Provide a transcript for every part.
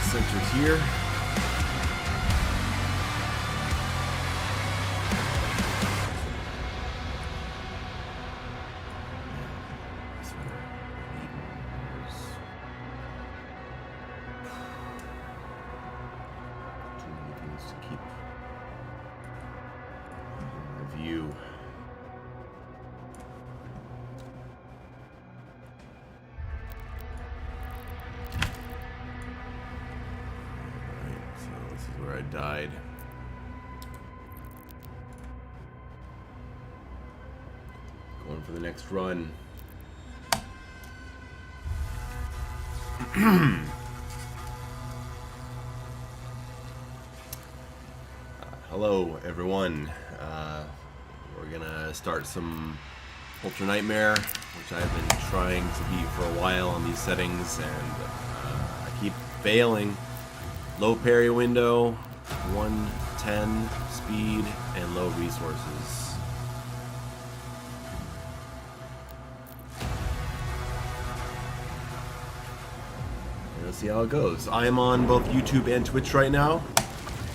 Center's here. Too many things to keep in review. Where I died. Going for the next run. Hello, everyone. We're gonna start some Ultranightmare, which I've been trying to beat for a while on these settings, and I keep failing. Low parry window, 110 speed, and low resources. Let's see how it goes. I am on both YouTube and Twitch right now,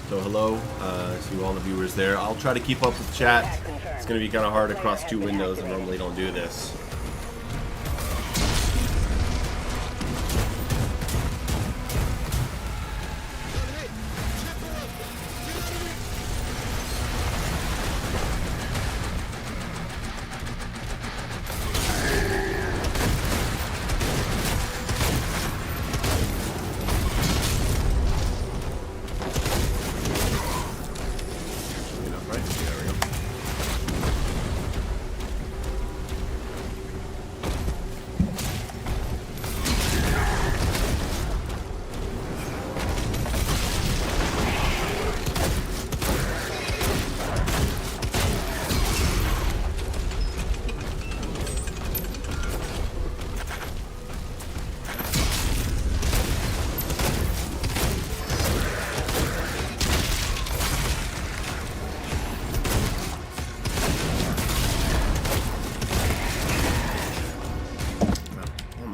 so hello to all the viewers there. I'll try to keep up with chat. It's going to be kind of hard across two windows. I normally don't do this.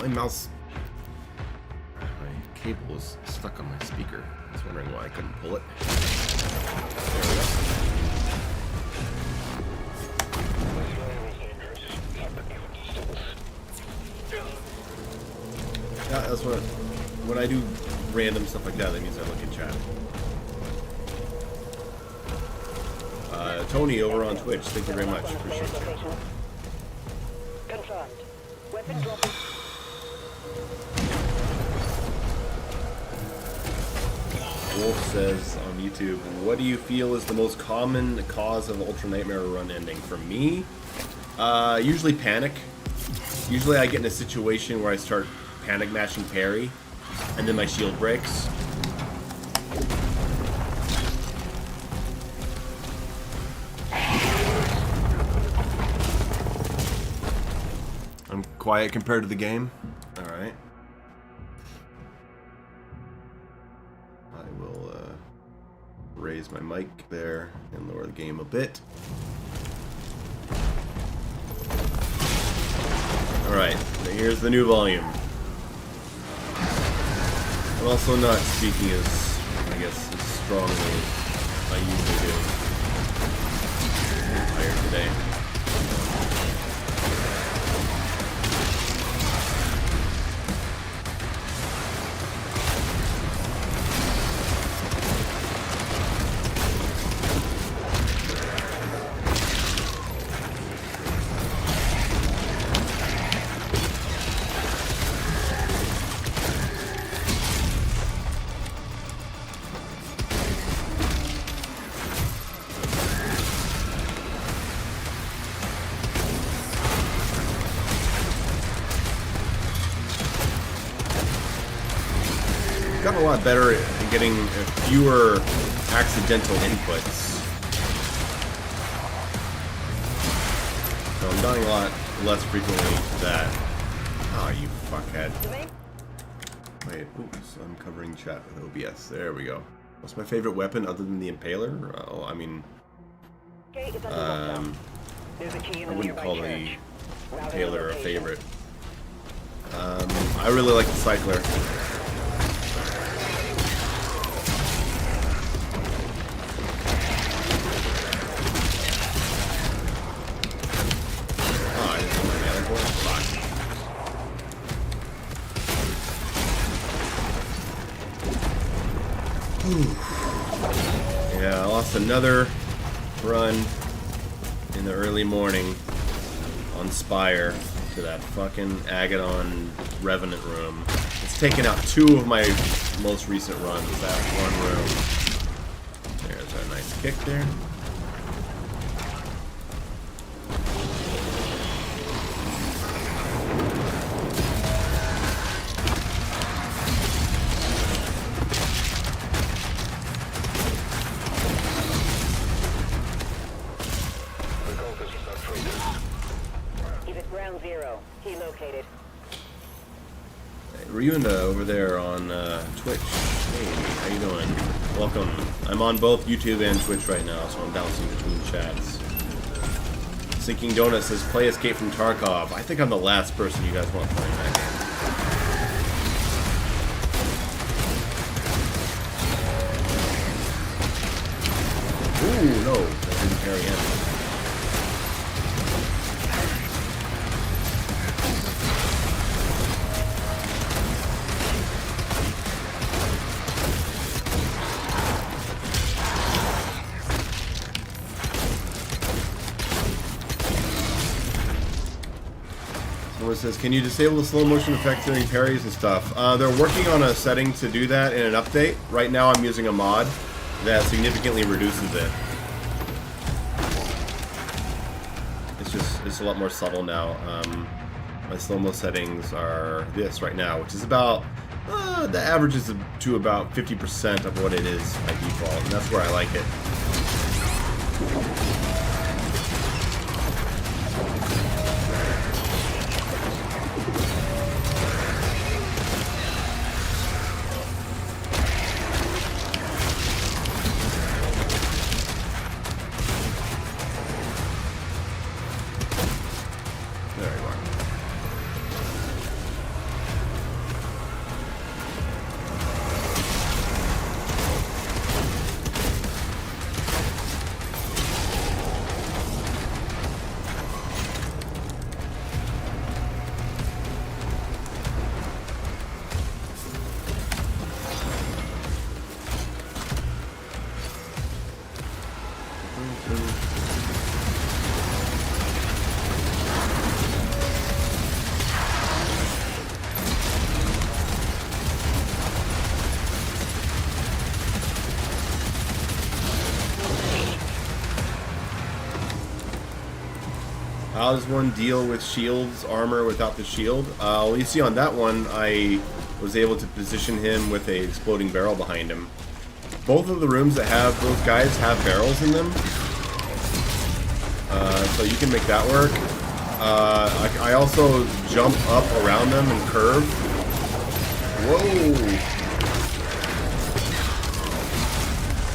Mouse. My cable was stuck on my speaker. I was wondering why I couldn't pull it. There we go. Yeah, that's what. When I do random stuff like that, that means I look in chat. Tony over on Twitch, thank you very much. Appreciate it. Confirmed. Weapon dropping. Wolf says on YouTube, what do you feel is the most common cause of Ultranightmare run ending? For me, usually panic. Usually I get in a situation where I start panic mashing parry, and then my shield breaks. I'm quiet compared to the game. Alright. Raise my mic there and lower the game a bit. Alright, here's the new volume. I'm also not speaking as, I guess, as strongly as I usually do. I'm tired today. Gotten a lot better at getting fewer accidental inputs. So I'm dying a lot less frequently to that. Oh, you fuckhead. Wait, oops, I'm covering chat with OBS. There we go. What's my favorite weapon other than the Impaler? Oh, I mean, I wouldn't call the Impaler a favorite. I really like the Cycler. Yeah, I lost another run in the early morning on Spire to that fucking Agadon Revenant room. It's taken out 2 of my most recent runs, that one room. There's a nice kick there. Ground zero. He located. Hey, Ryunda over there on Twitch. Hey, how you doing? Welcome. I'm on both YouTube and Twitch right now, so I'm bouncing between chats. Sinking Donut says, play Escape from Tarkov. I think I'm the last person you guys want playing that game. Ooh, no. That didn't carry in. Someone says, can you disable the slow motion effect during parries and stuff? They're working on a setting to do that in an update. Right now I'm using a mod that significantly reduces it. It's a lot more subtle now. My slow-mo settings are this right now, which is about, the average is to about 50% of what it is by default, and that's where I like it. How does one deal with shields, armor without the shield? Well, you see on that one, I was able to position him with a exploding barrel behind him. Both of the rooms that have those guys have barrels in them, so you can make that work. I also jump up around them and curve. Whoa!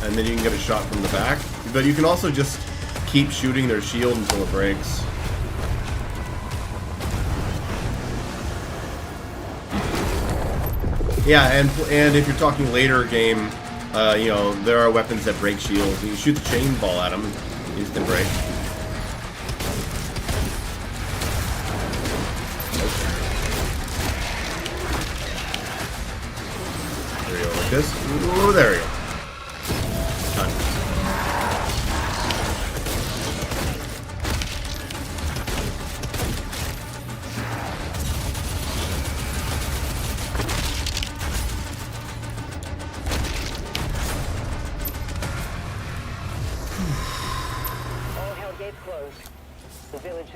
And then you can get a shot from the back. But you can also just keep shooting their shield until it breaks. Yeah, and if you're talking later game, you know, there are weapons that break shields. You can shoot the chain ball at them, instant break. There we go, like this. Ooh, there we go. Done.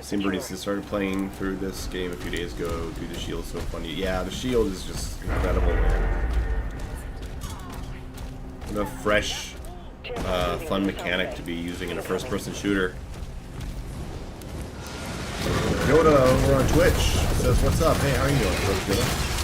Somebody started playing through this game a few days ago. Dude, the shield's so funny. Yeah, the shield is just incredible, man. What a fresh, fun mechanic to be using in a first-person shooter. Yoda over on Twitch says, "What's up? Hey, how are you doing, Yoda?"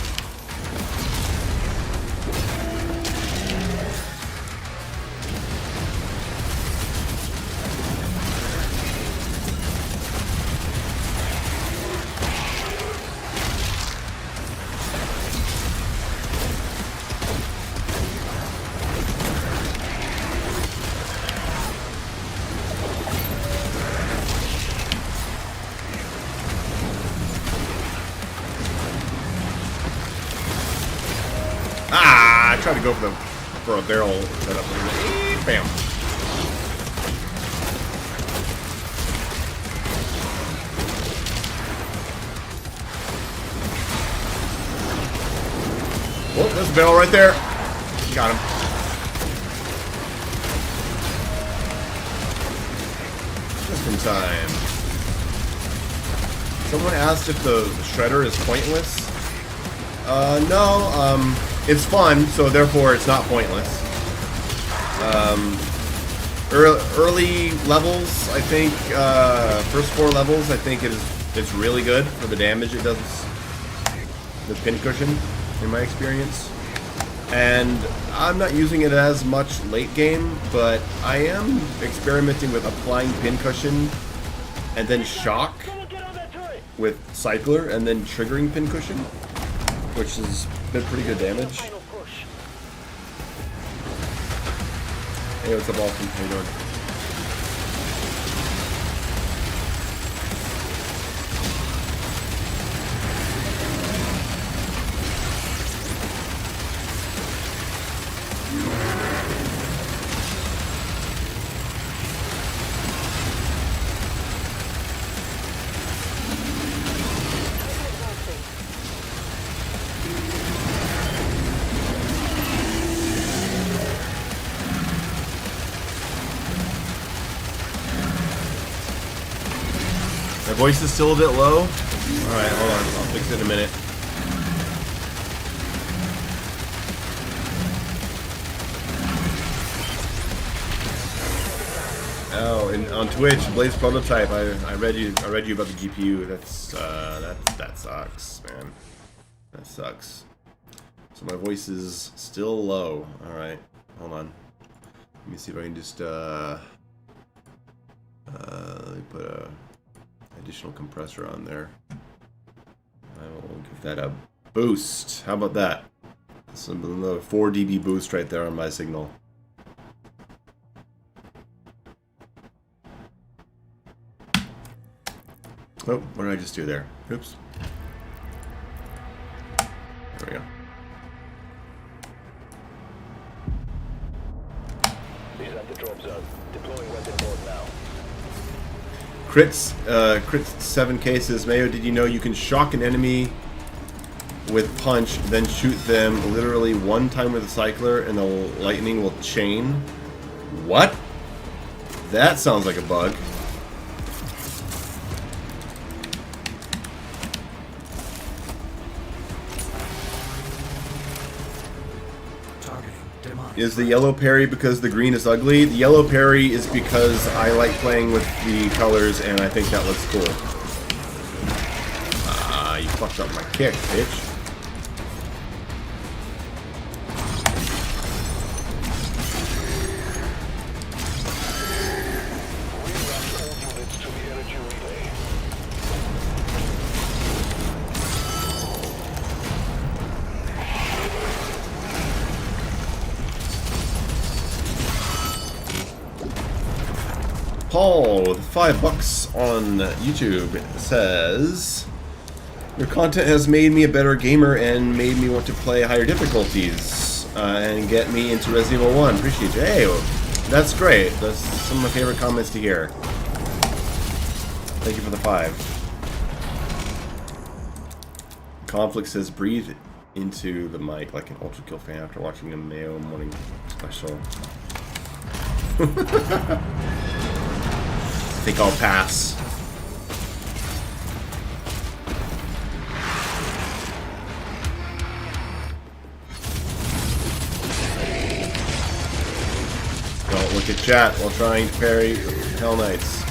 Tried to go for them. for a barrel setup. Bam. Oh, there's a barrel right there. Got him. Just in time. Someone asked if the shredder is pointless. No, it's fun, so therefore it's not pointless. Early levels, I think, first 4 levels, I think it's really good for the damage it does, the pincushion, in my experience. And I'm not using it as much late game, but I am experimenting with applying pincushion and then shock with cycler and then triggering pincushion, which has been pretty good damage. Hey, what's up, Alton? How you doing? My voice is still a bit low. Alright, hold on. I'll fix it in a minute. Oh, and on Twitch, Blaze Prototype, I read you about the GPU. That sucks, man. That sucks. So my voice is still low. Alright, hold on. Let me see if I can just let me put a additional compressor on there. I will give that a boost. How about that? Another 4 dB boost right there on my signal. Oh, what did I just do there? Oops. There we go. He's at the drop zone. Deploying weapon board now. Crits 7 cases. Mayo, did you know you can shock an enemy with punch, then shoot them literally one time with a cycler and the lightning will chain? What? That sounds like a bug. Is the yellow parry because the green is ugly? The yellow parry is because I like playing with the colors and I think that looks cool. Ah, you fucked up my kick, bitch. Paul with $5 on YouTube says, your content has made me a better gamer and made me want to play higher difficulties and get me into Resident Evil 1. Appreciate you. Hey, that's great. That's some of my favorite comments to hear. Thank you for the 5. Conflict says, breathe into the mic like an Ultra Kill fan after watching a Mayo morning special. I think I'll pass. Don't look at chat while trying to parry Hell Knights.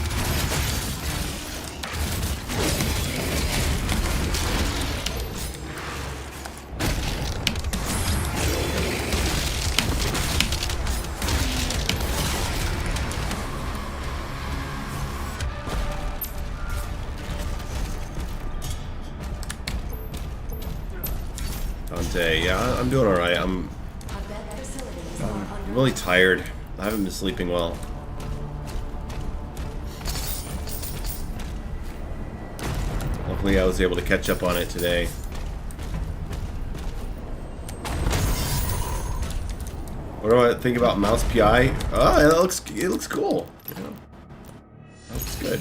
Yeah, I'm doing alright. I'm really tired. I haven't been sleeping well. Hopefully I was able to catch up on it today. What do I think about mouse PI? Oh, it looks cool. You know, that looks good.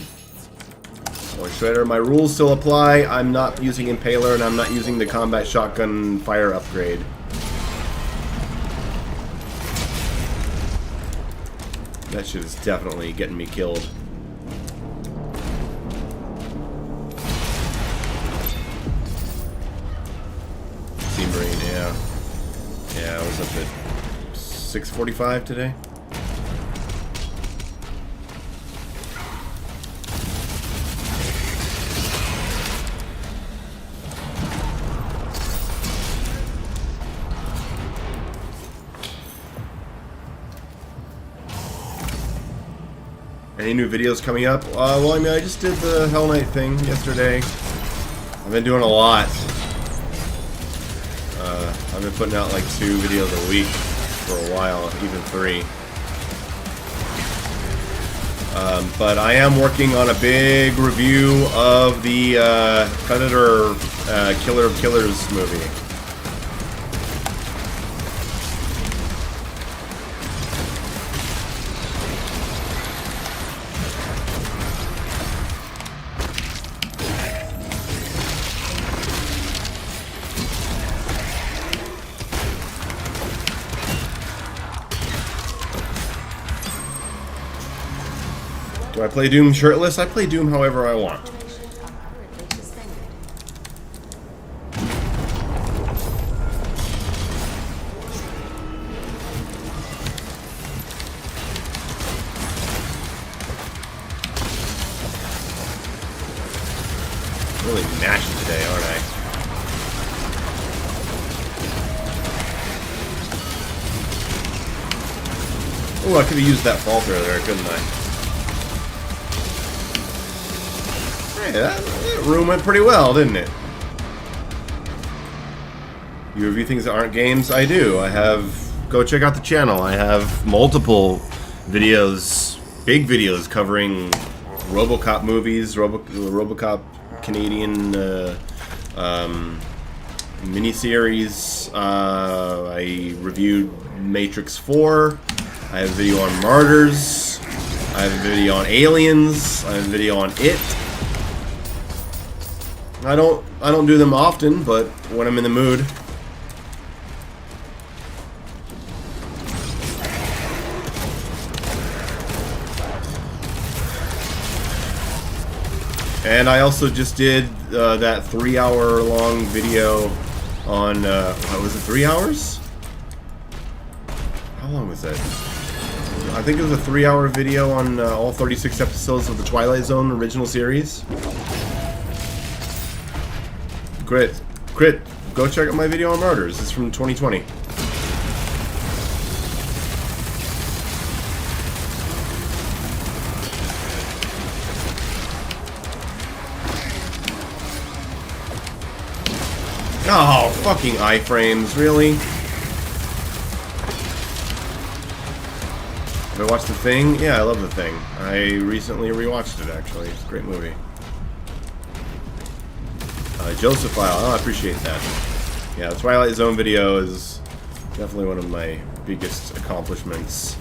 Boy Shredder, my rules still apply. I'm not using Impaler and I'm not using the combat shotgun fire upgrade. That shit is definitely getting me killed. Team Brain, yeah. Yeah, I was up at 6:45 today. Any new videos coming up? Well, I mean, I just did the Hell Knight thing yesterday. I've been doing a lot. I've been putting out like 2 videos a week for a while, even 3. But I am working on a big review of the Predator Killer of Killers movie. Do I play Doom shirtless? I play Doom however I want. Really mashing today, aren't I? Oh, I could have used that fault earlier, couldn't I? Hey, that room went pretty well, didn't it? You review things that aren't games? I do. I have... Go check out the channel. I have multiple videos, big videos, covering RoboCop movies, RoboCop Canadian miniseries. I reviewed Matrix 4. I have a video on Martyrs. I have a video on Aliens. I have a video on It. I don't do them often, but when I'm in the mood. And I also just did that 3-hour-long video on, what was it, 3 hours? How long was that? I think it was a 3-hour video on all 36 episodes of the Twilight Zone original series. Crit, go check out my video on Martyrs. It's from 2020. Oh, fucking iframes, really? Have I watched The Thing? Yeah, I love The Thing. I recently rewatched it, actually. It's a great movie. Joseph File, oh, I appreciate that. Yeah, the Twilight Zone video is definitely one of my biggest accomplishments.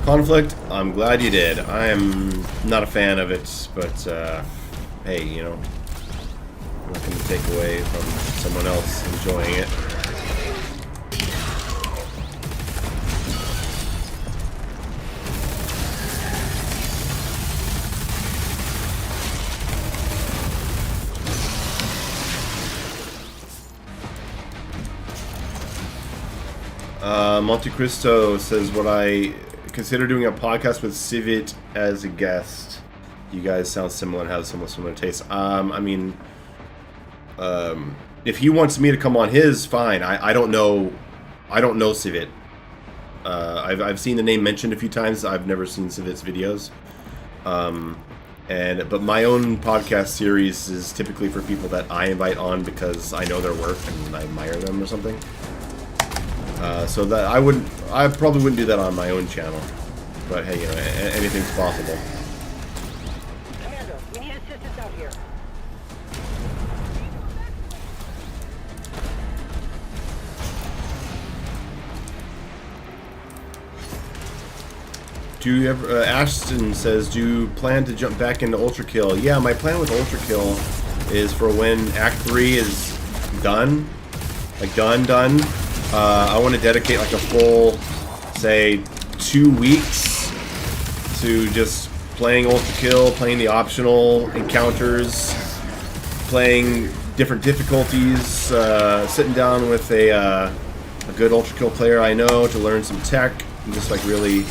Conflict, I'm glad you did. I am not a fan of it, but hey, you know, I'm not going to take away from someone else enjoying it. Monte Cristo says, would I consider doing a podcast with Civit as a guest? You guys sound similar and have somewhat similar tastes. I mean, if he wants me to come on his, fine. I don't know Civit. I've seen the name mentioned a few times. I've never seen Civit's videos. But my own podcast series is typically for people that I invite on because I know their work and I admire them or something. So that I probably wouldn't do that on my own channel. But hey, you know, anything's possible. Commander, we need assistance out here. Do you ever? Ashton says, "Do you plan to jump back into Ultra Kill?" Yeah, my plan with Ultra Kill is for when Act 3 is done, like done. I want to dedicate like a full, say, 2 weeks to just playing Ultra Kill, playing the optional encounters, playing different difficulties, sitting down with a good Ultra Kill player I know to learn some tech, and just like really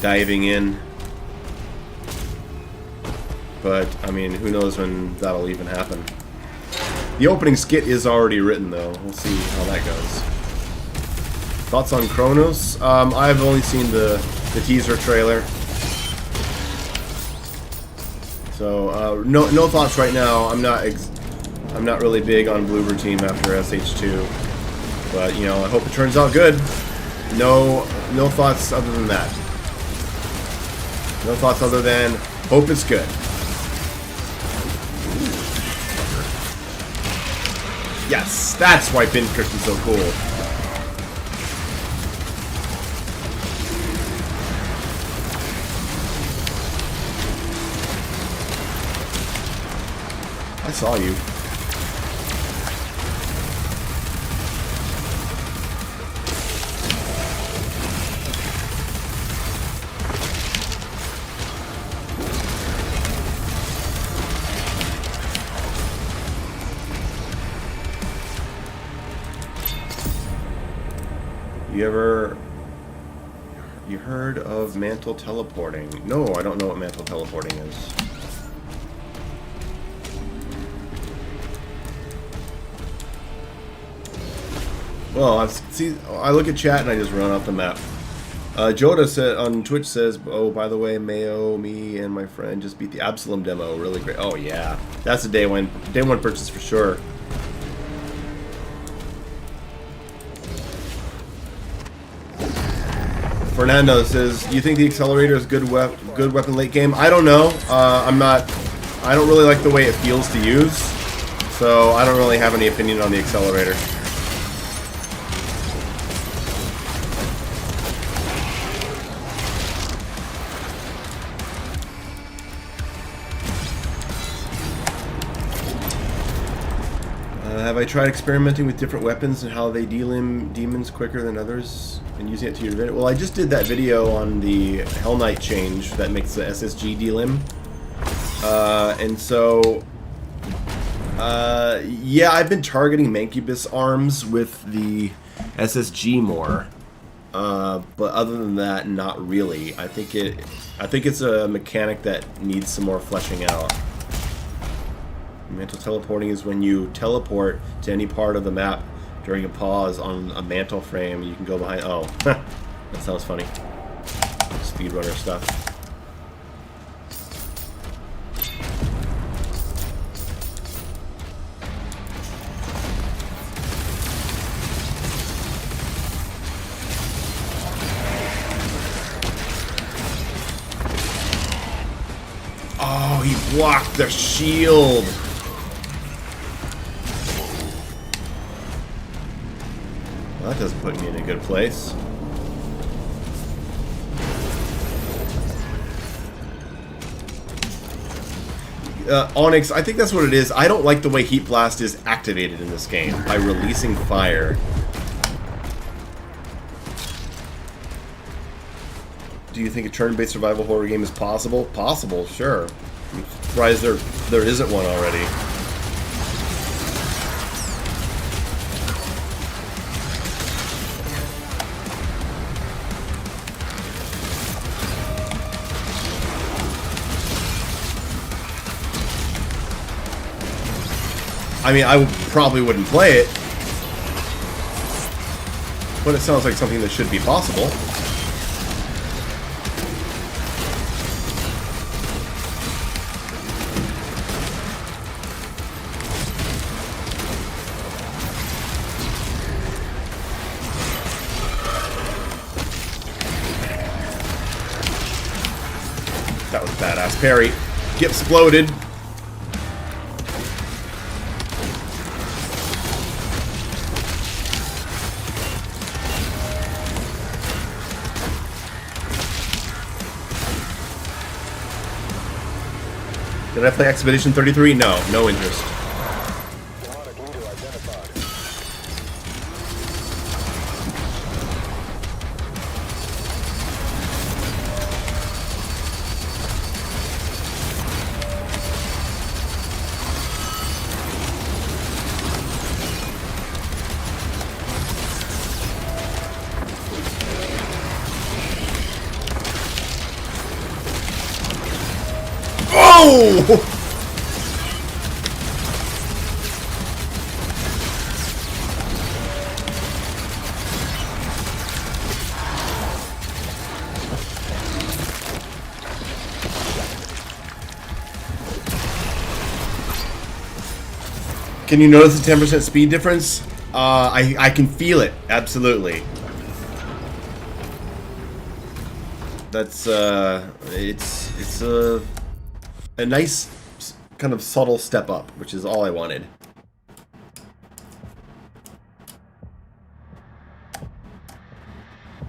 diving in. But I mean, who knows when that'll even happen. The opening skit is already written though. We'll see how that goes. Thoughts on Chronos? I've only seen the teaser trailer. So no thoughts right now. I'm not really big on Bloober Team after SH2, but you know, I hope it turns out good. No thoughts other than that. No thoughts other than hope it's good. Yes, that's why Pinkerton is so cool. I saw you. You heard of mantle teleporting? No, I don't know what mantle teleporting is. Well, I look at chat and I just run off the map. Joda said on Twitch says, "Oh, by the way, Mayo, me, and my friend just beat the Absalom demo. Really great." Oh yeah, that's a day one purchase for sure. Fernando says, "You think the accelerator is good weapon late game?" I don't know. I don't really like the way it feels to use, so I don't really have any opinion on the accelerator. Have I tried experimenting with different weapons and how they delim demons quicker than others and using it to your advantage? Well, I just did that video on the Hell Knight change that makes the SSG delim. And so, yeah, I've been targeting Mancubus arms with the SSG more. But other than that, not really. I think it's a mechanic that needs some more fleshing out. Mantle teleporting is when you teleport to any part of the map during a pause on a mantle frame. You can go behind. Oh, that sounds funny. Speedrunner stuff. Oh, he blocked the shield. Well, that doesn't put me in a good place. Onyx, I think that's what it is. I don't like the way Heat Blast is activated in this game by releasing fire. Do you think a turn-based survival horror game is possible? Possible, sure. I'm surprised there isn't one already. I mean, I probably wouldn't play it, but it sounds like something that should be possible. That was a badass parry. Get exploded. Did I play Expedition 33? No, no interest. Demonic leader identified. Oh! Can you notice the 10% speed difference? I can feel it, absolutely. That's it's a nice kind of subtle step up, which is all I wanted.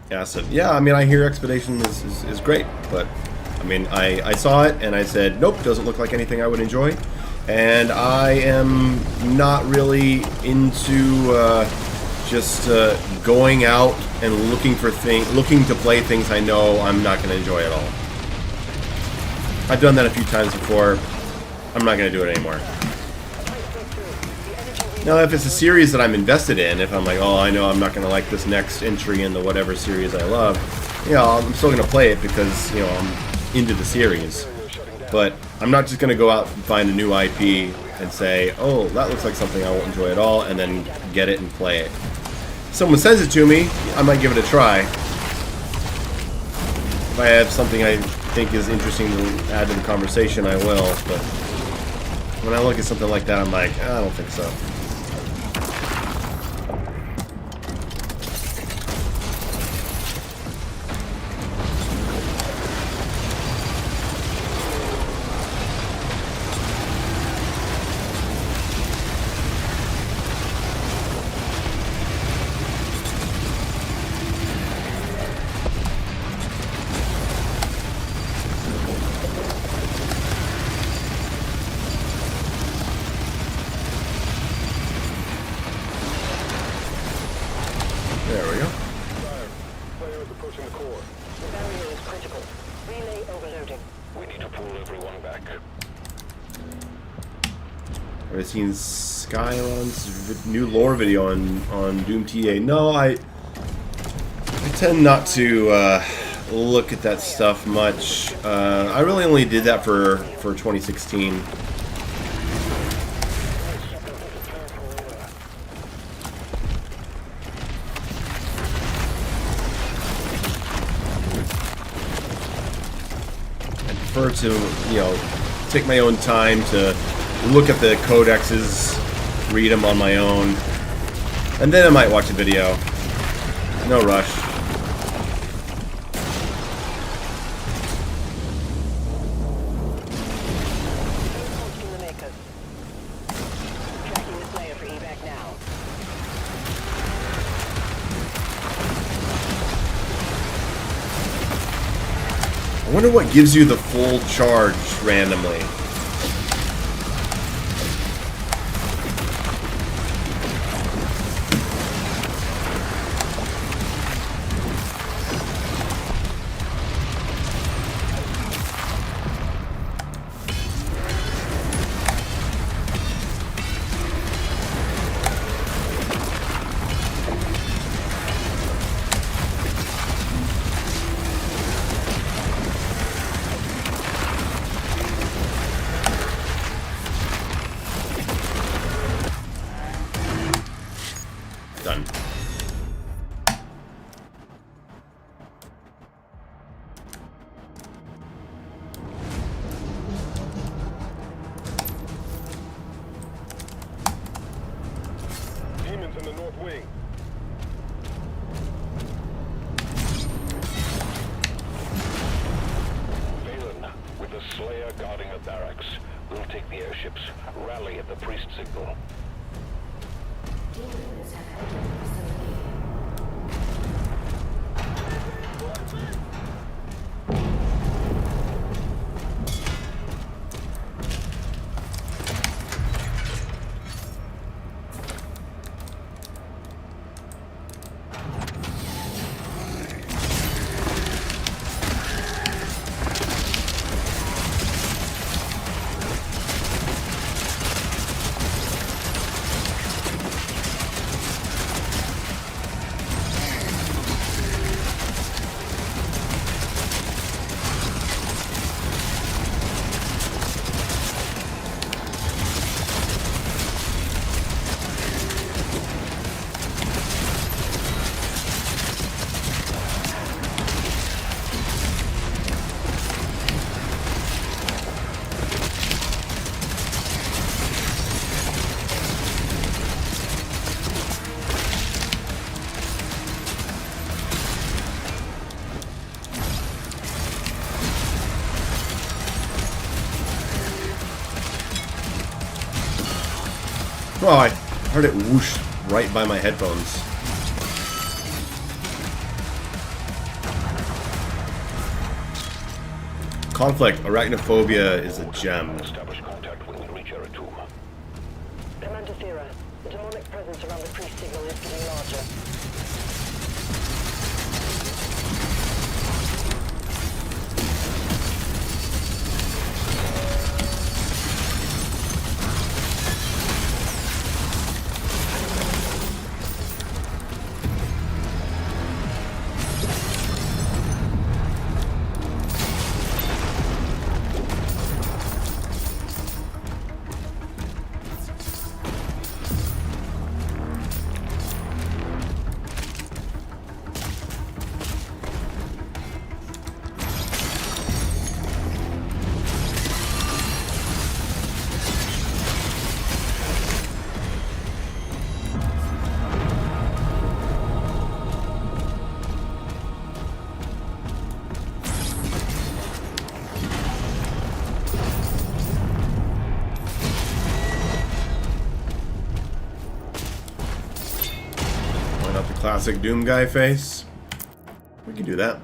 Yeah, so yeah, I mean, I hear Expedition is great, but I mean, I saw it and I said, nope, doesn't look like anything I would enjoy. And I am not really into just going out and looking to play things I know I'm not going to enjoy at all. I've done that a few times before. I'm not going to do it anymore. Now, if it's a series that I'm invested in, if I'm like, oh, I know I'm not going to like this next entry in the whatever series I love, you know, I'm still going to play it because, you know, I'm into the series. But I'm not just going to go out and find a new IP and say, oh, that looks like something I won't enjoy at all, and then get it and play it. If someone sends it to me, I might give it a try. If I have something I think is interesting to add to the conversation, I will. But when I look at something like that, I'm like, I don't think so. There we go. Fire. Player is approaching the core. The barrier is critical. Relay overloading. We need to pull everyone back. Have I seen Skylon's new lore video on Doom TA? No, I tend not to look at that stuff much. I really only did that for 2016. I prefer to, you know, take my own time to look at the codexes, read them on my own, and then I might watch a video. No rush. Hosting the makers. Tracking the player for evac now. I wonder what gives you the full charge randomly. Done. Demons in the north wing. Valen, with the Slayer guarding the barracks, we'll take the airships. Rally at the priest signal. Oh, I heard it whoosh right by my headphones. Conflict, arachnophobia is a gem. Establish contact when we reach Eratum. Commander Thera, the demonic presence around the priest signal is getting larger. Point out the classic Doom guy face. We can do that.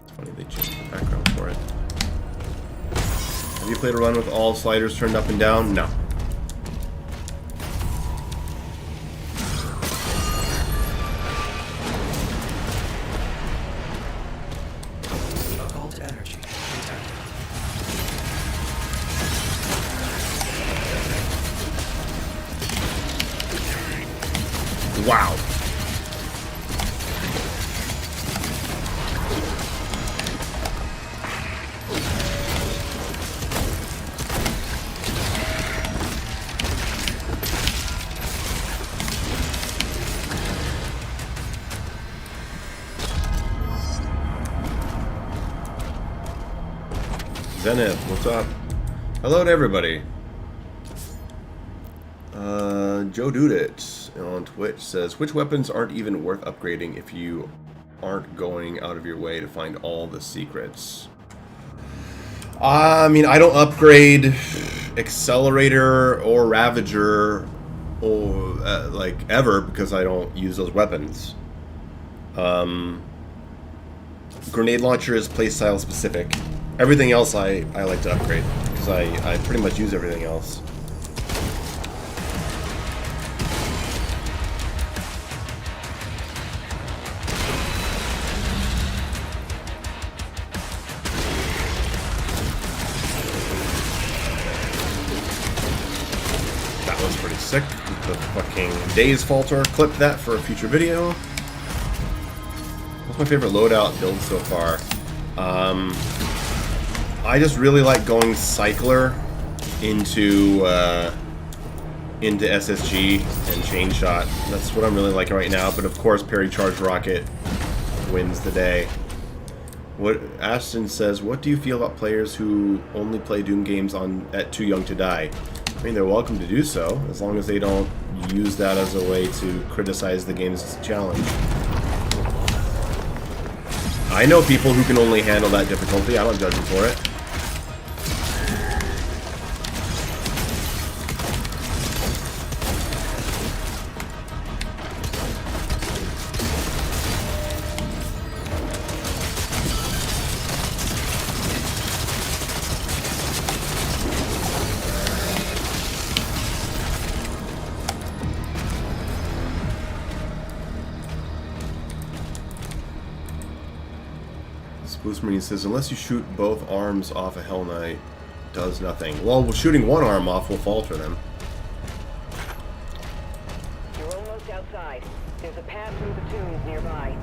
It's funny they changed the background for it. Have you played a run with all sliders turned up and down? No. Occult energy detected. Wow. Zenith, what's up? Hello to everybody. Joe Dudit on Twitch says, which weapons aren't even worth upgrading if you aren't going out of your way to find all the secrets? I mean, I don't upgrade Accelerator or Ravager or like ever because I don't use those weapons. Grenade launcher is playstyle specific. Everything else I like to upgrade because I pretty much use everything else. That was pretty sick. The fucking Days Falter. Clip that for a future video. What's my favorite loadout build so far? I just really like going Cycler into SSG and Chain Shot. That's what I'm really liking right now. But of course, Parry Charge Rocket wins the day. What Ashton says, what do you feel about players who only play Doom games at Too Young to Die? I mean, they're welcome to do so, as long as they don't use that as a way to criticize the game's challenge. I know people who can only handle that difficulty. I don't judge them for it. Boost Marine says, unless you shoot both arms off a Hell Knight, does nothing. Well, shooting one arm off will falter them. You're almost outside. There's a path through the tombs nearby.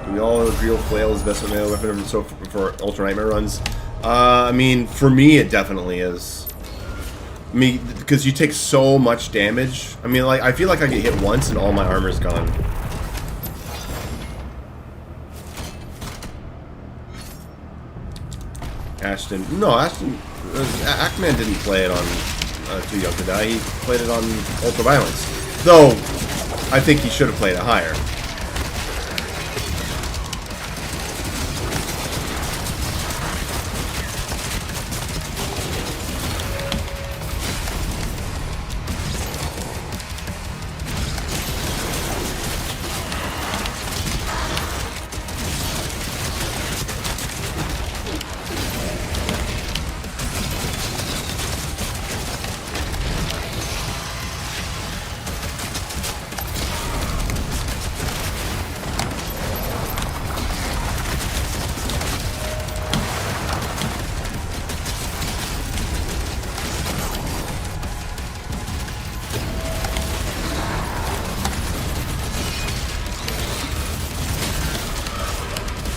Do we all agree flail is the best melee weapon for Ultranightmare runs? I mean, for me, it definitely is. I mean, because you take so much damage. I mean, like, I feel like I get hit once and all my armor's gone. Ashton. No, Ashton. Ackman didn't play it on Too Young to Die. He played it on Ultraviolence. Though, I think he should have played it higher.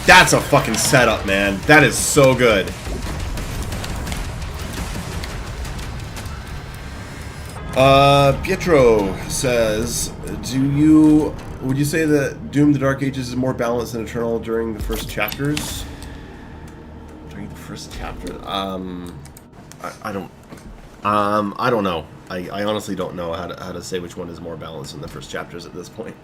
That's a fucking setup, man. That is so good. Pietro says, would you say that Doom the Dark Ages is more balanced than Eternal during the first chapters? During the first chapter? I don't know. I honestly don't know how to say which one is more balanced in the first chapters at this point.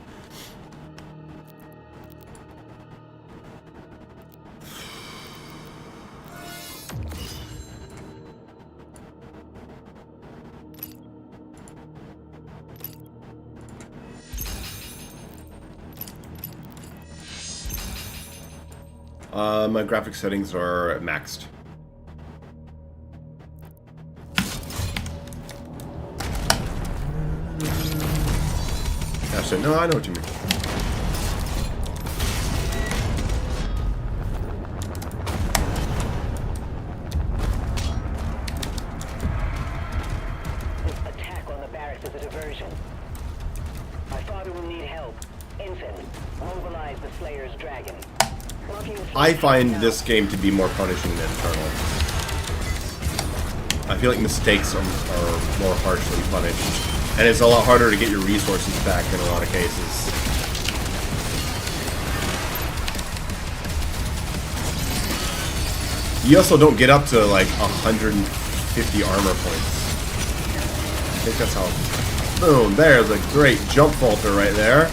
My graphic settings are maxed. Actually, no, I know what you mean. This attack on the barracks is a diversion. My father will need help. Infant, mobilize the Slayer's dragon. I find this game to be more punishing than Eternal. I feel like mistakes are more harshly punished. And it's a lot harder to get your resources back in a lot of cases. You also don't get up to like 150 armor points. I think that's how... Boom, there's a great jump falter right there.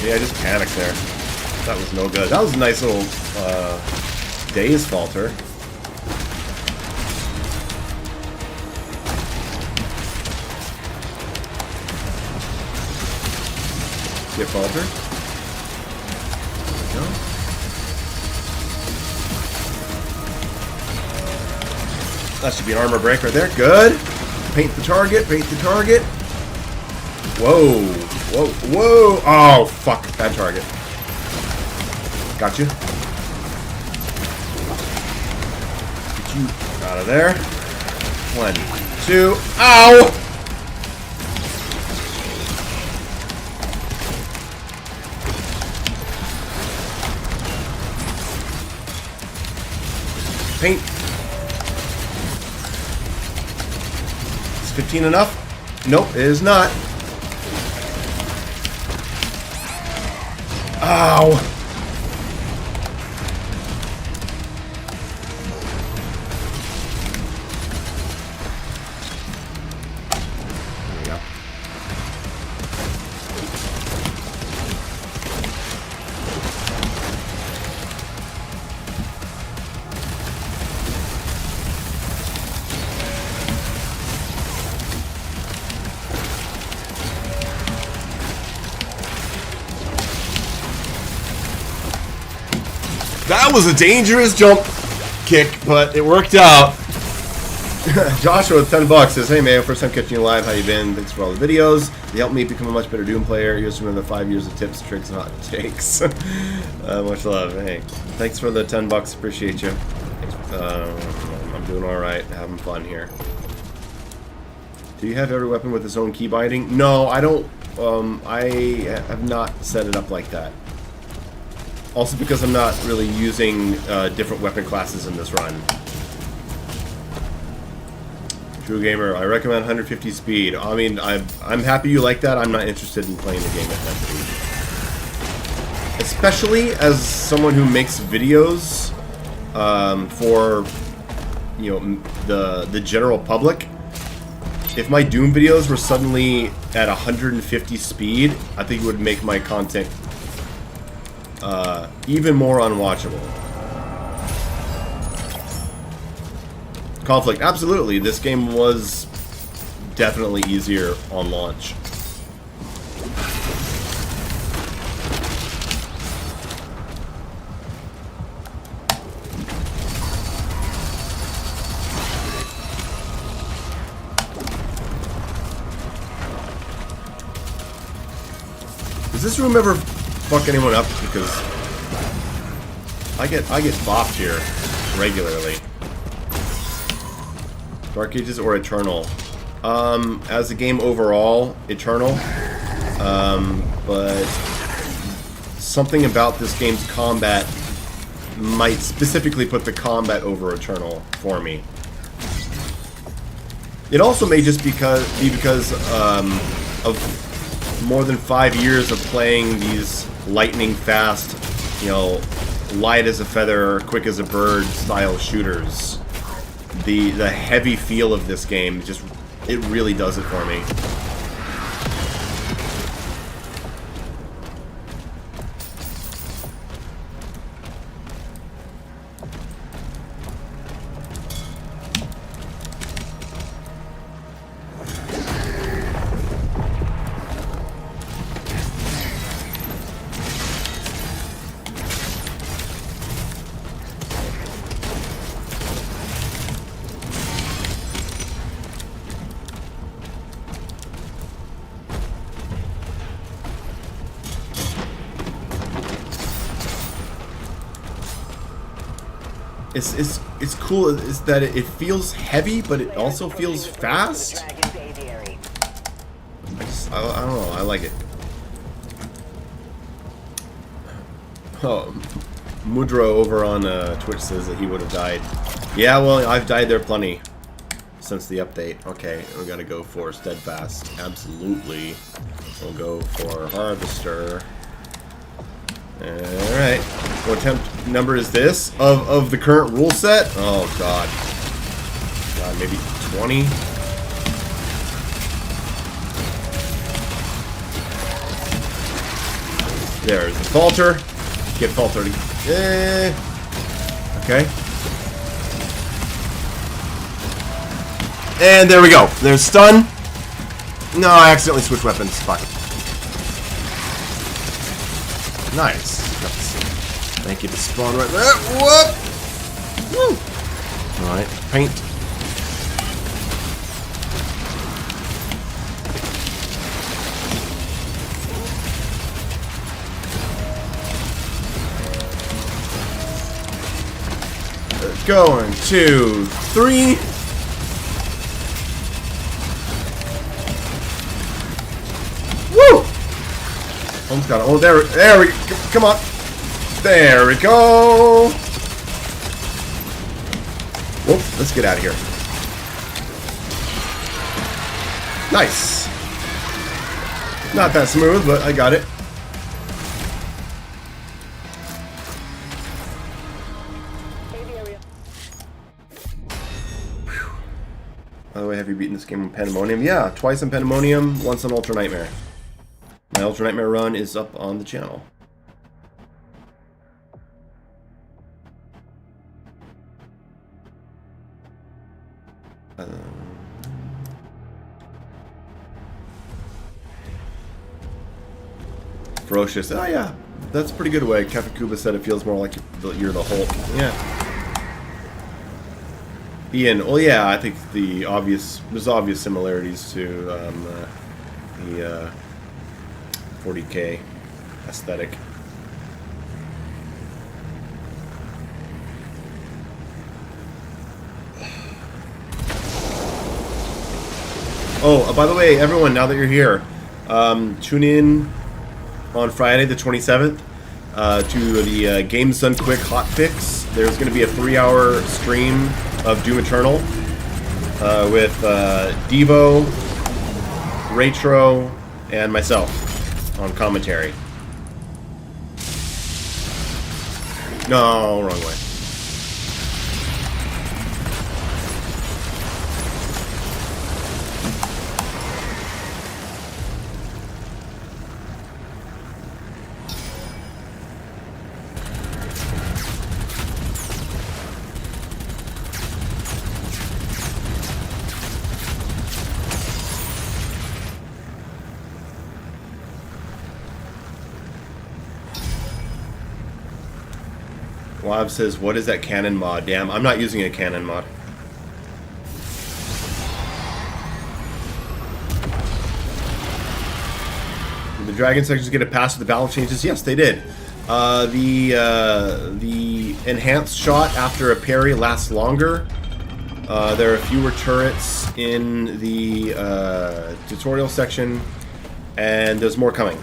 Yeah, I just panicked there. That was no good. That was a nice little daze falter. Get falter. There we go. That should be an armor break right there. Good. Paint the target. Paint the target. Whoa. Whoa. Whoa. Oh, fuck. Bad target. Got you. Get you out of there. 1, 2. Ow! Paint. Is 15 enough? Nope, it is not. Ow! There we go. That was a dangerous jump kick, but it worked out. Joshua with $10 says, "Hey Mayo, first time catching you live. How you been? Thanks for all the videos. They helped me become a much better Doom player. Here's another 5 years of tips, tricks, and hot takes." Much love. Hey, thanks for the $10. Appreciate you. I'm doing all right. Having fun here. Do you have every weapon with its own key binding? No, I don't. I have not set it up like that. Also because I'm not really using different weapon classes in this run. True gamer, I recommend 150 speed. I mean, I'm happy you like that. I'm not interested in playing the game at that speed. Especially as someone who makes videos for, you know, the general public. If my Doom videos were suddenly at 150 speed, I think it would make my content even more unwatchable. Conflict, absolutely. This game was definitely easier on launch. Does this room ever fuck anyone up? Because I get bopped here regularly. Dark Ages or Eternal? As a game overall, Eternal. But something about this game's combat might specifically put the combat over Eternal for me. It also may just be because of more than 5 years of playing these lightning fast, you know, light as a feather, quick as a bird style shooters. The heavy feel of this game just, it really does it for me. It's cool is that it feels heavy, but it also feels fast. I don't know, I like it. Oh, Mudro over on Twitch says that he would have died. Yeah, well, I've died there plenty since the update. Okay, we gotta go for Steadfast. Absolutely. We'll go for Harvester. Alright. What attempt number is this? Of the current rule set? Oh, God. God, maybe 20? There's the falter. Get faltered. Okay. And there we go. There's stun. No, I accidentally switched weapons. Fuck. Nice. Thank you to spawn right there. Whoop! Woo! Alright, paint. Going 2, 3. Woo! Almost got it. Oh, there we go. Come on. There we go. Whoop, let's get out of here. Nice. Not that smooth, but I got it. By the way, have you beaten this game in Pandemonium? Yeah, twice in Pandemonium, once on Ultranightmare. My Ultranightmare run is up on the channel. Ferocious. Oh yeah, that's a pretty good way. Kafikuba said it feels more like you're the Hulk. Yeah. Ian. Well, yeah, I think there's obvious similarities to the 40K aesthetic. Oh, by the way, everyone, now that you're here, tune in on Friday the 27th to the Games Done Quick Hot Fix. There's going to be a 3-hour stream of Doom Eternal. with Devo, Retro, and myself on commentary. No, wrong way. Wav says, what is that cannon mod? Damn, I'm not using a cannon mod. Did the dragon sections get a pass with the battle changes? Yes, they did. The enhanced shot after a parry lasts longer. There are fewer turrets in the tutorial section, and there's more coming.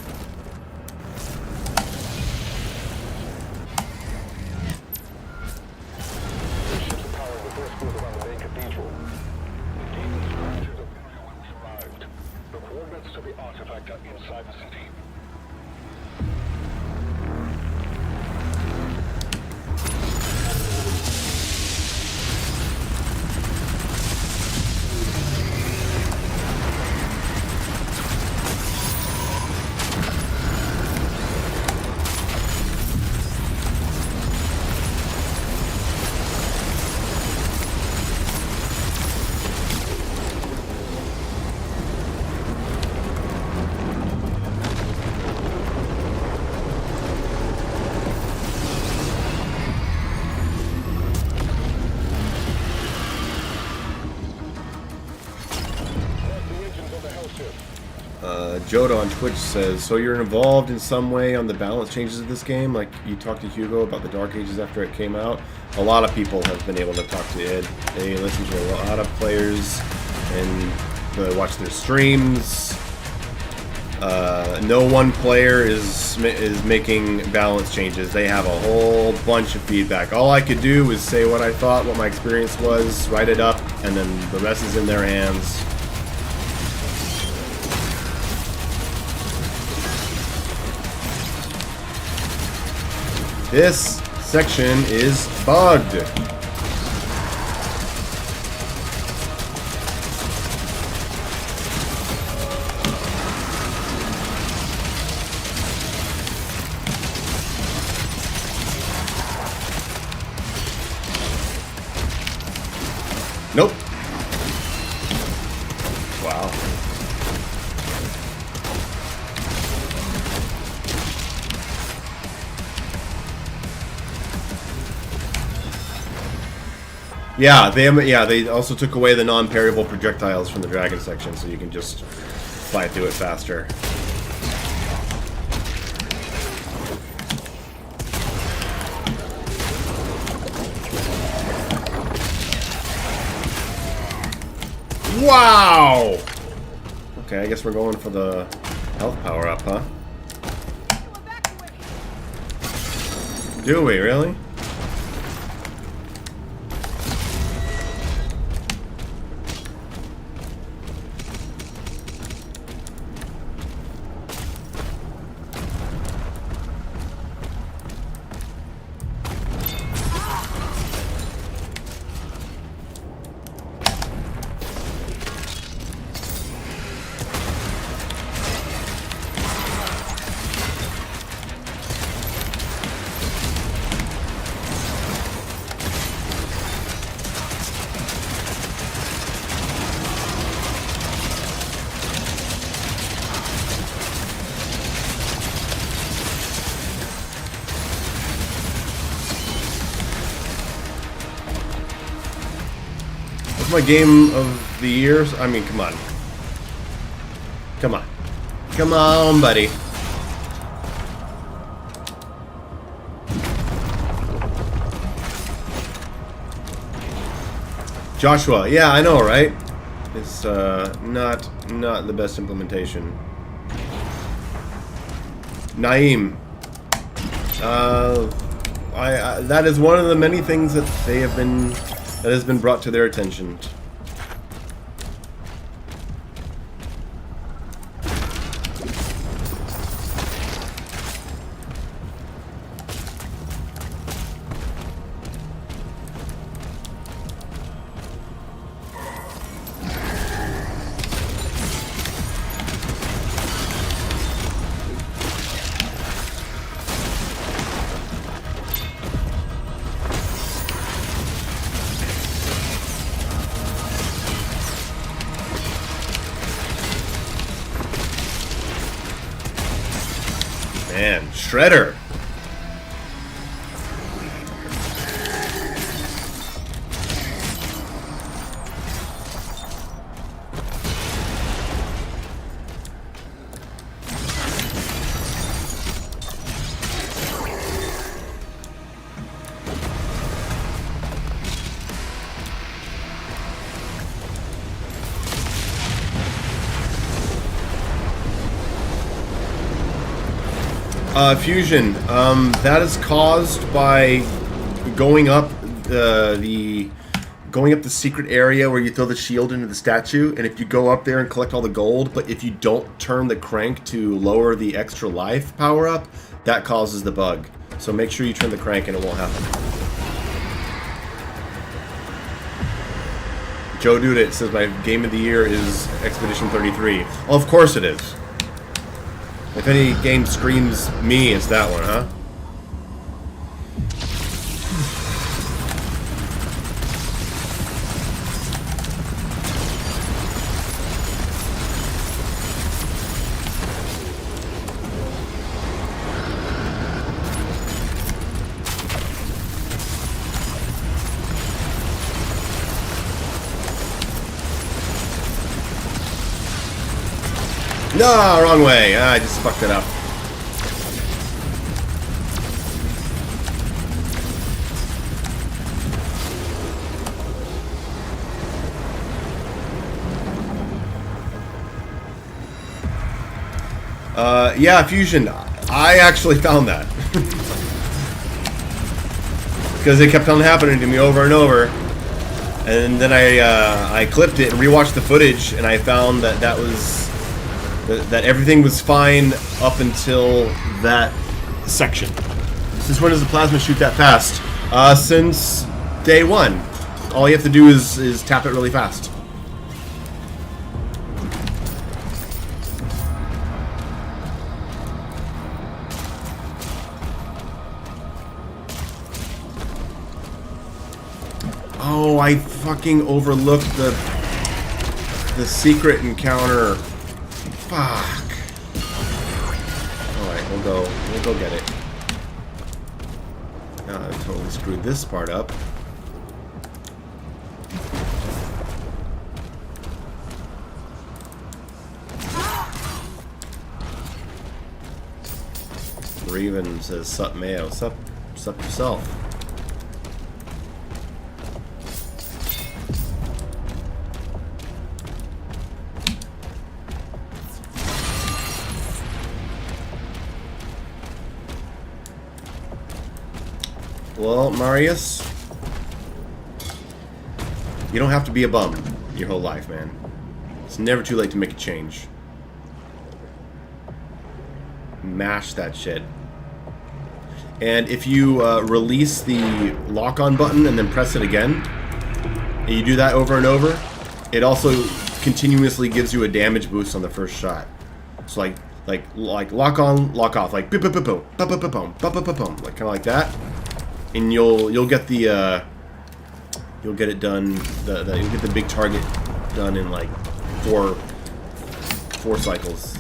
Joda on Twitch says, so you're involved in some way on the balance changes of this game? Like you talked to Hugo about the Dark Ages after it came out? A lot of people have been able to talk to Id. They listen to a lot of players and watch their streams. No one player is making balance changes. They have a whole bunch of feedback. All I could do was say what I thought, what my experience was, write it up, and then the rest is in their hands. This section is bugged. Nope. Wow. Yeah, they also took away the non-parryable projectiles from the dragon section, so you can just fly through it faster. Wow! Okay, I guess we're going for the health power up, huh? Do we, really? My game of the year. I mean, come on. Come on. Come on, buddy. Joshua. Yeah, I know, right? It's not the best implementation. Naeem. That is one of the many things that they have been that has been brought to their attention. And Shredder. Fusion. That is caused by going up the secret area where you throw the shield into the statue, and if you go up there and collect all the gold, but if you don't turn the crank to lower the extra life power up, that causes the bug. So make sure you turn the crank and it won't happen. Joe Dude It says my game of the year is Expedition 33. Well, of course it is. If any game screams me, it's that one, huh? No, wrong way. I just fucked it up. Yeah, Fusion. I actually found that. Because it kept on happening to me over and over. And then I clipped it and rewatched the footage, and I found that that everything was fine up until that section. Since when does the plasma shoot that fast? Since day one. All you have to do is tap it really fast. Oh, I fucking overlooked the secret encounter. Fuck. Alright, we'll go get it. I totally screwed this part up. Raven says, sup Mayo, sup yourself. Well, Marius, you don't have to be a bum your whole life, man. It's never too late to make a change. Mash that shit. And if you release the lock-on button and then press it again, and you do that over and over, it also continuously gives you a damage boost on the first shot. So like lock on, lock off, like boom, boom, boom, boom, boom, boom, boom, boom, boom, boom, like kind of like that. And you'll get the you'll get it done. You'll get the big target done in like four cycles.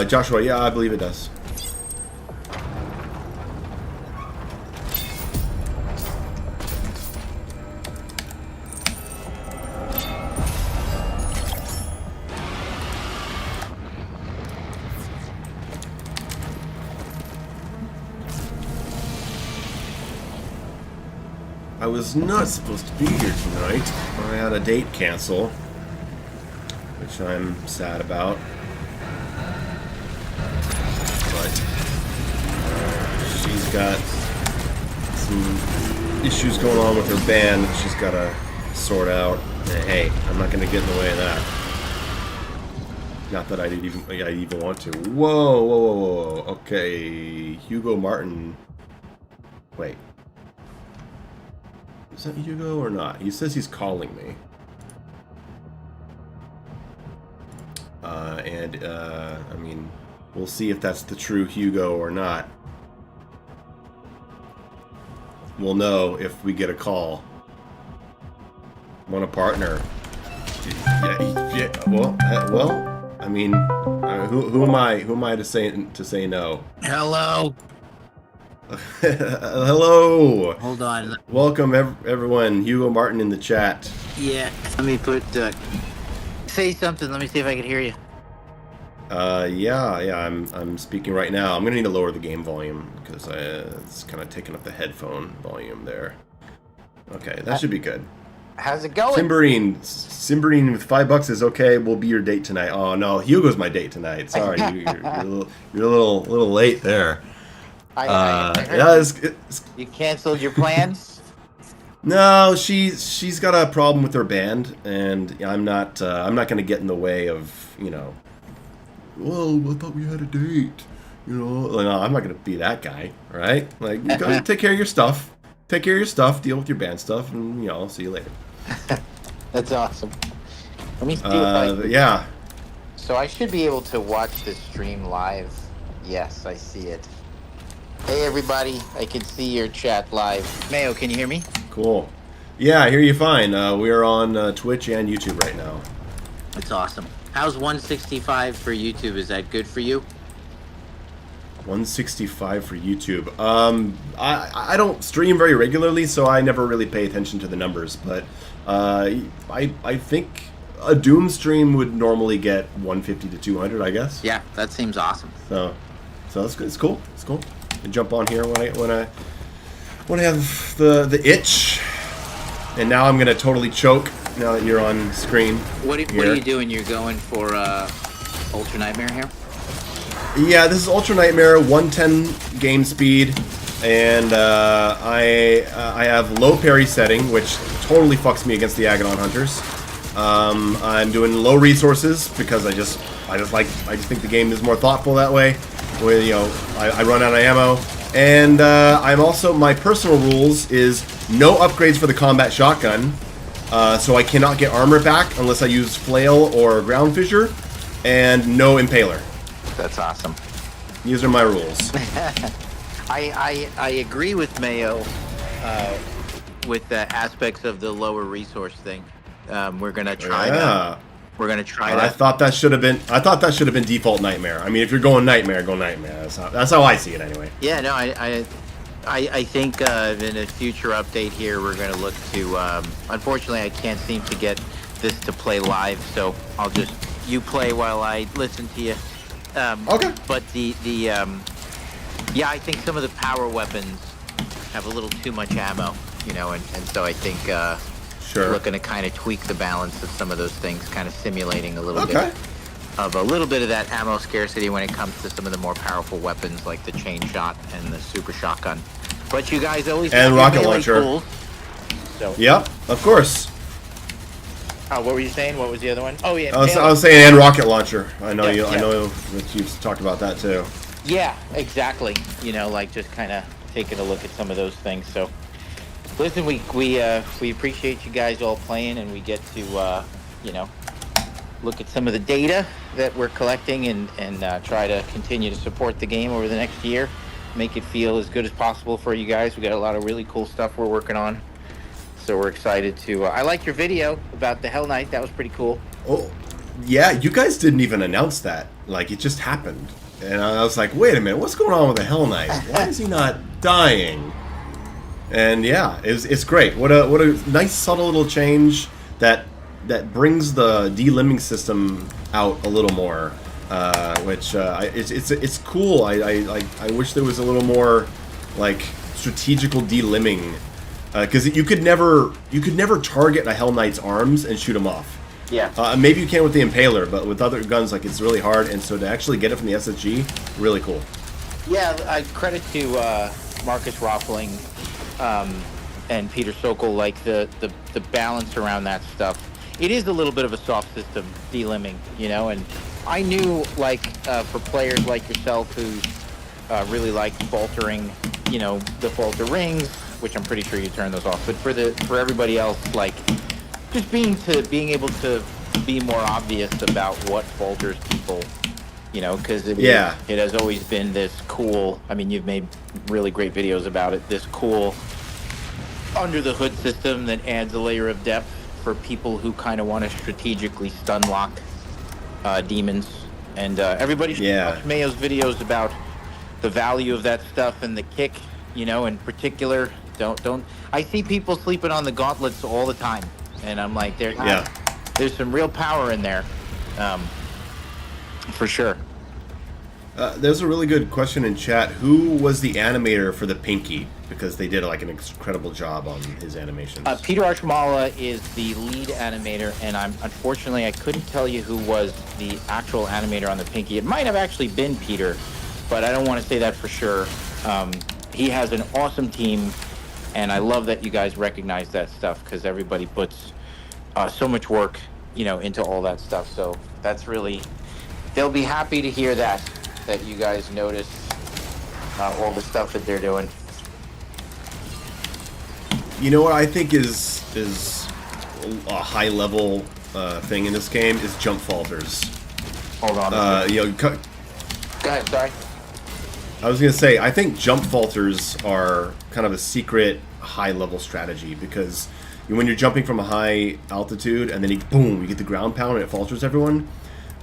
Joshua, yeah, I believe it does. I was not supposed to be here tonight. I had a date cancel, which I'm sad about. But she's got some issues going on with her band that she's got to sort out. And hey, I'm not going to get in the way of that. Not that I'd even want to. Whoa, whoa, whoa, whoa. Okay, Hugo Martin. Wait. Is that Hugo or not? He says he's calling me. I mean, we'll see if that's the true Hugo or not. We'll know if we get a call. Want a partner? Yeah. Well. I mean, who am I? Who am I to say no? Hello. Hello. Hold on. Welcome everyone. Hugo Martin in the chat. Yeah. Let me put. Say something. Let me see if I can hear you. Yeah. I'm speaking right now. I'm gonna need to lower the game volume because it's kind of taking up the headphone volume there. Okay, that should be good. How's it going? Simberine with $5 is okay. We'll be your date tonight. Oh no, Hugo's my date tonight. Sorry, you're a little late there. I heard Yeah, you canceled your plans. No, she's got a problem with her band, and I'm not gonna get in the way of, you know. Well, I thought we had a date. You know, no, I'm not gonna be that guy, right? Like, you gotta take care of your stuff. Take care of your stuff. Deal with your band stuff, and I'll see you later. That's awesome. Let me see yeah. So I should be able to watch this stream live. Yes, I see it. Hey everybody, I can see your chat live. Mayo, can you hear me? Cool. Yeah, I hear you fine. We are on Twitch and YouTube right now. That's awesome. How's 165 for YouTube? Is that good for you? 165 for YouTube. I don't stream very regularly, so I never really pay attention to the numbers. But I think a Doom stream would normally get 150 to 200, I guess. Yeah, that seems awesome. So that's good. It's cool. It's cool. I jump on here when I have the itch, and now I'm gonna totally choke now that you're on screen. What are you doing? You're going for Ultranightmare here? Yeah, this is Ultranightmare, 110 game speed, and I have low parry setting, which totally fucks me against the Agadon Hunters. I'm doing low resources because I just think the game is more thoughtful that way. Where I run out of ammo, and I'm also, my personal rules is no upgrades for the combat shotgun, so I cannot get armor back unless I use flail or ground fissure, and no impaler. That's awesome. These are my rules. I agree with Mayo with the aspects of the lower resource thing. We're gonna try that. We're gonna try that. I thought that should have been default Nightmare. I mean, if you're going Nightmare, go Nightmare. That's how I see it anyway. Yeah, no, I think in a future update here, we're gonna look to. Unfortunately, I can't seem to get this to play live, so I'll just you play while I listen to you. Okay. But yeah, I think some of the power weapons have a little too much ammo, and so I think sure. we're looking to kind of tweak the balance of some of those things, kind of simulating a little bit of that ammo scarcity when it comes to some of the more powerful weapons like the chain shot and the super shotgun. But you guys always and have rocket your launcher. tools, so. Yep, of course. What were you saying? What was the other one? Oh yeah. I was saying and rocket launcher. I know Yeah, I know that you've talked about that too. Yeah, exactly. Like just kind of taking a look at some of those things. So, listen, we appreciate you guys all playing, and we get to look at some of the data that we're collecting and try to continue to support the game over the next year, make it feel as good as possible for you guys. We got a lot of really cool stuff we're working on. So we're excited to... I liked your video about the Hell Knight. That was pretty cool. Oh, yeah, you guys didn't even announce that. Like, it just happened. And I was like, wait a minute, what's going on with the Hell Knight? Why is he not dying? And yeah, it's great. What a nice subtle little change that brings the delimbing system out a little more. Which it's cool. I wish there was a little more like strategical delimbing. Because you could never target a Hell Knight's arms and shoot him off. Yeah. Maybe you can with the Impaler, but with other guns, like, it's really hard. And so to actually get it from the SSG, really cool. Yeah, I credit to Marcus Roffling and Peter Sokol, like the balance around that stuff. It is a little bit of a soft system, delimbing, and I knew, like, for players like yourself who really like faltering, the falter rings, which I'm pretty sure you turn those off. But for everybody else, like just being able to be more obvious about what falters people, because it has always been this cool. I mean, you've made really great videos about it. This cool under the hood system that adds a layer of depth for people who kind of want to strategically stun lock demons. And everybody should watch Mayo's videos about the value of that stuff and the kick, you know, in particular. Don't. I see people sleeping on the gauntlets all the time, and I'm like, there's some real power in there, for sure. There's a really good question in chat. Who was the animator for the Pinky? Because they did like an incredible job on his animations. Peter Archmala is the lead animator, and unfortunately I couldn't tell you who was the actual animator on the Pinky. It might have actually been Peter, but I don't want to say that for sure. He has an awesome team, and I love that you guys recognize that stuff because everybody puts so much work, you know, into all that stuff. So that's really, they'll be happy to hear that you guys notice all the stuff that they're doing. You know what I think is a high level thing in this game is jump falters. Hold on. You know, go ahead. Sorry. I was gonna say I think jump falters are kind of a secret high level strategy because when you're jumping from a high altitude and then you get the ground pound and it falters everyone.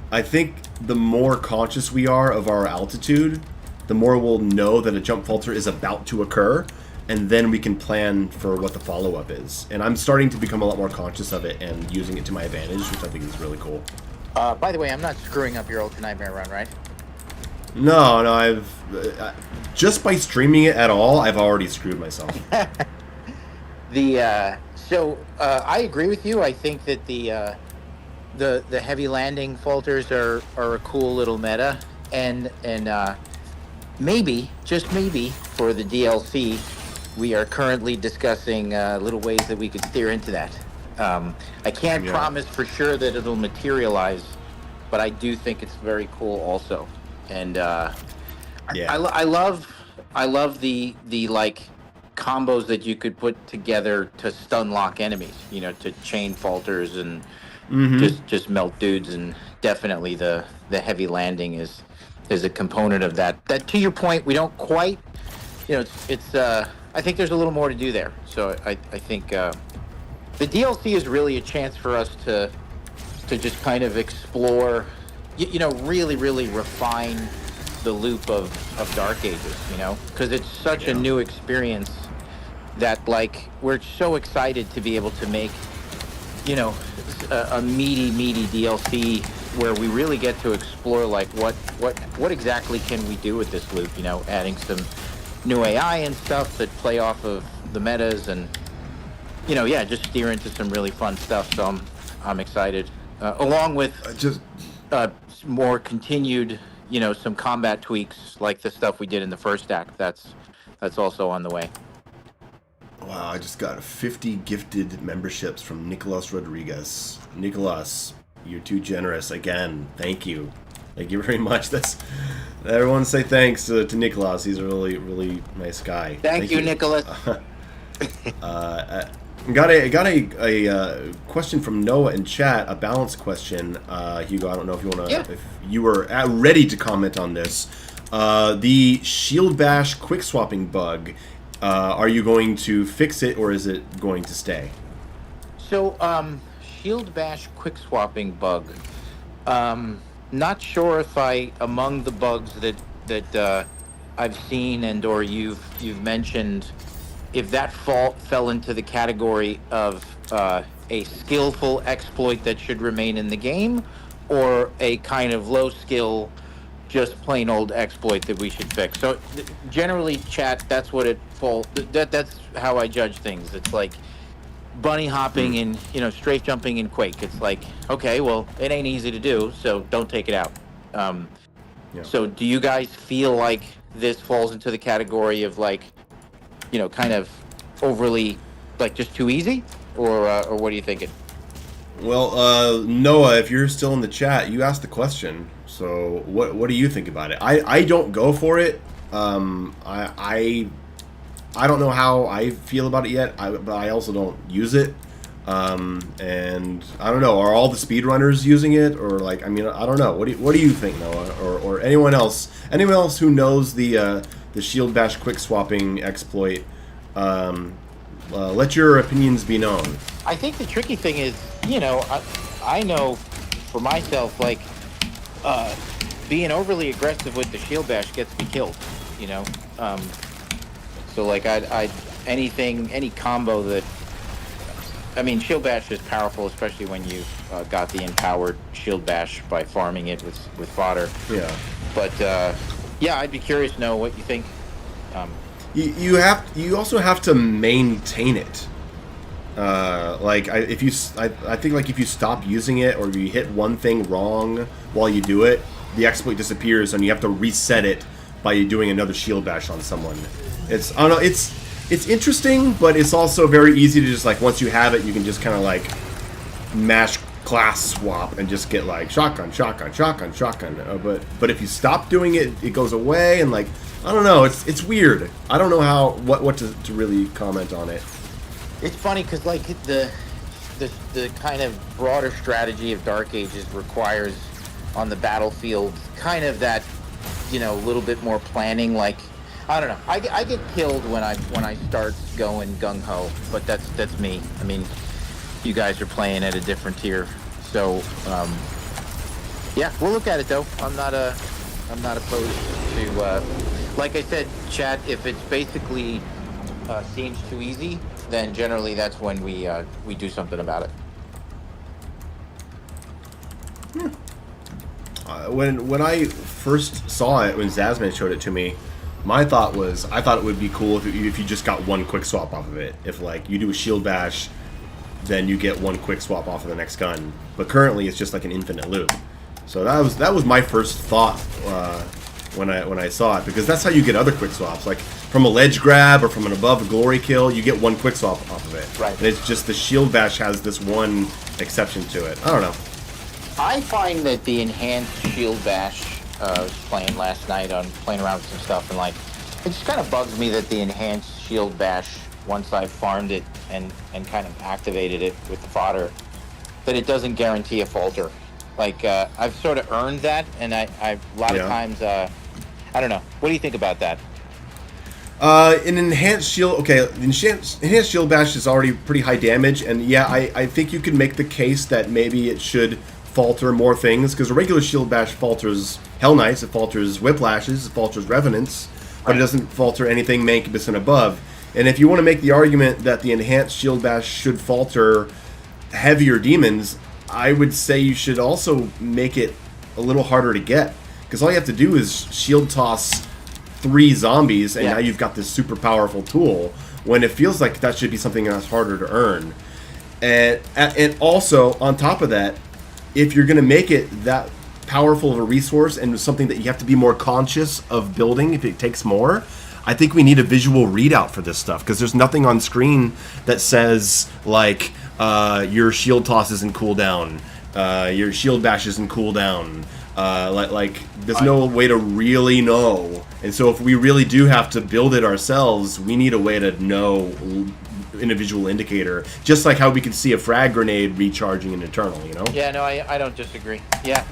I think the more conscious we are of our altitude, the more we'll know that a jump falter is about to occur. And then we can plan for what the follow-up is. And I'm starting to become a lot more conscious of it and using it to my advantage, which I think is really cool. By the way, I'm not screwing up your Ultranightmare run, right? No, I've... just by streaming it at all, I've already screwed myself. So I agree with you. I think that the heavy landing falters are a cool little meta. And maybe, just maybe, for the DLC... we are currently discussing little ways that we could steer into that. I can't promise for sure that it'll materialize, but I do think it's very cool also. And I love the like combos that you could put together to stun lock enemies. You know, to chain falters and just melt dudes. And definitely the heavy landing is a component of that. That, to your point, we don't quite. You know, it's I think there's a little more to do there. So I think the DLC is really a chance for us to just kind of explore, you know, really refine the loop of Dark Ages, you know, because it's such a new experience that, like, we're so excited to be able to make, you know, a meaty DLC where we really get to explore, like, what exactly can we do with this loop, you know, adding some new AI and stuff that play off of the metas and, you know, just steer into some really fun stuff. So I'm excited. Along with more continued, you know, some combat tweaks like the stuff we did in the first act. That's also on the way. Wow, I just got 50 gifted memberships from Nicolas Rodriguez. Nicolas, you're too generous again. Thank you. Thank you very much. Everyone say thanks to Nicolas. He's a really nice guy. Thank you, Nicolas. Got a question from Noah in chat, a balance question. Hugo, I don't know if you want to, if you were ready to comment on this. The shield bash quick swapping bug. Are you going to fix it or is it going to stay? So, shield bash quick swapping bug. Not sure if among the bugs that I've seen and or you've mentioned, if that fell into the category of a skillful exploit that should remain in the game, or a kind of low skill, just plain old exploit that we should fix. So generally, chat, that's what it falls. That's how I judge things. It's like bunny hopping and, you know, strafe jumping in Quake. It's like, okay, well, it ain't easy to do, so don't take it out. So do you guys feel like this falls into the category of, like, you know, kind of overly, like, just too easy, or what are you thinking? Well, Noah, if you're still in the chat, you asked the question. So what do you think about it? I don't go for it. I don't know how I feel about it yet, but I also don't use it. And I don't know, are all the speedrunners using it? Or, like, I mean, I don't know. What do you think, Noah? Or anyone else? Anyone else who knows the shield bash quick swapping exploit? Let your opinions be known. I think the tricky thing is, you know, I know for myself, like, being overly aggressive with the shield bash gets me killed, you know? So, like, any combo that, I mean, shield bash is powerful, especially when you've got the empowered shield bash by farming it with fodder. Yeah. But, yeah, I'd be curious to know what you think. You also have to maintain it. I think like if you stop using it or you hit one thing wrong while you do it, the exploit disappears and you have to reset it by doing another shield bash on someone. I don't know, it's interesting, but it's also very easy to just, like, once you have it, you can just kind of like mash class swap and just get like shotgun. But if you stop doing it, it goes away, and like, I don't know, it's weird. I don't know what to really comment on it. It's funny because, like, the kind of broader strategy of Dark Ages requires on the battlefield kind of that, you know, a little bit more planning. Like, I don't know, I get killed when I start going gung ho, but that's me. I mean, you guys are playing at a different tier, so yeah, we'll look at it though. I'm not opposed to. Like I said, chat, if it's basically seems too easy, then generally that's when we do something about it. When I first saw it, when Zazman showed it to me, my thought was, I thought it would be cool if you just got one quick swap off of it. If, like, you do a shield bash, then you get one quick swap off of the next gun. But currently, it's just like an infinite loop. So that was my first thought when I saw it, because that's how you get other quick swaps. Like, from a ledge grab or from an above glory kill, you get one quick swap off of it. Right. And it's just the shield bash has this one exception to it. I don't know. I find that the enhanced shield bash, I was playing last night playing around with some stuff, and like, it just kind of bugs me that the enhanced shield bash, once I've farmed it and kind of activated it with the fodder, that it doesn't guarantee a falter. Like, I've sort of earned that, and I a lot of times, I don't know. What do you think about that? An enhanced shield, okay, enhanced shield bash is already pretty high damage, and yeah, I think you can make the case that maybe it should falter more things, because a regular shield bash falters Hell Knights, it falters Whiplashes, it falters Revenants, but it doesn't falter anything Mancubus and above. And if you want to make the argument that the enhanced shield bash should falter heavier demons, I would say you should also make it a little harder to get, because all you have to do is shield toss 3 zombies, and now you've got this super powerful tool, when it feels like that should be something that's harder to earn. And also, on top of that, if you're going to make it that powerful of a resource and something that you have to be more conscious of building if it takes more, I think we need a visual readout for this stuff, because there's nothing on screen that says, like, your shield toss isn't cooldown, your shield bash isn't cooldown. There's no way to really know. And so if we really do have to build it ourselves, we need a way to know in a visual indicator, just like how we can see a frag grenade recharging in Eternal, you know? Yeah, no, I don't disagree. Yeah,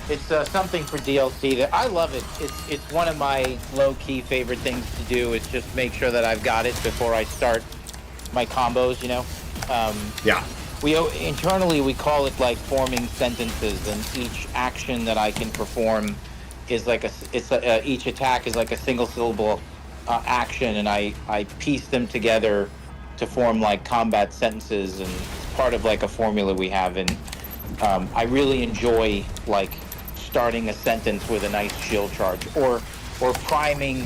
it's something for DLC that I love it. It's one of my low-key favorite things to do, is just make sure that I've got it before I start my combos, you know? Yeah. Internally, we call it like forming sentences, and each action that I can perform is like each attack is like a single syllable action, and I piece them together to form like combat sentences, and it's part of like a formula we have. And I really enjoy like starting a sentence with a nice shield charge, or priming,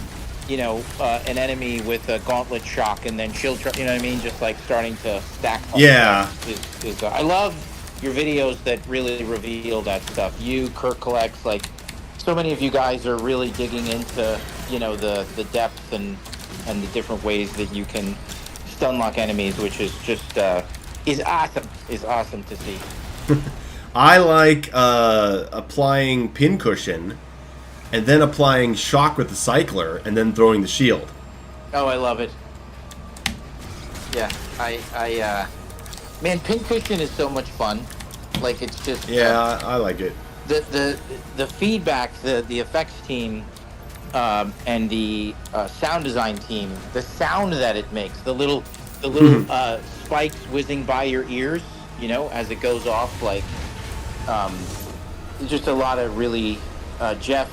you know, an enemy with a gauntlet shock and then shield charge. You know what I mean? Just like starting to stack. Yeah. I love your videos that really reveal that stuff. You, Kirk Collects, like, so many of you guys are really digging into, you know, the depth and the different ways that you can stun lock enemies, which is just is awesome to see. I like applying pincushion and then applying shock with the cycler and then throwing the shield. Oh, I love it. Yeah, man, pincushion is so much fun. Like, it's just I like it. The feedback, the effects team, and the sound design team, the sound that it makes, the little the little spikes whizzing by your ears, you know, as it goes off. Like, just a lot of really Jeff.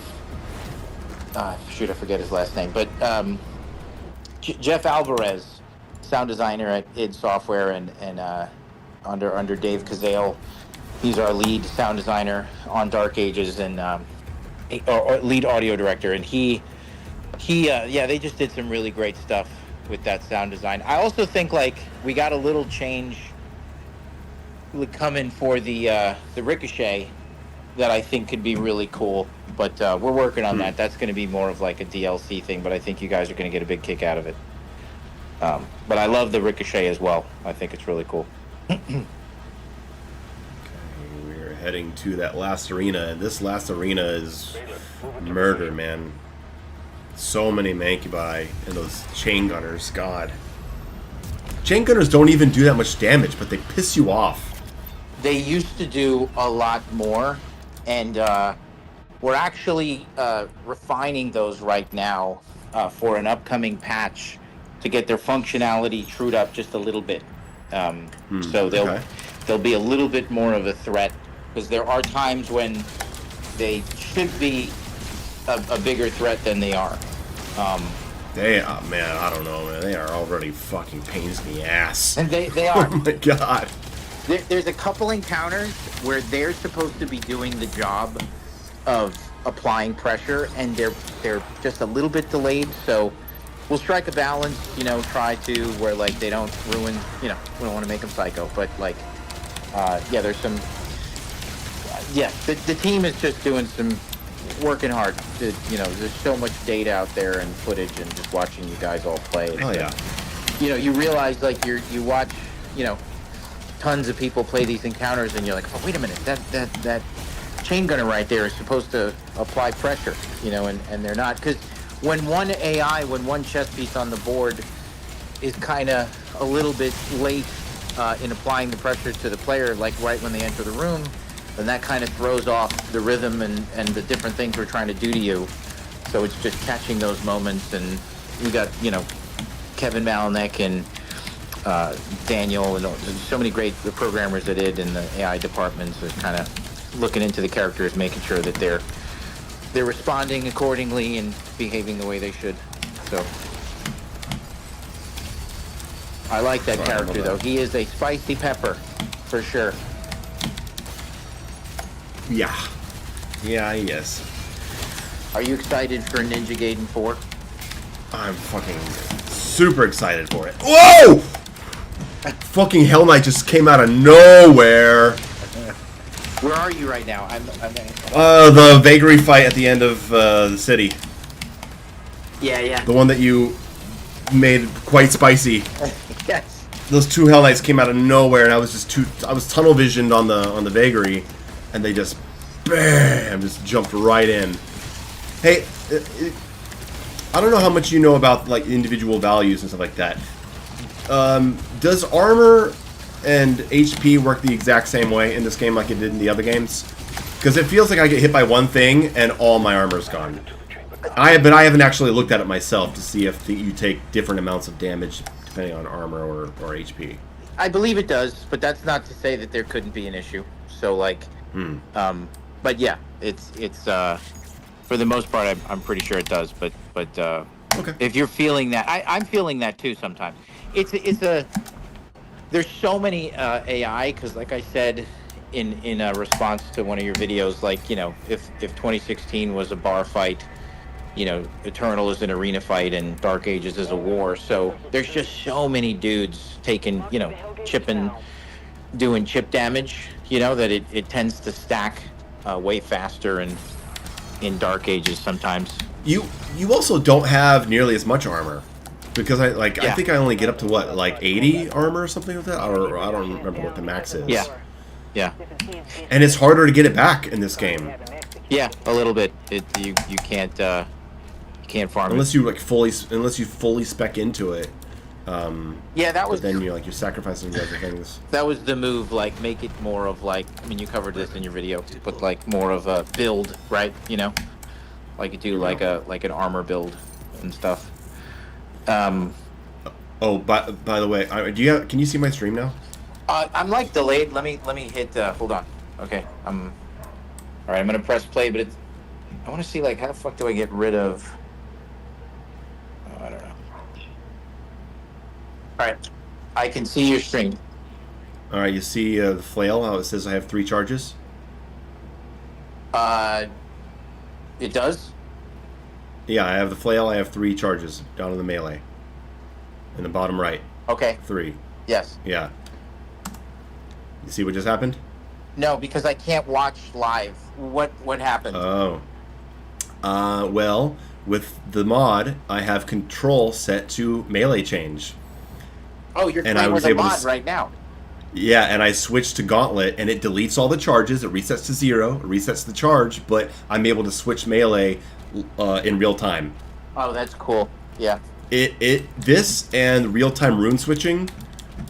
Shoot, I forget his last name, but Jeff Alvarez, sound designer at id Software, and under Dave Kazale, he's our lead sound designer on Dark Ages and or lead audio director, and he they just did some really great stuff with that sound design. I also think like we got a little change coming for the Ricochet that I think could be really cool, but we're working on that. That's going to be more of like a DLC thing, but I think you guys are going to get a big kick out of it. But I love the Ricochet as well. I think it's really cool. Okay, we're heading to that last arena, and this last arena is murder, man. So many Mancubi and those chain gunners, God. Chain gunners don't even do that much damage, but they piss you off. They used to do a lot more, and we're actually refining those right now for an upcoming patch to get their functionality trued up just a little bit. So they'll be a little bit more of a threat, because there are times when they should be a bigger threat than they are. They are, man, I don't know, man. They are already fucking pains in the ass. And they are. Oh my God. There's a couple encounters where they're supposed to be doing the job of applying pressure, and they're just a little bit delayed. So we'll strike a balance, you know, try to where like they don't ruin, you know, we don't want to make them psycho, but like, there's some, the team is just doing some working hard to, you know, there's so much data out there and footage and just watching you guys all play. Oh yeah. You know, you realize like you watch, you know, tons of people play these encounters, and you're like, oh, wait a minute, that chain gunner right there is supposed to apply pressure, you know, and they're not, because when one chess piece on the board is kind of a little bit late in applying the pressure to the player, like right when they enter the room, then that kind of throws off the rhythm and the different things we're trying to do to you. So it's just catching those moments, and we got, you know, Kevin Malinek and Daniel, and there's so many great programmers that did in the AI departments are kind of looking into the characters, making sure that they're responding accordingly and behaving the way they should. So I like that character though. He is a spicy pepper for sure. Yeah. Yeah, yes. Are you excited for Ninja Gaiden 4? I'm fucking super excited for it. Whoa! Fucking Hell Knight just came out of nowhere. Where are you right now? I'm the vagary fight at the end of the city. Yeah. The one that you made quite spicy. Yes. Those two Hell Knights came out of nowhere, and I was tunnel visioned on the vagary, and they just bam, just jumped right in. Hey, I don't know how much you know about like individual values and stuff like that. Does armor and HP work the exact same way in this game like it did in the other games? Because it feels like I get hit by one thing and all my armor's gone. But I haven't actually looked at it myself to see if you take different amounts of damage depending on armor or HP. I believe it does, but that's not to say that there couldn't be an issue. So like, but yeah, it's for the most part, I'm pretty sure it does. But okay. If you're feeling that, I'm feeling that too sometimes. There's so many AI, because like I said in a response to one of your videos, like, you know, if 2016 was a bar fight, you know, Eternal is an arena fight and Dark Ages is a war. So there's just so many dudes taking, you know, doing chip damage, you know, that it tends to stack way faster and in Dark Ages sometimes. You also don't have nearly as much armor. Because I think I only get up to what, like 80 armor or something like that, or I don't remember what the max is. Yeah. And it's harder to get it back in this game. Yeah, a little bit. You can't farm unless you like fully spec into it. Yeah, that was. But then you're sacrificing the other things. That was the move. Like, make it more of like. I mean, you covered this in your video, but like more of a build, right? You know, like you do like an armor build and stuff. Oh, by the way, can you see my stream now? I'm like delayed. Let me hit. Hold on. Okay. All right. I'm gonna press play, but I want to see like how the fuck do I get rid of? I don't know. All right. I can see your stream. All right, you see the flail? How it says I have 3 charges. It does. Yeah, I have the flail. I have 3 charges down in the melee. In the bottom right. Okay. 3. Yes. Yeah. You see what just happened? No, because I can't watch live. What happened? Oh. Well, with the mod, I have control set to melee change. Oh, you're and I playing was with a able mod to right now. Yeah, and I switched to Gauntlet, and it deletes all the charges. It resets to 0. It resets the charge, but I'm able to switch melee in real time. Oh, that's cool. Yeah. This and real-time rune switching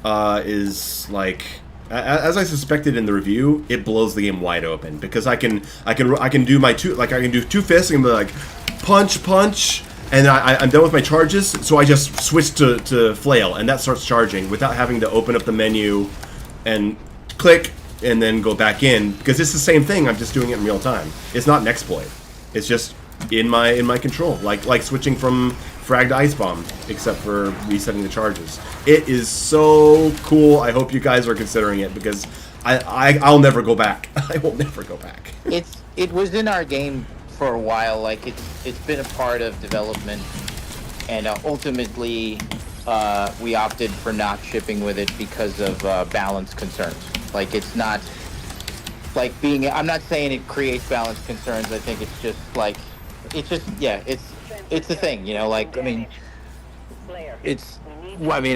is like, as I suspected in the review, it blows the game wide open because I can do my I can do 2 fists and be like punch, and I'm done with my charges, so I just switch to flail, and that starts charging without having to open up the menu and click and then go back in, because it's the same thing. I'm just doing it in real time. It's not an exploit. It's just in my control, like switching from frag to ice bomb, except for resetting the charges. It is so cool. I hope you guys are considering it, because I'll never go back. I will never go back. It was in our game for a while. Like it's been a part of development, and ultimately we opted for not shipping with it because of balance concerns. Like it's not like being. I'm not saying it creates balance concerns. I think it's just like it's the thing, you know. Like I mean,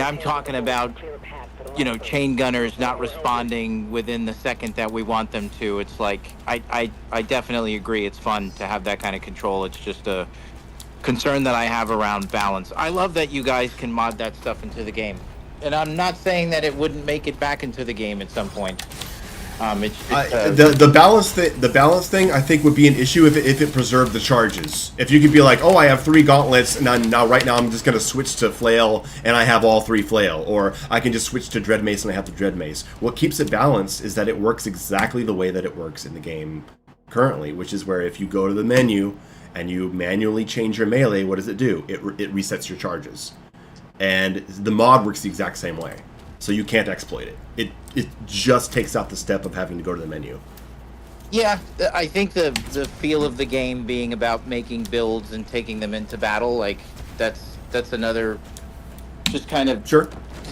I'm talking about, you know, chain gunners not responding within the second that we want them to. It's like I definitely agree. It's fun to have that kind of control. It's just a concern that I have around balance. I love that you guys can mod that stuff into the game, and I'm not saying that it wouldn't make it back into the game at some point. The balance thing I think would be an issue if it preserved the charges. If you could be like, oh, I have 3 gauntlets, and right now I'm just gonna switch to flail, and I have all 3 flail, or I can just switch to dread mace and I have the dread mace. What keeps it balanced is that it works exactly the way that it works in the game currently, which is where if you go to the menu and you manually change your melee, what does it do? It resets your charges, and the mod works the exact same way. So you can't exploit it. It just takes out the step of having to go to the menu. Yeah, I think the feel of the game being about making builds and taking them into battle, like that's another, just kind of, sure.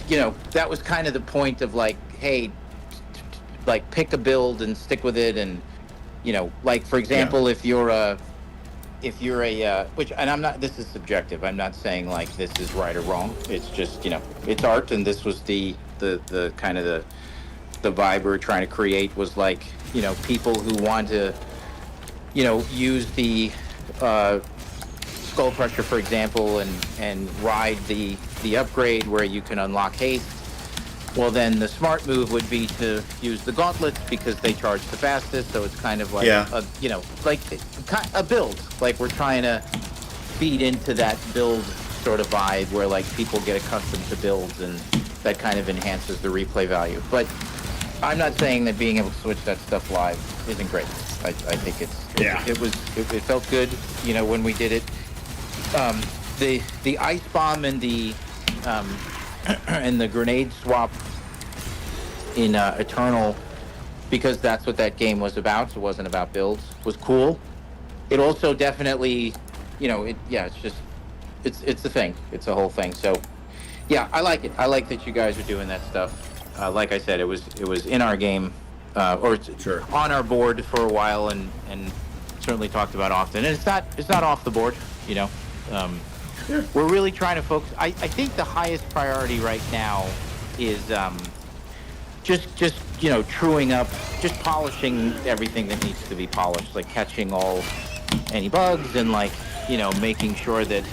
You know, that was kind of the point of like, hey, like pick a build and stick with it, and you know, like for example, yeah. if you're a which, and I'm not, this is subjective. I'm not saying like this is right or wrong. It's just, you know, it's art, and this was the kind of the vibe we're trying to create was like, you know, people who want to, you know, use the skull crusher, for example, and ride the upgrade where you can unlock haste. Well, then the smart move would be to use the gauntlets because they charge the fastest. So it's kind of like, yeah. you know, like a build. Like we're trying to feed into that build sort of vibe where like people get accustomed to builds, and that kind of enhances the replay value. But I'm not saying that being able to switch that stuff live isn't great. I think it felt good, you know, when we did it. The ice bomb and the and the grenade swap in Eternal, because that's what that game was about. It wasn't about builds. Was cool. It also definitely, you know, it's the thing. It's a whole thing. So, yeah, I like it. I like that you guys are doing that stuff. Like I said, it was in our game, or sure. on our board for a while, and certainly talked about often. And it's not off the board, you know. Yeah. We're really trying to focus. I think the highest priority right now is just you know, truing up, just polishing everything that needs to be polished, like catching any bugs, and like, you know, making sure that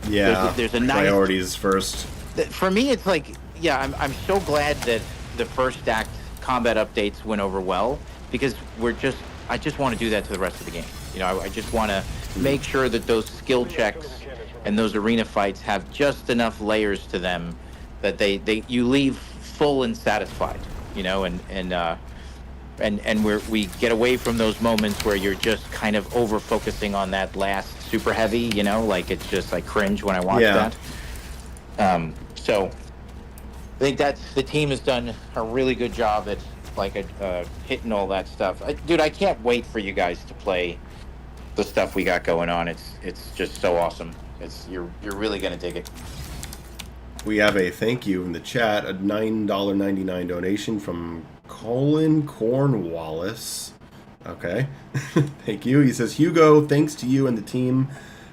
there's a nice priorities first. For me, it's like, yeah, I'm so glad that the first act combat updates went over well, because I just want to do that to the rest of the game. You know, I just want to make sure that those skill checks and those arena fights have just enough layers to them that you leave full and satisfied, and we get away from those moments where you're just kind of over focusing on that last super heavy, like it's just like cringe when I watch that. So I think the team has done a really good job at hitting all that stuff. Dude, I can't wait for you guys to play the stuff we got going on. It's just so awesome. You're really gonna dig it. We have a thank you in the chat, a $9.99 donation from Colin Cornwallis. Okay. Thank you. He says, Hugo, thanks to you and the team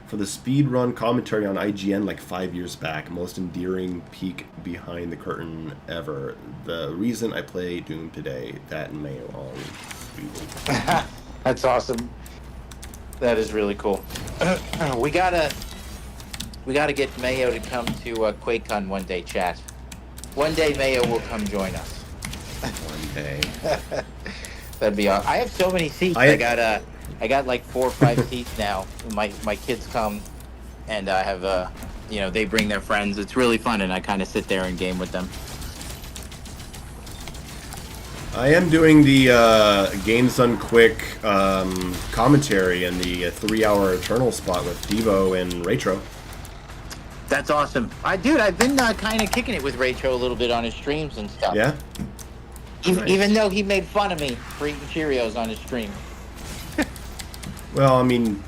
for the speedrun commentary on IGN like 5 years back. Most endearing peek behind the curtain ever. The reason I play Doom today, that and Mayo. Oh, sweet. That's awesome. That is really cool. We gotta get Mayo to come to QuakeCon one day, chat. One day Mayo will come join us. One day. That'd be awesome. I have so many seats. I got like 4 or 5 seats now. My kids come, and I have they bring their friends. It's really fun, and I kind of sit there and game with them. I am doing the Games Done Quick commentary in the 3-hour Eternal spot with Devo and Retro. That's awesome. I've been kind of kicking it with Retro a little bit on his streams and stuff. Yeah? Even though he made fun of me for eating Cheerios on his stream. Well, I mean,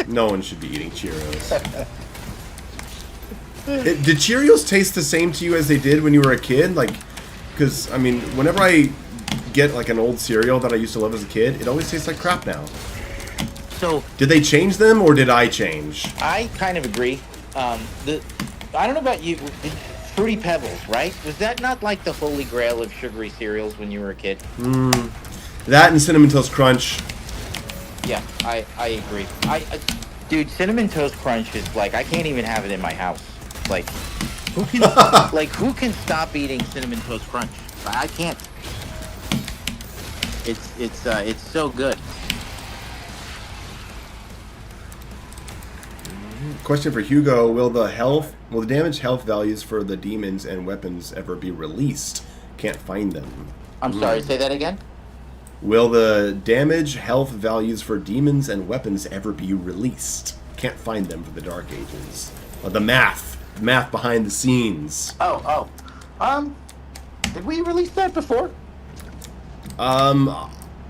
no one should be eating Cheerios. Did Cheerios taste the same to you as they did when you were a kid? Like, because, I mean, whenever I get, like, an old cereal that I used to love as a kid, it always tastes like crap now. So... Did they change them, or did I change? I kind of agree. I don't know about you... Fruity Pebbles, right? Was that not like the holy grail of sugary cereals when you were a kid? That and Cinnamon Toast Crunch. Yeah, I agree. Dude, Cinnamon Toast Crunch is like, I can't even have it in my house. Like, who can stop eating Cinnamon Toast Crunch? I can't. It's so good. Question for Hugo: Will the damage health values for the demons and weapons ever be released? Can't find them. I'm sorry, say that again? Will the damage health values for demons and weapons ever be released? Can't find them for the Dark Ages. The math behind the scenes. Did we release that before?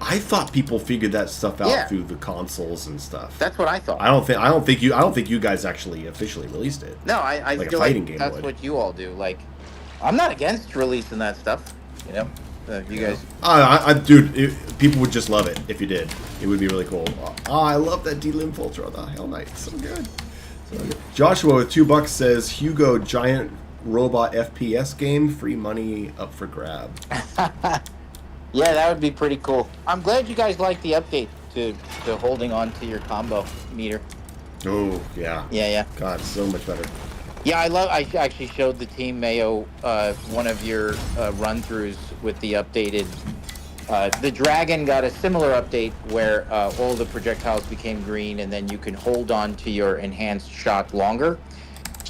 I thought people figured that stuff out through the consoles and stuff. That's what I thought. I don't think you guys actually officially released it. No, I like feel a fighting like game that's would. what you all do. Like, I'm not against releasing that stuff. You guys. Dude, people would just love it if you did. It would be really cool. I love that D-Limb Ultra, the Hell Knight. So good. Joshua with $2 says Hugo giant robot FPS game, free money up for grab. Yeah, that would be pretty cool. I'm glad you guys like the update to holding on to your combo meter. Oh, yeah. Yeah. God, so much better. Yeah, I actually showed the team, Mayo, one of your run-throughs with the updated... the Dragon got a similar update where all the projectiles became green, and then you can hold on to your enhanced shot longer.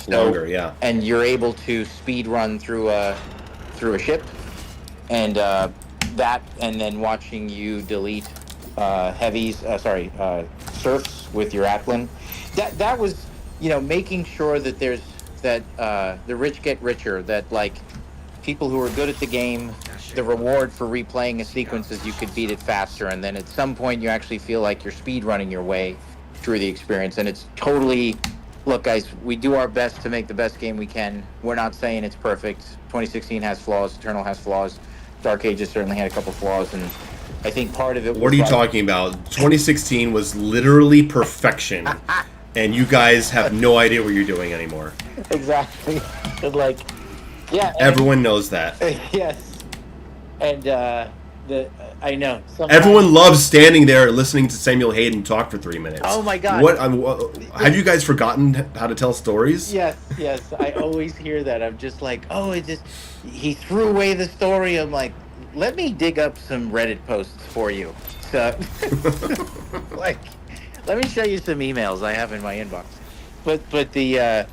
Longer, yeah. And you're able to speed run through a ship, and and then watching you delete serfs with your Atlan. That was, making sure that there's the rich get richer. That like people who are good at the game, the reward for replaying a sequence is you could beat it faster, and then at some point you actually feel like you're speed running your way through the experience. And it's totally, look guys, we do our best to make the best game we can. We're not saying it's perfect. 2016 has flaws, Eternal has flaws, Dark Ages certainly had a couple flaws, and I think part of it was... What are you talking about? 2016 was literally perfection, and you guys have no idea what you're doing anymore. Exactly. And like, yeah. Everyone knows that. Yes. And I know. Everyone loves standing there listening to Samuel Hayden talk for 3 minutes. Oh my God. Have you guys forgotten how to tell stories? Yes. I always hear that. I'm just like, he threw away the story. I'm like, let me dig up some Reddit posts for you. So, like, let me show you some emails I have in my inbox. But the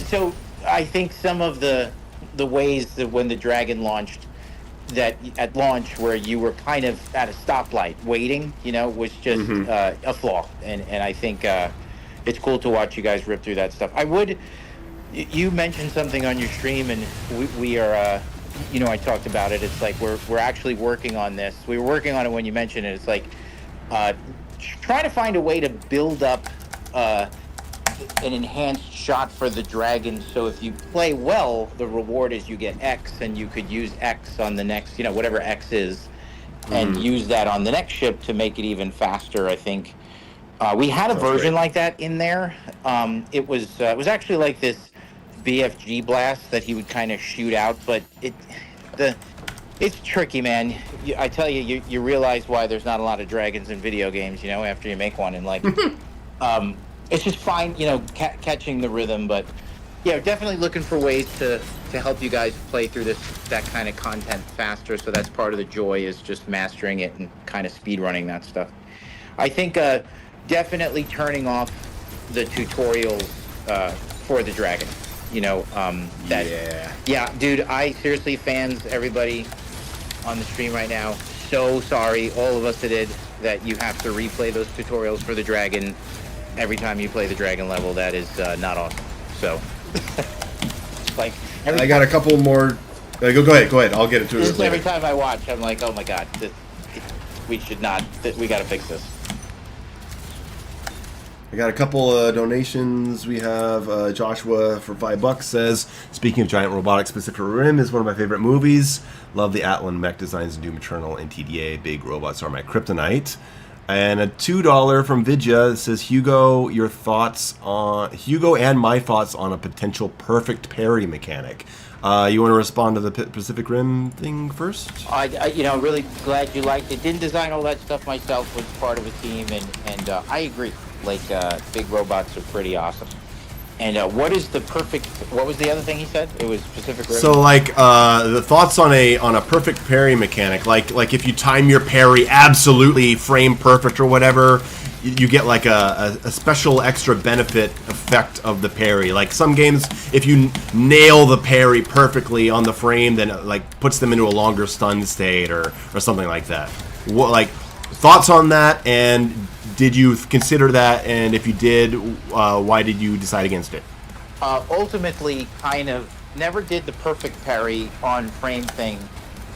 so I think some of the ways that when the Dragon launched, that at launch where you were kind of at a stoplight waiting, was just a flaw. And I think it's cool to watch you guys rip through that stuff. You mentioned something on your stream, and we are, I talked about it. It's like we're actually working on this. We were working on it when you mentioned it. It's like trying to find a way to build up an enhanced shot for the Dragon, so if you play well, the reward is you get X, and you could use X on the next, whatever X is, and use that on the next ship to make it even faster. I think we had a version like that in there. It was actually like this BFG blast that he would kind of shoot out, but it's tricky, man. I tell you, you realize why there's not a lot of dragons in video games, after you make one, and like it's just fine, catching the rhythm. But yeah, definitely looking for ways to help you guys play through that kind of content faster. So that's part of the joy, is just mastering it and kind of speed running that stuff. I think definitely turning off the tutorials for the Dragon. Yeah, dude. I seriously, fans, everybody on the stream right now, so sorry, all of us that you have to replay those tutorials for the Dragon every time you play the Dragon level. That is not awesome. So, like, I got a couple more. Go ahead. I'll get into it. Every time I watch, I'm like, oh my god, we should not. We got to fix this. I got a couple donations. We have Joshua for $5 says, speaking of giant robotics, Pacific Rim is one of my favorite movies. Love the Atlan mech designs in Doom Eternal and TDA. Big robots are my kryptonite. And a $2 from Vidya says, Hugo and my thoughts on a potential perfect parry mechanic. You want to respond to the Pacific Rim thing first? I'm really glad you liked it. Didn't design all that stuff myself. Was part of a team, and I agree. Like, big robots are pretty awesome. And what was the other thing he said? It was Pacific Rim. So, like, the thoughts on a perfect parry mechanic, like if you time your parry absolutely frame perfect or whatever, you get like a special extra benefit effect of the parry. Like some games, if you nail the parry perfectly on the frame, then it like puts them into a longer stun state or something like that. What, like, thoughts on that? And did you consider that? And if you did, why did you decide against it? Ultimately, kind of never did the perfect parry on frame thing,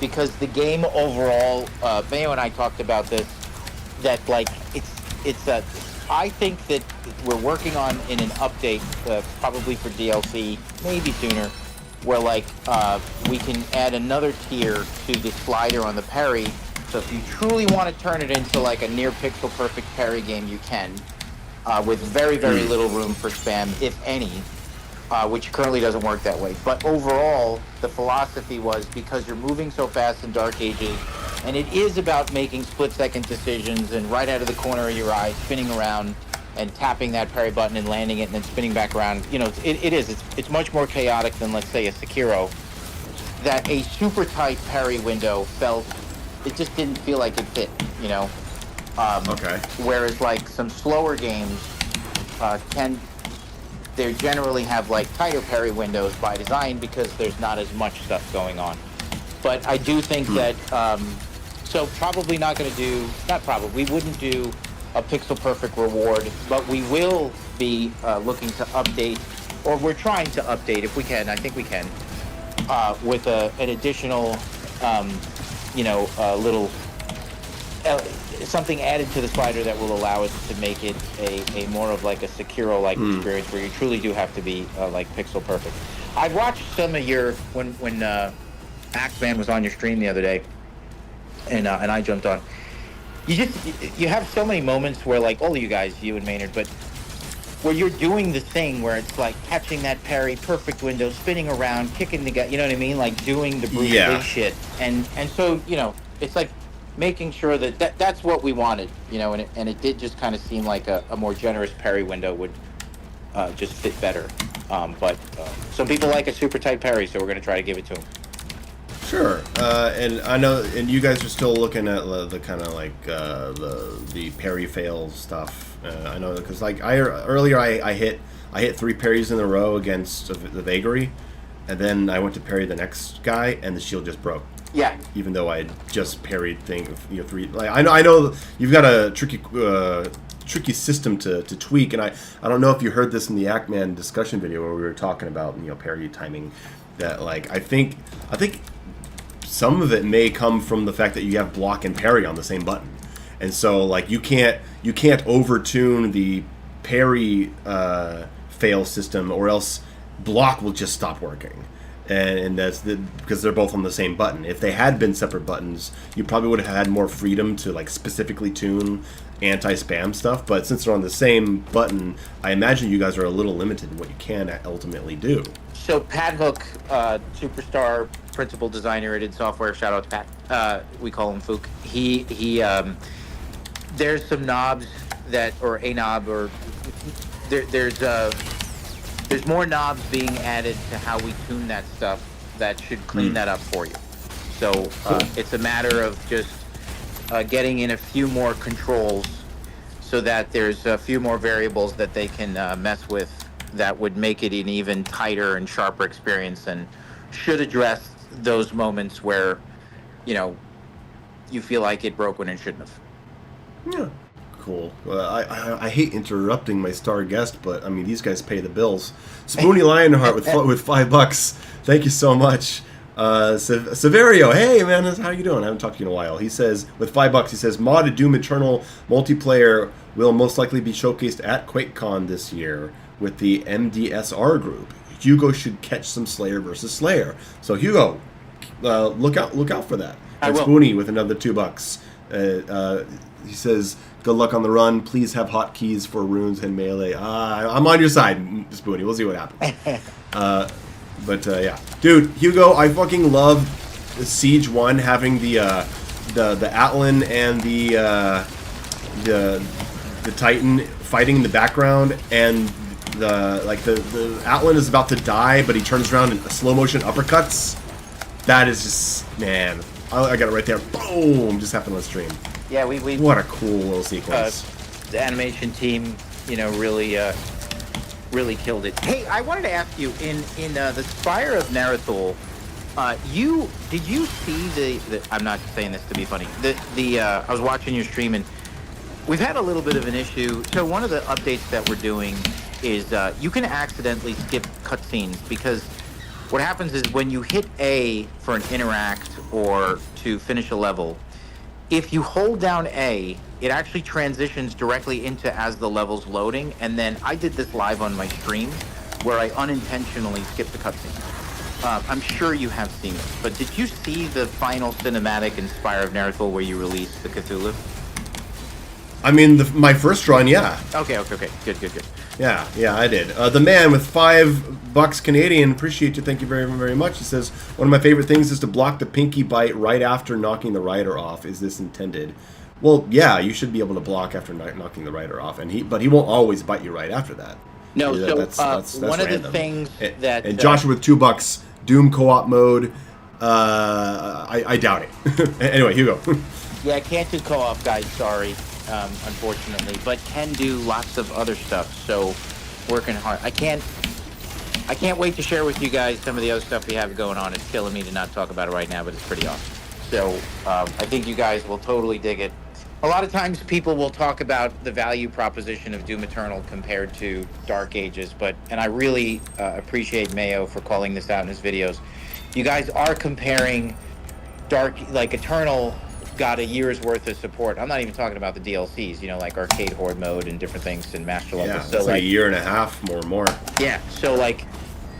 because the game overall, Mayo and I talked about this, that like I think that we're working on in an update, probably for DLC, maybe sooner, where like we can add another tier to the slider on the parry. So if you truly want to turn it into like a near pixel perfect parry game, you can, with very, very little room for spam, if any, which currently doesn't work that way. But overall, the philosophy was, because you're moving so fast in Dark Ages, and it is about making split-second decisions and right out of the corner of your eye, spinning around and tapping that parry button and landing it and then spinning back around. It's much more chaotic than, let's say, a Sekiro. That a super tight parry window it just didn't feel like it fit, Okay. Whereas like some slower games they generally have like tighter parry windows by design, because there's not as much stuff going on. But I do think that so probably not going to do, we wouldn't do a pixel perfect reward, but we will be looking to update, or we're trying to update if we can. I think we can, with an additional little something added to the slider that will allow us to make it a more of like a Sekiro-like experience, where you truly do have to be like pixel perfect. I watched some of your when Axeman was on your stream the other day, and I jumped on. You have so many moments where, like, all of you guys, you and Maynard, but where you're doing the thing where it's like catching that parry, perfect window, spinning around, kicking the guy, you know what I mean? Like doing the Bruce Lee shit. And so, it's like making sure that's what we wanted, and it did just kind of seem like a more generous parry window would just fit better. But some people like a super tight parry, so we're going to try to give it to them. Sure, and I know, and you guys are still looking at the kind of like the parry fail stuff. I know, because like earlier I hit I hit 3 parries in a row against the Vagary, and then I went to parry the next guy, and the shield just broke. Yeah. Even though I had just parried 3. Like, I know you've got a tricky system to tweak, and I don't know if you heard this in the Ackman discussion video where we were talking about parry timing. That like I think some of it may come from the fact that you have block and parry on the same button, and so like you can't overtune the parry fail system, or else block will just stop working. And that's because they're both on the same button. If they had been separate buttons, you probably would have had more freedom to like specifically tune anti-spam stuff. But since they're on the same button, I imagine you guys are a little limited in what you can ultimately do. So Pat Hook, superstar principal designer at id Software, shout out to Pat. We call him Fook. He there's some knobs or a knob, or there's more knobs being added to how we tune that stuff that should clean that up for you. So it's a matter of just getting in a few more controls so that there's a few more variables that they can mess with that would make it an even tighter and sharper experience, and should address those moments where, you feel like it broke when it shouldn't have. Yeah. Cool. I hate interrupting my star guest, but I mean these guys pay the bills. Spoony Lionheart with $5. Thank you so much. Severio, hey man, how you doing? I haven't talked to you in a while. He says with $5, he says modded Doom Eternal multiplayer will most likely be showcased at QuakeCon this year with the MDSR group. Hugo should catch some Slayer versus Slayer. So Hugo, look out for that. And Spoony with another $2. He says, good luck on the run. Please have hotkeys for runes and melee. I'm on your side, Spoony. We'll see what happens. Yeah. Dude, Hugo, I fucking love Siege 1 having the Atlan and the Titan fighting in the background, and the Atlan is about to die, but he turns around and slow motion uppercuts. That is just, man. I got it right there. Boom! Just happened on stream. Yeah, we what a cool little sequence. The animation team, really killed it. Hey, I wanted to ask you in the Spire of Narethul, did you see the I'm not saying this to be funny. I was watching your stream, and we've had a little bit of an issue. So one of the updates that we're doing is you can accidentally skip cutscenes, because what happens is when you hit A for an interact or to finish a level, if you hold down A, it actually transitions directly into as the level's loading. And then I did this live on my stream where I unintentionally skipped the cutscene. I'm sure you have seen it, but did you see the final cinematic in Spire of Narethul where you released the Cthulhu? I mean, my first run, yeah. Okay. Good. Yeah, I did. The man with $5 Canadian, appreciate you, thank you very, very much. He says, one of my favorite things is to block the pinky bite right after knocking the rider off. Is this intended? Well, yeah, you should be able to block after knocking the rider off, but he won't always bite you right after that. No, yeah, that's one random. of the things and Joshua with $2, Doom co-op mode. I doubt it. Anyway, Hugo. Yeah, I can't do co-op, guys. Sorry. Unfortunately, but can do lots of other stuff. So, working hard. I can't wait to share with you guys some of the other stuff we have going on. It's killing me to not talk about it right now, but it's pretty awesome. So, I think you guys will totally dig it. A lot of times, people will talk about the value proposition of Doom Eternal compared to Dark Ages, and I really appreciate Mayo for calling this out in his videos. You guys are comparing Eternal got a year's worth of support. I'm not even talking about the DLCs, like Arcade Horde mode and different things in Master Level. Yeah, so it's like a year and a half more. Yeah, so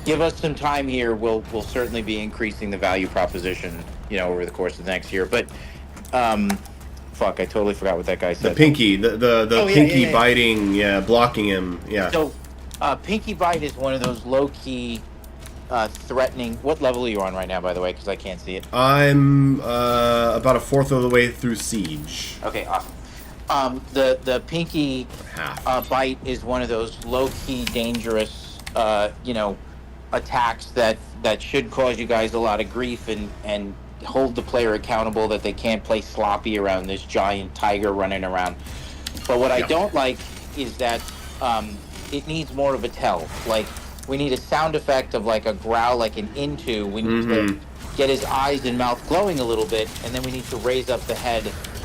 give us some time here. We'll certainly be increasing the value proposition, over the course of the next year. But fuck, I totally forgot what that guy said. The pinky, the pinky biting, blocking him, yeah. So pinky bite is one of those low-key threatening. What level are you on right now, by the way, because I can't see it? I'm about a fourth of the way through Siege. Okay, awesome. The pinky bite is one of those low-key dangerous attacks that should cause you guys a lot of grief and hold the player accountable that they can't play sloppy around this giant tiger running around. But what I don't like is that it needs more of a tell. Like, we need a sound effect of like a growl, like an into. We need to get his eyes and mouth glowing a little bit, and then we need to raise up the head.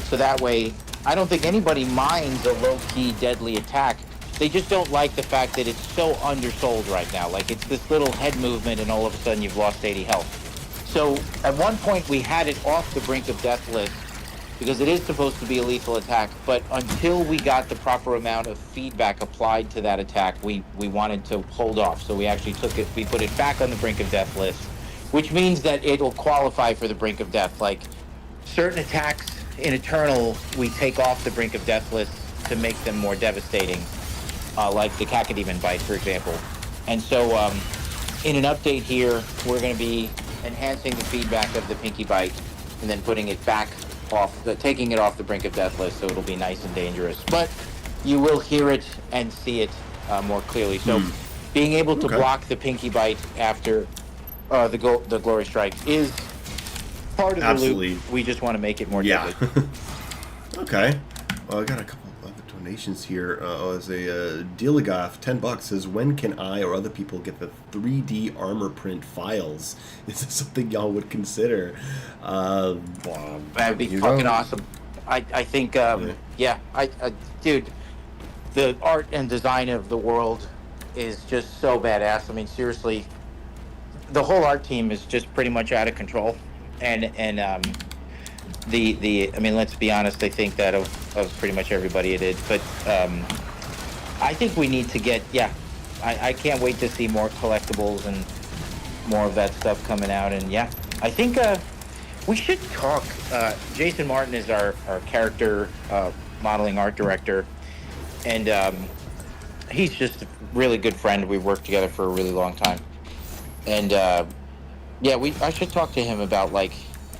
So that way, I don't think anybody minds a low-key deadly attack. They just don't like the fact that it's so undersold right now. Like, it's this little head movement, and all of a sudden you've lost 80 health. So at one point we had it off the brink of death list because it is supposed to be a lethal attack, but until we got the proper amount of feedback applied to that attack, we wanted to hold off. So we actually we put it back on the brink of death list, which means that it'll qualify for the brink of death. Like, certain attacks in Eternal, we take off the brink of death list to make them more devastating, like the Cacodemon bite, for example. And so in an update here, we're going to be enhancing the feedback of the Pinky Bite and then putting it back off, taking it off the brink of death list, so it'll be nice and dangerous. But you will hear it and see it more clearly. So being able to block the Pinky Bite after the Glory Strike is part of the loop. We just want to make it more deadly. Okay. Well, I got a couple of donations here. As a Dealigoff, $10 says, when can I or other people get the 3D armor print files? Is this something y'all would consider? That'd be fucking awesome. I think, dude, the art and design of the world is just so badass. I mean, seriously, the whole art team is just pretty much out of control. And I mean, let's be honest, I think that of pretty much everybody it is. But I think we need to get, I can't wait to see more collectibles and more of that stuff coming out. And I think we should talk. Jason Martin is our character modeling art director. And he's just a really good friend. We've worked together for a really long time. And I should talk to him about like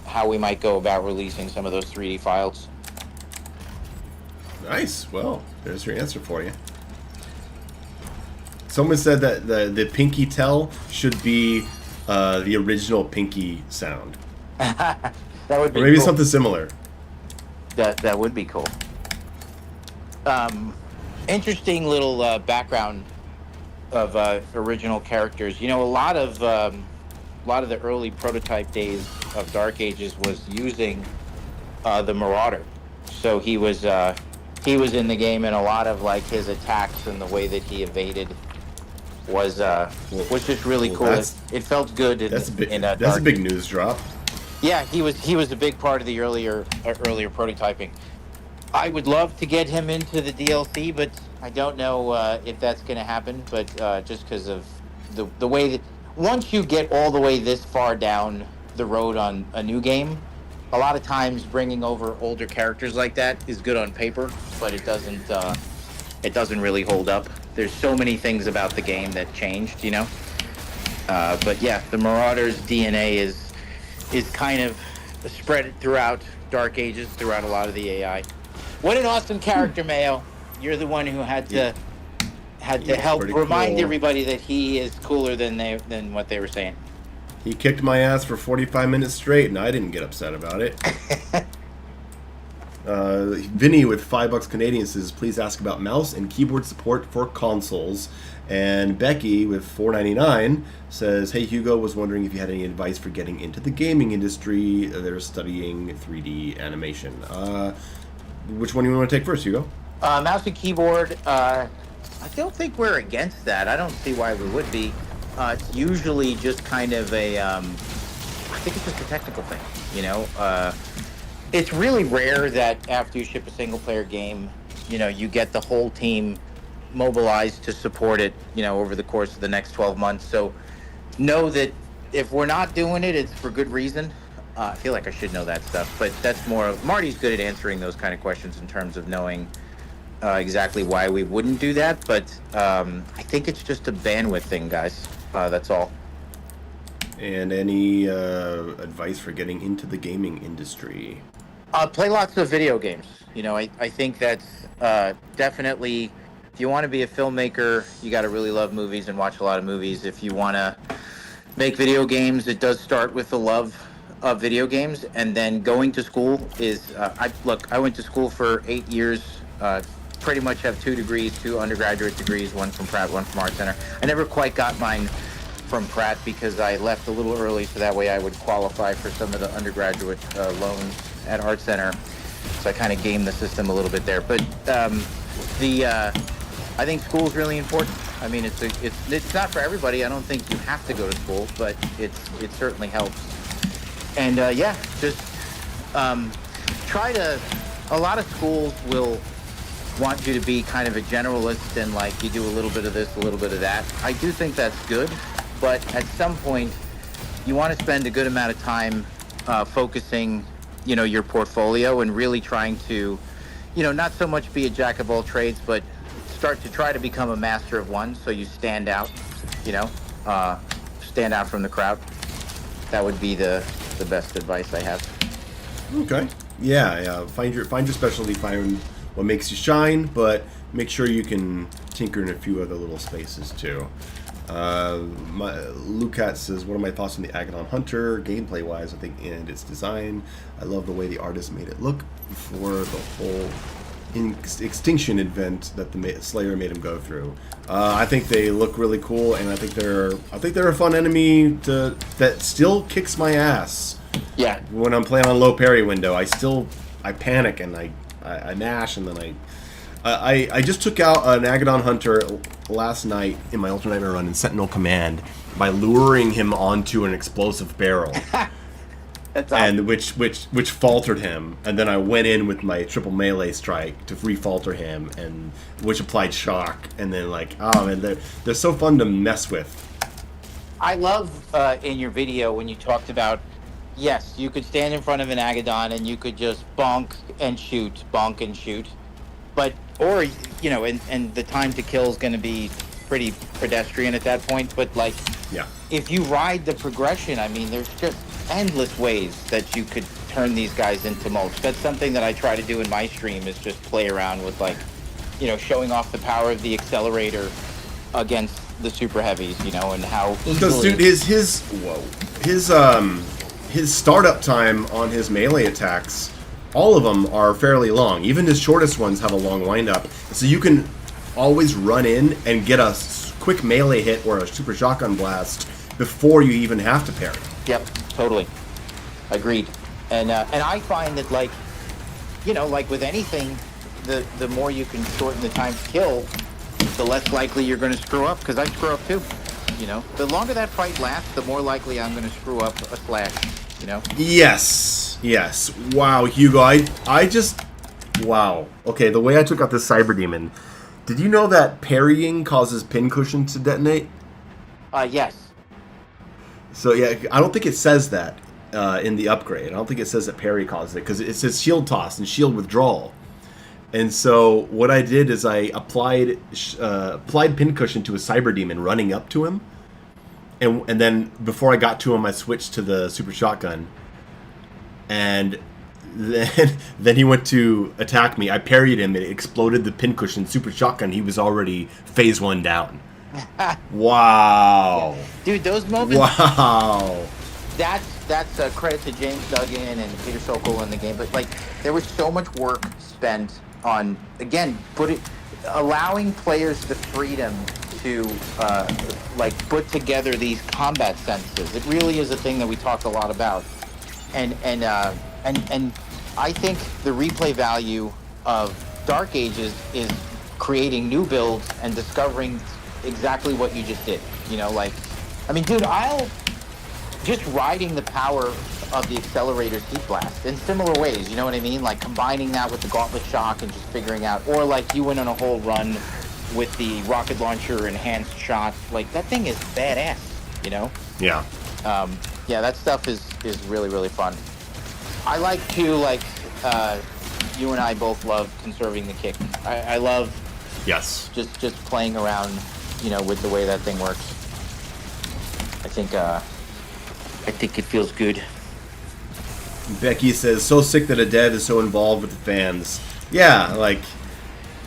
how we might go about releasing some of those 3D files. Nice. Well, there's your answer for you. Someone said that the Pinky Tell should be the original Pinky sound. That would be or maybe cool. Something similar. That would be cool. Interesting little background of original characters. You know, a lot of the early prototype days of Dark Ages was using the Marauder. So he was in the game, and a lot of like his attacks and the way that he evaded was just really cool. It felt good. That's a big news drop. Yeah, he was a big part of the earlier prototyping. I would love to get him into the DLC, but I don't know if that's going to happen. But just because of the way that once you get all the way this far down the road on a new game, a lot of times bringing over older characters like that is good on paper, but it doesn't really hold up. There's so many things about the game that changed, you know. But yeah, the Marauder's DNA is kind of spread throughout Dark Ages, throughout a lot of the AI. What an awesome character, Mayo. You're the one who had to help remind everybody that he is cooler than what they were saying. He kicked my ass for 45 minutes straight, and I didn't get upset about it. Vinny with $5 Canadian says, please ask about mouse and keyboard support for consoles. And Becky with $4.99 says, hey Hugo, was wondering if you had any advice for getting into the gaming industry. They're studying 3D animation. Which one do you want to take first, Hugo? Mouse and keyboard, I don't think we're against that. I don't see why we would be. It's usually just kind of I think it's just a technical thing, you know? It's really rare that after you ship a single-player game, you know, you get the whole team mobilized to support it, you know, over the course of the next 12 months. So know that if we're not doing it, it's for good reason. I feel like I should know that stuff, but that's more of Marty's good at answering those kind of questions in terms of knowing exactly why we wouldn't do that. But I think it's just a bandwidth thing, guys. That's all. And any advice for getting into the gaming industry? Play lots of video games. You know, I think that's definitely, if you want to be a filmmaker, you got to really love movies and watch a lot of movies. If you want to make video games, it does start with the love of video games, and then going to school is I went to school for 8 years pretty much have 2 degrees, 2 undergraduate degrees, 1 from Pratt, 1 from Art Center. I never quite got mine from Pratt because I left a little early, so that way I would qualify for some of the undergraduate loans at Art Center. So I kind of gamed the system a little bit there. But I think school is really important. I mean, it's not for everybody. I don't think you have to go to school, but it certainly helps. And yeah, just try to. A lot of schools will want you to be kind of a generalist and like you do a little bit of this, a little bit of that. I do think that's good, but at some point, you want to spend a good amount of time focusing, your portfolio and really trying to, not so much be a jack of all trades, but start to try to become a master of one, so you stand out, stand out from the crowd. That would be the best advice I have. Okay. Yeah. Find your specialty. Find what makes you shine, but make sure you can tinker in a few other little spaces too. Lucat says, what are my thoughts on the Agadon Hunter, gameplay-wise, I think, and its design. I love the way the artist made it look for the whole extinction event that the Slayer made him go through. I think they look really cool, and I think they're a fun enemy that still kicks my ass. Yeah. When I'm playing on low parry window, I panic and I mash, and then I just took out an Agadon Hunter last night in my Ultranightmare run in Sentinel Command by luring him onto an explosive barrel. That's awesome. And which faltered him, and then I went in with my triple melee strike to re-falter him, and which applied shock, and then oh man, they're so fun to mess with. I love in your video when you talked about, yes, you could stand in front of an Agadon and you could just bonk and shoot, but or and the time to kill is going to be pretty pedestrian at that point, but yeah, if you ride the progression, I mean, there's just endless ways that you could turn these guys into mulch. That's something that I try to do in my stream, is just play around with showing off the power of the accelerator against the super heavies, and how because dude, his startup time on his melee attacks, all of them are fairly long. Even his shortest ones have a long windup, so you can always run in and get a quick melee hit or a super shotgun blast before you even have to parry. Yep, totally. Agreed. And I find that like with anything, the more you can shorten the time to kill, the less likely you're going to screw up, because I screw up too. The longer that fight lasts, the more likely I'm going to screw up a slash, Yes. Wow, Hugo, I just... Wow. Okay, the way I took out this Cyber Demon, did you know that parrying causes pincushion to detonate? Yes. So yeah, I don't think it says that in the upgrade. I don't think it says that parry causes it, because it says shield toss and shield withdrawal. And so what I did is I applied pincushion to a Cyber Demon running up to him, and then before I got to him, I switched to the super shotgun, and then he went to attack me. I parried him, and it exploded the pincushion super shotgun. He was already phase 1 down. Wow. Dude, those moments. Wow. That's a credit to James Duggan and Peter Sokol in the game, but there was so much work spent on, again, allowing players the freedom to put together these combat senses. It really is a thing that we talked a lot about, and I think the replay value of Dark Ages is creating new builds and discovering exactly what you just did. Dude, I'll just riding the power of the accelerator's heat blast in similar ways, you know what I mean? Like combining that with the gauntlet shock and just figuring out, or like you went on a whole run with the rocket launcher enhanced shot. That thing is badass, Yeah. Yeah, that stuff is really, really fun. I like to, you and I both love conserving the kick. I love just playing around, with the way that thing works. I think it feels good. Becky says, so sick that a dev is so involved with the fans. Yeah,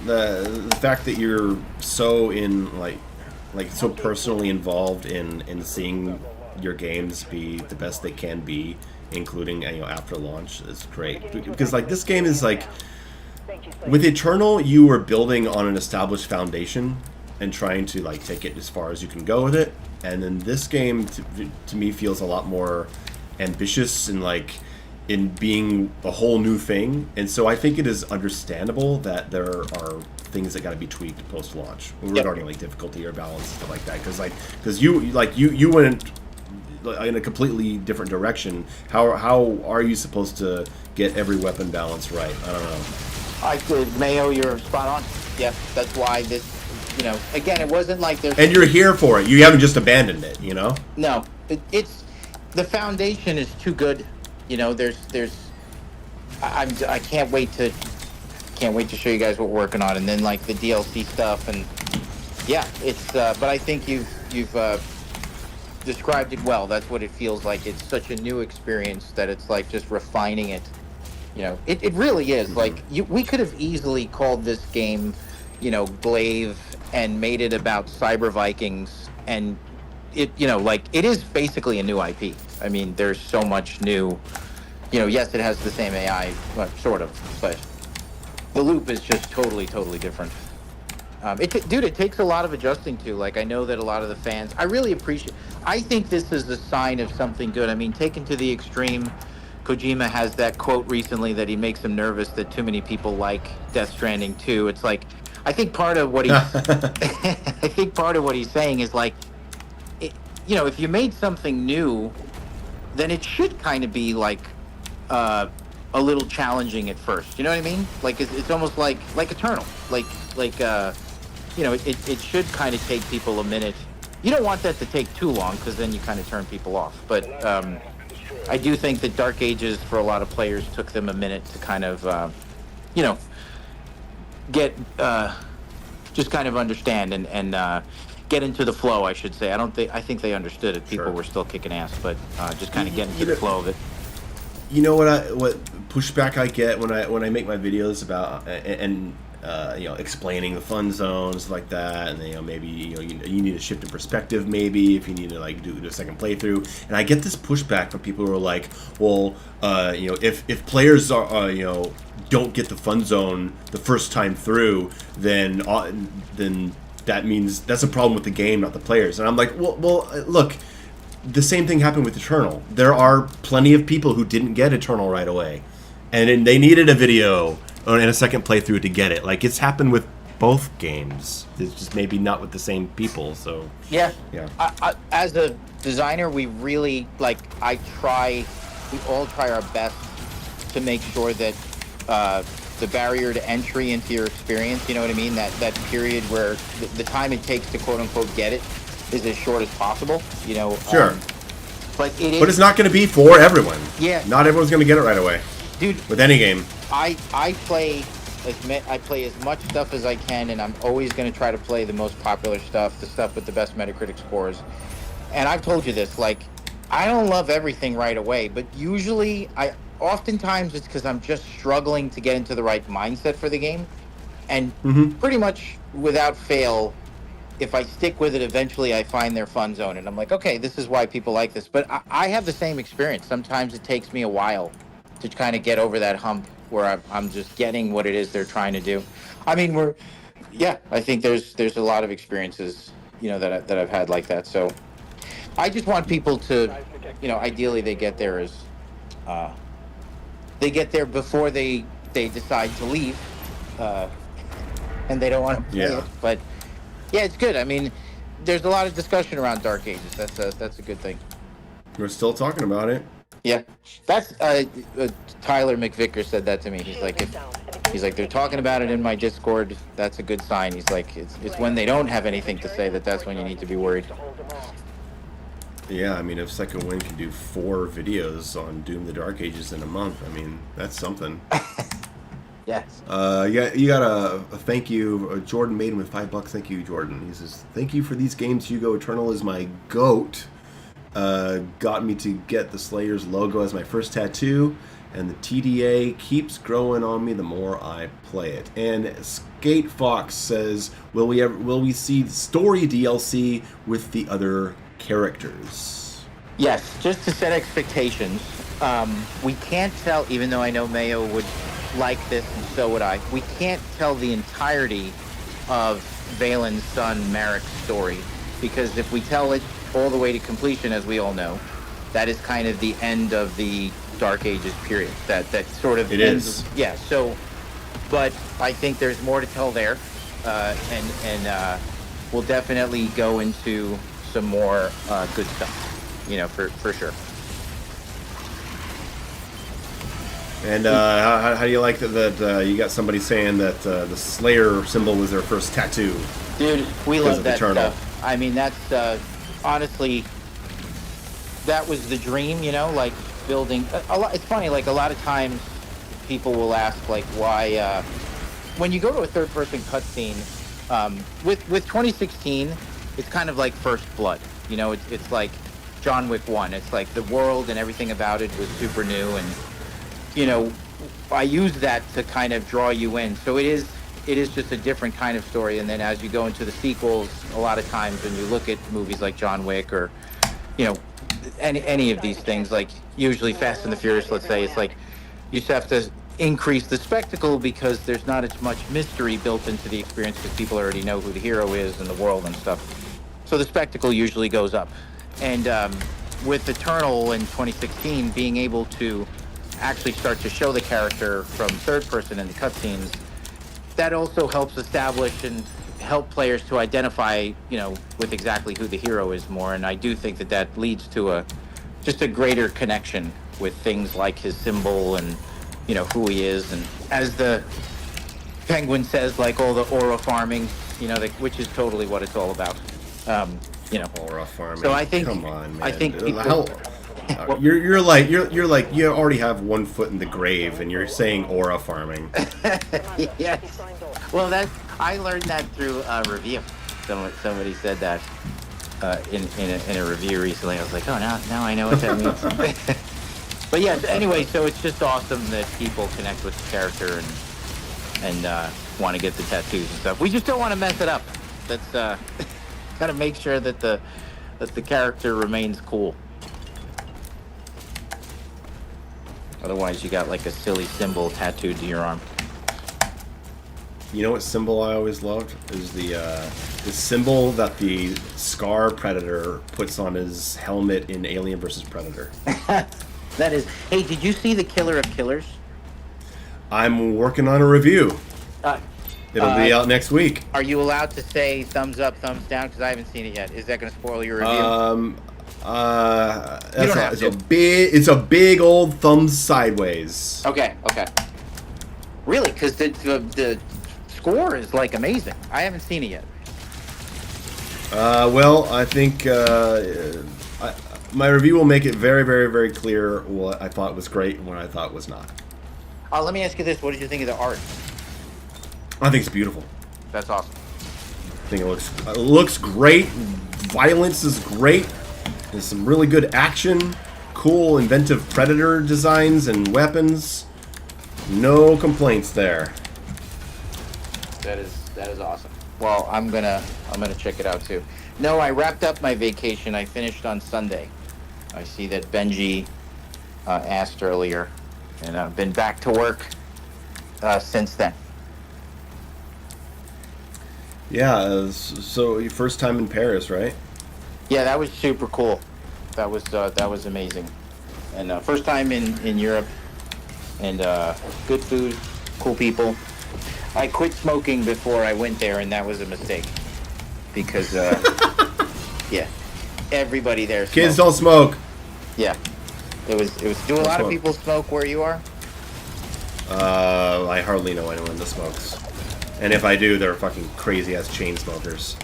the fact that you're so so personally involved in seeing your games be the best they can be, including after launch, is great. Because this game is with Eternal, you were building on an established foundation and trying to like take it as far as you can go with it. And then this game, to me, feels a lot more ambitious and like in being a whole new thing. And so I think it is understandable that there are things that got to be tweaked post-launch regarding like difficulty or balance and stuff like that. Because you went in a completely different direction. How are you supposed to get every weapon balance right? I don't know. Mayo, you're spot on. Yeah, that's why this, again, it wasn't like there's... And you're here for it. You haven't just abandoned it, No, it's the foundation is too good. I can't wait to show you guys what we're working on, and then like the DLC stuff, and yeah, it's. But I think you've described it well. That's what it feels like. It's such a new experience that it's like just refining it. It really is. Like we could have easily called this game, Glaive, and made it about cyber Vikings, and it is basically a new IP. I mean, there's so much new. Yes, it has the same AI, well, sort of, but the loop is just totally different. It takes a lot of adjusting to. Like, I know that a lot of the fans, I think this is a sign of something good. I mean, taken to the extreme, Kojima has that quote recently that he makes him nervous that too many people like Death Stranding 2. It's like, I think part of what he's saying is like, if you made something new, then it should kind of be like a little challenging at first. You know what I mean? Like it's almost like Eternal. It should kind of take people a minute. You don't want that to take too long because then you kind of turn people off. But I do think that Dark Ages for a lot of players took them a minute to kind of get just kind of understand and get into the flow, I should say. I think they understood it. People were still kicking ass, but just kind of get into the flow of it. You know what pushback I get when I make my videos about explaining the fun zones like that, and maybe you need a shift in perspective, maybe if you need to like do a second playthrough. And I get this pushback from people who are like, well, if players are don't get the fun zone the first time through, then that means that's a problem with the game, not the players. And I'm like, well, look, the same thing happened with Eternal. There are plenty of people who didn't get Eternal right away, and they needed a video and a second playthrough to get it. Like, it's happened with both games. It's just maybe not with the same people. So yeah. I, as a designer, we really we all try our best to make sure that the barrier to entry into your experience, you know what I mean? That period where the time it takes to quote unquote get it is as short as possible, Sure. But it's not going to be for everyone. Yeah. Not everyone's going to get it right away. Dude. With any game. I play as much stuff as I can, and I'm always going to try to play the most popular stuff, the stuff with the best Metacritic scores. And I've told you this, like, I don't love everything right away, but usually oftentimes it's because I'm just struggling to get into the right mindset for the game. And pretty much without fail, if I stick with it, eventually I find their fun zone. And I'm like, okay, this is why people like this. But I have the same experience. Sometimes it takes me a while to kind of get over that hump where I'm just getting what it is they're trying to do. I mean, I think there's a lot of experiences, that I've had like that. So I just want people to, ideally they get there before they decide to leave, and they don't want to play it. But yeah, it's good. I mean, there's a lot of discussion around Dark Ages. That's a good thing. We're still talking about it. Yeah, that's Tyler McVicker said that to me. He's like, they're talking about it in my Discord. That's a good sign. He's like, it's when they don't have anything to say that's when you need to be worried. Yeah, I mean, if Second Wind can do 4 videos on Doom: The Dark Ages in a month, I mean, that's something. Yes. You got a thank you, Jordan Maiden with $5. Thank you, Jordan. He says, thank you for these games. Hugo Eternal is my GOAT. Got me to get the Slayer's logo as my first tattoo, and the TDA keeps growing on me the more I play it. And Skate Fox says, will we see story DLC with the other characters? Yes, just to set expectations. We can't tell, even though I know Mayo would like this, and so would I. We can't tell the entirety of Valen's son Marek's story, because if we tell it all the way to completion, as we all know, that is kind of the end of the Dark Ages period. That sort of it ends, is. yeah. So, but I think there's more to tell there, and we'll definitely go into some more good stuff, you know, for sure. And how do you like that you got somebody saying that the Slayer symbol was their first tattoo? Dude, we Because love of that Eternal. stuff. I mean, that's honestly, that was the dream, you know, like building a lot. It's funny, like a lot of times people will ask, like, why when you go to a third-person cutscene with 2016, it's kind of like First Blood. You know, it's like John Wick 1. It's like the world and everything about it was super new, and you know, I use that to kind of draw you in. So it is just a different kind of story. And then as you go into the sequels, a lot of times when you look at movies like John Wick or, you know, any of these things, like usually Fast and the Furious, let's say, it's like you just have to increase the spectacle because there's not as much mystery built into the experience because people already know who the hero is and the world and stuff. So the spectacle usually goes up. And with Eternal in 2016, being able to actually start to show the character from third person in the cutscenes, that also helps establish and help players to identify, you know, with exactly who the hero is more. And I do think that leads to just a greater connection with things like his symbol and, you know, who he is. And as the Penguin says, like all the aura farming, you know, which is totally what it's all about. You know, Aura farming. so I think, Come on, man. I think people, You're like you already have one foot in the grave, and you're saying aura farming. yes. Well, I learned that through a review. Somebody said that in a review recently. I was like, oh, now I know what that means. But yes, anyway, so it's just awesome that people connect with the character and want to get the tattoos and stuff. We just don't want to mess it up. That's got to make sure that the character remains cool. Otherwise, you got like a silly symbol tattooed to your arm. You know what symbol I always loved is the symbol that the Scar Predator puts on his helmet in Alien vs. Predator. That is. Hey, did you see the Killer of Killers? I'm working on a review. It'll be out next week. Are you allowed to say thumbs up, thumbs down? Because I haven't seen it yet. Is that going to spoil your review? It's a big old thumbs sideways. Okay. Really? Because the score is like amazing. I haven't seen it yet. Well, I think my review will make it very, very, very clear what I thought was great and what I thought was not. Let me ask you this: what did you think of the art? I think it's beautiful. That's awesome. I think it looks great. Violence is great. There's some really good action, cool, inventive Predator designs and weapons. No complaints there. That is awesome. Well, I'm gonna check it out too. No, I wrapped up my vacation. I finished on Sunday. I see that Benji asked earlier, and I've been back to work since then. Yeah, so your first time in Paris, right? Yeah, that was super cool. That was amazing. And first time in Europe, and good food, cool people. I quit smoking before I went there, and that was a mistake because yeah, everybody there smoked. Kids don't smoke. Yeah, it was. Do a lot of people smoke where you are? I hardly know anyone that smokes. And if I do, they're fucking crazy-ass chain smokers.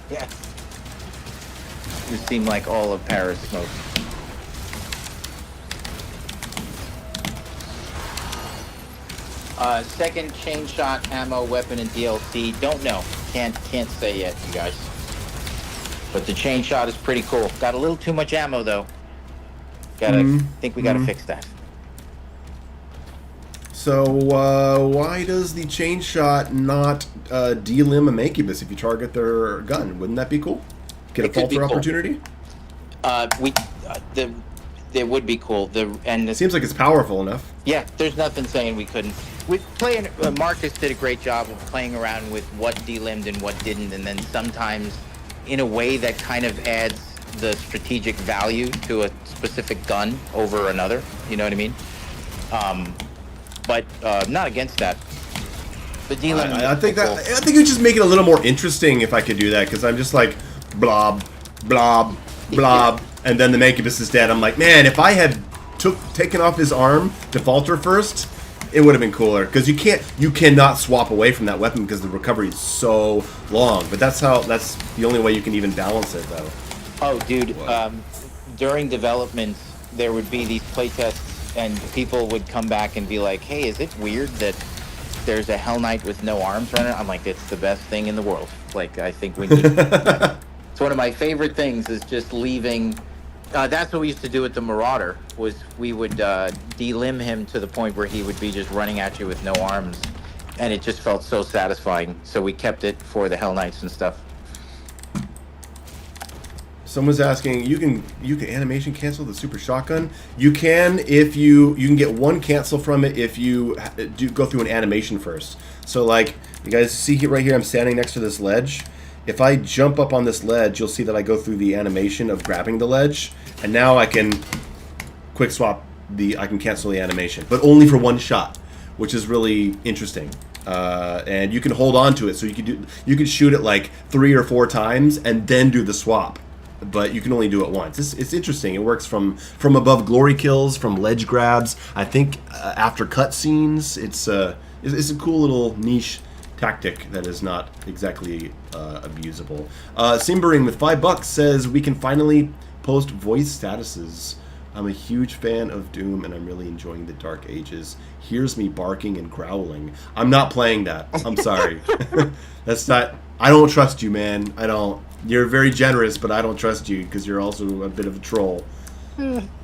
Yes. You seem like all of Paris smokes. Second chain shot ammo weapon and DLC. Don't know. Can't say yet, you guys. But the chain shot is pretty cool. Got a little too much ammo though. Think we gotta fix that. So, why does the chain shot not delim a Makibus if you target their gun? Wouldn't that be cool? Get a falter opportunity? It would be cool. It seems like it's powerful enough. Yeah, there's nothing saying we couldn't. With playing, Marcus did a great job of playing around with what delimbed and what didn't, and then sometimes in a way that kind of adds the strategic value to a specific gun over another. You know what I mean? But not against that. The delim. I think it would just make it a little more interesting if I could do that, because I'm just like blob, blob, blob, and then the Mancubus is dead. I'm like, man, if I had taken off his arm to falter first, it would have been cooler, because you cannot swap away from that weapon because the recovery is so long. But that's the only way you can even balance it, though. Oh, dude, during development, there would be these playtests, and people would come back and be like, hey, is it weird that there's a Hell Knight with no arms running? I'm like, it's the best thing in the world. Like, I think we need It's one of my favorite things is just leaving. That's what we used to do with the Marauder, was we would delimb him to the point where he would be just running at you with no arms, and it just felt so satisfying. So we kept it for the Hell Knights and stuff. Someone's asking, you can animation cancel the super shotgun. You can if you can get one cancel from it if you do go through an animation first. So like you guys see here, right here, I'm standing next to this ledge. If I jump up on this ledge, you'll see that I go through the animation of grabbing the ledge, and now I can quick swap I can cancel the animation, but only for one shot, which is really interesting. And you can hold on to it, so you can shoot it like 3 or 4 times and then do the swap. But you can only do it once. It's interesting. It works from above glory kills, from ledge grabs. I think after cutscenes, it's a cool little niche tactic that is not exactly abusable. Simbering with $5 says we can finally post voice statuses. I'm a huge fan of Doom and I'm really enjoying the Dark Ages. Here's me barking and growling. I'm not playing that. I'm sorry. That's not. I don't trust you, man. I don't. You're very generous, but I don't trust you because you're also a bit of a troll.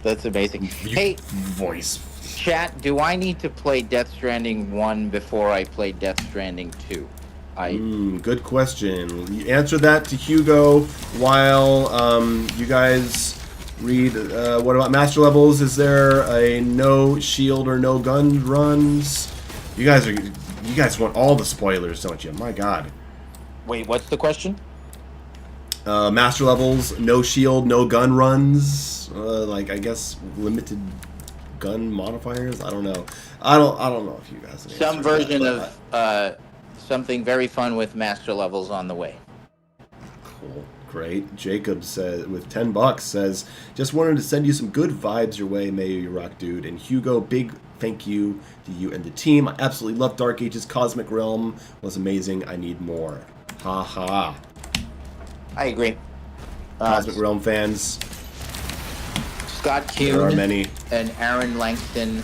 That's amazing. Hey, voice. Chat, do I need to play Death Stranding 1 before I play Death Stranding 2? Good question. You answer that to Hugo while you guys read. What about master levels? Is there a no shield or no gun runs? You guys want all the spoilers, don't you? My God. Wait, what's the question? Master levels, no shield, no gun runs. Like I guess limited gun modifiers. I don't know. I don't know if you guys. Some version of something very fun with master levels on the way. Cool, great. Jacob says with $10 says just wanted to send you some good vibes your way, Mayo, you rock, dude. And Hugo, big thank you to you and the team. I absolutely love Dark Ages. Cosmic Realm was amazing. I need more. Ha ha. I agree. Cosmic Realm fans. Scott Kuhn there are many. And Aaron Langston.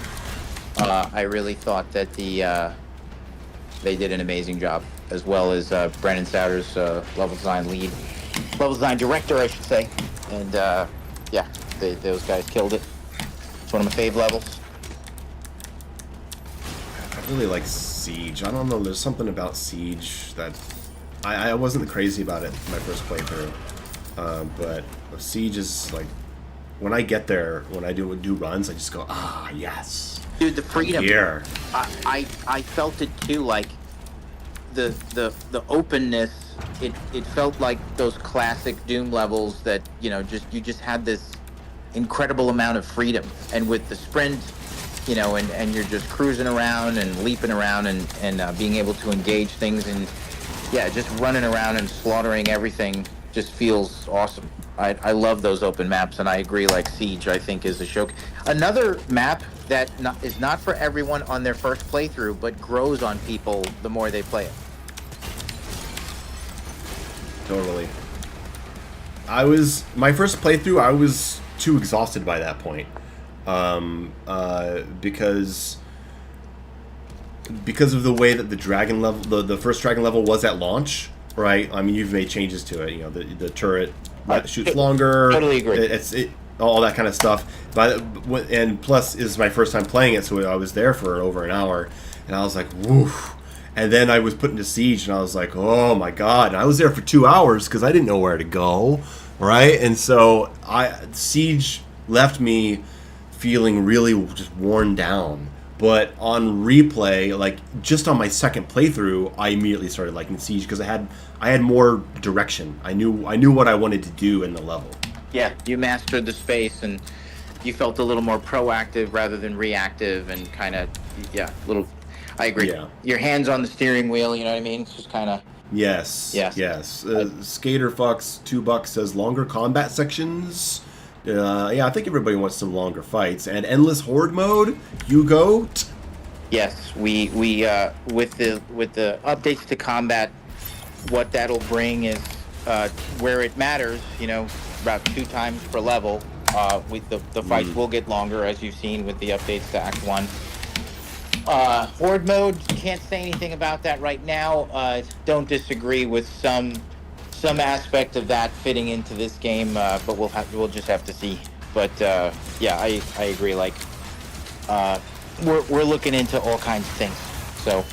I really thought that they did an amazing job, as well as Brandon Souders, level design director, I should say. And yeah, those guys killed it. It's one of my fave levels. I really like Siege. I don't know. There's something about Siege that I wasn't crazy about it my first playthrough, but Siege is like when I get there, when I do runs, I just go, ah, yes. Dude, the freedom. Here. I felt it too, like the openness. It felt like those classic Doom levels that you just had this incredible amount of freedom, and with the sprint, and you're just cruising around and leaping around and being able to engage things and. Yeah, just running around and slaughtering everything just feels awesome. I love those open maps, and I agree, like Siege, I think, is a show. Another map that is not for everyone on their first playthrough, but grows on people the more they play it. Totally. My first playthrough, I was too exhausted by that point. Because of the way that the dragon level, the first dragon level was at launch, right? I mean, you've made changes to it. The turret shoots longer. Totally agree. It's all that kind of stuff. And plus, is my first time playing it, so I was there for over an hour, and I was like, woof. And then I was put into Siege, and I was like, oh my God. And I was there for 2 hours because I didn't know where to go, right? And so Siege left me feeling really just worn down. But on replay, like just on my second playthrough, I immediately started liking Siege because I had more direction. I knew what I wanted to do in the level. Yeah, you mastered the space and you felt a little more proactive rather than reactive and kind of, little. I agree. Yeah. Your hands on the steering wheel, you know what I mean? It's just kind of. Yes. Skater Fox $2 says longer combat sections. I think everybody wants some longer fights and endless horde mode. Hugo. Yes, we with the updates to combat, what that'll bring is where it matters. You know, about 2 times per level. With the fights will get longer, as you've seen with the updates to Act 1. Horde mode, can't say anything about that right now. Don't disagree with some aspect of that fitting into this game, but we'll just have to see. But I agree. Like we're looking into all kinds of things, so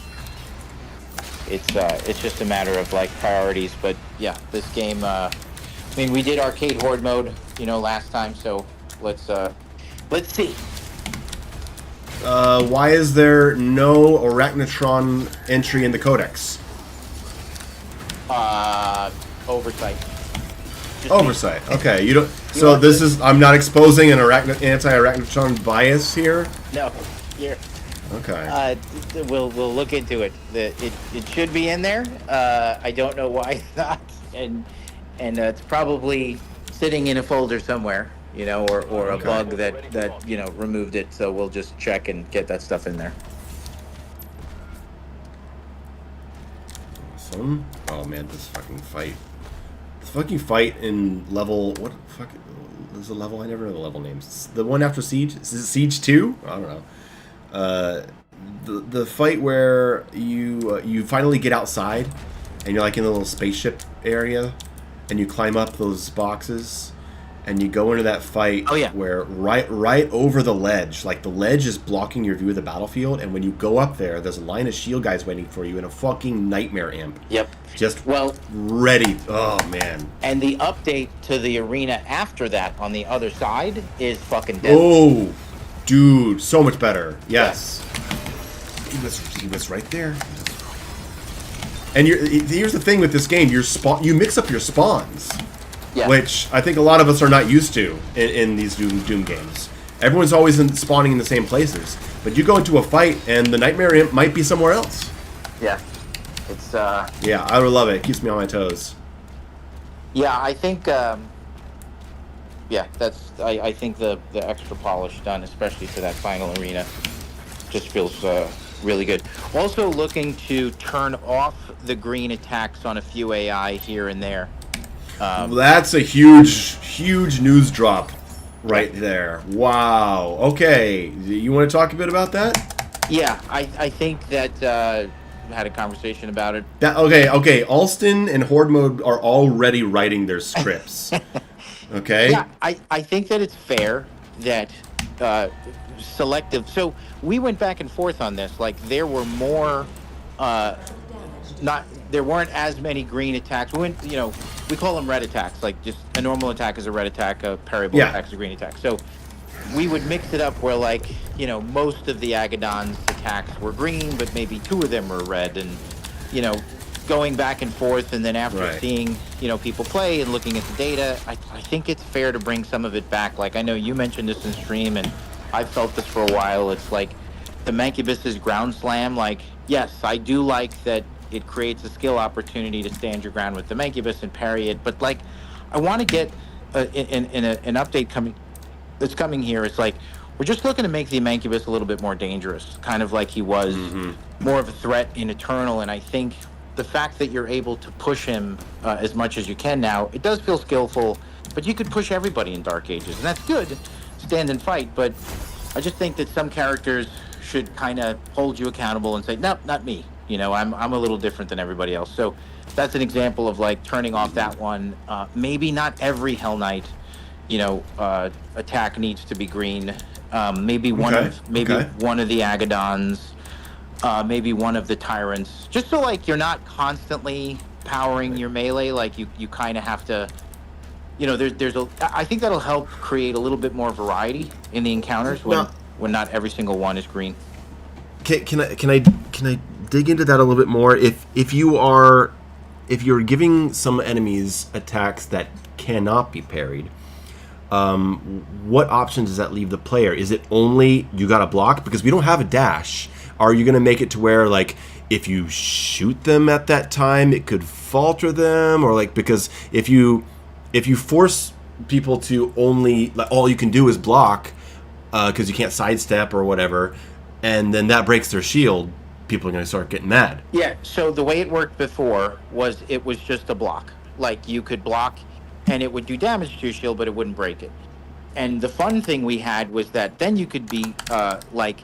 it's just a matter of like priorities. But yeah, this game. I mean, we did arcade horde mode, last time, so let's see. Why is there no Arachnotron entry in the Codex? Oversight. Oversight. Okay, you don't. So this is. I'm not exposing an anti-Arachnotron bias here. No, you're. Okay. We'll look into it. It should be in there. I don't know why it's not, and it's probably sitting in a folder somewhere, or a bug that removed it. So we'll just check and get that stuff in there. Awesome. Oh man, this fucking fight. This fucking fight in level. What the fuck? There's a level. I never know the level names. It's the one after Siege. Is it Siege 2? I don't know. The fight where you finally get outside and you're like in the little spaceship area and you climb up those boxes and you go into that fight where right over the ledge, like the ledge is blocking your view of the battlefield, and when you go up there, there's a line of shield guys waiting for you and a fucking nightmare imp. Yep. Just ready. Oh man. And the update to the arena after that on the other side is fucking deadly. Oh, dude, so much better. Yes. He was right there. And here's the thing with this game: you mix up your spawns, which I think a lot of us are not used to in these Doom games. Everyone's always spawning in the same places, but you go into a fight and the Nightmare Imp might be somewhere else. Yeah, it's yeah, I would love it. It keeps me on my toes. Yeah, I think I think the extra polish done, especially to that final arena, just feels really good. Also looking to turn off the green attacks on a few AI here and there. That's a huge news drop right there. Wow. Okay. You want to talk a bit about that? Yeah, I think that had a conversation about it. Okay. Alston and Horde Mode are already writing their scripts. Okay? Yeah, I think that it's fair that selective. So we went back and forth on this. Like there were more, there weren't as many green attacks. We went, we call them red attacks. Like just a normal attack is a red attack, a parryable attack is a green attack. So we would mix it up where like, most of the Agadon's attacks were green, but maybe 2 of them were red, and going back and forth. And then after seeing, people play and looking at the data, I think it's fair to bring some of it back. Like I know you mentioned this in stream, and I've felt this for a while. It's like the Mancubus's ground slam. Like, yes, I do like that it creates a skill opportunity to stand your ground with the Mancubus and parry it. But like, I want to get an update that's coming here. It's like we're just looking to make the Mancubus a little bit more dangerous, kind of like he was more of a threat in Eternal. And I think the fact that you're able to push him as much as you can now, it does feel skillful. But you could push everybody in Dark Ages, and that's good. Stand and fight, but I just think that some characters should kind of hold you accountable and say, nope, not me. I'm a little different than everybody else. So that's an example of like turning off that one. Maybe not every Hell Knight, attack needs to be green. Maybe one of the Agadons, maybe one of the Tyrants, just so like you're not constantly powering your melee. Like you kind of have to you know, there's a. I think that'll help create a little bit more variety in the encounters Now- when not every single one is green. Can I dig into that a little bit more? If you're giving some enemies attacks that cannot be parried, what option does that leave the player? Is it only you got to block? Because we don't have a dash. Are you going to make it to where, like, if you shoot them at that time, it could falter them, or like, because if you force people to only, like, all you can do is block because you can't sidestep or whatever, and then that breaks their shield, people are going to start getting mad. Yeah. So the way it worked before was it was just a block. Like you could block, and it would do damage to your shield, but it wouldn't break it. And the fun thing we had was that then you could be like.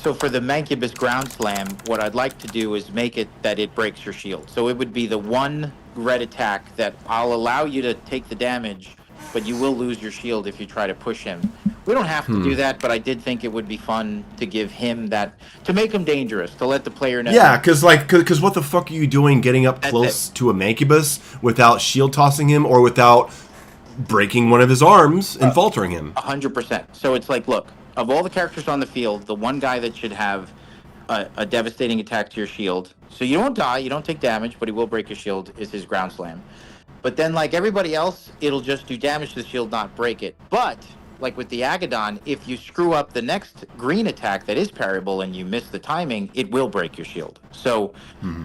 So for the Mancubus Ground Slam, what I'd like to do is make it that it breaks your shield. So it would be the one red attack that I'll allow you to take the damage, but you will lose your shield if you try to push him. We don't have to do that, but I did think it would be fun to give him that, to make him dangerous, to let the player know. Yeah, because what the fuck are you doing getting up close to a Mancubus without shield tossing him or without breaking one of his arms and faltering him? 100%. So it's like, look, of all the characters on the field, the one guy that should have a devastating attack to your shield, so you don't die, you don't take damage, but he will break your shield, is his Ground Slam. But then, like everybody else, it'll just do damage to the shield, not break it. But, like with the Agadon, if you screw up the next green attack that is parryable and you miss the timing, it will break your shield. So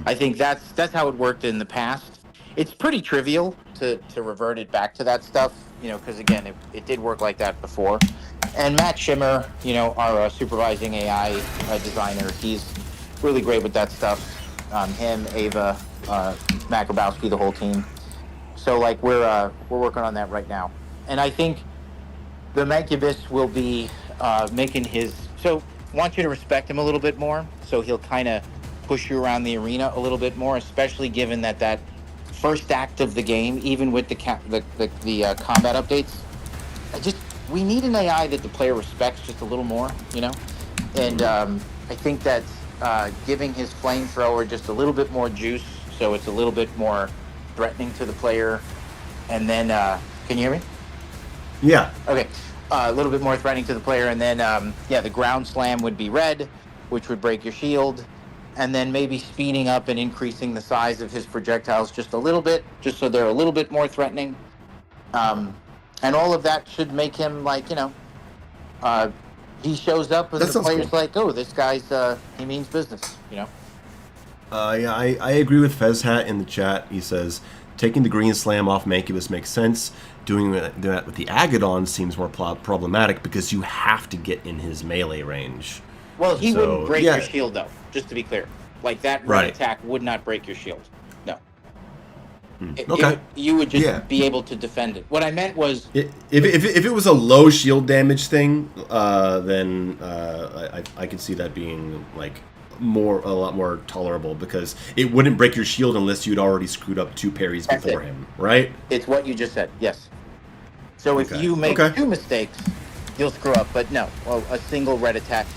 I think that's how it worked in the past. It's pretty trivial to revert it back to that stuff, you know, because again, it did work like that before. And Matt Shimmer, you know, our supervising AI designer, he's really great with that stuff. Him, Ava, Matt Grabowski, the whole team. So like we're working on that right now, and I think the Mancubus will be making his. So want you to respect him a little bit more. So he'll kind of push you around the arena a little bit more, especially given that first act of the game, even with the combat updates. We need an AI that the player respects just a little more, you know? And I think that giving his flamethrower just a little bit more juice, so it's a little bit more threatening to the player. And then, can you hear me? Yeah. Okay. A little bit more threatening to the player. And then, the Ground Slam would be red, which would break your shield. And then maybe speeding up and increasing the size of his projectiles just a little bit, just so they're a little bit more threatening. And all of that should make him, like, you know, he shows up and the player's cool. Like, oh, this guy's, he means business, you know? Yeah, I agree with Fezhat in the chat. He says, taking the green slam off Mancubus makes sense. Doing that with the Agadon seems more problematic because you have to get in his melee range. Well, he wouldn't break your shield, though, just to be clear. Like, that red attack would not break your shield. No. You would just be able to defend it. What I meant was... If it was a low shield damage thing, then I could see that being, like, a lot more tolerable, because it wouldn't break your shield unless you'd already screwed up 2 parries before him, right? It's what you just said, yes. So if you make 2 mistakes, you'll screw up, but no, a single red attack,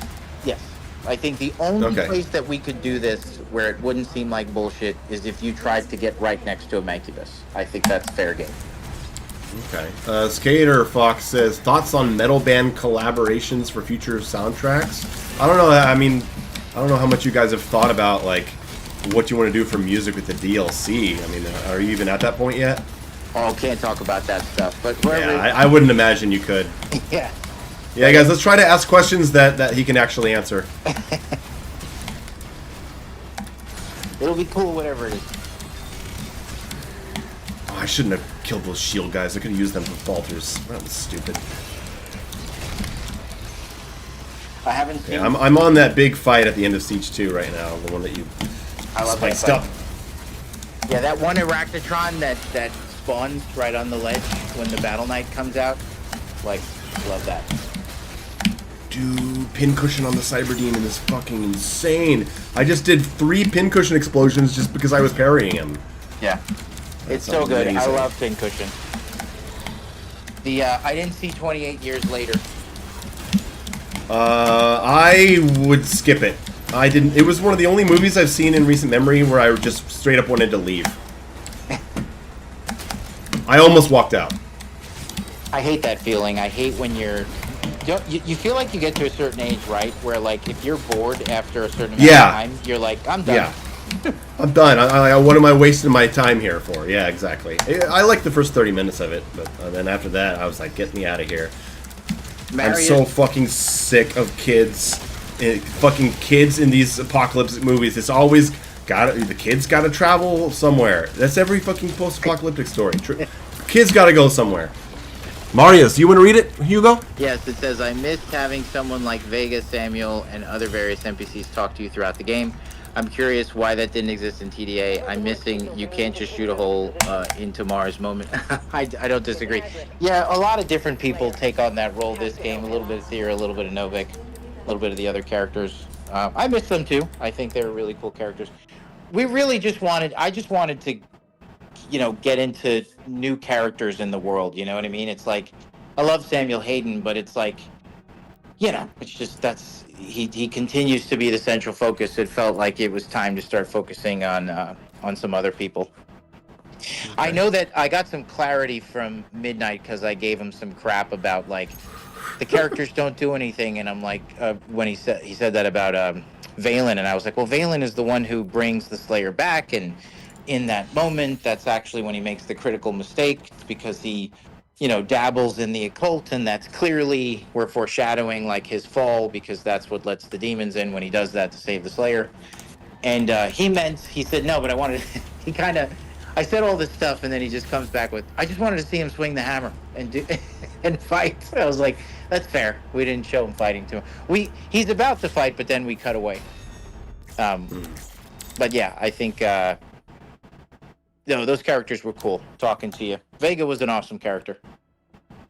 yes. I think the only place that we could do this where it wouldn't seem like bullshit is if you tried to get right next to a Mancubus. I think that's fair game. Okay. Skater Fox says, thoughts on metal band collaborations for future soundtracks? I don't know. I mean, I don't know how much you guys have thought about, like, what you want to do for music with the DLC. I mean, are you even at that point yet? Oh, can't talk about that stuff. But I wouldn't imagine you could. Yeah. Yeah, guys, let's try to ask questions that he can actually answer. It'll be cool, whatever it is. Oh, I shouldn't have killed those shield guys. I could have used them for falters. That was stupid. I haven't seen... Yeah, I'm on that big fight at the end of Siege 2 right now. The one that you spiced up. Yeah, that one Arachnotron that spawns right on the ledge when the Battle Knight comes out. Like, love that. Dude, pincushion on the Cyber Demon is fucking insane. I just did 3 pincushion explosions just because I was parrying him. Yeah. It's so good. Amazing. I love pincushion. I didn't see 28 years later. I would skip it. I didn't. It was one of the only movies I've seen in recent memory where I just straight up wanted to leave. I almost walked out. I hate that feeling. I hate when you feel like you get to a certain age, right? Where like if you're bored after a certain amount of time, you're like, I'm done. Yeah. I'm done. What am I wasting my time here for? Yeah, exactly. I like the first 30 minutes of it, but then after that, I was like, get me out of here. I'm so fucking sick of kids. Fucking kids in these apocalyptic movies. It's always the kids gotta travel somewhere. That's every fucking post-apocalyptic story. Kids gotta go somewhere. Marius, do you want to read it, Hugo? Yes, it says, I missed having someone like Vega, Samuel, and other various NPCs talk to you throughout the game. I'm curious why that didn't exist in TDA. I'm missing you can't just shoot a hole into Mars moment. I don't disagree. Yeah, a lot of different people take on that role this game. A little bit of Thea, a little bit of Novik, a little bit of the other characters. I miss them too. I think they were really cool characters. I just wanted to, get into new characters in the world. You know what I mean? It's like, I love Samuel Hayden, but it's like, it's just, he continues to be the central focus. It felt like it was time to start focusing on some other people. Okay. I know that I got some clarity from Midnight because I gave him some crap about like the characters don't do anything, and I'm like, when he said that about Valen, and I was like, well, Valen is the one who brings the Slayer back, and in that moment, that's actually when he makes the critical mistake because he, dabbles in the occult, and that's clearly we're foreshadowing like his fall because that's what lets the demons in when he does that to save the Slayer. And he said no, but I wanted. I said all this stuff, and then he just comes back with, I just wanted to see him swing the hammer and fight. I was like, that's fair. We didn't show him fighting to him. He's about to fight, but then we cut away. But yeah, I think. Those characters were cool. Talking to you, Vega was an awesome character.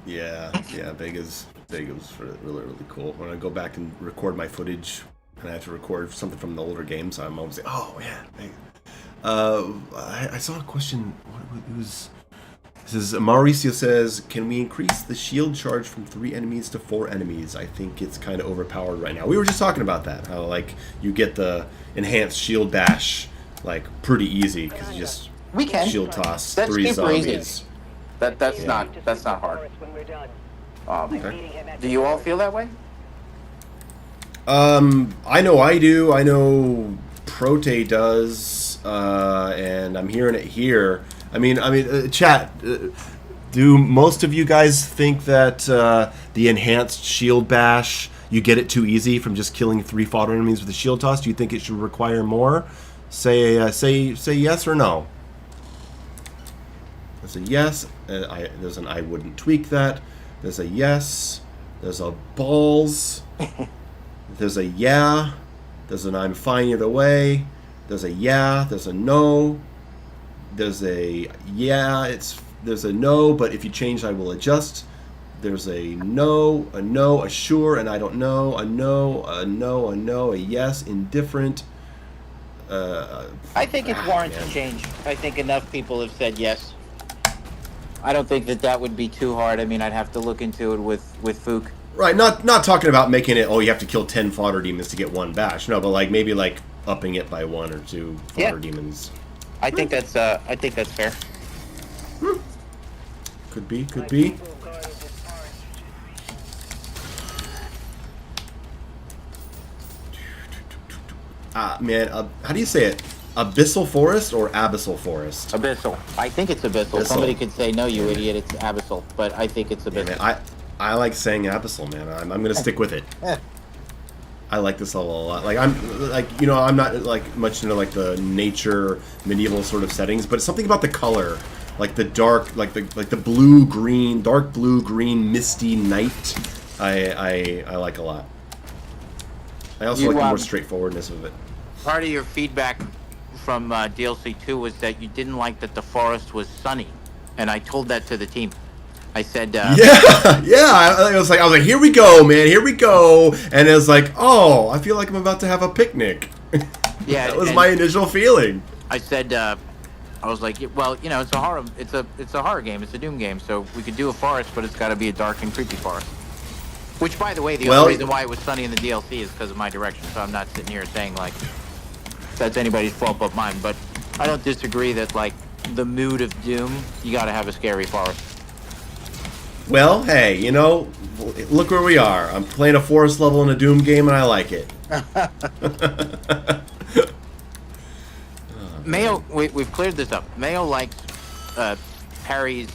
Yeah, Vega's really, really cool. When I go back and record my footage, and I have to record something from the older games, I'm always like, oh yeah, Vega. I saw a question. This is Mauricio says, can we increase the shield charge from 3 enemies to 4 enemies? I think it's kind of overpowered right now. We were just talking about that. How like you get the enhanced shield dash like pretty easy because you just. We can shield toss that's 3 zombies. Easy. That's not hard. Okay. Do you all feel that way? I know I do. I know Prote does, and I'm hearing it here. I mean, chat. Do most of you guys think that the enhanced shield bash you get it too easy from just killing 3 fodder enemies with a shield toss? Do you think it should require more? Say yes or no. There's a yes. There's an I wouldn't tweak that. There's a yes. There's a balls. There's a yeah. There's an I'm fine either way. There's a yeah. There's a no. There's a yeah. There's a no, but if you change, I will adjust. There's a no, a sure, and I don't know. A no, a yes, indifferent. I think it's warranted to change. I think enough people have said yes. I don't think that would be too hard. I mean, I'd have to look into it with Fook. Right, not talking about making it, you have to kill 10 fodder demons to get 1 bash. No, but like maybe like upping it by 1 or 2 fodder demons. I think that's fair. Could be. Man, how do you say it? Abyssal forest or abyssal forest? Abyssal. I think it's abyssal. Somebody could say, no, you idiot, it's abyssal. But I think it's abyssal. Yeah, man, I like saying abyssal, man. I'm going to stick with it. I like this level a lot. Like, I'm not like much into like the nature, medieval sort of settings, but it's something about the color. Like the dark, like the blue-green, dark blue-green, misty night. I like a lot. I also like the more straightforwardness of it. Part of your feedback from DLC 2 was that you didn't like that the forest was sunny, and I told that to the team. I said, I was like, here we go, man, here we go, and it was like, oh, I feel like I'm about to have a picnic. Yeah, that was my initial feeling. I said, I was like, well, it's a horror, it's a horror game, it's a Doom game, so we could do a forest, but it's got to be a dark and creepy forest. Which, by the way, the only reason why it was sunny in the DLC is because of my direction, so I'm not sitting here saying, like, that's anybody's fault but mine. But I don't disagree that, like, the mood of Doom, you gotta have a scary forest. Well, hey, you know, look where we are. I'm playing a forest level in a Doom game, and I like it. Mayo, we've cleared this up. Mayo likes parries,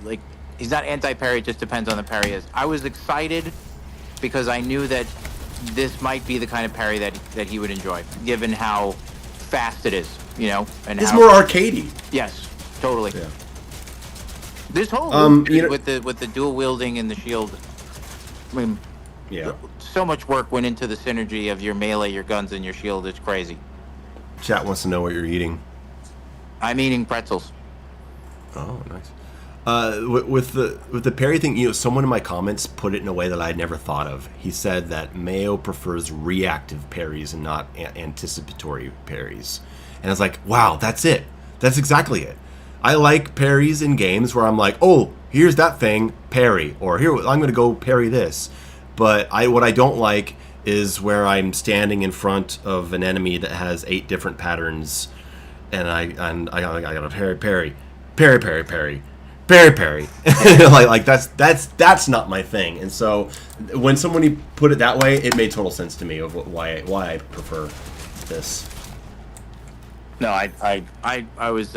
like, he's not anti-parry, it just depends on the parry is. I was excited because I knew that this might be the kind of parry that he would enjoy, given how fast it is, you know? And It's how, more arcadey. Yes, totally. Yeah. This whole you know, with the dual wielding and the shield, I mean, yeah. so much work went into the synergy of your melee, your guns, and your shield. It's crazy. Chat wants to know what you're eating. I'm eating pretzels. Oh, nice. With the parry thing, you know, someone in my comments put it in a way that I'd never thought of. He said that Mayo prefers reactive parries and not anticipatory parries. And I was like, wow, that's it. That's exactly it. I like parries in games where I'm like, oh, here's that thing, parry, or here I'm going to go parry this. But what I don't like is where I'm standing in front of an enemy that has 8 different patterns, and I gotta parry. like that's not my thing. And so when somebody put it that way, it made total sense to me of why I prefer this. No, I was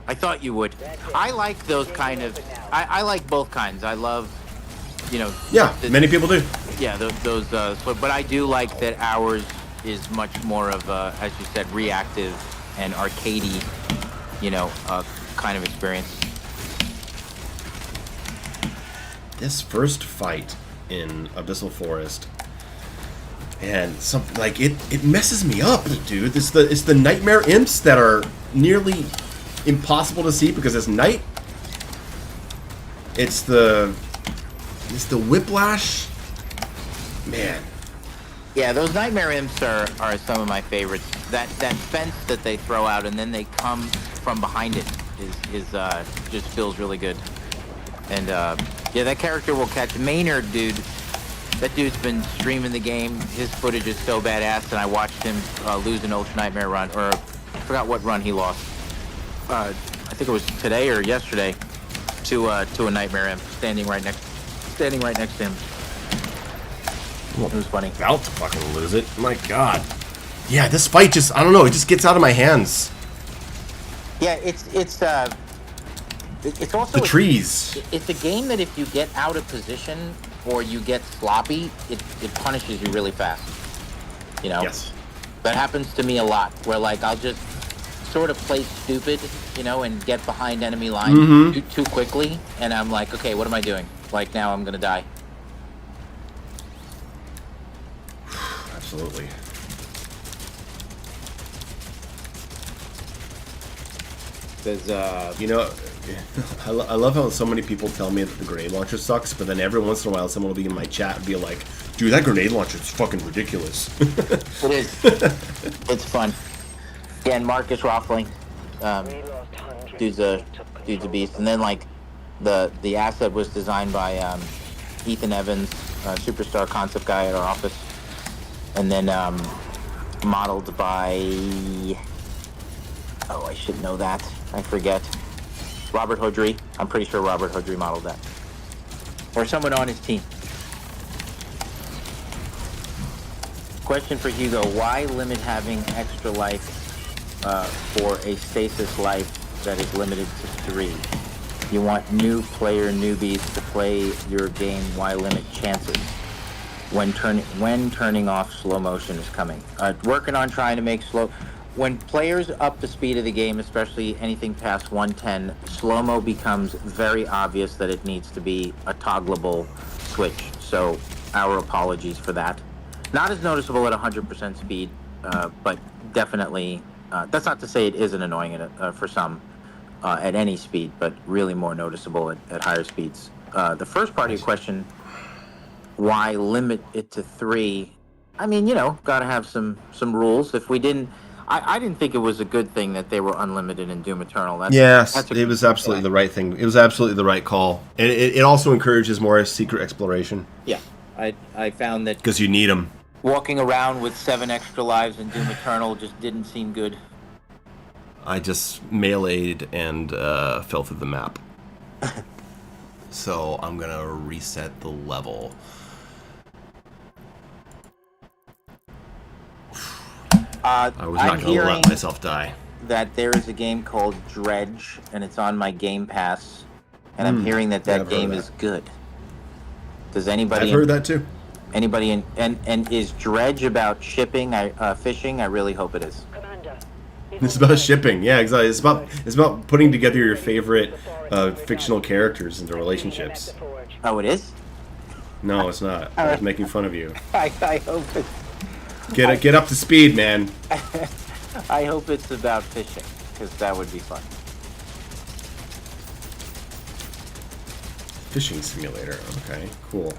I thought you would. I like those kind of. I like both kinds. I love, you know. Yeah, many people do. Yeah, those. But I do like that ours is much more of a, as you said, reactive and arcadey, you know, kind of experience. This first fight in Abyssal Forest, and something like it messes me up, dude. It's the nightmare imps that are nearly impossible to see because it's night. It's the whiplash, man. Yeah, those nightmare imps are some of my favorites. That fence that they throw out and then they come from behind it is just feels really good. And yeah, that character will catch Maynard, dude. That dude's been streaming the game. His footage is so badass, and I watched him lose an Ultranightmare run, or I forgot what run he lost. I think it was today or yesterday to a Nightmare imp standing right next to him. It was funny. About to fucking lose it. My God. Yeah, this fight just, I don't know, it just gets out of my hands. Yeah, it's also the trees. It's a game that if you get out of position or you get sloppy, it punishes you really fast. You know? Yes. That happens to me a lot, where like I'll just sort of play stupid, you know, and get behind enemy lines too quickly, and I'm like, okay, what am I doing? Like now I'm gonna die. Absolutely. There's you know, I love how so many people tell me that the grenade launcher sucks, but then every once in a while someone will be in my chat and be like, dude, that grenade launcher is fucking ridiculous. It is. It's fun. Yeah, and Marcus Roffling, dude's a beast. And then like the asset was designed by Ethan Evans, superstar concept guy at our office, and then modeled by, oh, I should know that. I forget. Robert Hodry. I'm pretty sure Robert Hodry modeled that. Or someone on his team. Question for Hugo. Why limit having extra life for a stasis life that is limited to 3? You want new player newbies to play your game. Why limit chances? When turning off slow motion is coming. Working on trying to make slow... When players up the speed of the game, especially anything past 110, slow-mo becomes very obvious that it needs to be a toggleable switch. So our apologies for that. Not as noticeable at 100% speed, but definitely, that's not to say it isn't annoying for some at any speed, but really more noticeable at higher speeds. The first part of your question, why limit it to 3? I mean, you know, gotta have some rules. If we didn't... I didn't think it was a good thing that they were unlimited in Doom Eternal. Yes, it was absolutely the right thing. It was absolutely the right call. And it also encourages more secret exploration. Yeah, I found that... Because you need them. Walking around with 7 extra lives in Doom Eternal just didn't seem good. I just meleeed and fell through the map. So I'm going to reset the level. I was not going to let myself die. That there is a game called Dredge, and it's on my Game Pass, and I'm hearing that game is good. Does anybody? I've heard that too. Anybody in and is Dredge about shipping? Fishing? I really hope it is. Commander, It's about shipping. Yeah, exactly. It's about putting together your favorite fictional characters into relationships. Oh, it is? No, it's not. I was making fun of you. I hope it. Get up to speed, man. I hope it's about fishing, because that would be fun. Fishing simulator. Okay, cool.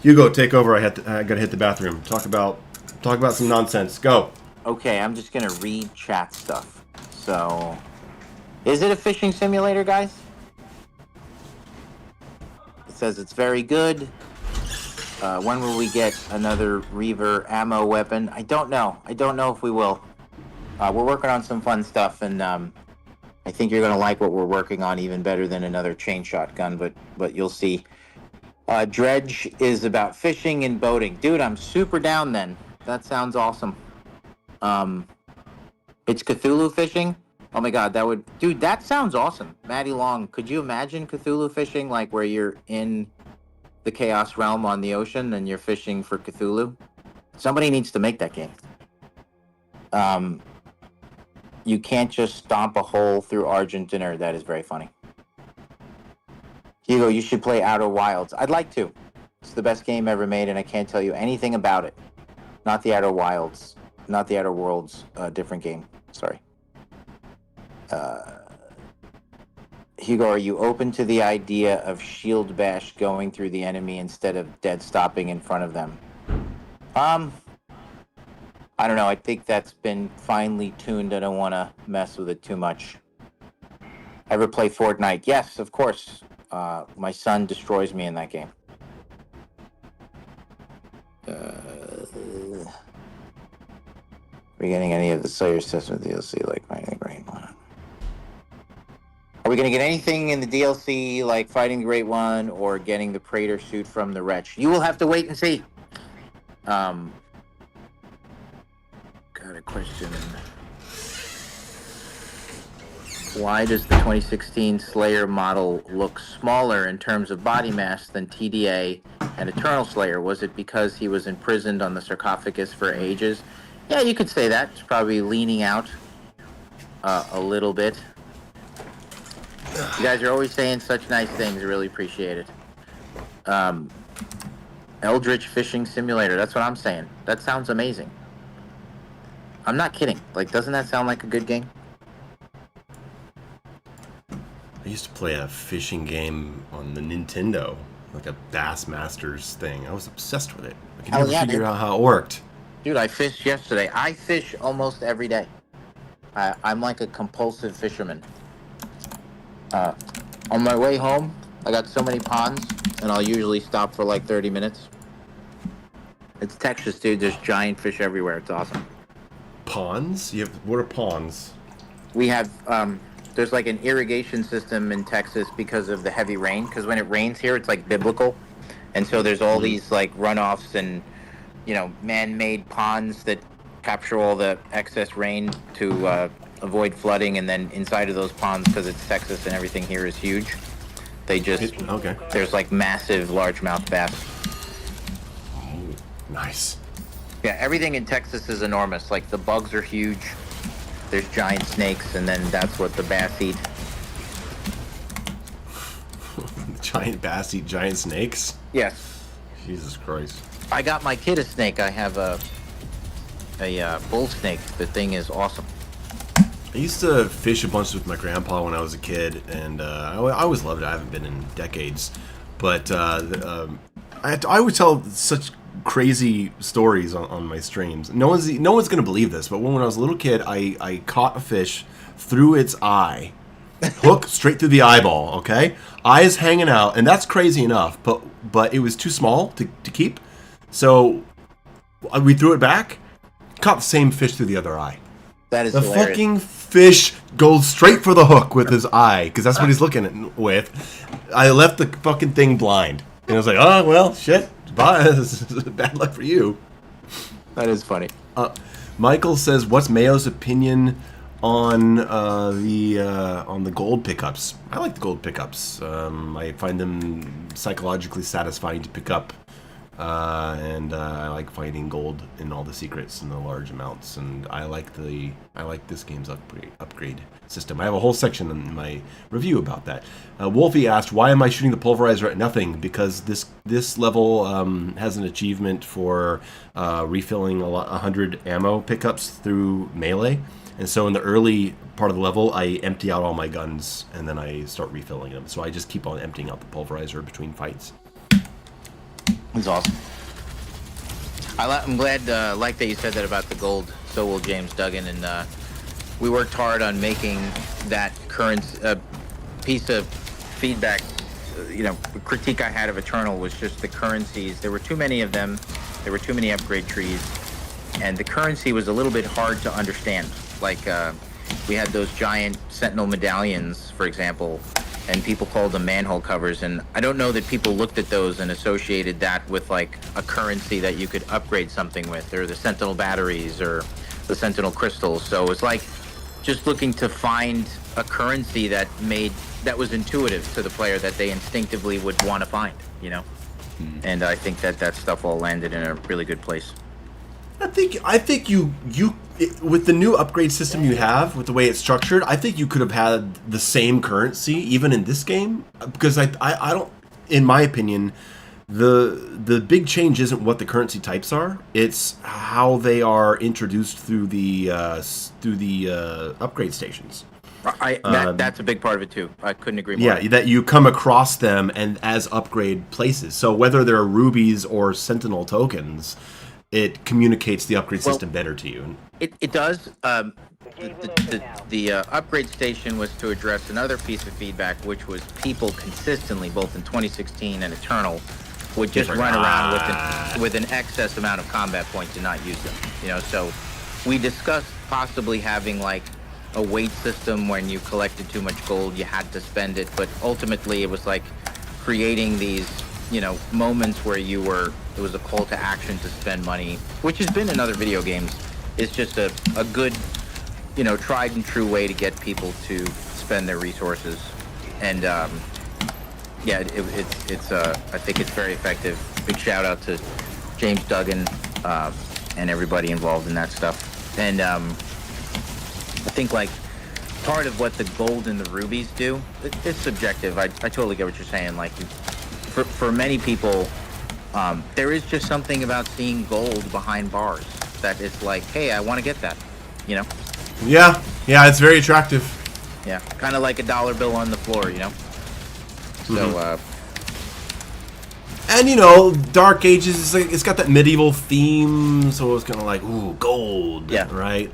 Hugo, take over. I gotta hit the bathroom. Talk about some nonsense. Go. Okay, I'm just gonna read chat stuff. So, is it a fishing simulator, guys? It says it's very good. When will we get another Reaver ammo weapon? I don't know. I don't know if we will. We're working on some fun stuff, and I think you're going to like what we're working on even better than another chain shotgun, but you'll see. Dredge is about fishing and boating. Dude, I'm super down then. That sounds awesome. It's Cthulhu fishing? Oh my god, Dude, that sounds awesome. Maddie Long, could you imagine Cthulhu fishing, like where you're in the Chaos Realm on the ocean and you're fishing for Cthulhu? Somebody needs to make that game. You can't just stomp a hole through Argentina. That is very funny. Hugo, you should play Outer Wilds. I'd like to. It's the best game ever made, and I can't tell you anything about it. Not the Outer Wilds. Not the Outer Worlds. Different game. Sorry. Hugo, are you open to the idea of shield bash going through the enemy instead of dead stopping in front of them? I don't know. I think that's been finely tuned. I don't want to mess with it too much. Ever play Fortnite? Yes, of course. My son destroys me in that game. Are we getting any of the Slayer system DLC like Fighting the Great One? Are we going to get anything in the DLC like Fighting the Great One or getting the Praetor suit from the Wretch? You will have to wait and see. Got a question. Why does the 2016 Slayer model look smaller in terms of body mass than TDA and Eternal Slayer? Was it because he was imprisoned on the sarcophagus for ages? Yeah, you could say that. It's probably leaning out a little bit. You guys are always saying such nice things. I really appreciate it. Eldritch Fishing Simulator. That's what I'm saying. That sounds amazing. I'm not kidding. Like, doesn't that sound like a good game? I used to play a fishing game on the Nintendo, like a Bassmasters thing. I was obsessed with it. I could never figure out how it worked. Dude, I fished yesterday. I fish almost every day. I'm like a compulsive fisherman. On my way home, I got so many ponds, and I'll usually stop for like 30 minutes. It's Texas, dude. There's giant fish everywhere. It's awesome. Ponds? What are ponds? We have, there's like an irrigation system in Texas because of the heavy rain. Because when it rains here, it's like biblical. And so there's all these like runoffs and, you know, man-made ponds that capture all the excess rain to avoid flooding. And then inside of those ponds, because it's Texas and everything here is huge, they just, there's like massive largemouth bass. Oh, nice. Yeah, everything in Texas is enormous. Like, the bugs are huge. There's giant snakes, and then that's what the bass eat. Giant bass eat giant snakes? Yes. Jesus Christ. I got my kid a snake. I have a bull snake. The thing is awesome. I used to fish a bunch with my grandpa when I was a kid, and I always loved it. I haven't been in decades. But I would tell such crazy stories on my streams. No one's gonna believe this, but when I was a little kid, I caught a fish through its eye, hook straight through the eyeball. Okay, eyes hanging out, and that's crazy enough. But it was too small to keep, so we threw it back. Caught the same fish through the other eye. That is The hilarious. fucking fish goes straight for the hook with his eye, because that's what he's looking at with. I left the fucking thing blind. And I was like, oh, well, shit. Bye. Bad luck for you. That is funny. Michael says, what's Mayo's opinion on the gold pickups? I like the gold pickups. I find them psychologically satisfying to pick up. And I like finding gold in all the secrets in the large amounts, and I like this game's upgrade system. I have a whole section in my review about that. Wolfie asked, "Why am I shooting the pulverizer at nothing?" Because this level has an achievement for refilling 100 ammo pickups through melee, and so in the early part of the level, I empty out all my guns and then I start refilling them. So I just keep on emptying out the pulverizer between fights. It's awesome. I'm glad, like that you said that about the gold. So will James Duggan, and we worked hard on making that current piece of feedback. Critique I had of Eternal was just the currencies. There were too many of them. There were too many upgrade trees, and the currency was a little bit hard to understand. Like we had those giant Sentinel medallions, for example, and people called them manhole covers, and I don't know that people looked at those and associated that with like a currency that you could upgrade something with, or the Sentinel batteries, or the Sentinel crystals. So it's like just looking to find a currency that was intuitive to the player, that they instinctively would want to find, And I think that stuff all landed in a really good place. I think you with the new upgrade system you have, with the way it's structured, I think you could have had the same currency even in this game, because I don't, in my opinion, the big change isn't what the currency types are, it's how they are introduced through the upgrade stations. That's a big part of it too. I couldn't agree more. Yeah, that you come across them and as upgrade places. So whether they're rubies or Sentinel tokens, it communicates the upgrade system better to you. It does. The upgrade station was to address another piece of feedback, which was people consistently, both in 2016 and Eternal, would just run around with an excess amount of combat points and not use them. So we discussed possibly having like a weight system. When you collected too much gold, you had to spend it, but ultimately it was like creating these moments where it was a call to action to spend money, which has been in other video games. It's just a good, tried and true way to get people to spend their resources. And it's I think it's very effective. Big shout out to James Duggan and everybody involved in that stuff. And I think like part of what the gold and the rubies do, it's subjective. I totally get what you're saying. Like for many people, there is just something about seeing gold behind bars that is like, hey, I want to get that, Yeah, it's very attractive. Yeah, kind of like a dollar bill on the floor, So, and Dark Ages, it's got that medieval theme, so it's kind of like, ooh, gold. Yeah. Right?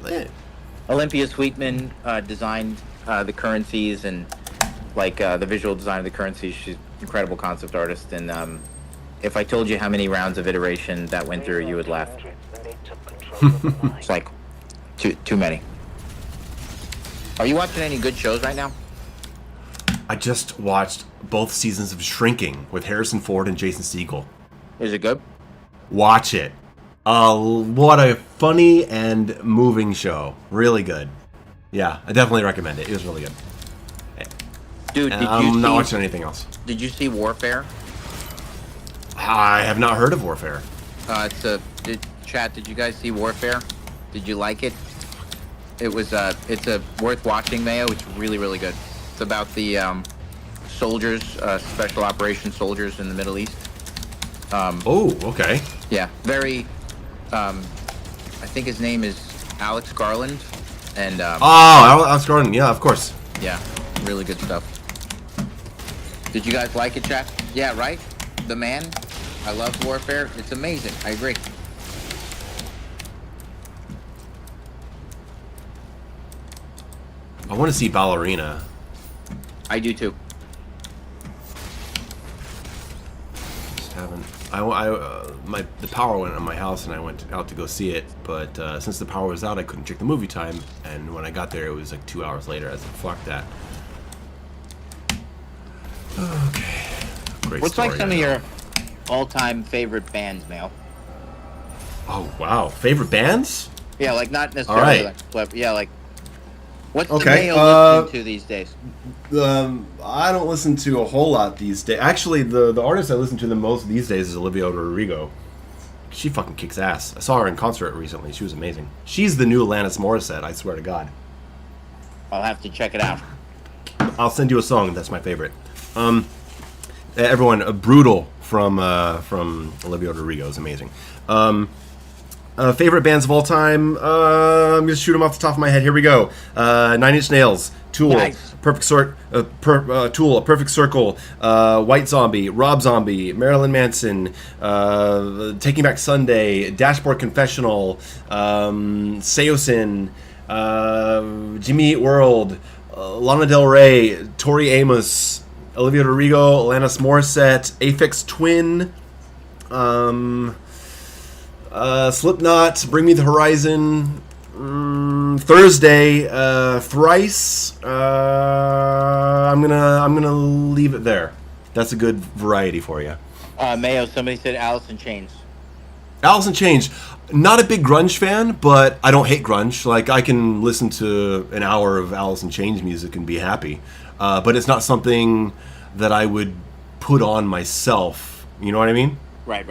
Olympia Sweetman designed the currencies, and like the visual design of the currencies. She's an incredible concept artist, and if I told you how many rounds of iteration that went through, you would laugh. It's like too many. Are you watching any good shows right now? I just watched both seasons of Shrinking with Harrison Ford and Jason Segel. Is it good? Watch it. What a funny and moving show. Really good. Yeah, I definitely recommend it. It was really good. Dude, I'm not watching anything else. Did you see Warfare? I have not heard of Warfare. Chat, did you guys see Warfare? Did you like it? It's worth watching, Mayo. It's really, really good. It's about the soldiers, special operations soldiers in the Middle East. Okay. Yeah, very. I think his name is Alex Garland, and Alex Garland. Yeah, of course. Yeah, really good stuff. Did you guys like it, chat? Yeah, right. The man. I love Warfare. It's amazing. I agree. I want to see Ballerina. I do too. Just haven't. the power went on my house and I went out to go see it, but since the power was out, I couldn't check the movie time, and when I got there, it was like 2 hours later. I was like, fuck that. Okay. Great What's story, like some of your all-time favorite bands, Mayo? Oh wow, favorite bands? Yeah, like not necessarily. All right. Like, but yeah, like what's Okay, the Mayo listening to these days? I don't listen to a whole lot these days. Actually, the artist I listen to the most these days is Olivia Rodrigo. She fucking kicks ass. I saw her in concert recently. She was amazing. She's the new Alanis Morissette, I swear to God. I'll have to check it out. I'll send you a song. That's my favorite. Everyone, Brutal from Olivia Rodrigo is amazing. Favorite bands of all time? I'm gonna shoot them off the top of my head. Here we go. 9 Inch Nails, Tool, Nice. Tool, A Perfect Circle, White Zombie, Rob Zombie, Marilyn Manson, Taking Back Sunday, Dashboard Confessional, Seosin, Jimmy Eat World, Lana Del Rey, Tori Amos, Olivia Rodrigo, Alanis Morissette, Aphex Twin, Slipknot, Bring Me the Horizon, Thursday, Thrice. I'm gonna leave it there. That's a good variety for you. Mayo, somebody said Alice in Chains. Alice in Chains, not a big grunge fan, but I don't hate grunge. Like, I can listen to an hour of Alice in Chains music and be happy. But it's not something that I would put on myself. You know what I mean? Right.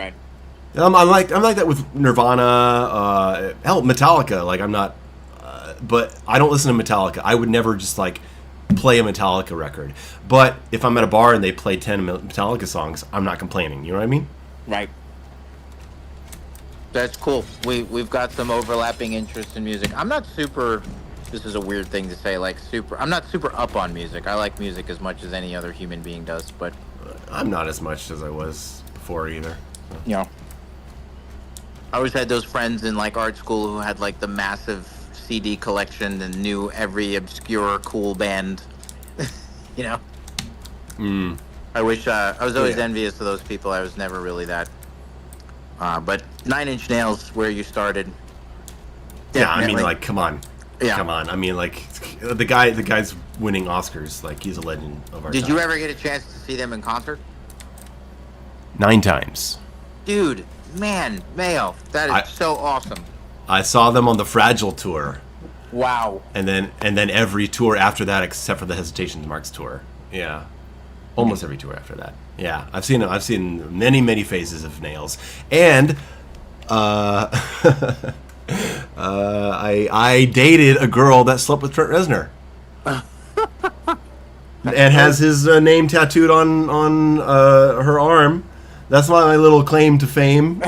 I'm like that with Nirvana, hell, Metallica. Like, I'm not, but I don't listen to Metallica. I would never just like play a Metallica record. But if I'm at a bar and they play 10 Metallica songs, I'm not complaining. You know what I mean? Right. That's cool. We've got some overlapping interests in music. I'm not super. This is a weird thing to say. Like I'm not super up on music. I like music as much as any other human being does. But I'm not as much as I was before either. you know, I always had those friends in like art school who had like the massive CD collection and knew every obscure cool band. You know. I wish I was always envious of those people. I was never really that. But 9 Inch Nails, where you started. Yeah, I mean, definitely. like, come on. Yeah. Come on. I mean, like, the guy's winning Oscars. Like, he's a legend of our time. Did you ever get a chance to see them in concert? 9 times. Dude, man, Mayo, that is so awesome. I saw them on the Fragile tour, Wow. and then every tour after that, except for the Hesitations Marks tour. Yeah, almost every tour after that. Yeah, I've seen many phases of Nails, and I dated a girl that slept with Trent Reznor, and has his name tattooed on her arm. That's my little claim to fame.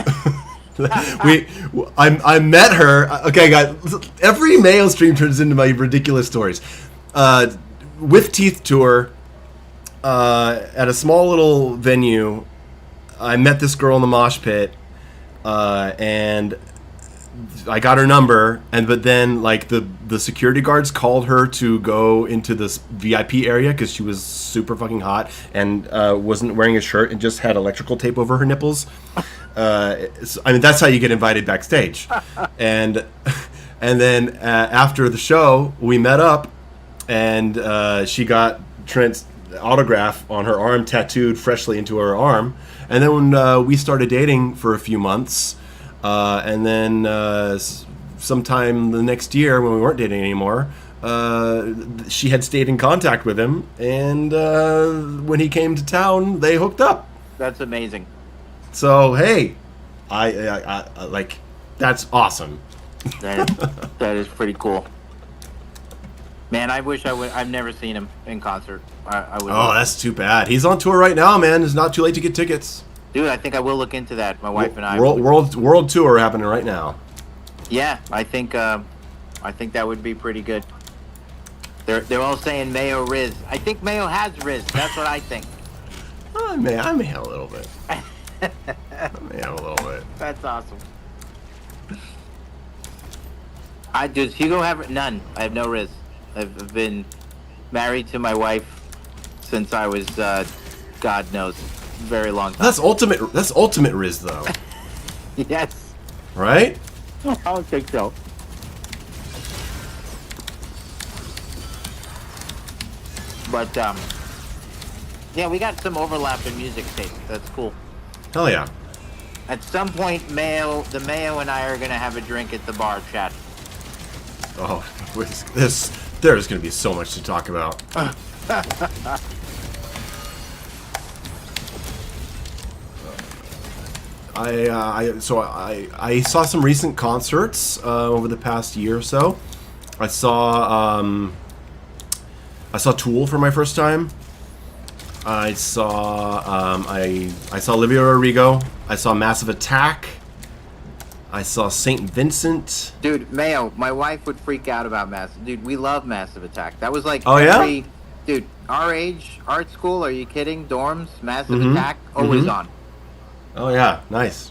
I met her. Okay, guys, every Mayo stream turns into my ridiculous stories. With Teeth tour, at a small little venue, I met this girl in the mosh pit, and I got her number, but then like the security guards called her to go into this VIP area because she was super fucking hot and wasn't wearing a shirt and just had electrical tape over her nipples. I mean, that's how you get invited backstage. And then after the show, we met up, and she got Trent's autograph on her arm tattooed freshly into her arm. And then when we started dating for a few months, and then sometime the next year when we weren't dating anymore, she had stayed in contact with him, and when he came to town, they hooked up. That's amazing. So hey, I like, that's awesome. That is pretty cool. Man, I wish I would. I've never seen him in concert. I would. Oh, that's too bad. He's on tour right now, man. It's not too late to get tickets. Dude, I think I will look into that. My wife and I. World tour happening right now. Yeah, I think that would be pretty good. They're all saying Mayo Riz. I think Mayo has Riz. That's what I think. I may have a little bit. I may have a little bit. That's awesome. Does Hugo have none? I have no Riz. I've been married to my wife since I was, God knows, very long time. That's ultimate. That's ultimate Riz though, Yes. right? I don't think so. But yeah, we got some overlap in music taste. That's cool. Hell yeah. At some point, the Mayo and I are gonna have a drink at the bar, chat. Oh, there's gonna be so much to talk about. I saw some recent concerts over the past year or so. I saw Tool for my first time. I saw Olivia Rodrigo. I saw Massive Attack. I saw Saint Vincent. Dude, Mayo, my wife would freak out about Massive. Dude, we love Massive Attack. That was like dude, our age, art school, are you kidding? Dorms, Massive Attack, always on. Oh yeah, nice.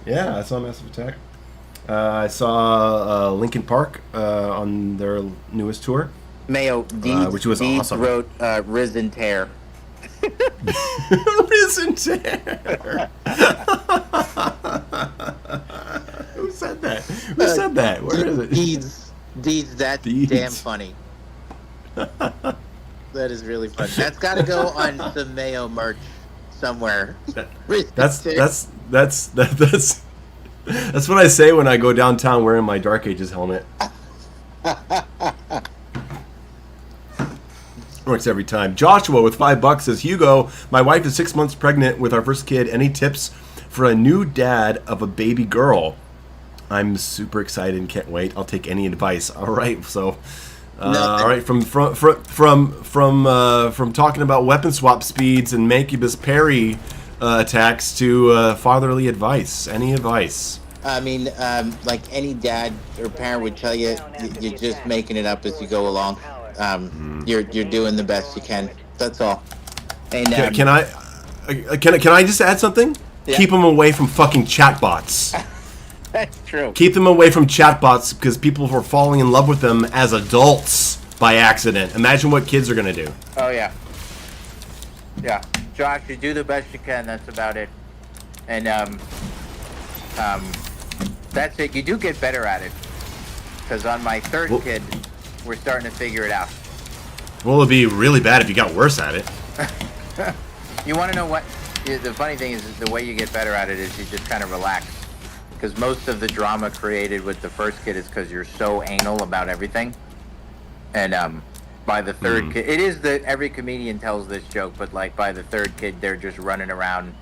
Yeah, I saw Massive Attack. I saw Linkin Park on their newest tour. Mayo, which was awesome. wrote Riz and Tear. Riz and Tear. Who said that? Who said that? Where is it? Deeds, that's damn funny. That is really funny. That's got to go on some Mayo merch somewhere. That's what I say when I go downtown wearing my Dark Ages helmet. Works every time. Joshua with $5 says, Hugo, my wife is 6 months pregnant with our first kid. Any tips for a new dad of a baby girl? I'm super excited and can't wait. I'll take any advice. All right, so all right, from talking about weapon swap speeds and Mancubus parry attacks to fatherly advice. Any advice? I mean, like any dad or parent would tell you, you're just making it up as you go along. You're doing the best you can. That's all. And can I just add something? Yeah. Keep them away from fucking chatbots. That's true. Keep them away from chatbots because people were falling in love with them as adults by accident. Imagine what kids are gonna do. Oh yeah. Yeah, Josh, you do the best you can. That's about it. And that's it. You do get better at it. Because on my third kid, we're starting to figure it out. Well, it'd be really bad if you got worse at it. You want to know what? The funny thing is the way you get better at it is you just kind of relax. Because most of the drama created with the first kid is because you're so anal about everything. And by the third kid, it is that every comedian tells this joke, but like by the third kid, they're just running around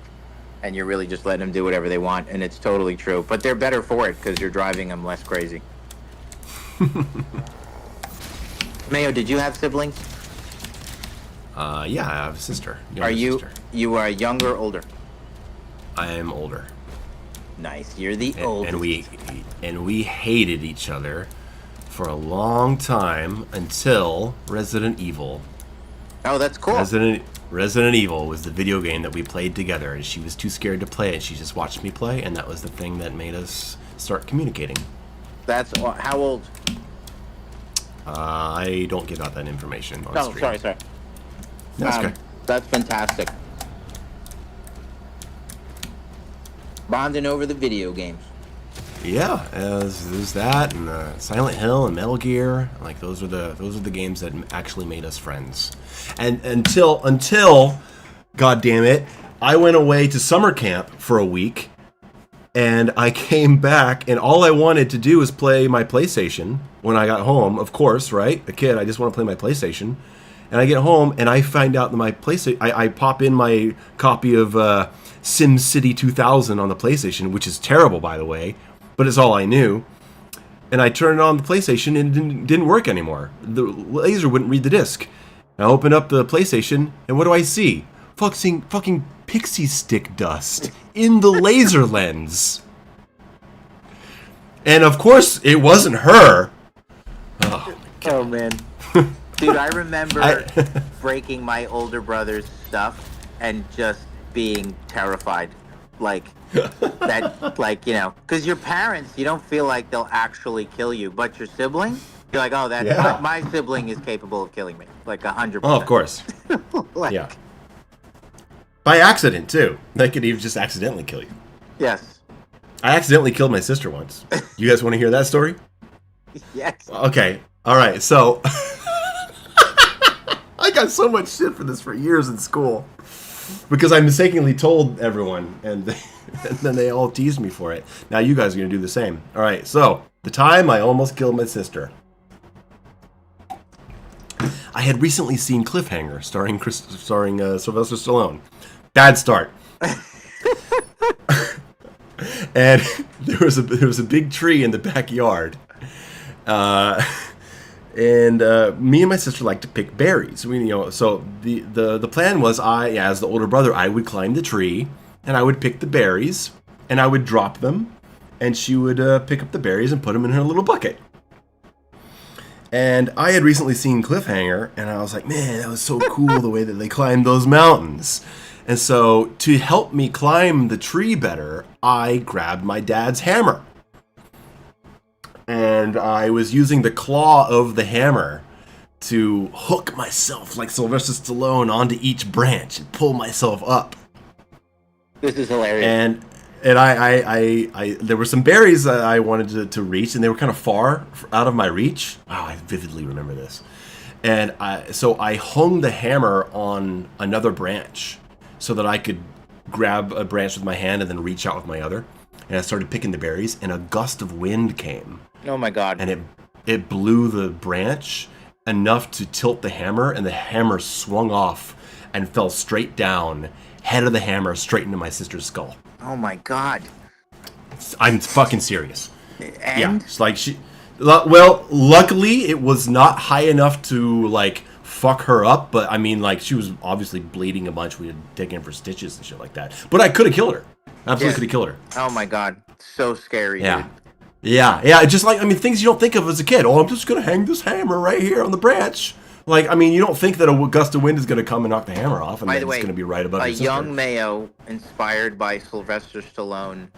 and you're really just letting them do whatever they want. And it's totally true. But they're better for it because you're driving them less crazy. Mayo, did you have siblings? Yeah, I have a sister. Are you younger or older? I am older. Nice. You're the oldest. And we hated each other for a long time until Resident Evil. Oh, that's cool. Resident Evil was the video game that we played together, and she was too scared to play it. She just watched me play, and that was the thing that made us start communicating. That's how old? I don't give out that information on stream. Sorry. That's okay. That's fantastic. Bonding over the video games. Yeah, there's that, and Silent Hill and Metal Gear. Like those are the games that actually made us friends. And until, God damn it, I went away to summer camp for a week, and I came back, and all I wanted to do was play my PlayStation when I got home. Of course, right? A kid, I just want to play my PlayStation. And I get home, and I find out that my PlayStation... I pop in my copy of SimCity 2000 on the PlayStation, which is terrible, by the way, but it's all I knew. And I turned it on the PlayStation, and it didn't work anymore. The laser wouldn't read the disc. I open up the PlayStation, and what do I see? Fucking pixie stick dust in the laser lens. And of course, it wasn't her. Oh man. Dude, I remember breaking my older brother's stuff and just being terrified. Like, that, like, you know, because your parents, you don't feel like they'll actually kill you, but your sibling, you're like, oh, my sibling is capable of killing me. Like, 100%. Oh, of course. Like, yeah. By accident, too. They could even just accidentally kill you. Yes. I accidentally killed my sister once. You guys want to hear that story? Yes. Okay. All right. So I got so much shit for this for years in school because I mistakenly told everyone, and then they all teased me for it. Now you guys are going to do the same. All right. So the time I almost killed my sister. I had recently seen Cliffhanger, starring Sylvester Stallone. Bad start. And there was a big tree in the backyard, and me and my sister like to pick berries. So the plan was as the older brother, I would climb the tree and I would pick the berries and I would drop them, and she would pick up the berries and put them in her little bucket. And I had recently seen Cliffhanger, and I was like, man, that was so cool the way that they climbed those mountains. And so, to help me climb the tree better, I grabbed my dad's hammer. And I was using the claw of the hammer to hook myself like Sylvester Stallone onto each branch and pull myself up. This is hilarious. And I there were some berries that I wanted to reach, and they were kind of far out of my reach. Oh, I vividly remember this. And so I hung the hammer on another branch so that I could grab a branch with my hand and then reach out with my other. And I started picking the berries, and a gust of wind came. Oh my god. And it blew the branch enough to tilt the hammer, and the hammer swung off and fell straight down, head of the hammer straight into my sister's skull. Oh my god. I'm fucking serious. And? Yeah, it's like well, luckily it was not high enough to like fuck her up, but I mean, like, she was obviously bleeding a bunch. We had taken her for stitches and shit like that. But I could have killed her. Absolutely could have killed her. Oh my god. So scary, Yeah. dude. Yeah, just like, I mean, things you don't think of as a kid. Oh, I'm just going to hang this hammer right here on the branch. Like, I mean, you don't think that a gust of wind is going to come and knock the hammer off, and By then the way, it's going to be right above a your sister. young Mayo inspired by Sylvester Stallone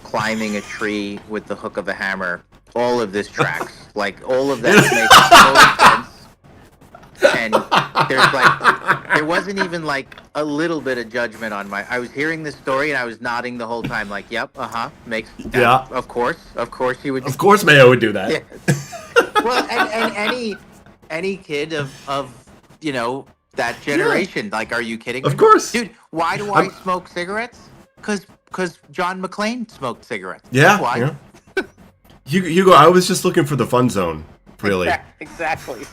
climbing a tree with the hook of a hammer. All of this tracks. Like, all of that makes total sense. And there wasn't even like a little bit of judgment on I was hearing this story and I was nodding the whole time, like, yep, makes sense. Yeah. Of course you would. Of course Mayo would do that. Yeah. Well, and any kid of that generation, like, are you kidding me? Of course. Dude, why do I smoke cigarettes? Because John McClane smoked cigarettes. Yeah. That's why. Yeah. Hugo, I was just looking for the fun zone, really. Exactly.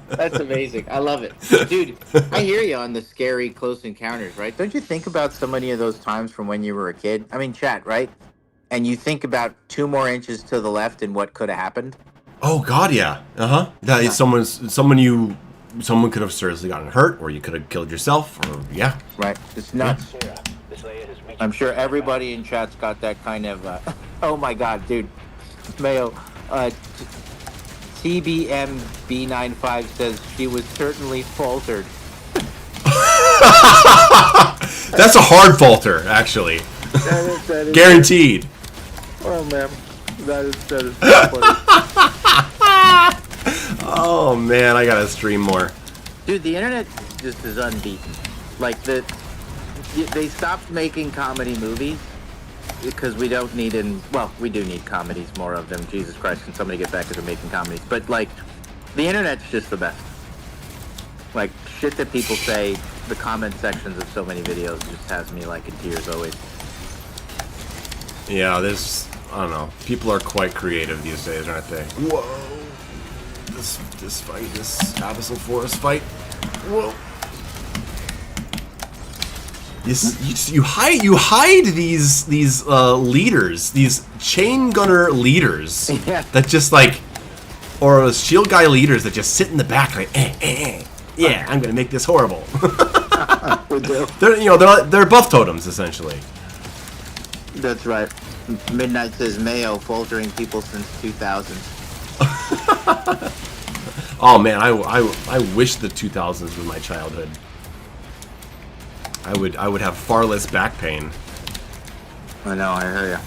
That's amazing. I love it. Dude, I hear you on the scary close encounters, right? Don't you think about so many of those times from when you were a kid? I mean, chat, right? And you think about 2 more inches to the left and what could have happened? Oh God, yeah. That is someone could have seriously gotten hurt, or you could have killed yourself, or yeah. Right. It's nuts. I'm sure everybody in chat's got that kind of oh my god, dude. Mayo, TBMB95 says she was certainly faltered. That's a hard falter, actually. That is Guaranteed. Oh man, that is so funny. Oh man, I gotta stream more. Dude, the internet just is unbeaten. Like, they stopped making comedy movies because we don't need we do need comedies, more of them. Jesus Christ, can somebody get back into making comedies? But like, the internet's just the best. Like, shit that people say, the comment sections of so many videos just has me like in tears always. Yeah, I don't know. People are quite creative these days, aren't they? Whoa. This fight, this Abyssal Forest fight. Whoa. You hide these leaders, these chain gunner leaders that just like, or shield guy leaders that just sit in the back like, yeah, I'm gonna make this horrible. They're buff totems essentially. That's right. Midnight says Mayo faltering people since 2000. Oh man, I wish the 2000s was my childhood. I would have far less back pain. I know, I hear ya.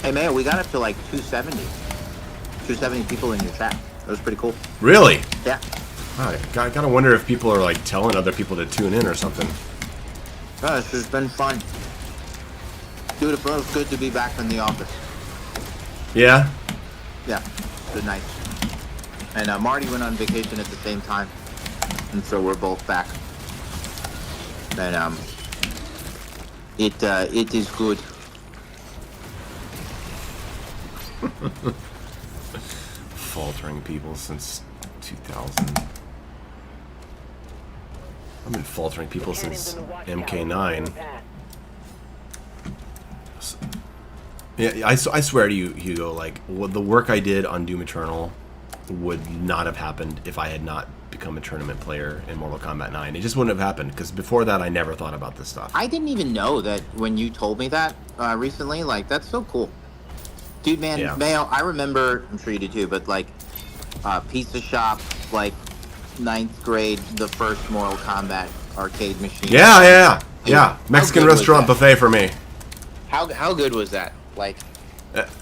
Hey Mayo, we got up to like 270 people in your chat. That was pretty cool. Really? Yeah. I gotta wonder if people are like telling other people to tune in or something. This has been fun. Dude, it feels good to be back in the office. Yeah? Yeah, good night. And Marty went on vacation at the same time, and so we're both back. And it is good. Faltering people since 2000. I've been faltering people since MK9. Yeah, I swear to you, Hugo, like, the work I did on Doom Eternal would not have happened if I had not become a tournament player in Mortal Kombat 9. It just wouldn't have happened, because before that, I never thought about this stuff. I didn't even know that when you told me that recently. Like, that's so cool. Dude, man, Yeah. Mayo, I remember, I'm sure you do too, but like, Pizza Shop, like, 9th grade, the first Mortal Kombat arcade machine. Yeah. How Mexican good was restaurant that? buffet for me. How good was that? Like,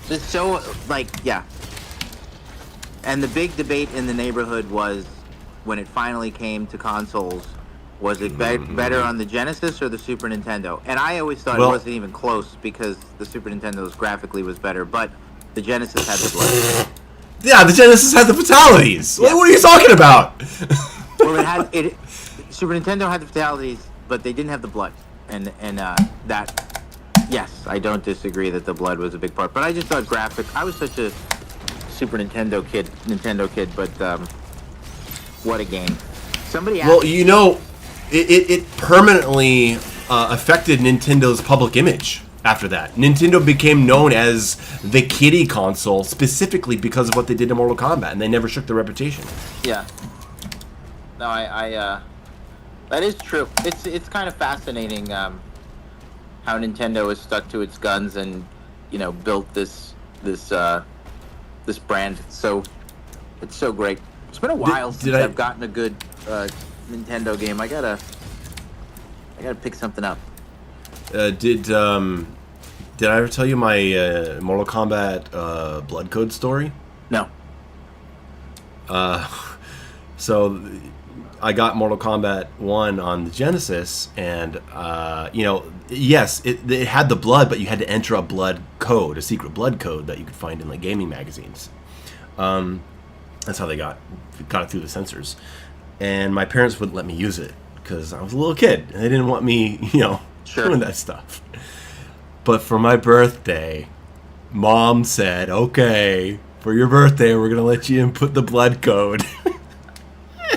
it's so, like, yeah. And the big debate in the neighborhood was, when it finally came to consoles, was it better on the Genesis or the Super Nintendo? And I always thought it wasn't even close, because the Super Nintendo's graphically was better, but the Genesis had the blood. Yeah, the Genesis had the fatalities. Yeah. What are you talking about? Well, Super Nintendo had the fatalities, but they didn't have the blood. And that, yes, I don't disagree that the blood was a big part. But I just thought I was such a Super Nintendo kid, but what a game. Somebody asked... Well, you know, it permanently affected Nintendo's public image after that. Nintendo became known as the kiddie console specifically because of what they did to Mortal Kombat, and they never shook their reputation. Yeah. No, I that is true. It's kind of fascinating how Nintendo has stuck to its guns and, you know, built this brand. It's so great. It's been a while since I've gotten a good Nintendo game. I gotta pick something up. Did I ever tell you my Mortal Kombat blood code story? No. So I got Mortal Kombat 1 on the Genesis, and you know, yes, it had the blood, but you had to enter a blood code, a secret blood code that you could find in like gaming magazines. That's how they got it through the censors. And my parents wouldn't let me use it because I was a little kid, and they didn't want me, you know, doing that stuff. But for my birthday, Mom said, "Okay, for your birthday, we're gonna let you input the blood code."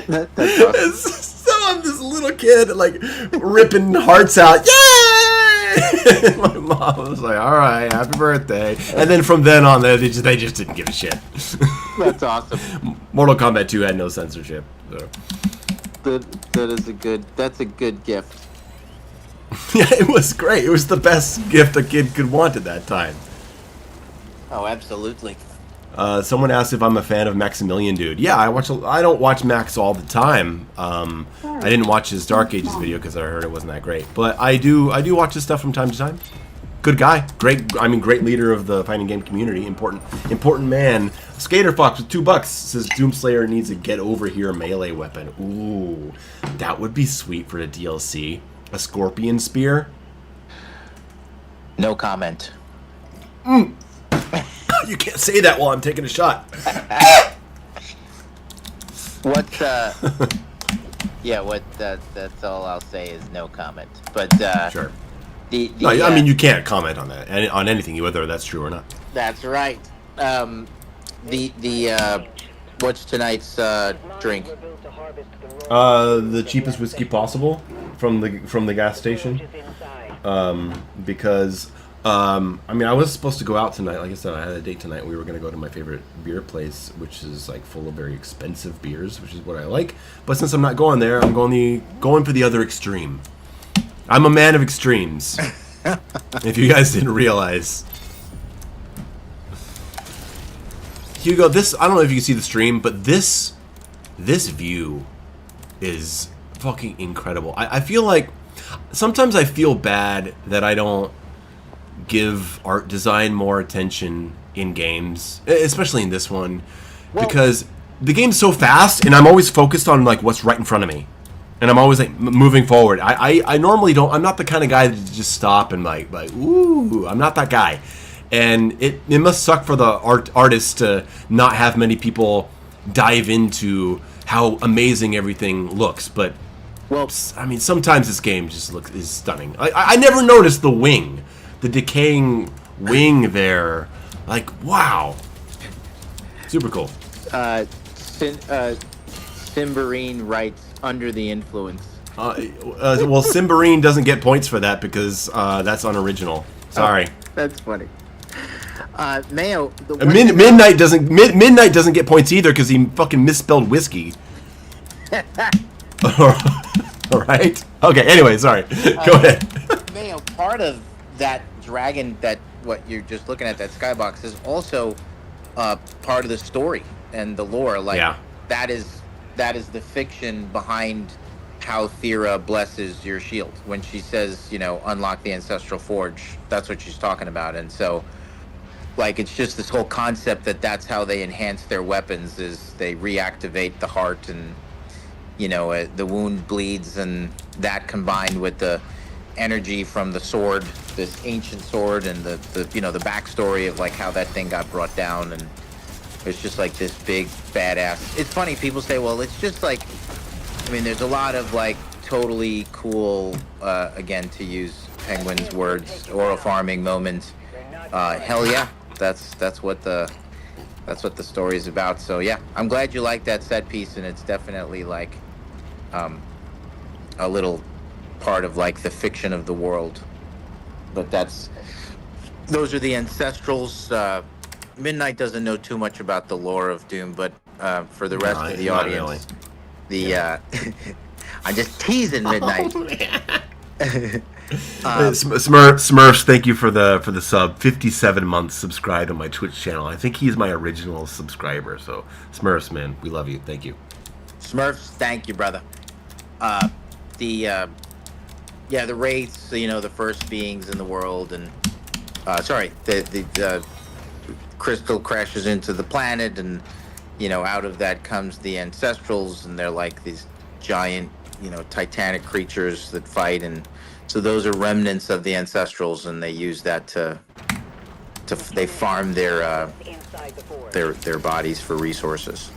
That's awesome. So I'm this little kid, like, ripping hearts out. Yay! My mom was like, "All right, happy birthday." And then from then on, they just didn't give a shit. That's awesome. Mortal Kombat 2 had no censorship. So. That's a good gift. Yeah, it was great. It was the best gift a kid could want at that time. Oh, absolutely. Someone asked if I'm a fan of Maximilian Dude. Yeah, I don't watch Max all the time. I didn't watch his Dark Ages video because I heard it wasn't that great. But I do watch his stuff from time to time. Good guy. Great leader of the fighting game community. Important man. Skater Fox with $2 says Doomslayer needs a get over here melee weapon. Ooh, that would be sweet for the DLC. A scorpion spear. No comment. You can't say that while I'm taking a shot. That's all I'll say is no comment. But Sure. I mean, you can't comment on that, on anything, whether that's true or not. That's right. What's tonight's drink? The cheapest whiskey possible from the gas station. Because I mean, I was supposed to go out tonight. Like I said, I had a date tonight. We were going to go to my favorite beer place, which is like full of very expensive beers, which is what I like. But since I'm not going there, I'm going for the other extreme. I'm a man of extremes. If you guys didn't realize. Hugo, I don't know if you can see the stream, but this view is fucking incredible. I feel like sometimes I feel bad that I don't give art design more attention in games, especially in this one, because the game's so fast, and I'm always focused on like what's right in front of me, and I'm always like moving forward. I normally don't. I'm not the kind of guy that just stop and like ooh. I'm not that guy, and it must suck for the artists to not have many people dive into how amazing everything looks. But Well, I mean, sometimes this game just is stunning. I never noticed the wing, the decaying wing there. Like, wow, super cool. Cymberine writes under the influence. Well, Cymberine doesn't get points for that because that's unoriginal. Sorry. Oh, that's funny. Mayo. Midnight doesn't get points either because he fucking misspelled whiskey. All right. Okay. Anyway, sorry. Go ahead. Mayo, part of that dragon, that what you're just looking at, that skybox, is also part of the story and the lore. Like, yeah. that is the fiction behind how Thera blesses your shield when she says, unlock the ancestral forge. That's what she's talking about. And so, like, it's just this whole concept that's how they enhance their weapons, is they reactivate the heart, and the wound bleeds, and that combined with the energy from the sword, this ancient sword, and the backstory of like how that thing got brought down, and it's just like this big badass. It's funny, people say, well, it's just like, I mean, there's a lot of like totally cool, again, to use Penguin's words, oral farming moments. Hell yeah, that's what the story is about. So yeah, I'm glad you like that set piece, and it's definitely like a little part of like the fiction of the world. But those are the ancestrals. Midnight doesn't know too much about the lore of Doom, but for the rest of the audience, really. I'm just teasing Midnight. Smurfs, thank you for the sub. 57 months subscribed on my Twitch channel. I think he's my original subscriber. So Smurfs, man, we love you. Thank you. Smurfs, thank you, brother. The wraiths, the first beings in the world, and the crystal crashes into the planet, and out of that comes the ancestrals, and they're like these giant, titanic creatures that fight, and so those are remnants of the ancestrals, and they use that to they farm their bodies for resources,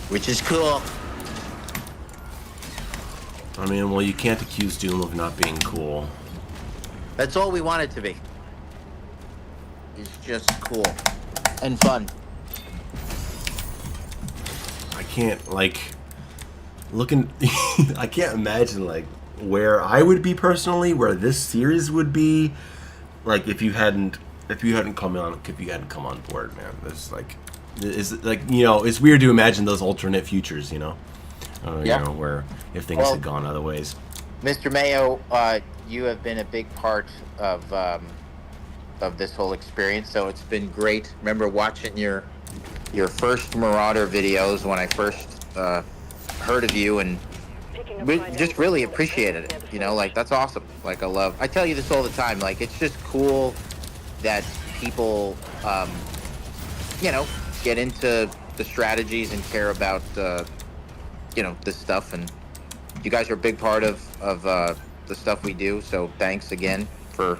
which is cool. I mean, well, you can't accuse Doom of not being cool. That's all we want it to be. It's just cool and fun. I can't I can't imagine like where I would be personally, where this series would be, like if you hadn't come on board, man. It's like it's weird to imagine those alternate futures, where if things had gone other ways. Mr. Mayo, you have been a big part of this whole experience, so it's been great. Remember watching your first Marauder videos when I first heard of you, and we just really appreciated it. Like, that's awesome. Like, I tell you this all the time, like, it's just cool that people get into the strategies and care about this stuff, and you guys are a big part of the stuff we do, so thanks again for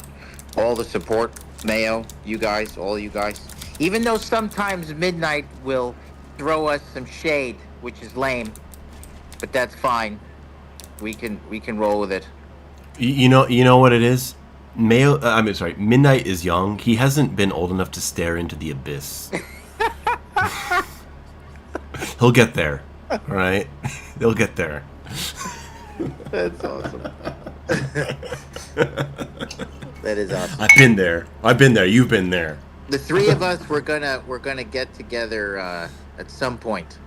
all the support. Mayo, you guys, all you guys. Even though sometimes Midnight will throw us some shade, which is lame, but that's fine. We can roll with it. You know what it is? Midnight is young. He hasn't been old enough to stare into the abyss. He'll get there. All right? He'll get there. That's awesome. That is awesome. I've been there. You've been there. The three of us, we're gonna get together at some point.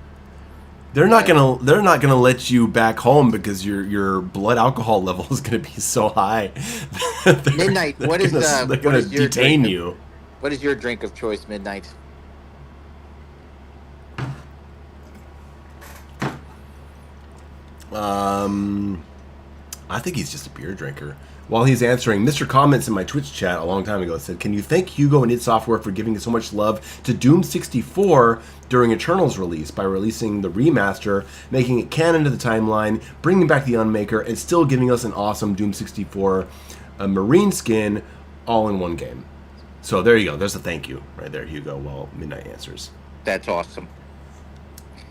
They're not gonna let you back home because your blood alcohol level is gonna be so high. Midnight, they're gonna detain you. What is your drink of choice, Midnight? I think he's just a beer drinker. while he's answering, Mr. Comments in my Twitch chat a long time ago said, "Can you thank Hugo and id Software for giving so much love to Doom 64 during Eternal's release by releasing the remaster, making it canon to the timeline, bringing back the Unmaker, and still giving us an awesome Doom 64 Marine skin all in one game." So there you go. There's a thank you right there, Hugo, while Midnight answers. That's awesome.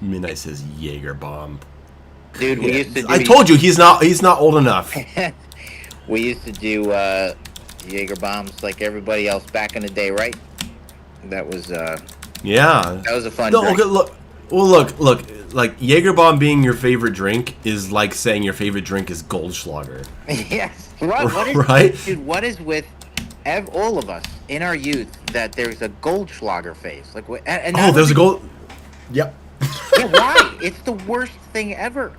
Midnight says Jaeger bomb. Dude, we used to do... I told you he's not old enough. We used to do Jaeger bombs like everybody else back in the day, right? That was yeah. That was a fun No, drink. okay, look. Well, look. Like Jaeger bomb being your favorite drink is like saying your favorite drink is Goldschlager. Yes. What is, right? Dude, what is with all of us in our youth that there's a Goldschlager phase? Like, and there's a gold. Yep. Yeah, why? It's the worst thing ever.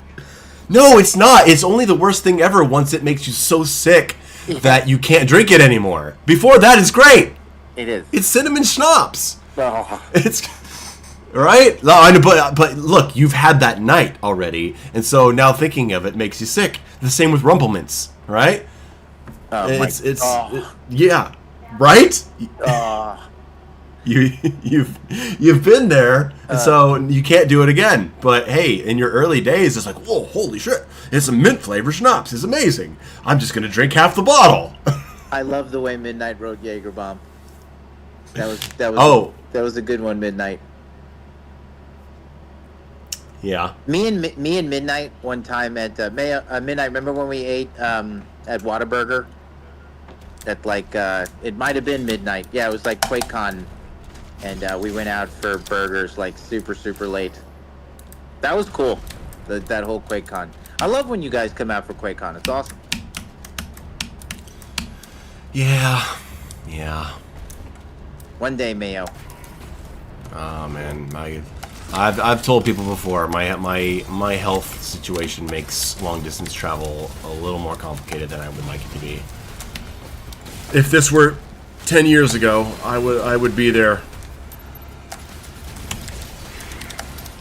No, it's not. It's only the worst thing ever once it makes you so sick that you can't drink it anymore. Before that, it's great. It is. It's cinnamon schnapps. Oh. It's right. No, I know, but look, you've had that night already, and so now thinking of it makes you sick. The same with Rumplemints, right? Yeah, right. You've been there, and so you can't do it again. But hey, in your early days, it's like, whoa, holy shit! It's a mint flavor schnapps. It's amazing. I'm just gonna drink half the bottle. I love the way Midnight wrote Jaeger bomb. That was a good one, Midnight. Yeah. Me and Midnight one time at Mayo. Midnight. Remember when we ate at Whataburger? At like it might have been midnight. Yeah, it was like QuakeCon, and we went out for burgers like super late. That was cool. That whole QuakeCon. I love when you guys come out for QuakeCon. It's awesome. Yeah. One day, Mayo. Oh man, I've told people before my health situation makes long distance travel a little more complicated than I would like it to be. If this were 10 years ago, I would be there.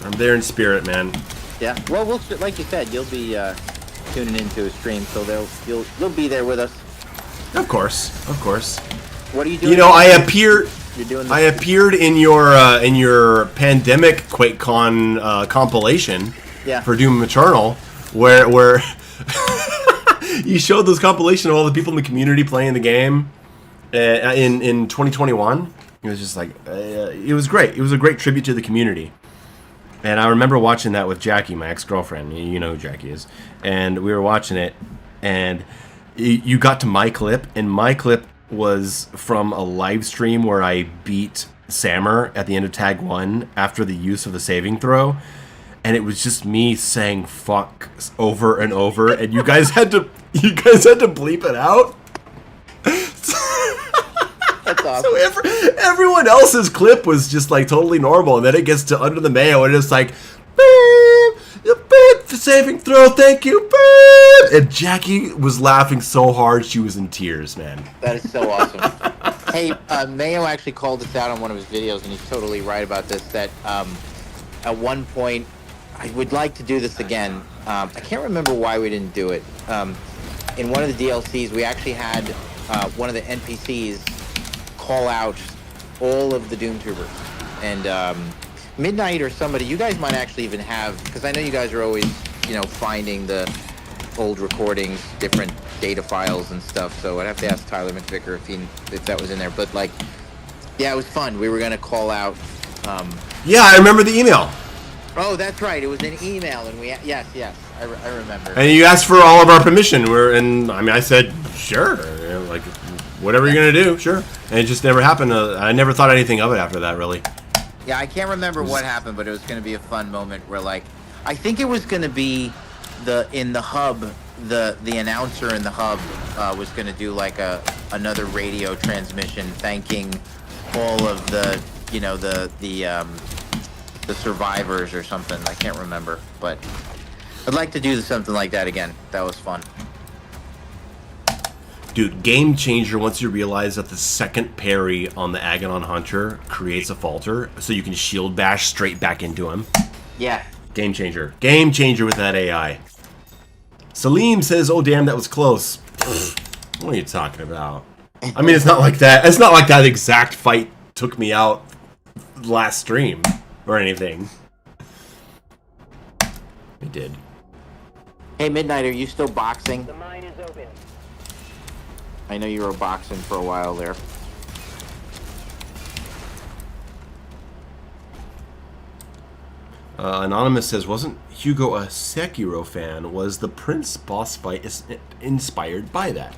I'm there in spirit, man. Yeah. Well, like you said, you'll be tuning into a stream, so you'll be there with us. Of course. What are you doing? You know, I appeared in your pandemic QuakeCon compilation for Doom Eternal, where you showed those compilation of all the people in the community playing the game in 2021. It was just like it was great. It was a great tribute to the community. And I remember watching that with Jackie, my ex-girlfriend. You know who Jackie is. And we were watching it, and you got to my clip, and my clip was from a live stream where I beat Sammer at the end of Tag 1 after the use of the saving throw. And it was just me saying fuck over and over, and you guys had to bleep it out. That's awesome. So everyone else's clip was just like totally normal, and then it gets to Under the Mayo, and it's like, beep, saving throw, thank you, beep. And Jackie was laughing so hard she was in tears, man. That is so awesome. Hey, Mayo actually called us out on one of his videos, and he's totally right about this, that at one point, I would like to do this again. I can't remember why we didn't do it. In one of the DLCs, we actually had one of the NPCs call out all of the Doom Troopers. And Midnight or somebody, you guys might actually even have, because I know you guys are always, finding the old recordings, different data files and stuff, so I'd have to ask Tyler McVicker if that was in there. But it was fun. We were going to call out... Yeah, I remember the email. Oh, that's right. It was an email, and yes, I remember. And you asked for all of our permission. I said, sure, whatever you're gonna do, sure. And it just never happened. I never thought anything of it after that, really. Yeah, I can't remember what happened, but it was gonna be a fun moment where, I think it was gonna be in the hub, the announcer in the hub was gonna do another radio transmission thanking all of the survivors or something. I can't remember, but I'd like to do something like that again. That was fun. Dude, game changer once you realize that the second parry on the Agonon Hunter creates a falter, so you can shield bash straight back into him. Yeah. Game changer. Game changer with that AI. Salim says, oh damn, that was close. What are you talking about? I mean, it's not like that. It's not like that exact fight took me out last stream or anything. It did. Hey, Midnight, are you still boxing? The mine is open. I know you were boxing for a while there. Anonymous says, wasn't Hugo a Sekiro fan? Was the Prince boss fight inspired by that?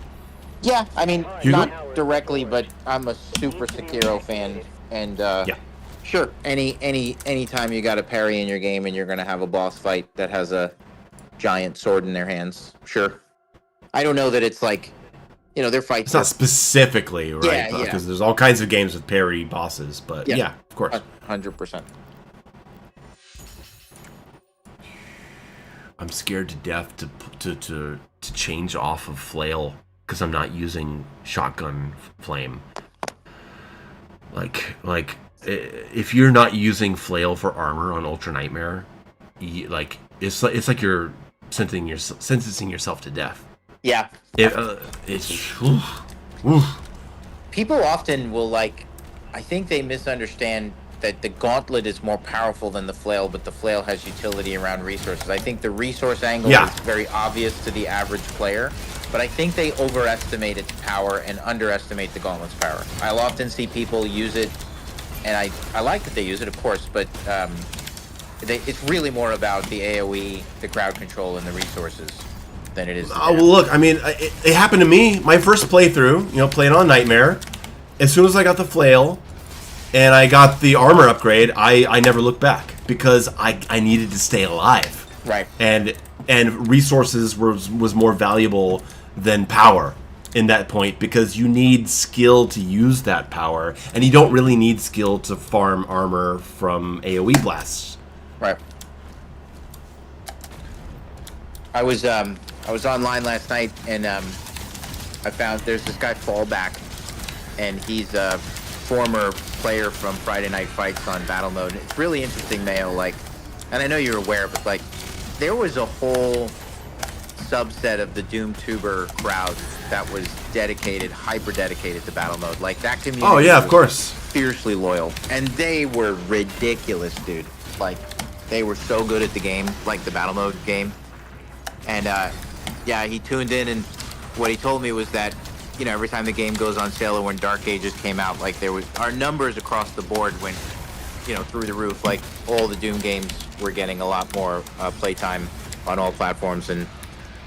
Yeah, I mean, Hugo? not directly, but I'm a super Sekiro fan, and Yeah. sure, anytime you got a parry in your game and you're gonna have a boss fight that has a giant sword in their hands, sure. I don't know that it's like, you know, their fights. It's not specifically, right? Yeah, yeah. Because there's all kinds of games with parry bosses, but yeah of course. 100%. I'm scared to death to change off of flail because I'm not using shotgun flame. Like if you're not using flail for armor on Ultranightmare, it's like you're sentencing yourself to death. Yeah. It's oof. People often will I think they misunderstand that the gauntlet is more powerful than the flail, but the flail has utility around resources. I think the resource angle is very obvious to the average player, but I think they overestimate its power and underestimate the gauntlet's power. I'll often see people use it, and I like that they use it, of course, but it's really more about the AoE, the crowd control, and the resources than it is. Oh, well, look, I mean, it happened to me. My first playthrough, playing on Nightmare, as soon as I got the flail, and I got the armor upgrade, I never looked back because I needed to stay alive. Right. And resources was more valuable than power in that point because you need skill to use that power, and you don't really need skill to farm armor from AoE blasts. Right. I was online last night and I found there's this guy Fallback, and he's a former player from Friday Night Fights on Battle Mode. It's really interesting, Mayo. And I know you're aware, but there was a whole subset of the Doom Tuber crowd that was hyper dedicated to Battle Mode. That community. Oh yeah, of course. Fiercely loyal, and they were ridiculous, dude. They were so good at the game, the Battle Mode game. And yeah, he tuned in, and what he told me was that, every time the game goes on sale or when Dark Ages came out, our numbers across the board went, through the roof. All the Doom games were getting a lot more playtime on all platforms, and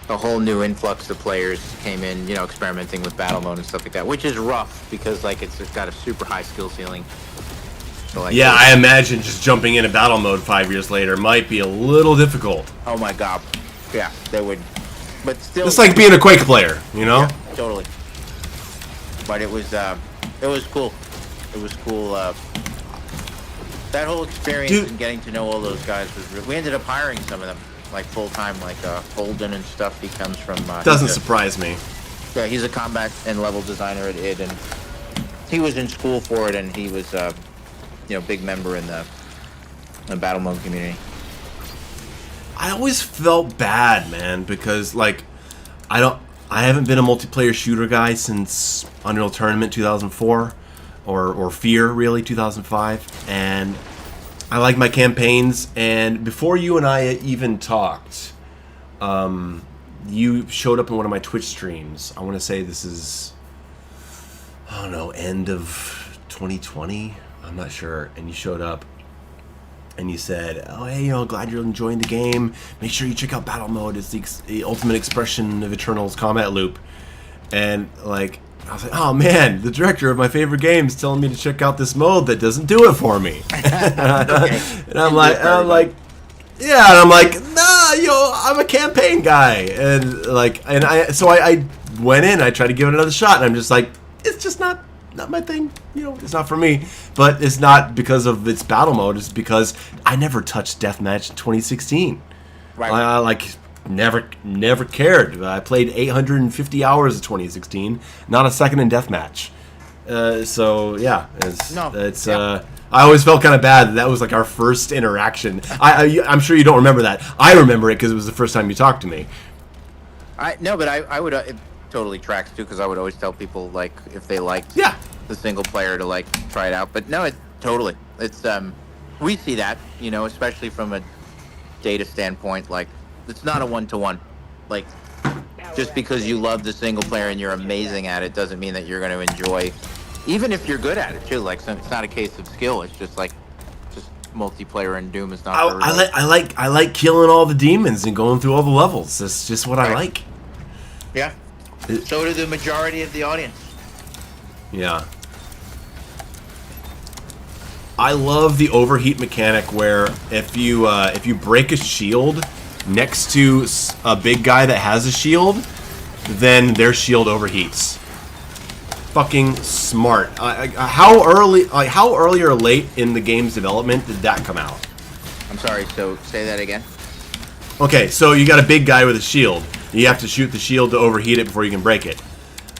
a whole new influx of players came in, experimenting with battle mode and stuff like that, which is rough because it's got a super high skill ceiling. So, yeah, I imagine just jumping into battle mode 5 years later might be a little difficult. Oh my god. Yeah, they would. But still, it's like being a Quake player, Yeah, totally. But it was cool. It was cool. That whole experience and getting to know all those guys was. We ended up hiring some of them, full time, Holden and stuff. He comes from. Doesn't surprise me. Yeah, he's a combat and level designer at id, and he was in school for it, and he was, big member in the battle mode community. I always felt bad, man, because I haven't been a multiplayer shooter guy since Unreal Tournament 2004, or Fear really 2005, and I like my campaigns. And before you and I even talked, you showed up in one of my Twitch streams. I want to say this is, I don't know, end of 2020. I'm not sure. And you showed up. And you said, "Oh, hey, glad you're enjoying the game. Make sure you check out Battle Mode. It's the ultimate expression of Eternal's combat loop." And I was like, "Oh man, the director of my favorite game is telling me to check out this mode that doesn't do it for me." And I'm like, yeah, and I'm like, "Nah, I'm a campaign guy." And so I went in. I tried to give it another shot, and I'm just like, it's just not my thing. It's not for me. But it's not because of its battle mode. It's because I never touched deathmatch in 2016. Right. I never cared. I played 850 hours of 2016. Not a second in deathmatch. So yeah, I always felt kind of bad that was our first interaction. I'm sure you don't remember that. I remember it because it was the first time you talked to me. I would. To totally tracks too, because I would always tell people like if they liked Yeah. the single player to like try it out. But no, it totally. It's we see that, you know, especially from a data standpoint. Like it's not a 1-to-1. Like just because you love the single player and you're amazing at it doesn't mean that you're going to enjoy, even if you're good at it too. Like it's not a case of skill. It's just like multiplayer in Doom is not. I like killing all the demons and going through all the levels. That's just what I like. Yeah. So do the majority of the audience. Yeah. I love the overheat mechanic where if you break a shield next to a big guy that has a shield, then their shield overheats. Fucking smart. How early or late in the game's development did that come out? I'm sorry, so say that again. Okay, so you got a big guy with a shield. You have to shoot the shield to overheat it before you can break it.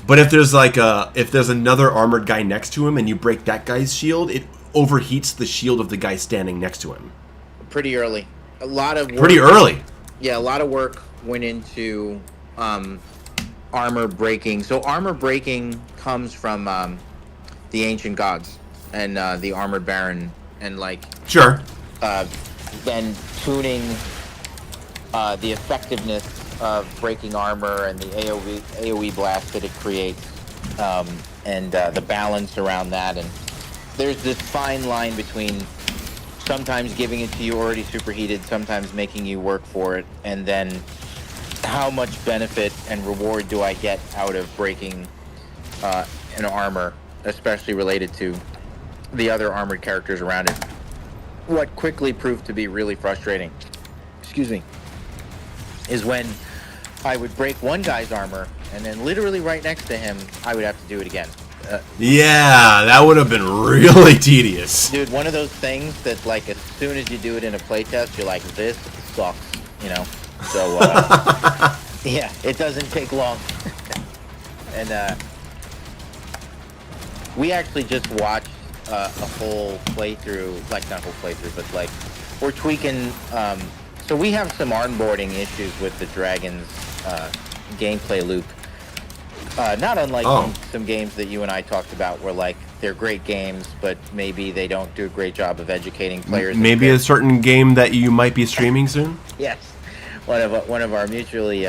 But if there's another armored guy next to him and you break that guy's shield, it overheats the shield of the guy standing next to him. Pretty early. A lot of work, pretty early. Yeah, a lot of work went into armor breaking. So armor breaking comes from the ancient gods and the armored baron, and like sure. Then tuning the effectiveness of breaking armor and the AoE blast that it creates, and the balance around that. And there's this fine line between sometimes giving it to you already superheated, sometimes making you work for it, and then how much benefit and reward do I get out of breaking an armor, especially related to the other armored characters around it. What quickly proved to be really frustrating, excuse me, is when I would break one guy's armor, and then literally right next to him, I would have to do it again. Yeah, that would have been really tedious. Dude, one of those things that, like, as soon as you do it in a playtest, you're like, this sucks, you know? So, yeah, it doesn't take long. And, we actually just watched a whole playthrough, like, not a whole playthrough, but, like, we're tweaking, so we have some onboarding issues with the Dragon's gameplay loop. Not unlike some games that you and I talked about where, like, they're great games, but maybe they don't do a great job of educating players. Maybe a certain game that you might be streaming soon? Yes. One of our mutually,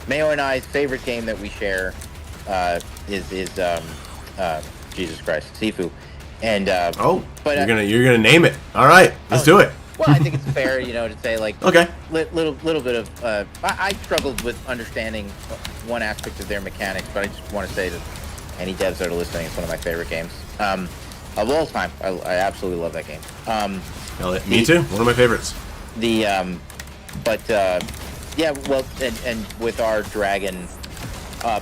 Mayo and I's favorite game that we share is Jesus Christ, Sifu. And, but you're gonna name it. All right, let's do it. Well, I think it's fair, you know, to say, like, okay, little bit of. I struggled with understanding one aspect of their mechanics, but I just want to say that any devs that are listening, it's one of my favorite games of all time. I absolutely love that game. Me too. One of my favorites. Yeah, well, and with our dragon,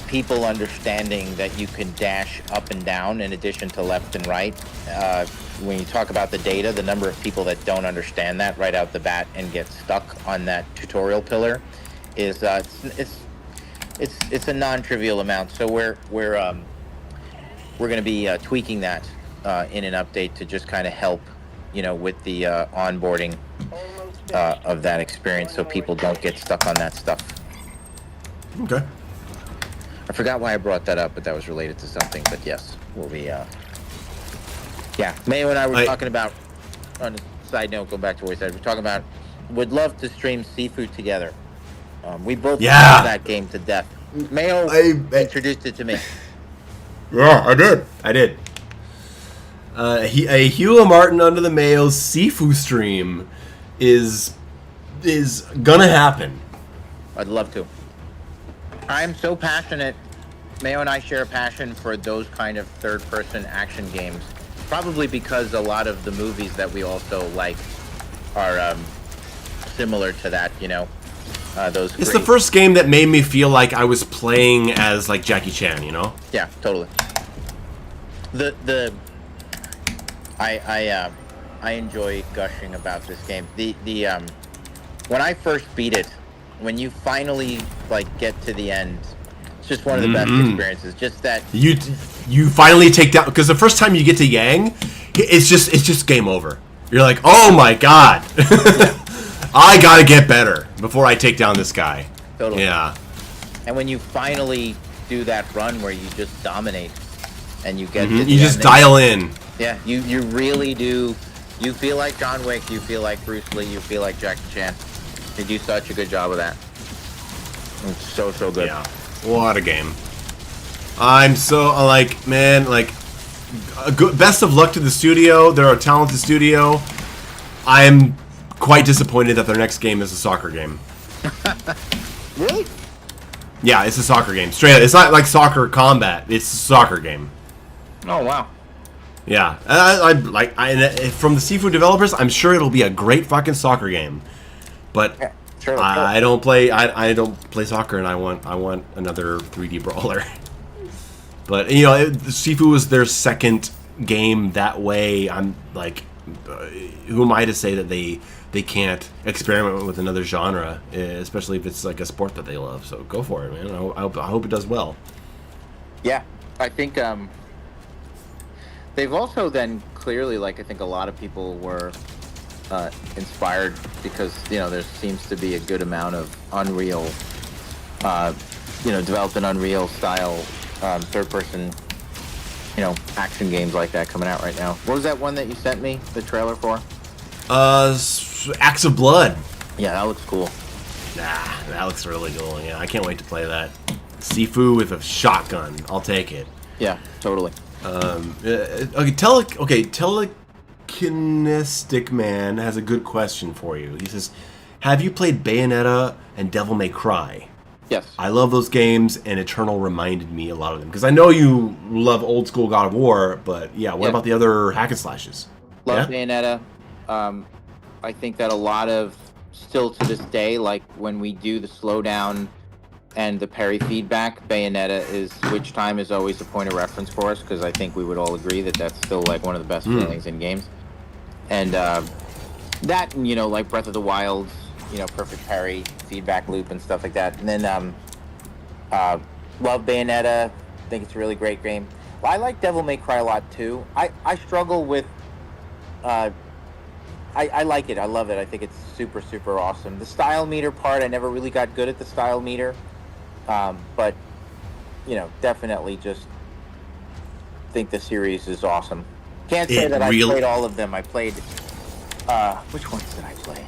people understanding that you can dash up and down in addition to left and right. When you talk about the data, the number of people that don't understand that right out the bat and get stuck on that tutorial pillar is it's a non-trivial amount. So we're going to be tweaking that in an update to just kind of help, you know, with the onboarding of that experience, so people don't get stuck on that stuff. Okay. I forgot why I brought that up, but that was related to something. But yes, we'll be. Yeah, Mayo and I were talking about. On a side note, go back to what we said. We're talking about. Would love to stream Sifu together. We both love that game to death. Mayo introduced it to me. Yeah, I did. A Hugo Martin under the Mayo Sifu stream is gonna happen. I'd love to. I'm so passionate. Mayo and I share a passion for those kind of third-person action games. Probably because a lot of the movies that we also like are similar to that, you know. It's the first game that made me feel like I was playing as, like, Jackie Chan, you know? Yeah, totally. I enjoy gushing about this game. When I first beat it, when you finally, like, get to the end, it's just one of the best experiences. Just that you finally take down, because the first time you get to Yang, it's just game over. You're like, oh my god, I gotta get better before I take down this guy. Totally. Yeah. And when you finally do that run where you just dominate and you get to the You just end. dial in. Yeah, you really do. You feel like John Wick, you feel like Bruce Lee, you feel like Jackie Chan. They do such a good job of that. It's so good. Yeah, what a game. I'm so like, man, like, best of luck to the studio. They're a talented studio. I'm quite disappointed that their next game is a soccer game. Really? Yeah, it's a soccer game. Straight up. It's not like soccer combat. It's a soccer game. Oh wow. Yeah, from the Seafood developers, I'm sure it'll be a great fucking soccer game. But Yeah, sure. I don't play. I don't play soccer, and I want another 3D brawler. But you know, Sifu was their second game that way. I'm like, who am I to say that they can't experiment with another genre, especially if it's like a sport that they love? So go for it, man. I hope it does well. Yeah, I think they've also then clearly, like, I think a lot of people were inspired because, you know, there seems to be a good amount of Unreal, developed in Unreal style third-person, action games like that coming out right now. What was that one that you sent me the trailer for? Acts of Blood. Yeah, that looks cool. Nah, that looks really cool. Yeah, I can't wait to play that. Sifu with a shotgun. I'll take it. Yeah, totally. Telekinestic Man has a good question for you. He says, have you played Bayonetta and Devil May Cry? Yes. I love those games, and Eternal reminded me a lot of them. Because I know you love old school God of War, but yeah, what about the other hack and slashes? Love Bayonetta. I think that a lot of, still to this day, like when we do the slowdown and the parry feedback, Bayonetta which time is always a point of reference for us, because I think we would all agree that that's still like one of the best feelings in games. And that, like Breath of the Wild, perfect parry feedback loop and stuff like that. And then love Bayonetta. Think it's a really great game. Well, I like Devil May Cry a lot too. I struggle with. I like it. I love it. I think it's super, super awesome. The style meter part, I never really got good at the style meter. But, definitely just think the series is awesome. Can't say that I played all of them. I played, which ones did I play?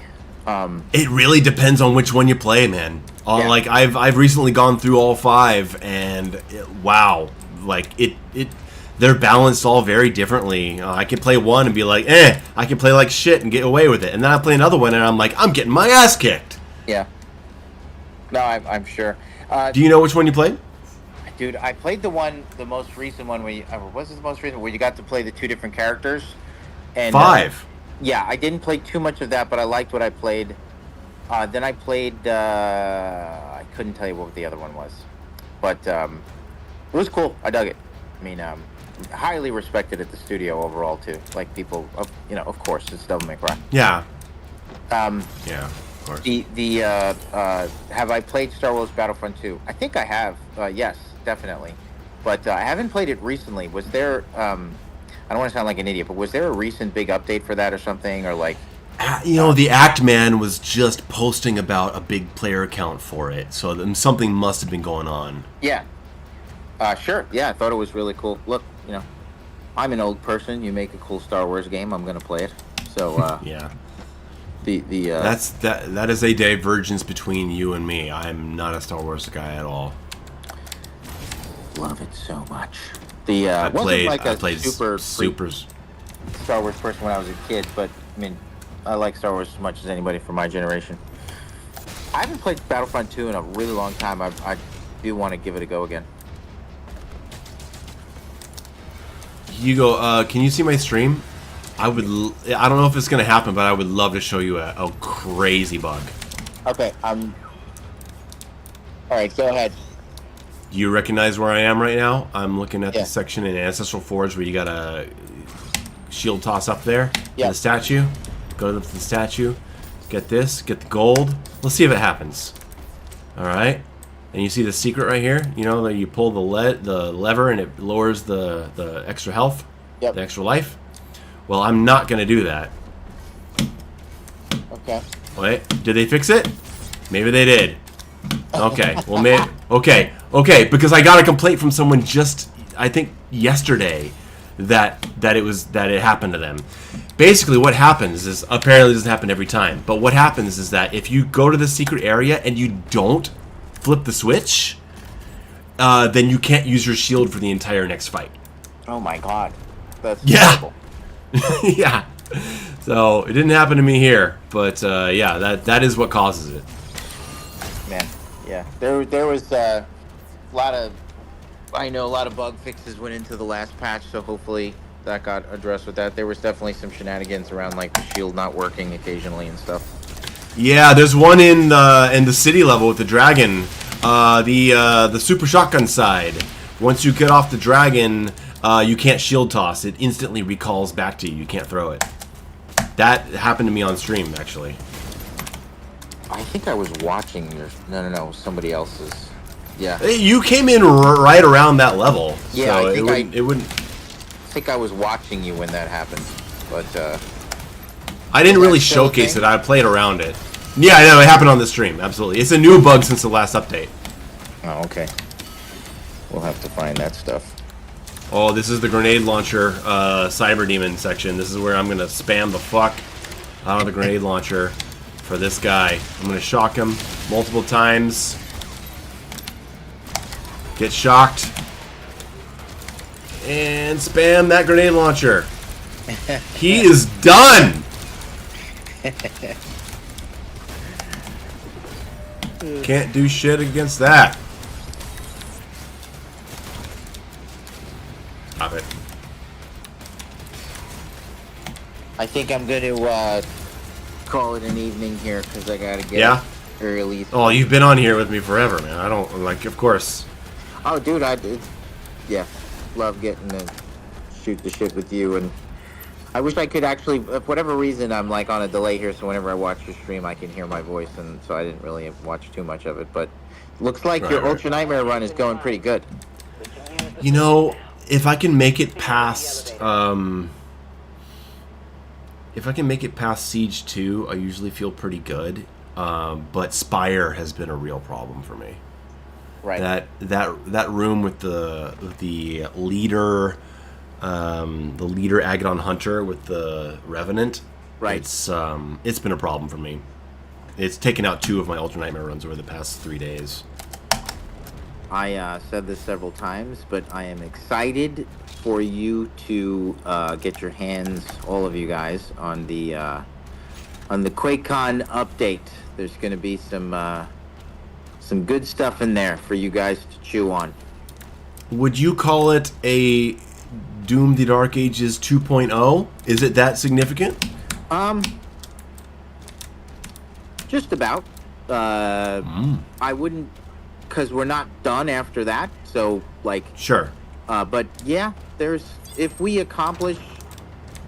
It really depends on which one you play, man. Like, I've recently gone through all 5, and wow, like, they're balanced all very differently. I can play one and be like, I can play like shit and get away with it. And then I play another one and I'm like, I'm getting my ass kicked. Yeah. No, I'm sure. Do you know which one you played? Dude, I played the most recent one where was it the most recent where you got to play the 2 different characters? And 5. Yeah, I didn't play too much of that, but I liked what I played. Then I played, I couldn't tell you what the other one was. But it was cool. I dug it. I mean, highly respected at the studio overall, too. Like, people, of course, it's Devil May Cry. Yeah. Yeah, of course. Have I played Star Wars Battlefront 2? I think I have. Yes, definitely. But I haven't played it recently. Was there, I don't want to sound like an idiot, but was there a recent big update for that or something? Or like... the Act Man was just posting about a big player count for it. So something must have been going on. Yeah. Sure. Yeah, I thought it was really cool. Look, I'm an old person. You make a cool Star Wars game, I'm gonna play it. So yeah. That is a divergence between you and me. I'm not a Star Wars guy at all. Love it so much. I played super Star Wars person when I was a kid, but I mean, I like Star Wars as much as anybody from my generation. I haven't played Battlefront 2 in a really long time. I do want to give it a go again. Hugo, can you see my stream? I don't know if it's gonna happen, but I would love to show you a crazy bug. Okay, all right, go ahead. Do you recognize where I am right now? I'm looking at the section in Ancestral Forge where you got a shield toss up there. Yeah. The statue. Go to the statue. Get this. Get the gold. Let's see if it happens. All right. And you see the secret right here. That you pull the lever and it lowers the extra health, the extra life. Well, I'm not gonna do that. Okay. Wait. Did they fix it? Maybe they did. Okay. Well, maybe. Okay. Okay, because I got a complaint from someone just, I think, yesterday that it happened to them. Basically, what happens is, apparently it doesn't happen every time, but what happens is that if you go to the secret area and you don't flip the switch, then you can't use your shield for the entire next fight. Oh my god. That's Yeah. terrible. Yeah. So it didn't happen to me here, but yeah, that is what causes it. Man, yeah. There was a lot of bug fixes went into the last patch, so hopefully that got addressed with that. There was definitely some shenanigans around like the shield not working occasionally and stuff. Yeah, there's one in the city level with the dragon, the super shotgun side. Once you get off the dragon, you can't shield toss. It instantly recalls back to you. You can't throw it. That happened to me on stream, actually. I think I was watching your... No, somebody else's. Yeah. Hey, you came in right around that level. Yeah, so I think it wouldn't... I think I was watching you when that happened, but I didn't really showcase it. I played around it. Yeah, I know. It happened on the stream. Absolutely. It's a new bug since the last update. Oh, okay. We'll have to find that stuff. Oh, this is the grenade launcher cyber demon section. This is where I'm going to spam the fuck out of the grenade launcher for this guy. I'm going to shock him multiple times. Get shocked. And spam that grenade launcher. He is done! Can't do shit against that. Stop it. I think I'm going to call it an evening here because I got to get up early. Oh, you've been on here with me forever, man. I don't, like, of course. Oh, dude, yeah, love getting to shoot the shit with you, and I wish I could actually, for whatever reason, I'm like on a delay here, so whenever I watch your stream, I can hear my voice, and so I didn't really watch too much of it, but looks like your Ultranightmare run is going pretty good. You know, if I can make it past, Siege 2, I usually feel pretty good, but Spire has been a real problem for me. Right. That room with the leader, the leader Agadon Hunter with the Revenant. Right. It's been a problem for me. It's taken out 2 of my Ultranightmare runs over the past 3 days. I said this several times, but I am excited for you to get your hands, all of you guys, on the QuakeCon update. There's going to be some good stuff in there for you guys to chew on. Would you call it a Doom the Dark Ages 2.0? Is it that significant? Just about. I wouldn't, because we're not done after that, so, like... Sure. But, yeah, if we accomplish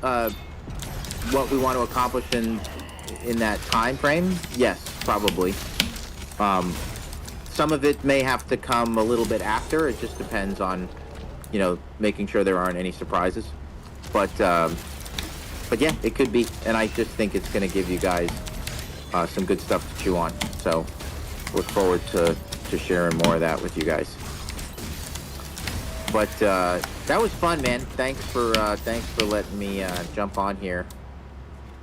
what we want to accomplish in that time frame, yes, probably. Some of it may have to come a little bit after. It just depends on, making sure there aren't any surprises. But yeah, it could be. And I just think it's going to give you guys some good stuff to chew on. So look forward to sharing more of that with you guys. But that was fun, man. Thanks for letting me jump on here.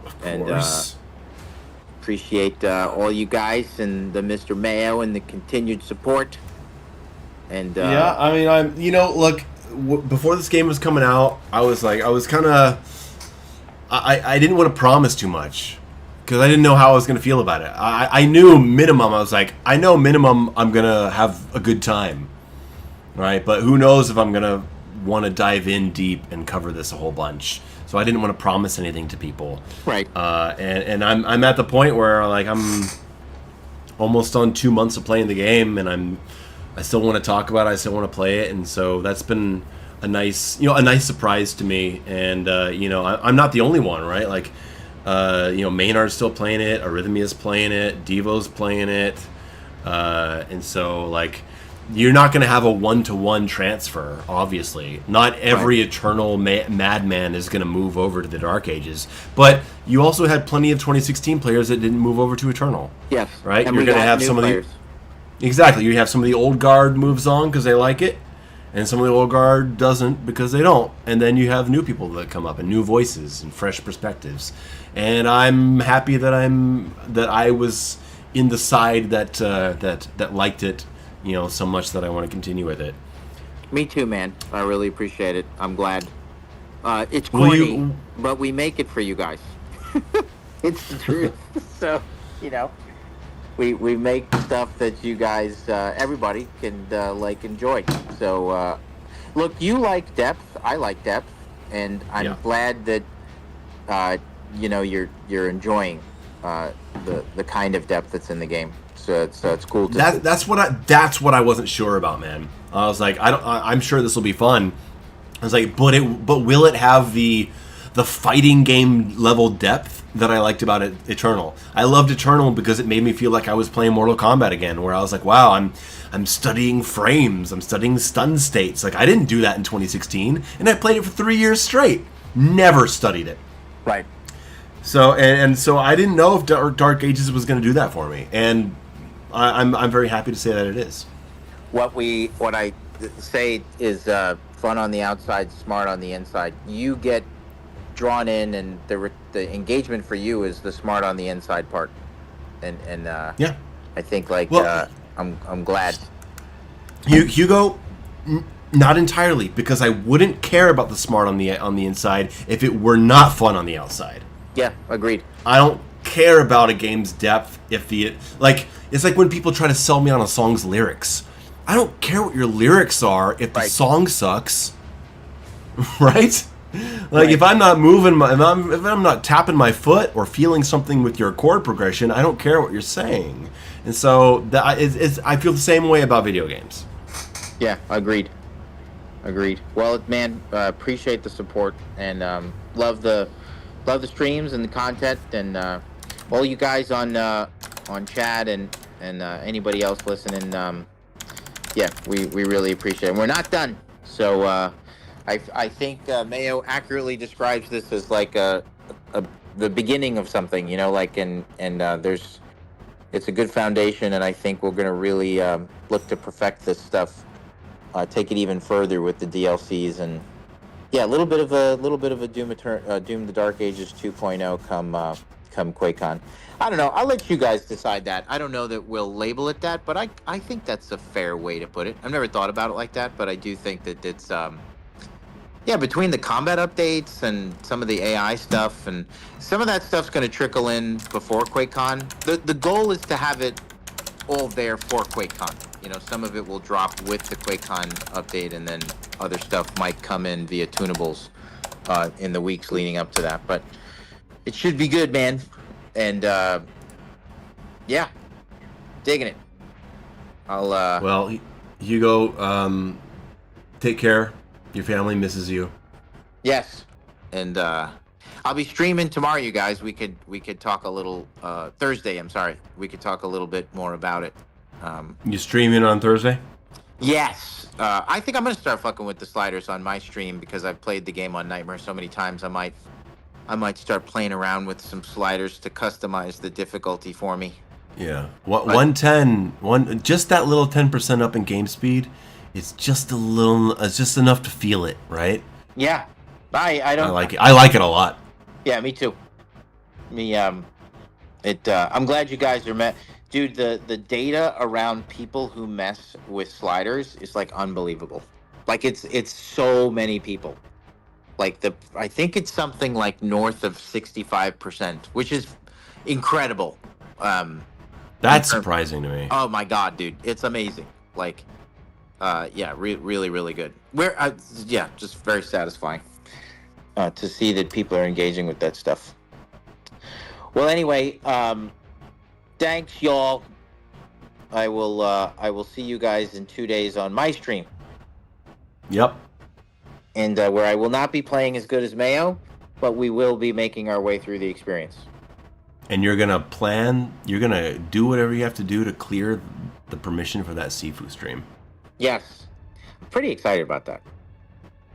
Of course. Appreciate all you guys and the Mr. Mayo and the continued support. And yeah, I mean, look, before this game was coming out, I didn't want to promise too much because I didn't know how I was going to feel about it. I knew minimum. I was like, I know minimum I'm going to have a good time, right? But who knows if I'm going to want to dive in deep and cover this a whole bunch. So I didn't want to promise anything to people. Right. And I'm at the point where like I'm almost on 2 months of playing the game, and I still want to talk about it. I still want to play it, and so that's been a nice surprise to me. And I'm not the only one, right? Like Maynard's still playing it, Arrhythmia's playing it, Devo's playing it, and so like. You're not going to have a one-to-one transfer, obviously. Not every Eternal madman is going to move over to the Dark Ages. But you also had plenty of 2016 players that didn't move over to Eternal. Yes. Right? And You're going to have some players. Exactly. You have some of the old guard moves on because they like it, and some of the old guard doesn't because they don't. And then you have new people that come up and new voices and fresh perspectives. And I'm happy that I was in the side that liked it, so much that I want to continue with it. Me too, man. I really appreciate it. I'm glad. It's Will corny, you- but we make it for you guys. It's the truth. So, we make stuff that you guys, everybody can enjoy. So, look, you like depth. I like depth, and I'm glad that you're enjoying the kind of depth that's in the game. So it's cool to see. That's what I wasn't sure about, man. I was like, I'm sure this will be fun. I was like, but will it have the fighting game level depth that I liked about Eternal? I loved Eternal because it made me feel like I was playing Mortal Kombat again, where I was like, wow, I'm studying frames, I'm studying stun states. Like, I didn't do that in 2016, and I played it for 3 years straight. Never studied it. Right. So and so I didn't know if Dark Ages was going to do that for me, and I'm very happy to say that it is. What I say is fun on the outside, smart on the inside. You get drawn in, and the engagement for you is the smart on the inside part. And yeah, I think I'm glad. Hugo, not entirely, because I wouldn't care about the smart on the inside if it were not fun on the outside. Yeah, agreed. I don't care about a game's depth if it's like when people try to sell me on a song's lyrics. I don't care what your lyrics are if the song sucks. Right? Like, if I'm not moving if I'm not tapping my foot or feeling something with your chord progression, I don't care what you're saying. And so I feel the same way about video games. Yeah, agreed. Well, man, appreciate the support, and love the streams and the content, and all you guys on chat and anybody else listening. Yeah, we really appreciate it. And we're not done. So I think Mayo accurately describes this as like the beginning of something, it's a good foundation, and I think we're gonna really look to perfect this stuff, take it even further with the DLCs, and yeah, a little bit of a Doom the Dark Ages 2.0 come QuakeCon. I don't know. I'll let you guys decide that. I don't know that we'll label it that, but I think that's a fair way to put it. I've never thought about it like that, but I do think that it's between the combat updates and some of the AI stuff, and some of that stuff's going to trickle in before QuakeCon. The goal is to have it all there for QuakeCon. Some of it will drop with the QuakeCon update, and then other stuff might come in via tunables in the weeks leading up to that. But it should be good, man. And yeah, digging it. Well, Hugo, take care. Your family misses you. Yes, and I'll be streaming tomorrow, you guys. We could talk a little Thursday. I'm sorry. We could talk a little bit more about it. You streaming on Thursday? Yes. I think I'm gonna start fucking with the sliders on my stream because I've played the game on Nightmare so many times. I might start playing around with some sliders to customize the difficulty for me. Yeah. 110, just that little 10% up in game speed. It's just it's just enough to feel it, right? Yeah. I like it. I like it a lot. Yeah, me too. I'm glad you guys are met. Dude, the data around people who mess with sliders is like unbelievable. Like it's so many people. Like I think it's something like north of 65%, which is incredible. That's surprising to me. Oh my god, dude, it's amazing. Like, really, really good. Just very satisfying to see that people are engaging with that stuff. Well, anyway, thanks, y'all. I will see you guys in 2 days on my stream. Yep. And where I will not be playing as good as Mayo, but we will be making our way through the experience. And you're gonna do whatever you have to do to clear the permission for that Sifu stream. Yes. I'm pretty excited about that.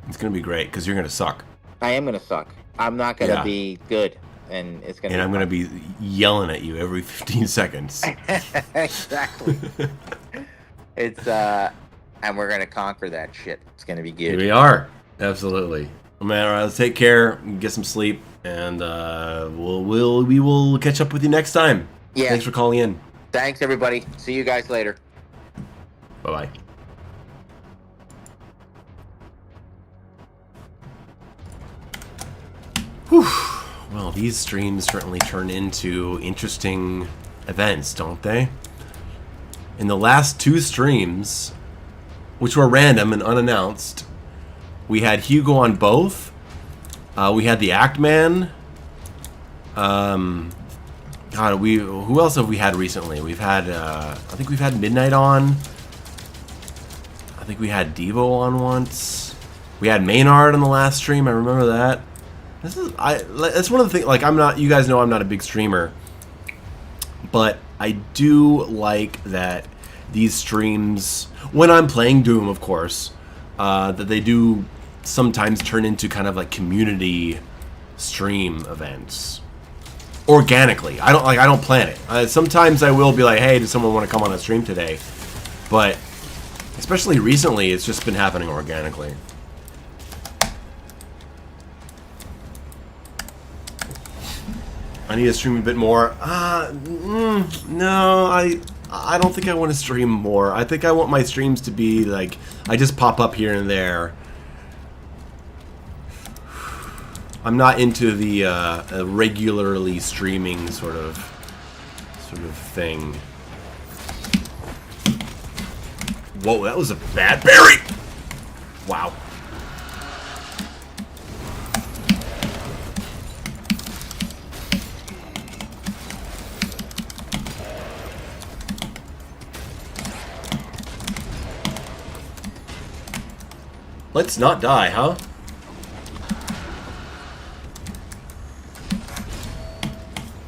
It's gonna be great, because you're gonna suck. I am gonna suck. I'm not gonna be good. and it's gonna. And I'm gonna be yelling at you every 15 seconds. Exactly. It's and we're gonna conquer that shit. It's gonna be Here good. we are. Absolutely. Man, all right, let's take care, get some sleep, and we will catch up with you next time. Yeah. Thanks for calling in. Thanks, everybody. See you guys later. Bye bye. Whew. Well, these streams certainly turn into interesting events, don't they? In the last 2 streams, which were random and unannounced, we had Hugo on both. We had the Act Man. God, who else have we had recently? We've had, I think we've had Midnight on. I think we had Devo on once. We had Maynard on the last stream. I remember that. That's one of the things. Like, you guys know I'm not a big streamer, but I do like that these streams, when I'm playing Doom, of course, that they do sometimes turn into kind of like community stream events organically. I don't plan it. Sometimes I will be like, hey, does someone want to come on a stream today? But especially recently, it's just been happening organically. I need to stream a bit more. No, I don't think I want to stream more. I think I want my streams to be like, I just pop up here and there. I'm not into the regularly streaming sort of thing. Whoa, that was a bad parry! Wow. Let's not die, huh?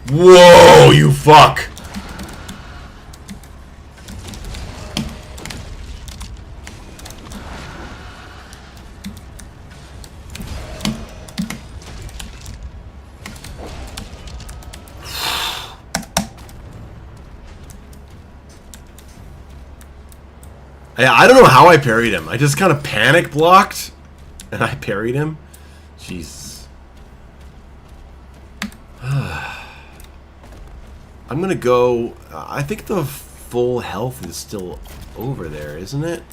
Whoa, you fuck! I don't know how I parried him. I just kind of panic blocked, and I parried him. Jeez. I'm gonna go. I think the full health is still over there, isn't it?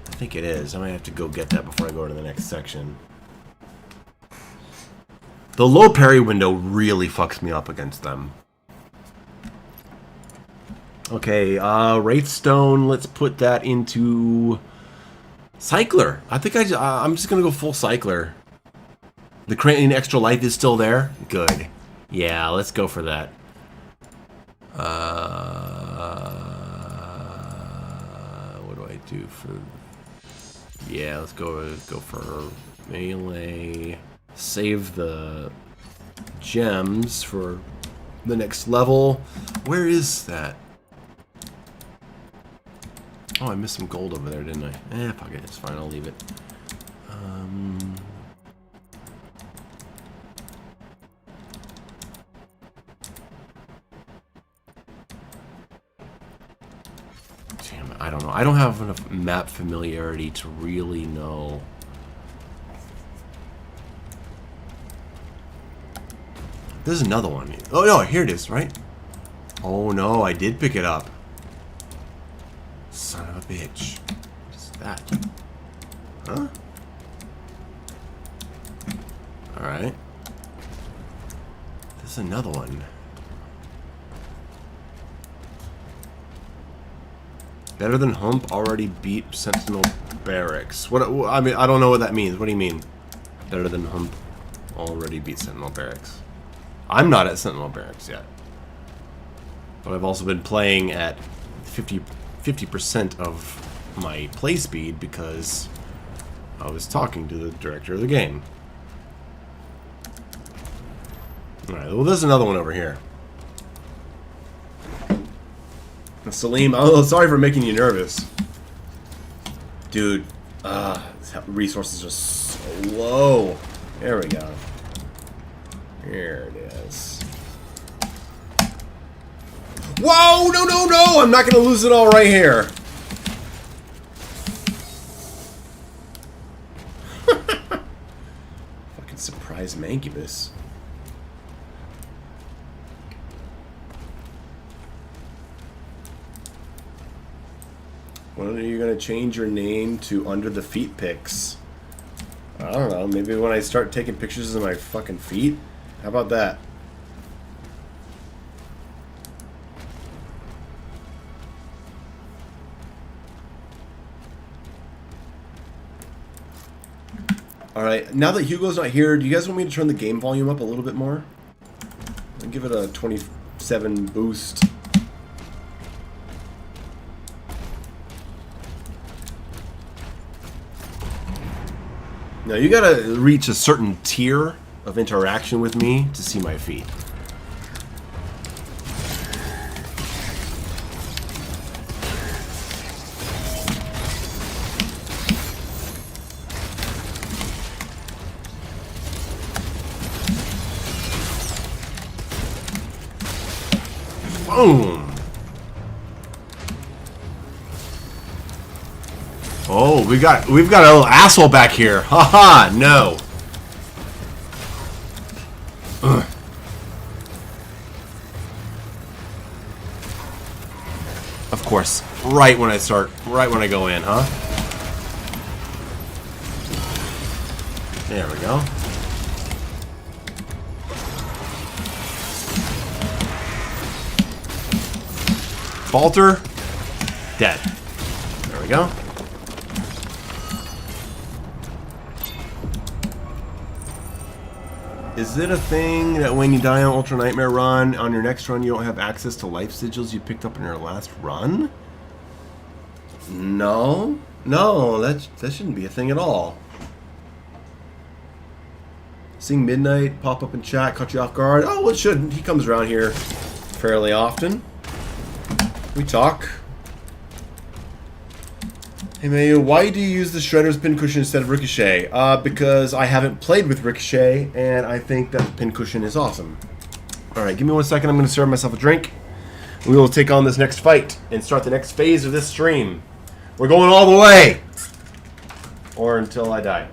I think it is. I might have to go get that before I go to the next section. The low parry window really fucks me up against them. Okay, Wraithstone, let's put that into Cycler. I think I'm just gonna go full Cycler. The creating extra life is still there? Good. Yeah, let's go for that. What do I do for... Yeah, let's go for melee. Save the gems for the next level. Where is that? Oh, I missed some gold over there, didn't I? Fuck it, it's fine, I'll leave it. Damn it, I don't know. I don't have enough map familiarity to really know. There's another one. Oh no, here it is, right? Oh no, I did pick it up. Son of a bitch. What's that? Huh? Alright. There's another one. Better than Hump already beat Sentinel Barracks. What? I mean, I don't know what that means. What do you mean? Better than Hump already beat Sentinel Barracks. I'm not at Sentinel Barracks yet. But I've also been playing at 50% of my play speed because I was talking to the director of the game. Alright, well there's another one over here. Salim, oh, sorry for making you nervous. Dude, resources are so low. There we go. Here it is. Whoa! No, no, no! I'm not gonna lose it all right here. Fucking surprise mancubus. When are you gonna change your name to Under the Feet Pics? I don't know, maybe when I start taking pictures of my fucking feet? How about that? Alright, now that Hugo's not here, do you guys want me to turn the game volume up a little bit more? I'll give it a 27 boost. Now you gotta reach a certain tier of interaction with me to see my feet. Boom! Oh, we've got a little asshole back here. Haha, no. Ugh. Of course, right when I go in, huh? There we go. Falter, dead. There we go. Is it a thing that when you die on Ultranightmare run, on your next run you don't have access to life sigils you picked up in your last run? No. No, that shouldn't be a thing at all. Seeing Midnight pop up in chat, caught you off guard. Oh, well, it shouldn't. He comes around here fairly often. We talk. Hey Mayo, why do you use the Shredder's pincushion instead of Ricochet? Because I haven't played with Ricochet, and I think that the pincushion is awesome. Alright, give me 1 second, I'm going to serve myself a drink. We will take on this next fight, and start the next phase of this stream. We're going all the way! Or until I die.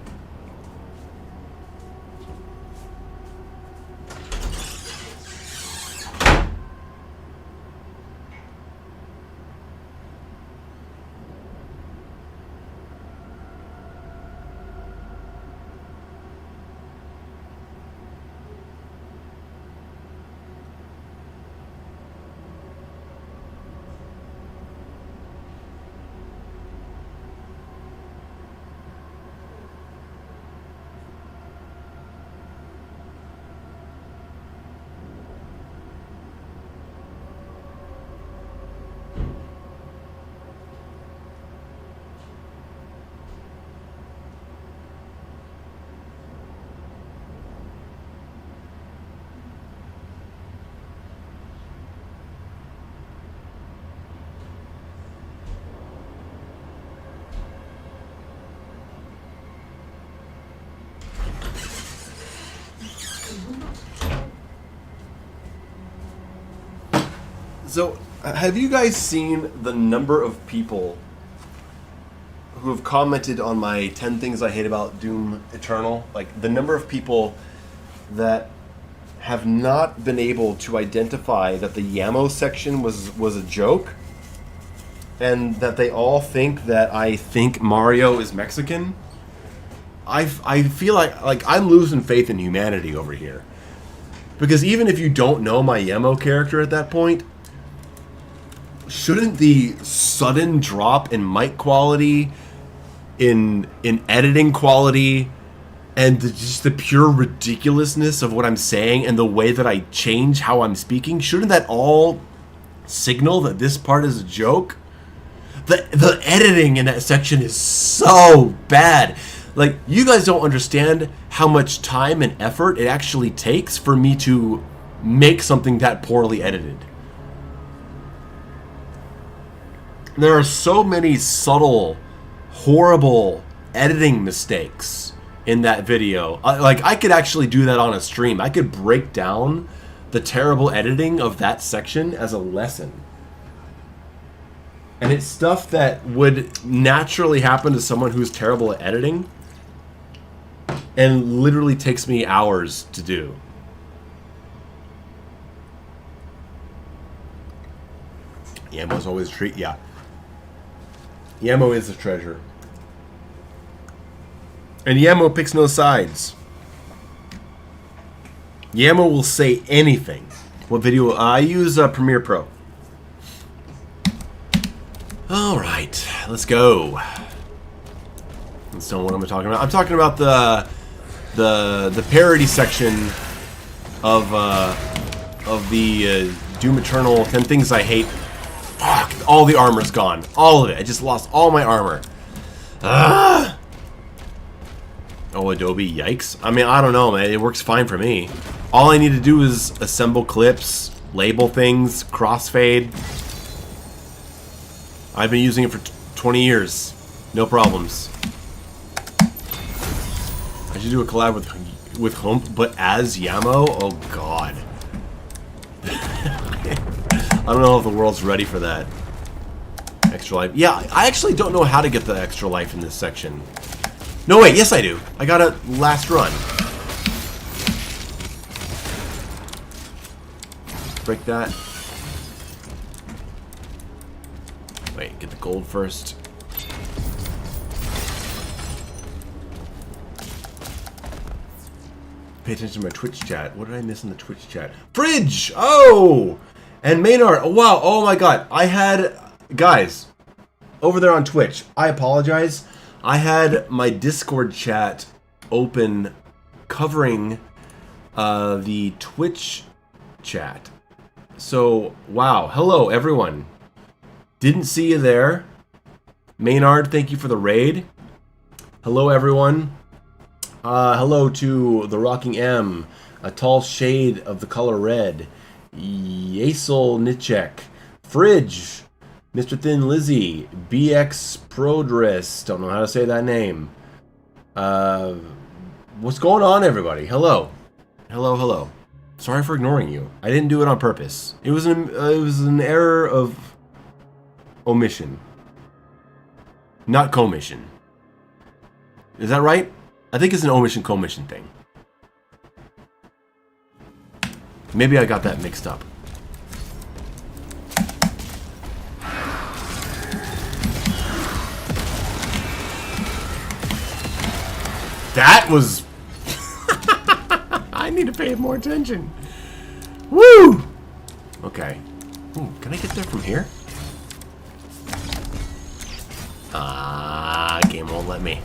So, have you guys seen the number of people who have commented on my 10 things I hate about Doom Eternal? Like, the number of people that have not been able to identify that the Yamo section was a joke, and that they all think that I think Mario is Mexican. I feel like I'm losing faith in humanity over here. Because even if you don't know my Yamo character at that point, shouldn't the sudden drop in mic quality, in editing quality, and just the pure ridiculousness of what I'm saying and the way that I change how I'm speaking, shouldn't that all signal that this part is a joke? The editing in that section is so bad. Like, you guys don't understand how much time and effort it actually takes for me to make something that poorly edited. There are so many subtle, horrible editing mistakes in that video. Like, I could actually do that on a stream. I could break down the terrible editing of that section as a lesson. And it's stuff that would naturally happen to someone who's terrible at editing and literally takes me hours to do. Yammo's always a treat, yeah. Yammo is a treasure. And Yammo picks no sides. Yammo will say anything. What video? I use Premiere Pro. Alright, let's go. Let's know what I'm talking about. I'm talking about the parody section of the Doom Eternal 10 Things I Hate. Fuck, all the armor's gone. All of it. I just lost all my armor. Ah! Oh, Adobe, yikes. I mean, I don't know, man. It works fine for me. All I need to do is assemble clips, label things, crossfade. I've been using it for 20 years. No problems. I should do a collab with Hump, but as Yammo? Oh, God. I don't know if the world's ready for that. Extra life. Yeah, I actually don't know how to get the extra life in this section. No, wait, yes I do. I got it last run. Break that. Wait, get the gold first. Pay attention to my Twitch chat. What did I miss in the Twitch chat? Fridge! Oh! And Maynard. Oh, wow. Oh, my God. I had... Guys, over there on Twitch, I apologize. I had my Discord chat open covering the Twitch chat. So, wow. Hello, everyone. Didn't see you there. Maynard, thank you for the raid. Hello, everyone. Hello to the Rocking M, a tall shade of the color red. Yasel Nichek, Fridge, Mr. Thin Lizzy, BX Prodress, don't know how to say that name. What's going on, everybody? Hello. Hello, hello. Sorry for ignoring you. I didn't do it on purpose. It was an error of omission. Not commission. Is that right? I think it's an omission-commission thing. Maybe I got that mixed up. That was... I need to pay more attention. Woo! Okay. Ooh, can I get there from here? Game won't let me.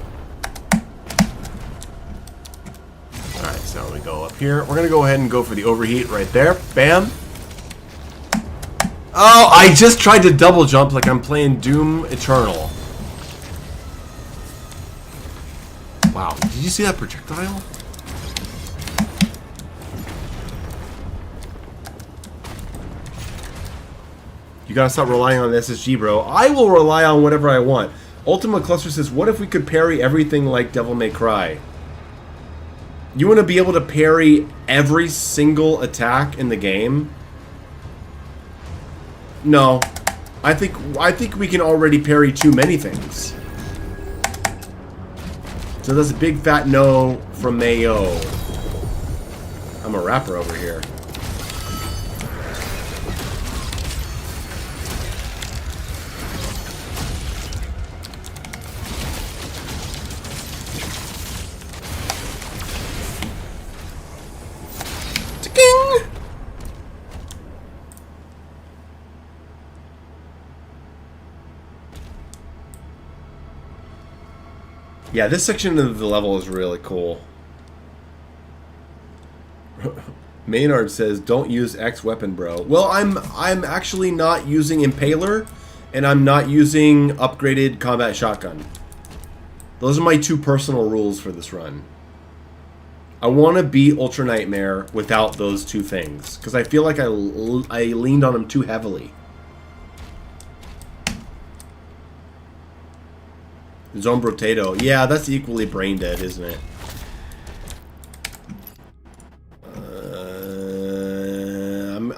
Alright, so we go up here. We're gonna go ahead and go for the overheat right there. Bam! Oh, I just tried to double jump like I'm playing Doom Eternal. Wow, did you see that projectile? You gotta stop relying on the SSG, bro. I will rely on whatever I want. Ultima Cluster says, what if we could parry everything like Devil May Cry? You want to be able to parry every single attack in the game? No. I think we can already parry too many things. So that's a big fat no from Mayo. I'm a rapper over here. Yeah, this section of the level is really cool. Maynard says, "Don't use X weapon, bro." Well, I'm actually not using Impaler, and I'm not using upgraded combat shotgun. Those are my two personal rules for this run. I want to beat Ultranightmare without those two things, because I feel like I leaned on them too heavily. Zombrotato. Yeah, that's equally brain dead, isn't it?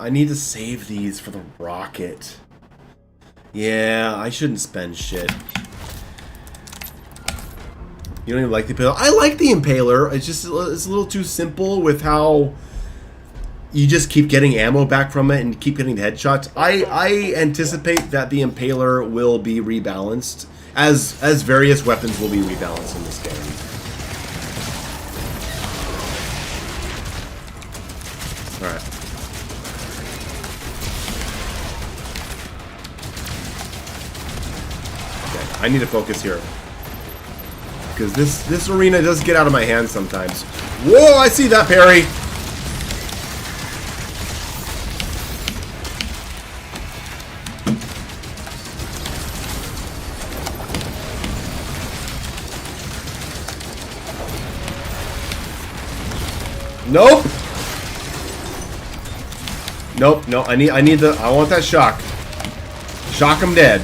I need to save these for the rocket. Yeah, I shouldn't spend shit. You don't even like the Impaler? I like the Impaler. It's just, it's a little too simple with how you just keep getting ammo back from it and keep getting the headshots. I anticipate that the Impaler will be rebalanced, as various weapons will be rebalanced in this game. Alright. Okay, I need to focus here. Because this arena does get out of my hands sometimes. Whoa, I see that parry! Nope! Nope, no, I want that shock. Shock him dead.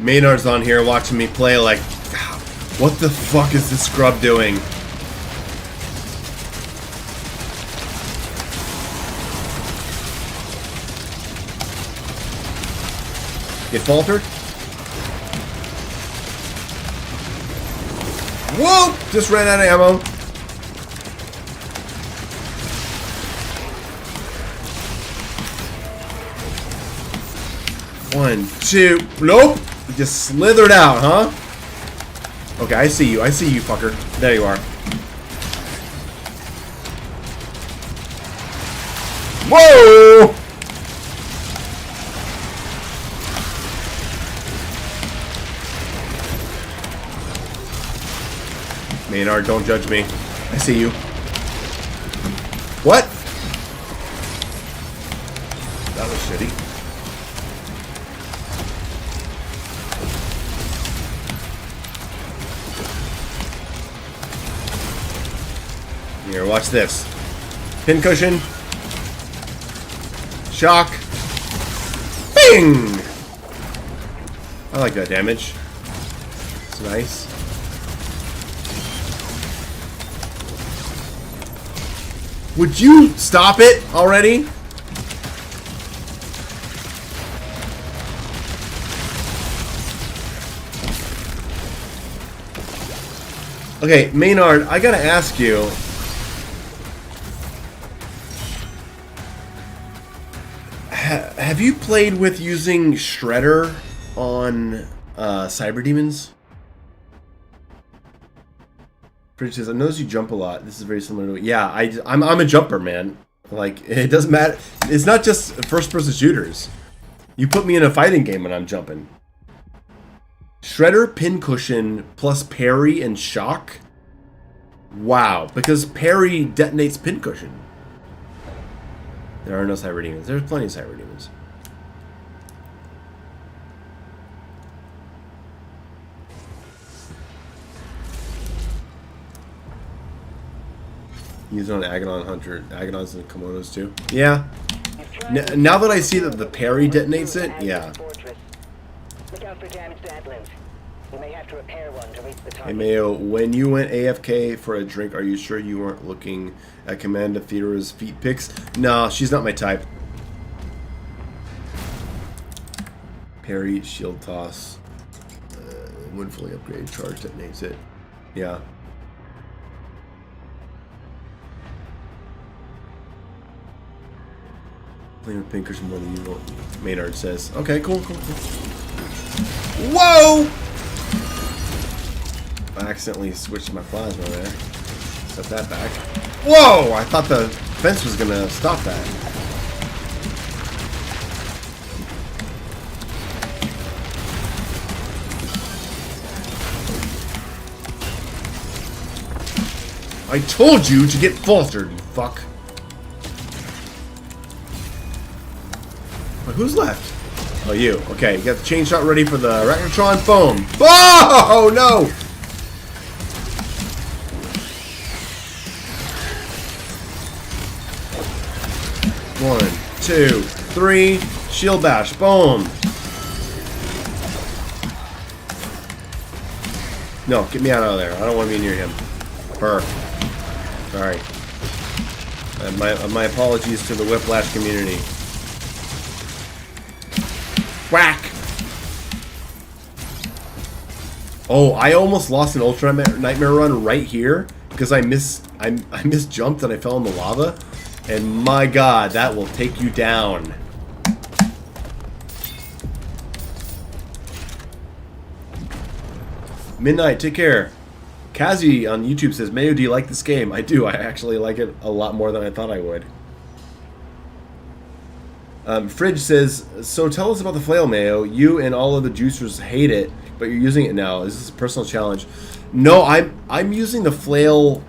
Maynard's on here watching me play like, what the fuck is this scrub doing? Get faltered? Whoa! Just ran out of ammo. One, two, nope! Just slithered out, huh? Okay, I see you, fucker. There you are. Whoa! Maynard, don't judge me. I see you. What? That was shitty. Here, watch this. Pincushion. Shock. Bing! I like that damage. It's nice. Would you stop it already? Okay, Maynard, I gotta ask you. Have you played with using Shredder on Cyber Demons? Fridge says, I notice you jump a lot. This is very similar to it. Yeah, I'm a jumper, man. Like, it doesn't matter. It's not just first-person shooters. You put me in a fighting game and I'm jumping. Shredder, Pincushion, plus parry and shock? Wow, because parry detonates Pincushion. There are no Cyber Demons. There's plenty of Cyber Demons. Use it on Agonon Hunter. Agonons and Komodos too. Yeah. Now that I see that the parry detonates it, yeah. Look out for damage to headlands. You may have to repair one to reach the target. Hey Mayo, when you went AFK for a drink, are you sure you weren't looking at Commander Theodora's feet pics? No, she's not my type. Parry, shield toss. When fully upgraded, charge detonates it. Yeah. Playing with Pincushion more than usual, Maynard says. Okay, cool. Whoa! I accidentally switched my plasma there. Set that back. Whoa! I thought the fence was gonna stop that. I told you to get faltered, you fuck. Wait, who's left? Oh, you. Okay, you got the chain shot ready for the Arachnotron. Boom. Oh, no! One, two, three. Shield bash. Boom. No, get me out of there. I don't want to be near him. Her. Sorry. My apologies to the Whiplash community. Whack! Oh, I almost lost an Ultranightmare run right here because I misjumped and I fell in the lava. And my god, that will take you down. Midnight, take care. Kazi on YouTube says, Mayo, do you like this game? I do. I actually like it a lot more than I thought I would. Fridge says, so tell us about the flail, Mayo. You and all of the juicers hate it, but you're using it now. Is this a personal challenge? No, I'm using the flail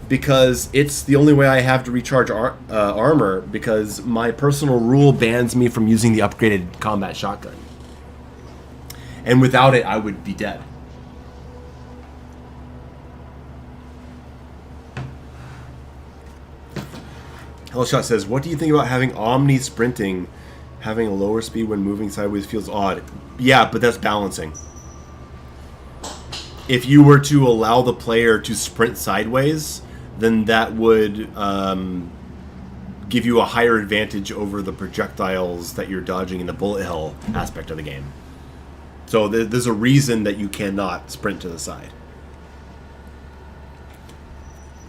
because it's the only way I have to recharge armor, because my personal rule bans me from using the upgraded combat shotgun. And without it, I would be dead. Hellshot says, what do you think about having Omni sprinting? Having a lower speed when moving sideways feels odd. Yeah, but that's balancing. If you were to allow the player to sprint sideways, then that would give you a higher advantage over the projectiles that you're dodging in the bullet hell aspect of the game. So there's a reason that you cannot sprint to the side.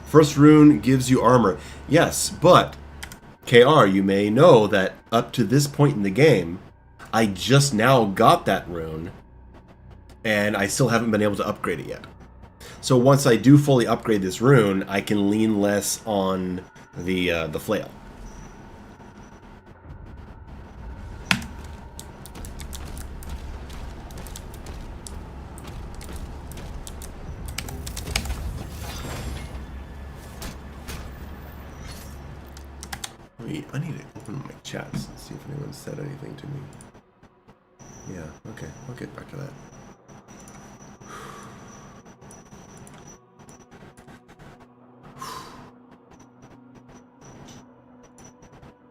First rune gives you armor. Yes, but KR, you may know that up to this point in the game, I just now got that rune, and I still haven't been able to upgrade it yet. So once I do fully upgrade this rune, I can lean less on the flail. I need to open my chats and see if anyone said anything to me. Yeah, okay, I'll get back to that.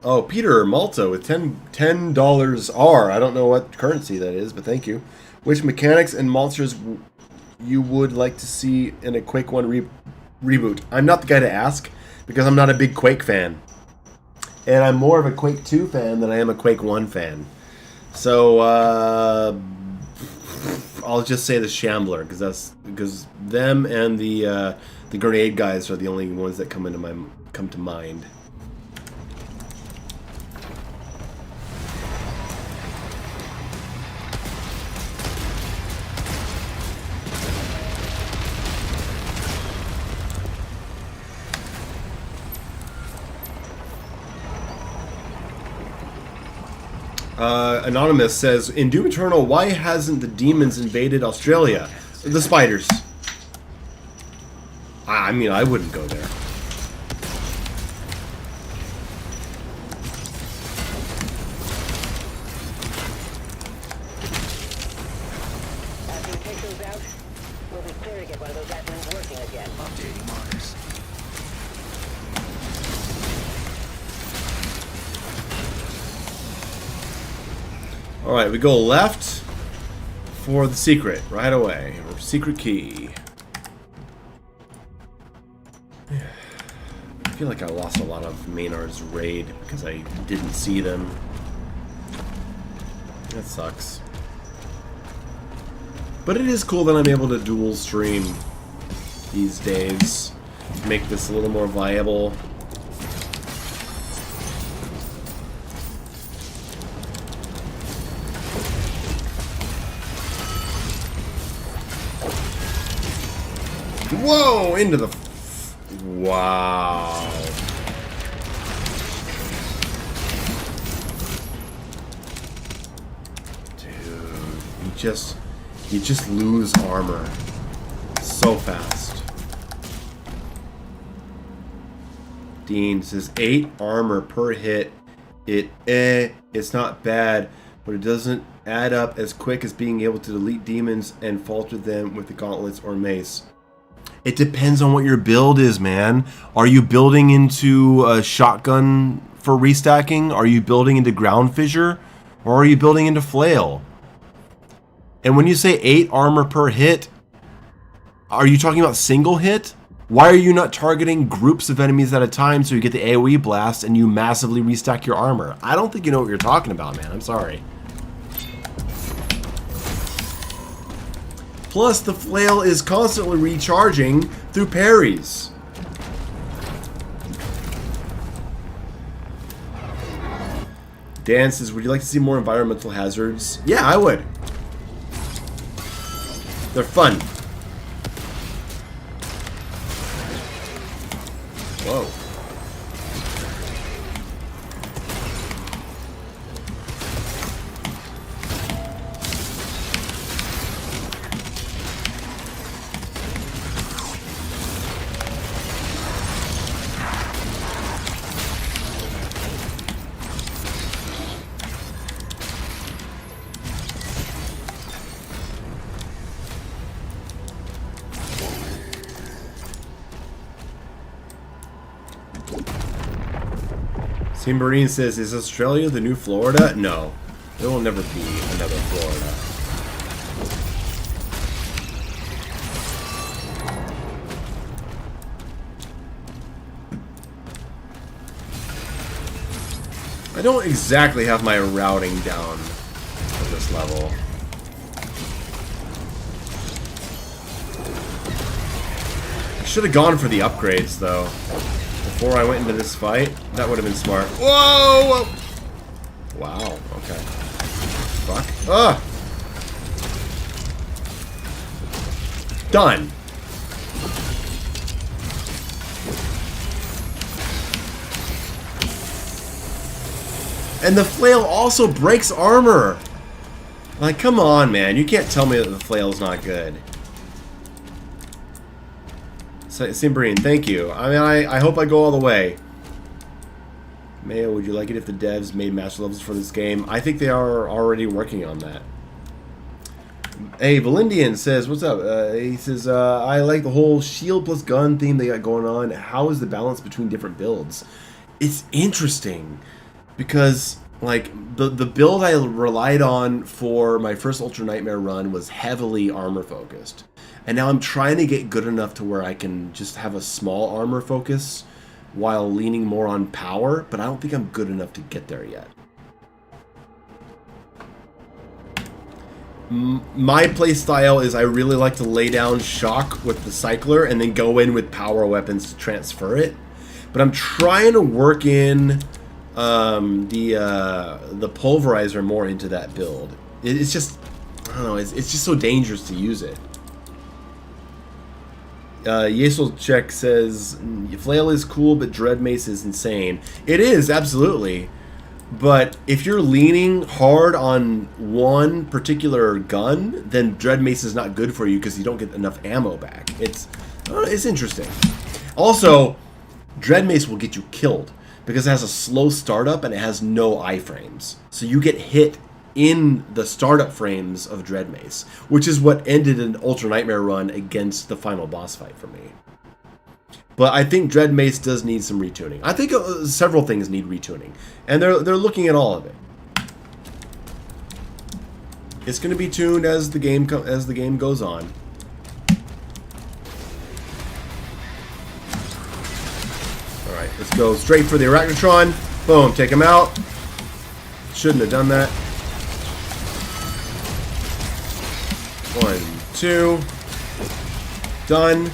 Oh, Peter Malta with $10 R. I don't know what currency that is, but thank you. Which mechanics and monsters you would like to see in a Quake 1 reboot? I'm not the guy to ask, because I'm not a big Quake fan. And I'm more of a Quake 2 fan than I am a Quake 1 fan. So, I'll just say the Shambler, because them and the grenade guys are the only ones that come to mind. Anonymous says, in Doom Eternal, why hasn't the demons invaded Australia? The spiders. I mean, I wouldn't go there. After we take those out, we'll be clear to get one of those admins working again. Updating markers. Alright, we go left for the secret right away. Secret key. I feel like I lost a lot of Maynard's raid because I didn't see them. That sucks. But it is cool that I'm able to dual stream these days to make this a little more viable. Whoa! Into the... Wow. Dude, you just lose armor so fast. Dean says 8 armor per hit. It's not bad, but it doesn't add up as quick as being able to delete demons and falter them with the gauntlets or mace. It depends on what your build is, man. Are you building into a shotgun for restacking? Are you building into ground fissure? Or are you building into flail? And when you say 8 armor per hit, are you talking about single hit? Why are you not targeting groups of enemies at a time so you get the AoE blast and you massively restack your armor? I don't think you know what you're talking about, man. I'm sorry. Plus, the flail is constantly recharging through parries. Dan says, would you like to see more environmental hazards? Yeah, I would. They're fun. Whoa. Team Marine says, is Australia the new Florida? No. There will never be another Florida. I don't exactly have my routing down at this level. I should have gone for the upgrades, though. Before I went into this fight, that would have been smart. Whoa! Whoa. Wow, okay. Fuck. Ah! Done. And the flail also breaks armor. Like, come on, man. You can't tell me that the flail's not good. Simbrine, thank you. I mean, I hope I go all the way. Mayo, would you like it if the devs made master levels for this game? I think they are already working on that. Hey, Valindian says, what's up? He says, I like the whole shield plus gun theme they got going on. How is the balance between different builds? It's interesting because, like, the build I relied on for my first Ultranightmare run was heavily armor focused. And now I'm trying to get good enough to where I can just have a small armor focus while leaning more on power, but I don't think I'm good enough to get there yet. My playstyle is I really like to lay down shock with the cycler and then go in with power weapons to transfer it. But I'm trying to work in the pulverizer more into that build. It's just, I don't know, it's just so dangerous to use it. Yeselchek says, flail is cool, but dread mace is insane. It is, absolutely. But if you're leaning hard on one particular gun, then dread mace is not good for you because you don't get enough ammo back. It's interesting. Also, dread mace will get you killed because it has a slow startup and it has no iframes. So you get hit in the startup frames of dread mace, which is what ended an Ultranightmare run against the final boss fight for me. But I think dread mace does need some retuning. I think several things need retuning, and they're looking at all of it. It's going to be tuned as the game goes on. All right, let's go straight for the Arachnotron. Boom, take him out. Shouldn't have done that. 1, 2. Done.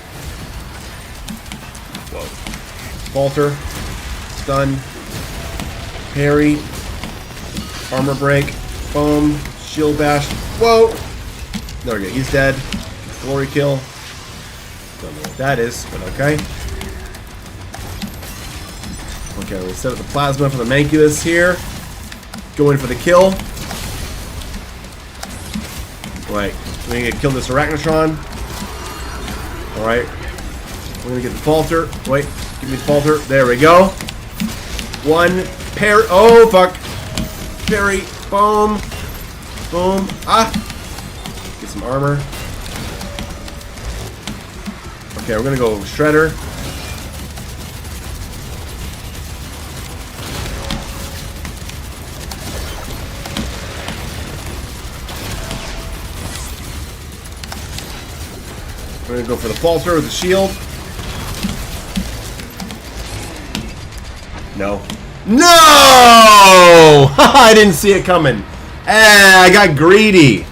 Whoa. Falter. Stun. Parry. Armor break. Boom. Shield bash. Whoa! There we go. He's dead. Glory kill. Don't know what that is, but okay. Okay, we'll set up the plasma for the Manculus here. Go in for the kill. Right. We're gonna kill this Arachnotron. Alright. We're gonna get the Falter. Wait, give me the Falter. There we go. 1 parry. Oh, fuck. Parry. Boom. Boom. Ah! Get some armor. Okay, we're gonna go Shredder. We're gonna go for the falter with the shield. No. No! I didn't see it coming. I got greedy.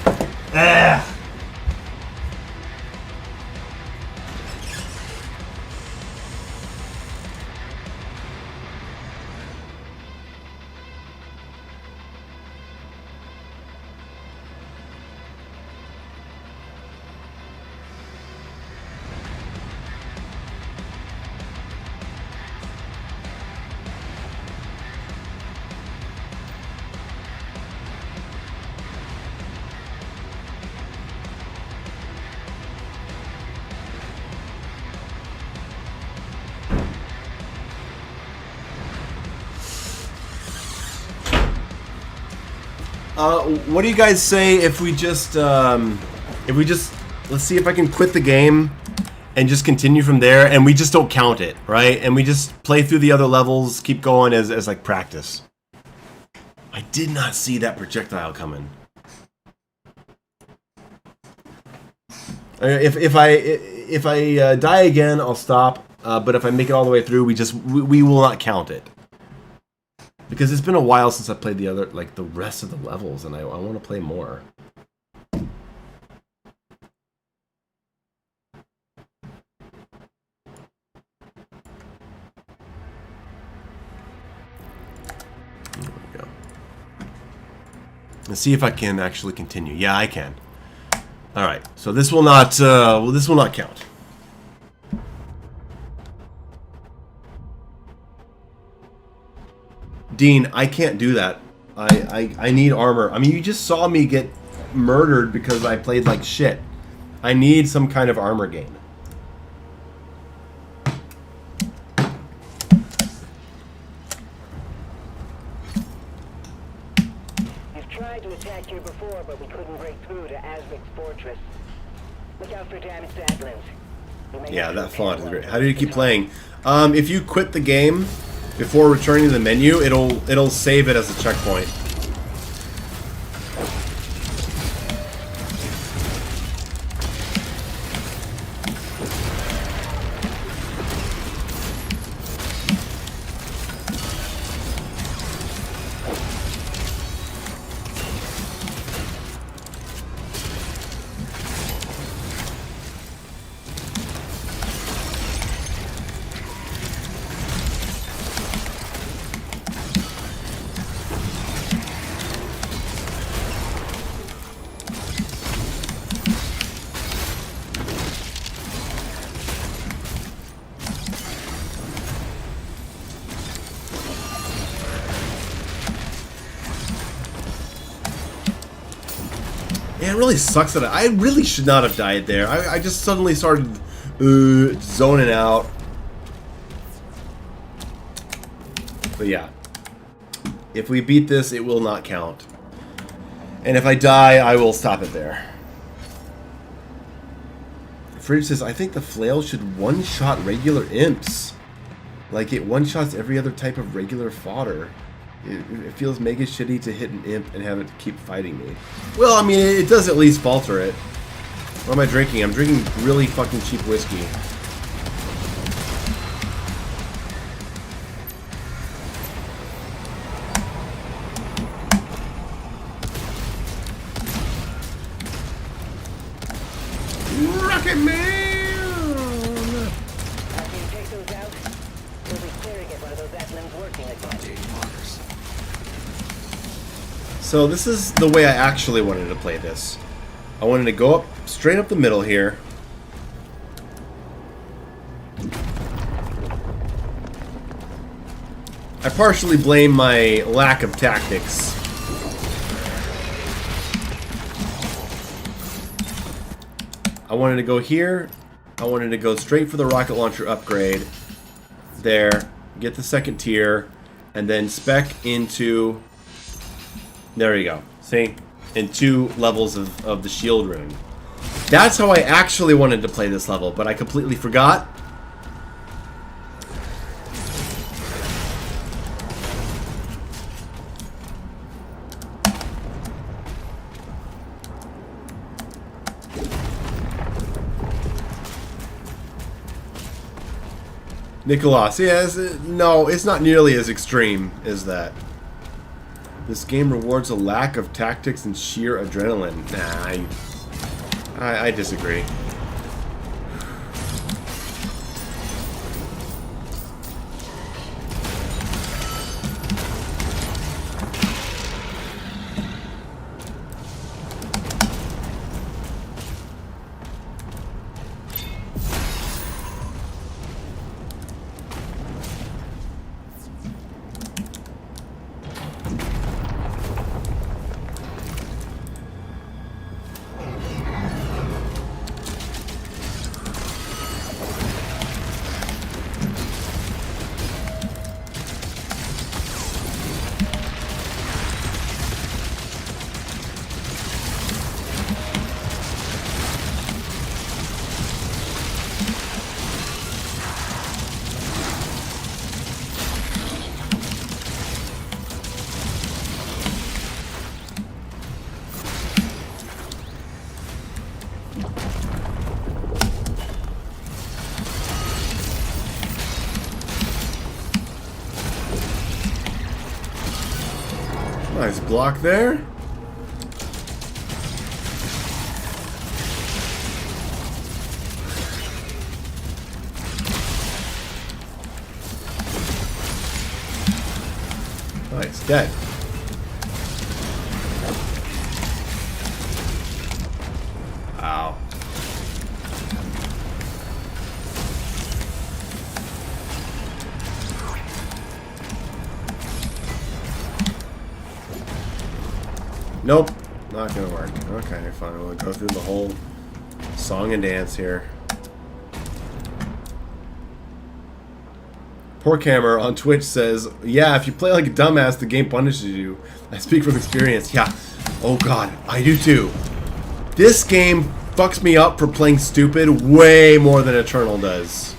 What do you guys say if we just, let's see if I can quit the game and just continue from there, and we just don't count it, right? And we just play through the other levels, keep going as like practice. I did not see that projectile coming. If I die again, I'll stop. But if I make it all the way through, we will not count it. Because it's been a while since I played the other, like the rest of the levels, and I want to play more. There we go. Let's see if I can actually continue. Yeah, I can. All right. So this will not count. Dean, I can't do that. I need armor. I mean, you just saw me get murdered because I played like shit. I need some kind of armor gain. We've tried to attack here before, but we couldn't break through to Azvik's fortress. Look out for damaged Adlins. Yeah, that font is great. How do you keep playing? If you quit the game before returning to the menu, it'll save it as a checkpoint. Yeah, it really sucks that I really should not have died there. I just suddenly started zoning out. But yeah, if we beat this, it will not count. And if I die, I will stop it there. Fridge says, I think the flail should one-shot regular imps. Like it one-shots every other type of regular fodder. It feels mega shitty to hit an imp and have it keep fighting me. Well, I mean, it does at least falter it. What am I drinking? I'm drinking really fucking cheap whiskey. Rocket Man! After you take those out, we'll be clear to get one of those Adlins working again. So this is the way I actually wanted to play this. I wanted to go up, straight up the middle here. I partially blame my lack of tactics. I wanted to go here. I wanted to go straight for the rocket launcher upgrade. There. Get the second tier. And then spec into... There you go. See? and 2 levels of the shield rune. That's how I actually wanted to play this level, but I completely forgot. Nicholas, yes, no, it's not nearly as extreme as that. This game rewards a lack of tactics and sheer adrenaline. Nah, I disagree. Nice block there. Nice, dead. Ow. Nope, not gonna work. Okay, fine. We'll go through the whole song and dance here. Porkhammer on Twitch says, yeah, if you play like a dumbass, the game punishes you. I speak from experience. Yeah. Oh god, I do too. This game fucks me up for playing stupid way more than Eternal does.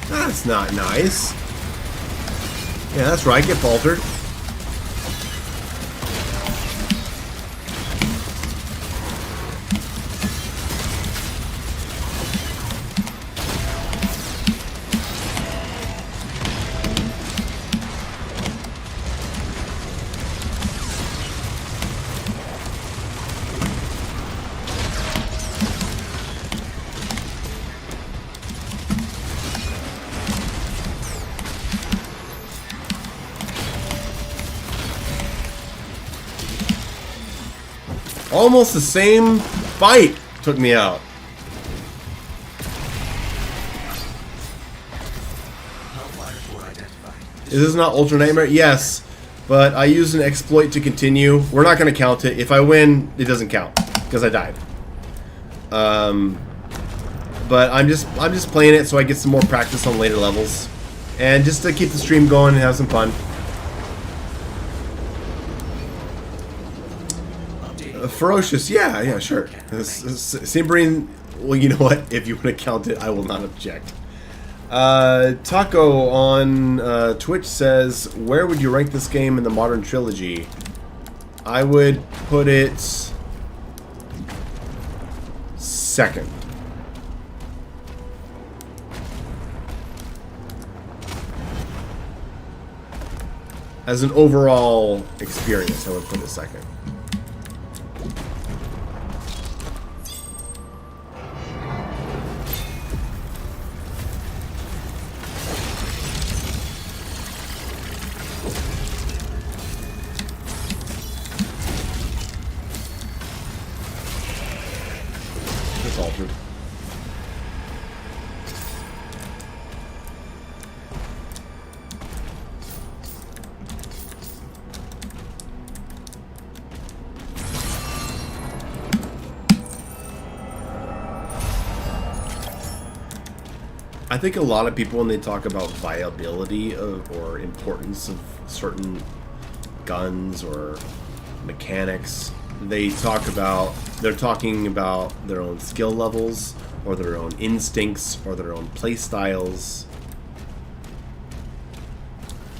That's not nice. Yeah, that's right. Get faltered. Almost the same fight took me out. Is this not Ultranightmare? Yes, but I used an exploit to continue. We're not going to count it. If I win, it doesn't count because I died. But I'm just playing it so I get some more practice on later levels, and just to keep the stream going and have some fun. Ferocious, yeah, sure. Simbrain, well, you know what? If you want to count it, I will not object. Taco on Twitch says, where would you rank this game in the modern trilogy? I would put it second. as an overall experience, I would put it second. It's altered. I think a lot of people, when they talk about viability or importance of certain guns or mechanics, they're talking about their own skill levels or their own instincts or their own play styles.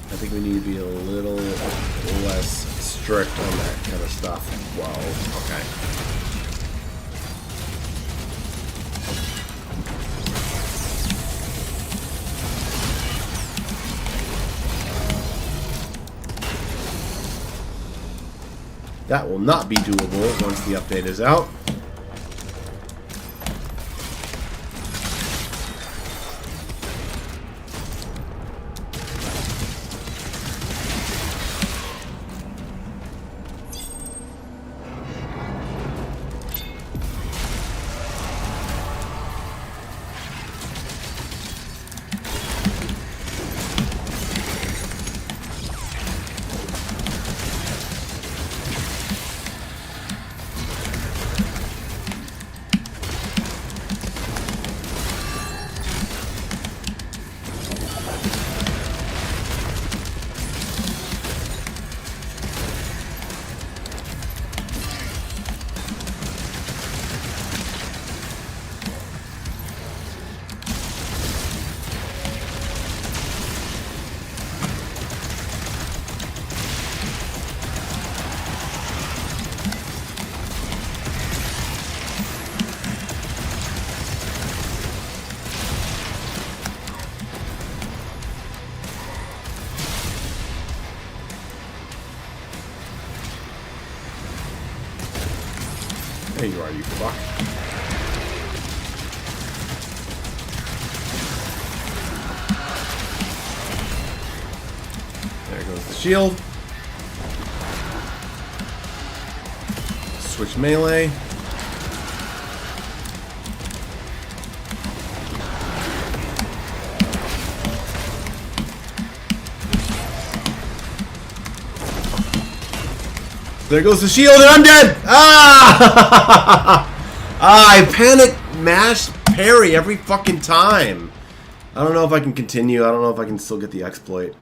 I think we need to be a little less strict on that kind of stuff. Whoa, okay. That will not be doable once the update is out. There you are, you fuck. There goes the shield. Switch melee. There goes the shield and I'm dead! Ah! I panic mash parry every fucking time. I don't know if I can continue. I don't know if I can still get the exploit.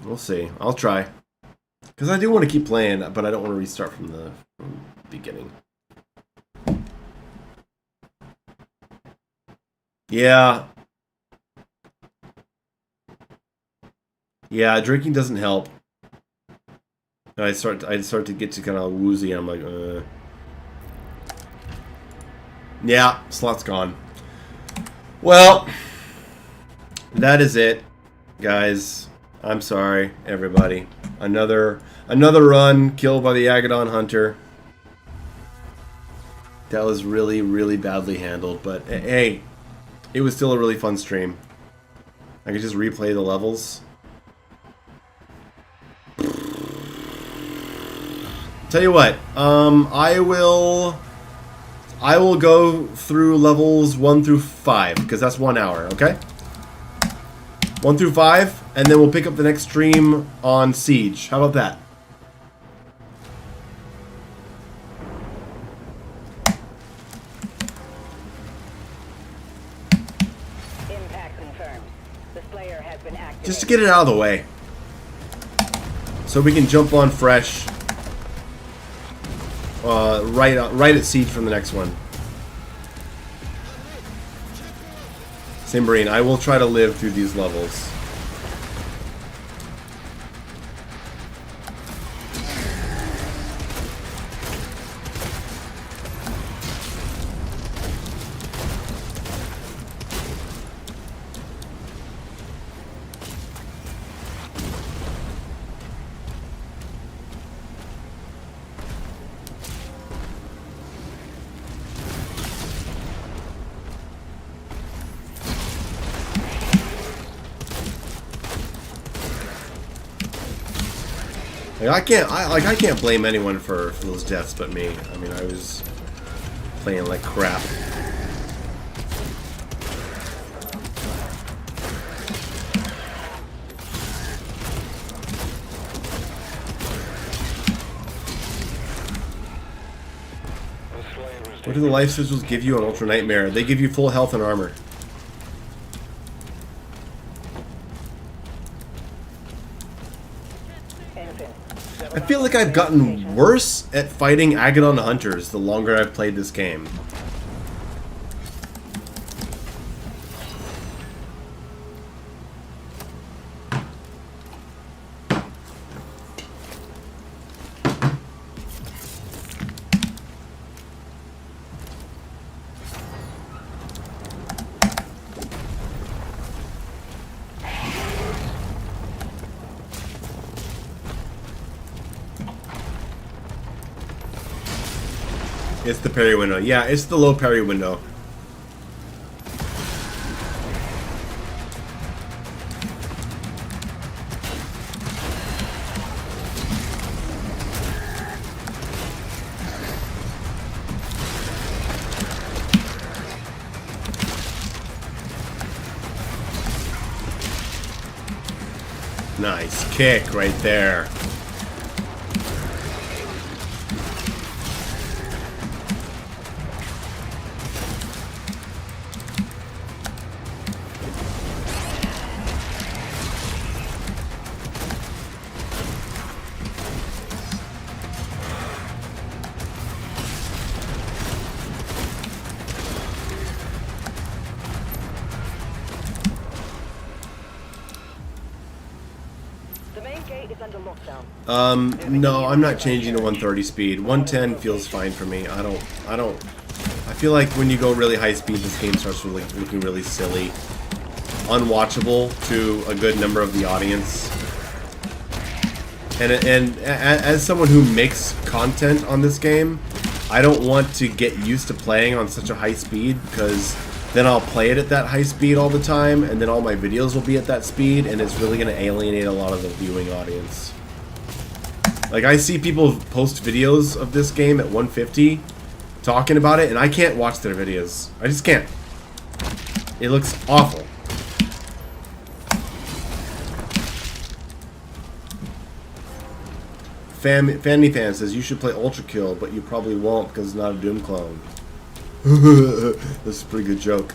We'll see. I'll try. Because I do want to keep playing, but I don't want to restart from the beginning. Yeah. Yeah, drinking doesn't help. I start to get to kind of woozy and I'm like, Yeah, slot's gone. Well, that is it, guys. I'm sorry, everybody. Another run killed by the Agadon Hunter. That was really, really badly handled, but hey, it was still a really fun stream. I could just replay the levels. Tell you what, I will go through levels 1 through 5 because that's 1 hour, okay? 1 through 5, and then we'll pick up the next stream on Siege. How about that? Impact confirmed. The Slayer has been activated. Just to get it out of the way. So we can jump on fresh. Right at Siege from the next one. Simbrine, I will try to live through these levels. Like, I can't blame anyone for those deaths but me. I mean, I was playing like crap. What do the life sigils give you on Ultranightmare? They give you full health and armor. I feel like I've gotten worse at fighting Agadon Hunters the longer I've played this game. It's the parry window. Yeah, it's the low parry window. Nice kick right there. No, I'm not changing to 130 speed. 110 feels fine for me. I feel like when you go really high speed, this game starts really, looking really silly. Unwatchable to a good number of the audience. And as someone who makes content on this game, I don't want to get used to playing on such a high speed, because then I'll play it at that high speed all the time, and then all my videos will be at that speed, and it's really going to alienate a lot of the viewing audience. Like, I see people post videos of this game at 150 talking about it, and I can't watch their videos. I just can't. It looks awful. Fanny Fan says you should play Ultra Kill, but you probably won't because it's not a Doom clone. This is a pretty good joke.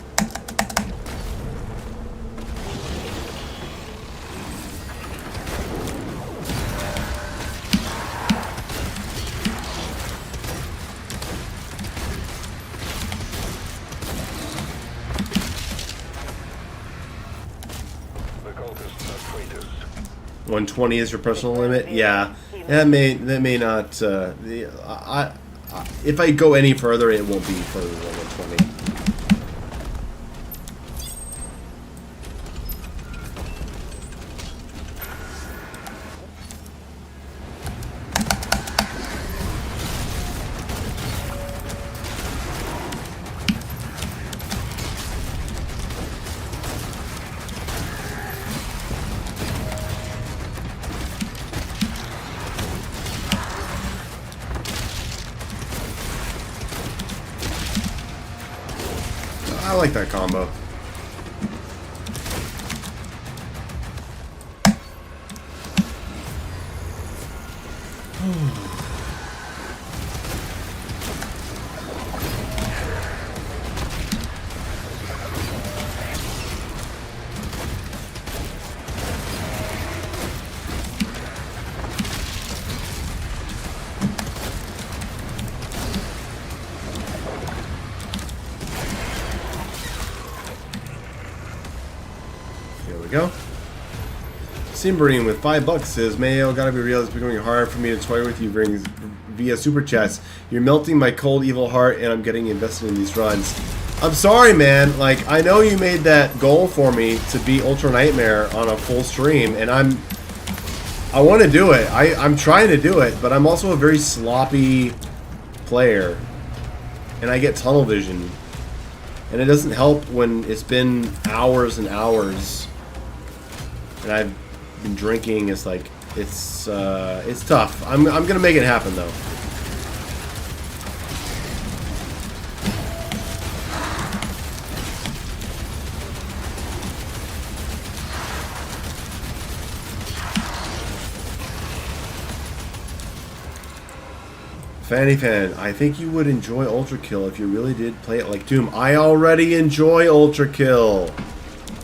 The cultists are traitors. 120 is your personal limit? Yeah. That may not. If I go any further, it won't be further than 120. I like that combo. Go. Simbrine with $5 says, Mayo, gotta be real, it's becoming hard for me to toy with you via super chats. You're melting my cold, evil heart, and I'm getting invested in these runs. I'm sorry, man. Like, I know you made that goal for me to beat Ultranightmare on a full stream, and I want to do it. I'm trying to do it, but I'm also a very sloppy player, and I get tunnel vision, and it doesn't help when it's been hours and hours. And I've been drinking. It's like It's tough. I'm gonna make it happen though. Fanny Fan, I think you would enjoy Ultra Kill if you really did play it like Doom. I already enjoy Ultra Kill.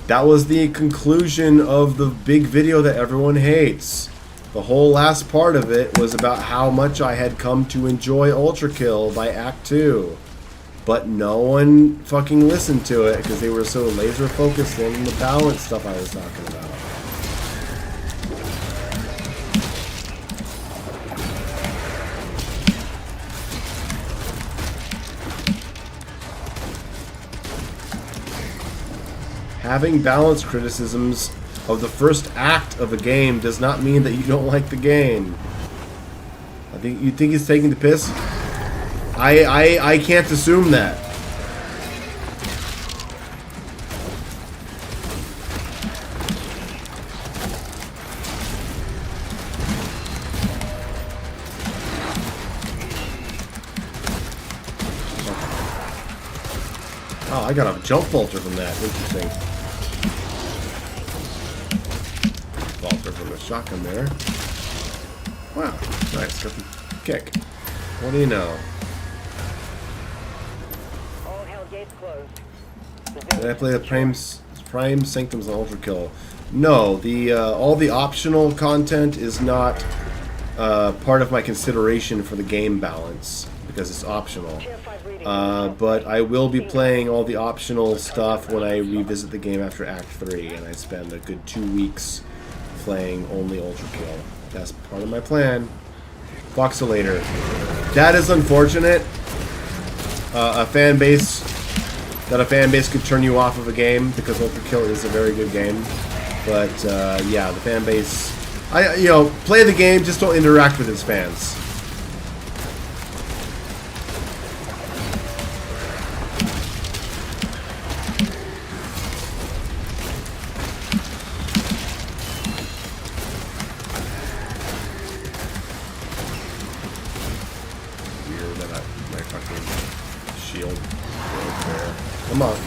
That was the conclusion of the big video that everyone hates. The whole last part of it was about how much I had come to enjoy Ultra Kill by Act 2. But no one fucking listened to it because they were so laser focused on the balance stuff I was talking about. Having balanced criticisms of the first act of a game does not mean that you don't like the game. I think you think he's taking the piss. I can't assume that. Oh, I got a jump bolter from that. Interesting. Bolter from the shotgun there. Wow, nice. Got the kick. What do you know? All hell gates closed. Did I play the Prime Sanctums on Ultra Kill? No, the all the optional content is not part of my consideration for the game balance because it's optional. But I will be playing all the optional stuff when I revisit the game after Act 3, and I spend a good 2 weeks playing only Ultra Kill. That's part of my plan. Voxelator. That is unfortunate. A fan base could turn you off of a game because Ultra Kill is a very good game. But yeah, the fan base. Play the game, just don't interact with its fans.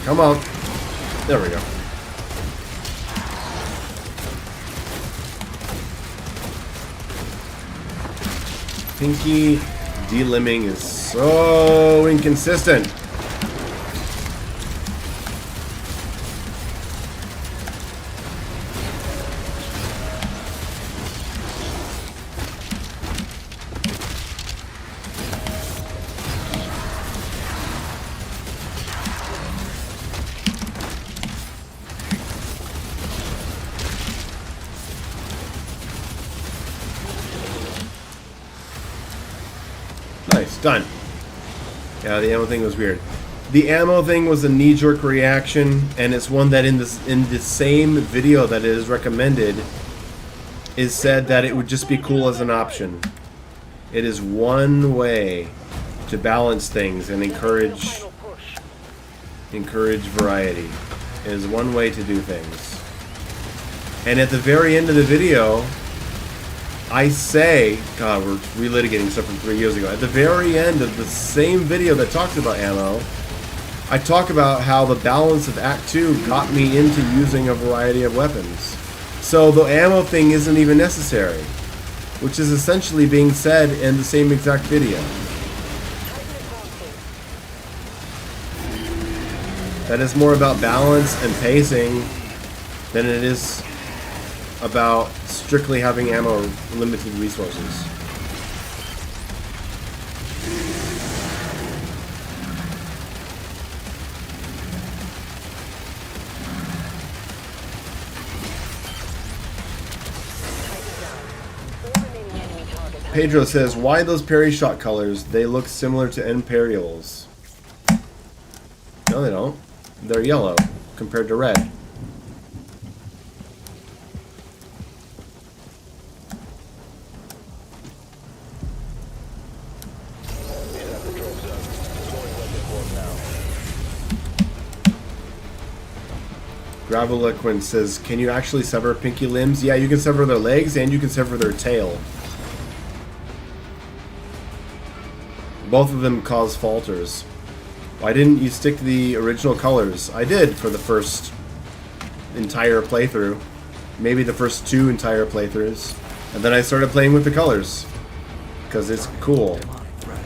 Come on. There we go. Pinky delimbing is so inconsistent. Nice, done. Yeah, the ammo thing was weird. The ammo thing was a knee-jerk reaction, and it's one that in the same video that it is recommended is said that it would just be cool as an option. It is one way to balance things and encourage variety. It is one way to do things. And at the very end of the video, I say, God, we're relitigating stuff from 3 years ago. At the very end of the same video that talks about ammo, I talk about how the balance of Act 2 got me into using a variety of weapons. So the ammo thing isn't even necessary, which is essentially being said in the same exact video. That is more about balance and pacing than it is about strictly having ammo or limited resources. Pedro says, why those parry shot colors? They look similar to Imperials. No, they don't. They're yellow compared to red. Graveloquent says, can you actually sever pinky limbs? Yeah, you can sever their legs and you can sever their tail. Both of them cause falters. Why didn't you stick to the original colors? I did for the first entire playthrough. Maybe the first 2 entire playthroughs. And then I started playing with the colors. Because it's cool. Demonic threat.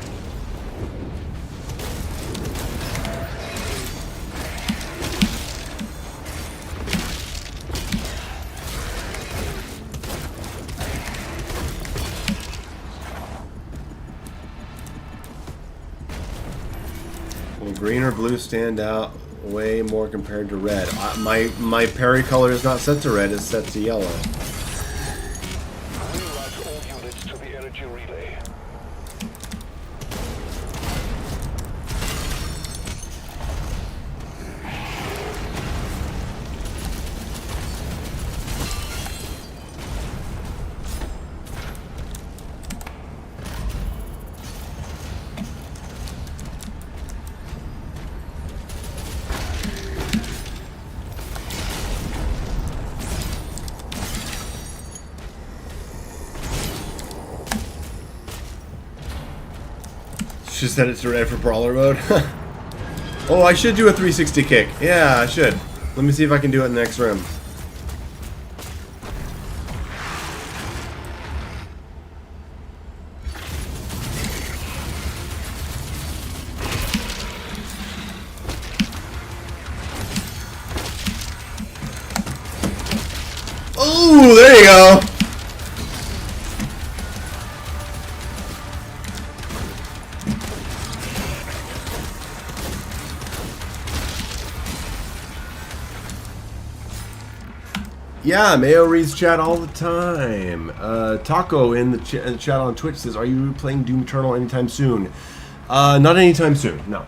Will green or blue stand out way more compared to red? My parry color is not set to red, it's set to yellow. Reroute all units to the energy relay. Should set it to red for brawler mode. Oh, I should do a 360 kick. Yeah, I should. Let me see if I can do it in the next room. Oh, there you go. Yeah, Mayo reads chat all the time. Taco in the chat on Twitch says, are you playing Doom Eternal anytime soon? Not anytime soon, no.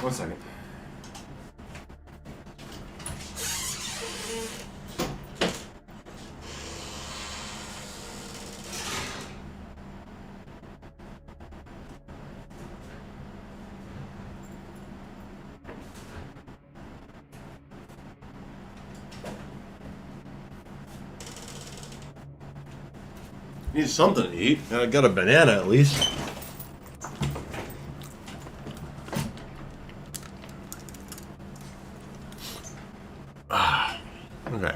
One second. Need something to eat. I got a banana at least. Okay.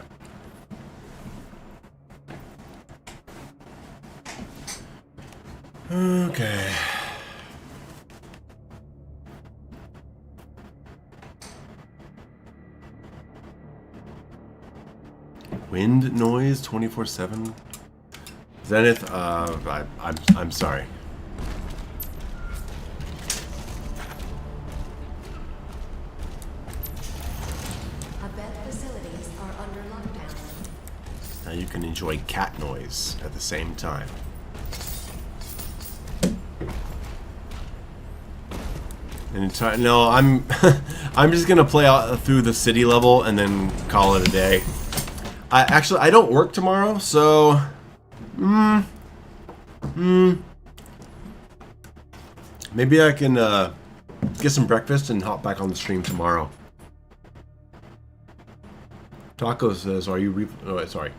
Okay. Wind noise 24/7. Zenith, I'm sorry. Now you can enjoy cat noise at the same time. And no, I'm I'm just gonna play out through the city level and then call it a day. I don't work tomorrow, so maybe I can get some breakfast and hop back on the stream tomorrow. Taco says, "Are you oh, sorry."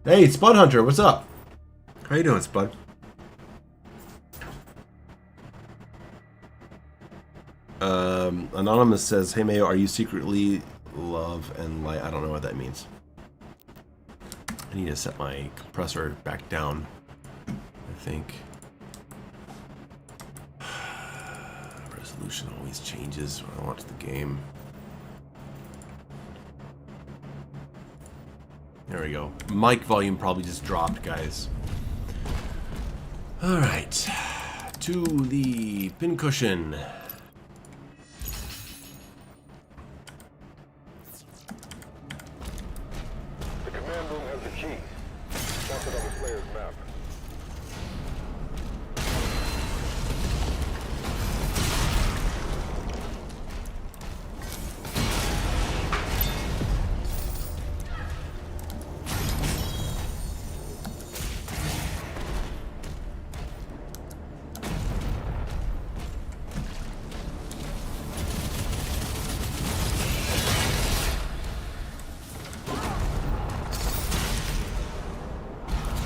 Hey, Spud Hunter, what's up? How you doing, Spud? Anonymous says, "Hey Mayo, are you secretly love and light?" I don't know what that means. I need to set my compressor back down, I think. Where Resolution always changes when I watch the game. There we go. Mic volume probably just dropped, guys. Alright. To the pincushion. The command room has the key. Mark it on the Slayer's map.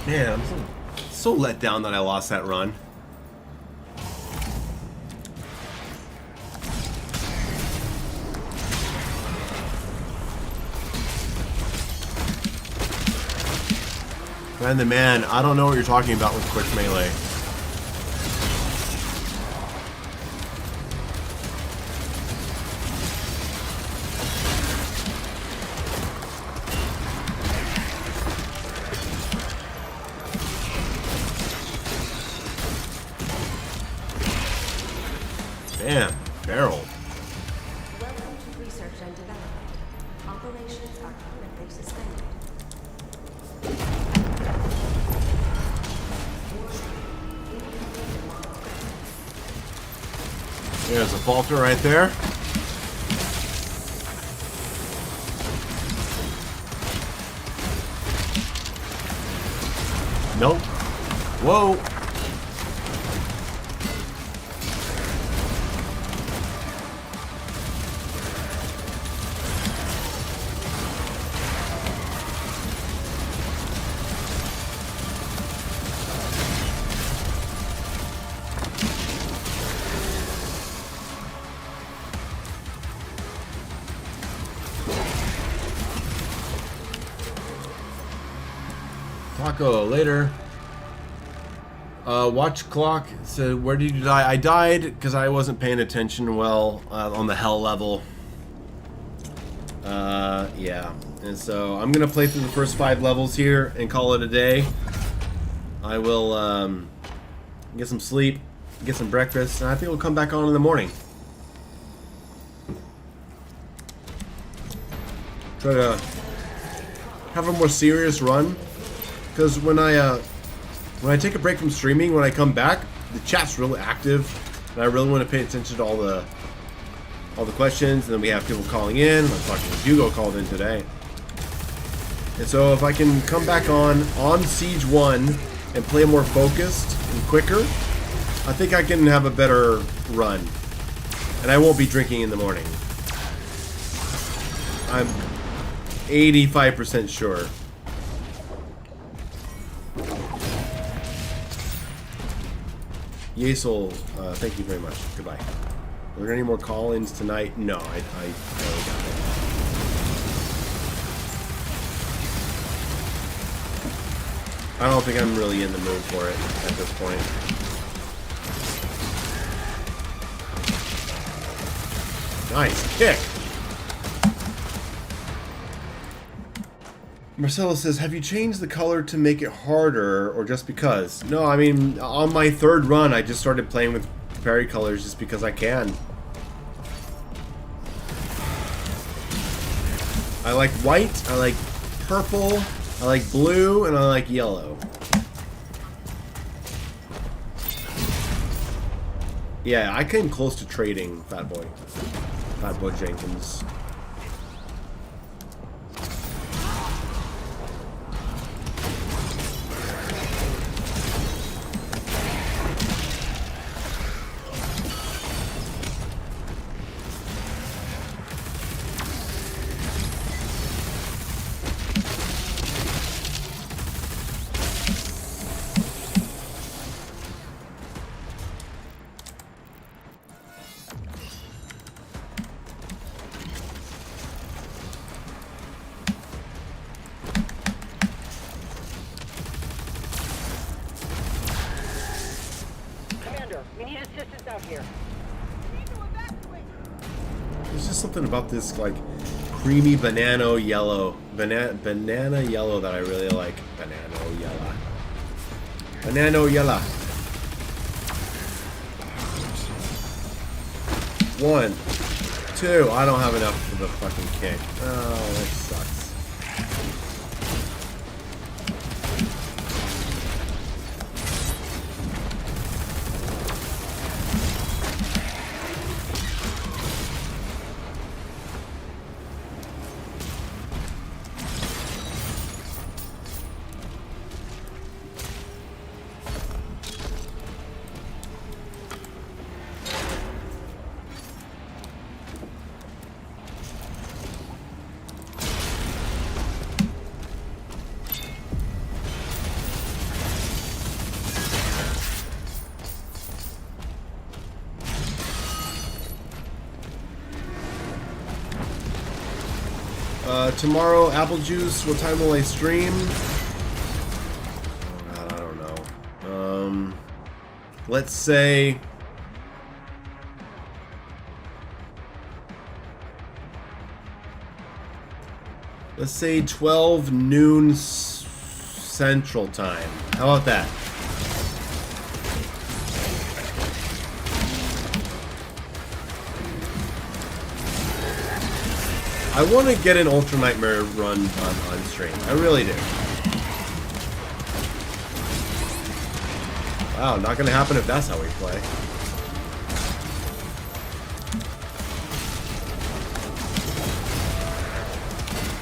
Man, I'm so let down that I lost that run. Man, I don't know what you're talking about with quick melee. Damn, barrel. Welcome to research and development. Operations are currently suspended. There's a falter right there. Nope. Whoa. Taco, later. Watch clock. So where did you die? I died because I wasn't paying attention well on the hell level. Yeah. And so I'm gonna play through the first 5 levels here and call it a day. I will get some sleep, get some breakfast, and I think we'll come back on in the morning. Try to have a more serious run. Because when I take a break from streaming, when I come back, the chat's really active, and I really want to pay attention to all the questions. And then we have people calling in. I'm talking to Hugo called in today, and so if I can come back on Siege 1 and play more focused and quicker, I think I can have a better run, and I won't be drinking in the morning. I'm 85% sure. Yasel, thank you very much. Goodbye. Are there any more call-ins tonight? No, I got it. I don't think I'm really in the mood for it at this point. Nice kick. Marcelo says, have you changed the color to make it harder or just because? No, I mean, on my 3rd run, I just started playing with parry colors just because I can. I like white, I like purple, I like blue, and I like yellow. Yeah, I came close to trading Fat Boy Jenkins. We need assistance out here. There's just something about this like creamy banana yellow that I really like. Banana yellow. 1, 2. I don't have enough for the fucking kick. Oh, that sucks. Tomorrow, apple juice. What time will I stream? God, I don't know. Let's say let's say 12 noon Central Time. How about that? I want to get an Ultranightmare run on stream. I really do. Wow, not going to happen if that's how we play.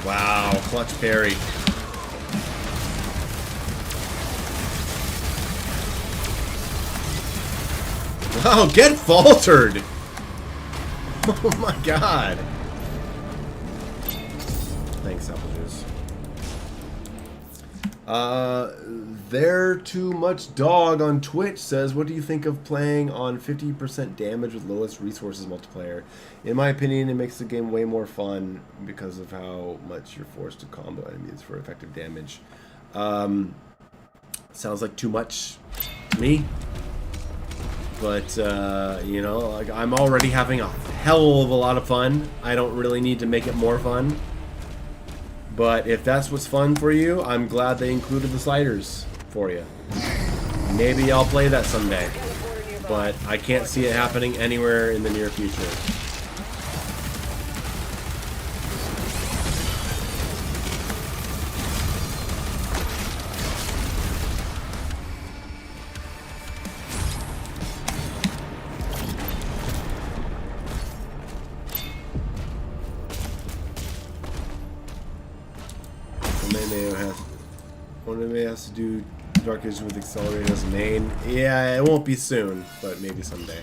Wow, clutch parry. Wow, get faltered! Oh my god. Thanks, apple juice. They're Too Much Dog on Twitch says, what do you think of playing on 50% damage with lowest resources multiplayer? In my opinion, it makes the game way more fun because of how much you're forced to combo enemies for effective damage. Sounds like too much to me. But, you know, like, I'm already having a hell of a lot of fun. I don't really need to make it more fun. But if that's what's fun for you, I'm glad they included the sliders for you. Maybe I'll play that someday. But I can't see it happening anywhere in the near future. Mayo has to do Darkness with Accelerator as main. Yeah, it won't be soon, but maybe someday.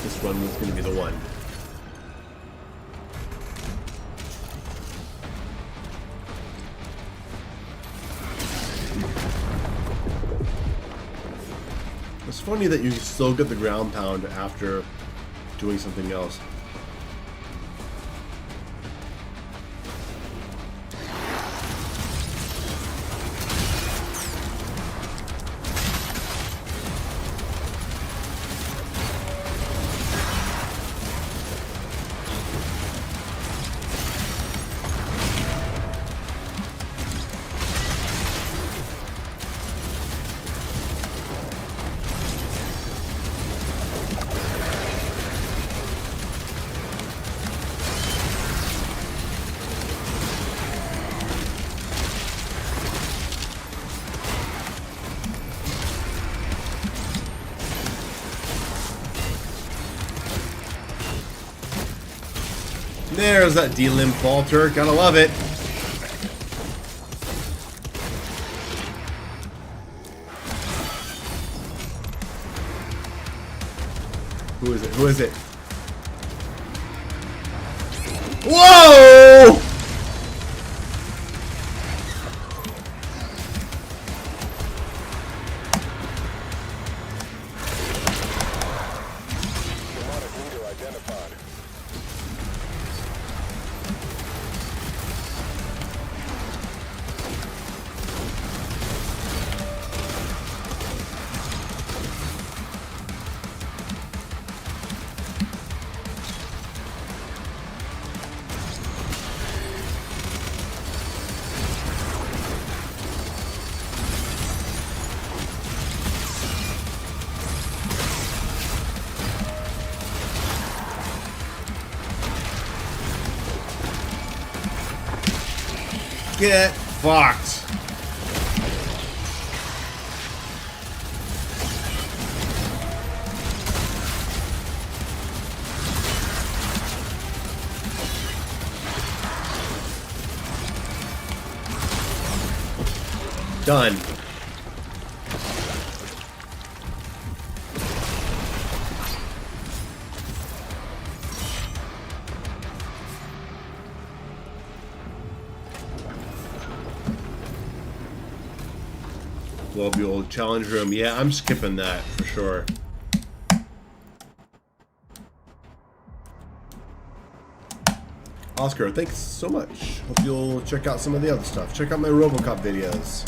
This one was going to be the one. It's funny that you still get the ground pound after doing something else. There's that D-limb falter. Gotta love it. Who is it? Who is it? Whoa! Demonic leader identified. Get fucked. Done. Globule challenge room. Yeah, I'm skipping that for sure. Oscar, thanks so much. Hope you'll check out some of the other stuff. Check out my RoboCop videos.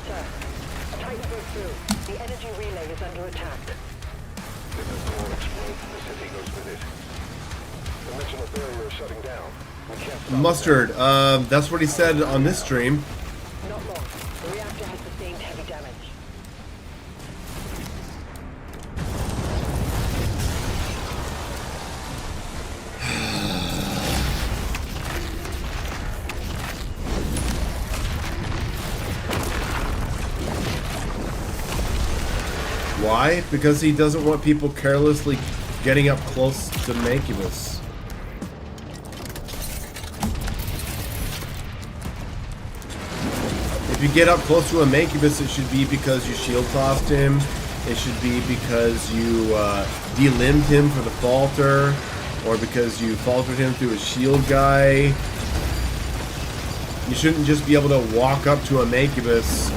Sir, Titan broke through. The energy relay is under attack. If the core explodes, the city goes with it. Dimensional barrier is shutting down. We can't stop Mustard, that's what he said on this stream. Not long. The reactor has sustained heavy damage. Why? Because he doesn't want people carelessly getting up close to Mancubus. If you get up close to a Mancubus, it should be because you shield tossed him. It should be because you delimbed him for the falter, or because you faltered him through a shield guy. You shouldn't just be able to walk up to a Mancubus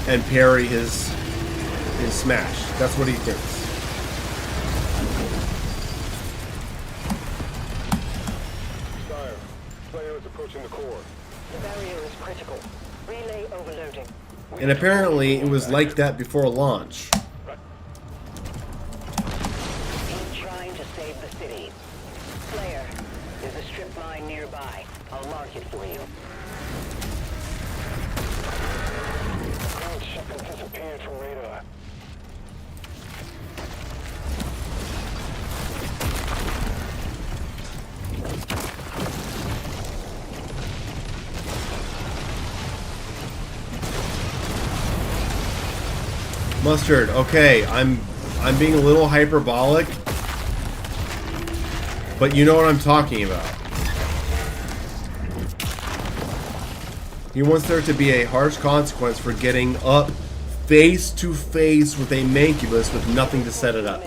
and parry his smash. That's what he thinks. Sire, Slayer is approaching the core. The barrier is critical. Relay overloading. And apparently it was like that before launch. He's trying to save the city. Slayer, there's a strip mine nearby. I'll mark it for you. Ground shipment disappeared from radar. Mustard, okay, I'm being a little hyperbolic, but you know what I'm talking about. He wants there to be a harsh consequence for getting up face to face with a Mancubus with nothing to set it up.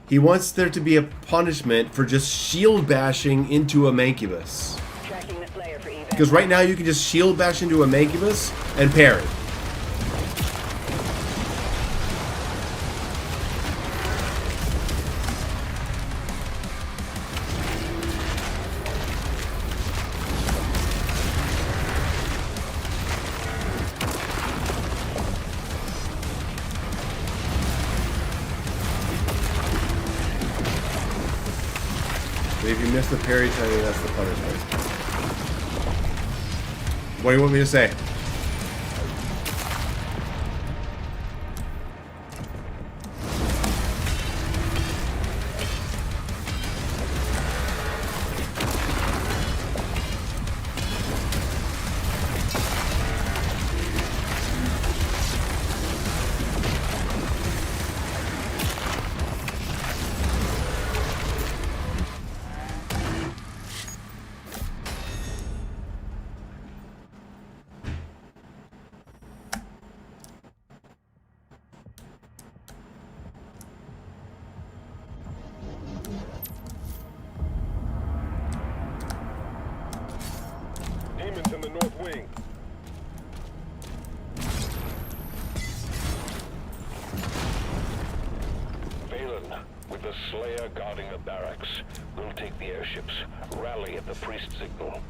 He wants there to be a punishment for just shield bashing into a Mancubus. Tracking the Slayer for evac. Because right now you can just shield bash into a Mancubus and parry. But if you miss the parry timing, that's the punishment. What do you want me to say? wing. Valen, with the Slayer guarding the barracks, we'll take the airships. Rally at the priest signal.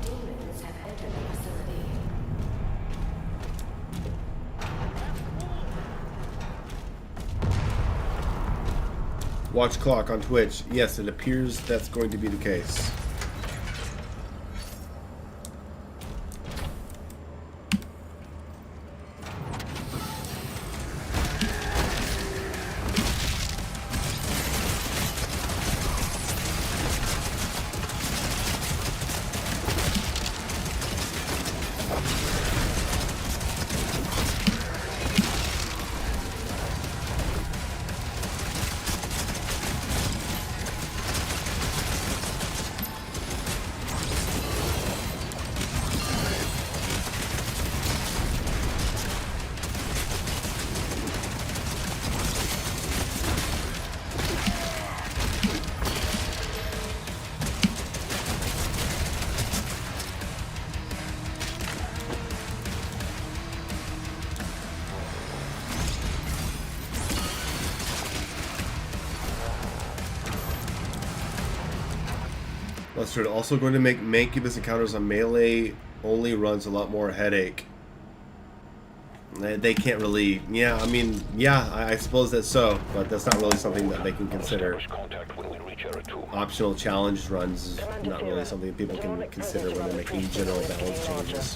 Demons have entered the facility. Watch clock on Twitch. Yes, it appears that's going to be the case. Lester, also going to make Mancubus encounters on melee only runs a lot more headache. They can't really, yeah, I mean, yeah, I suppose that's so, but that's not really something that they can consider. Optional challenge runs is not really something that people can consider when they're making general balance changes.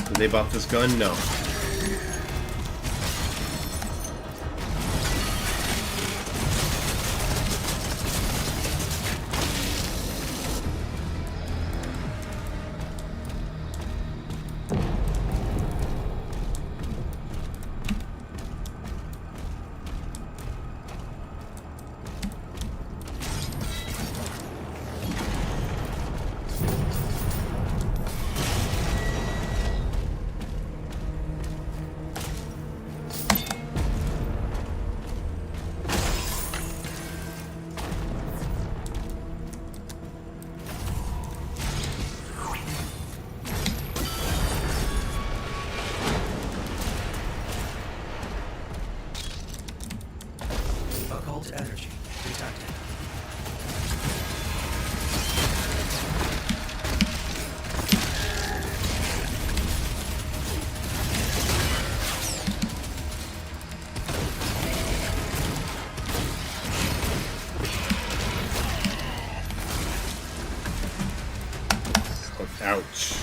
Did they buff this gun? No. Occult energy detected. Ouch.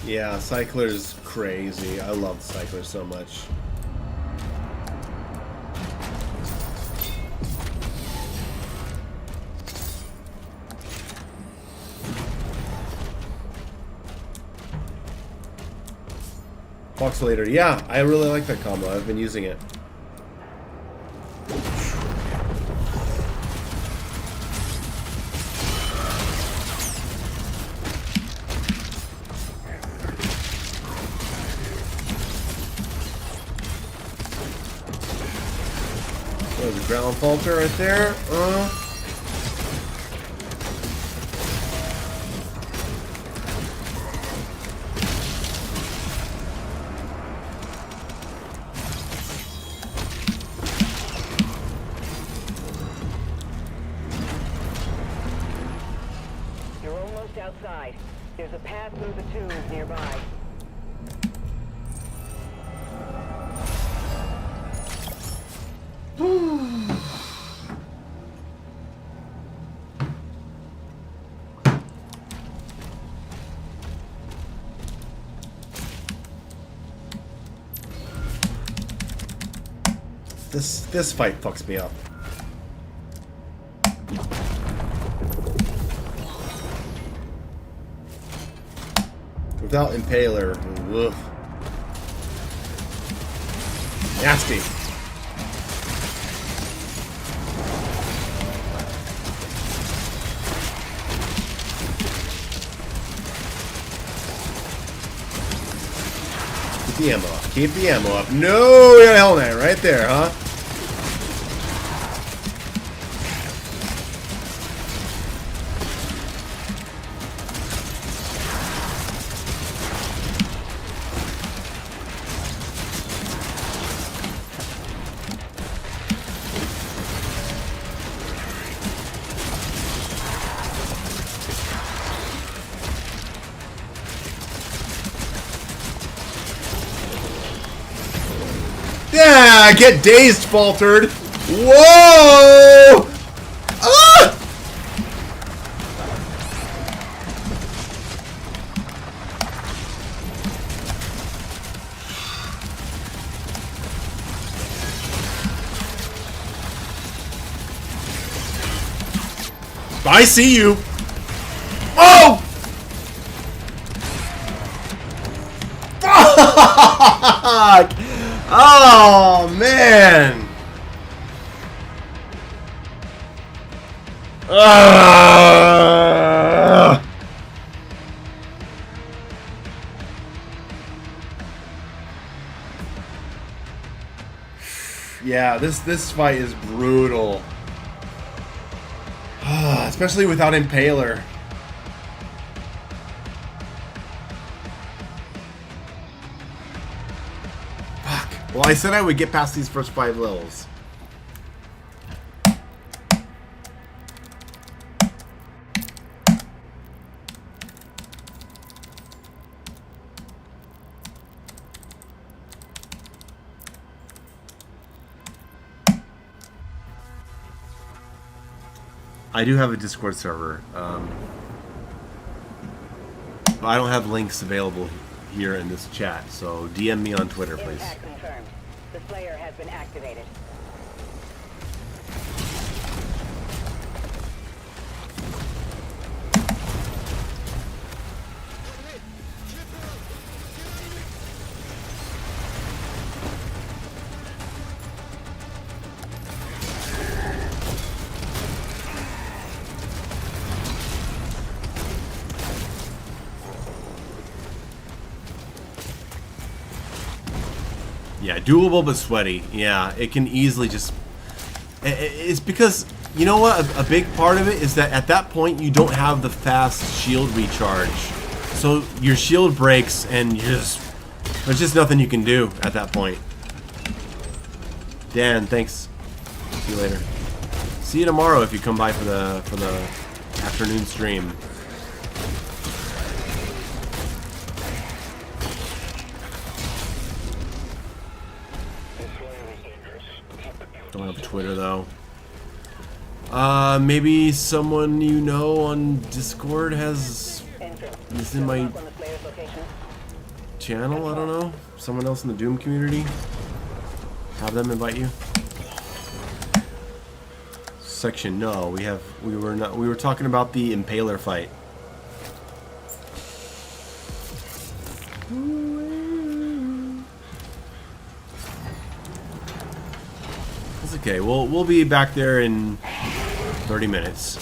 Yeah, Cycler's crazy. I love Cycler so much. Foxulator, yeah, I really like that combo. I've been using it. There's a ground falter right there. There's a path through the tombs nearby. This fight fucks me up. Without Impaler, ugh. Nasty. Keep the ammo up. Keep the ammo up. No, we got a Hell Knight right there, huh? Yeah, get dazed, faltered. Whoa! Ah! I see you. Oh! Fuck! Oh man! Yeah, this fight is brutal. Especially without Impaler. Well, I said I would get past these first 5 levels. I do have a Discord server. I don't have links available here in this chat, so DM me on Twitter, please. Impact confirmed. The Slayer has been activated. Yeah, doable but sweaty. Yeah, it can easily just... It's because, you know what? A big part of it is that at that point you don't have the fast shield recharge. So your shield breaks and there's just nothing you can do at that point. Dan, thanks. See you later. See you tomorrow if you come by for the afternoon stream. Don't have Twitter though. Maybe someone you know on Discord is in my channel. I don't know. Someone else in the Doom community. Have them invite you. Section no. We were talking about the Impaler fight. Okay, we'll be back there in 30 minutes.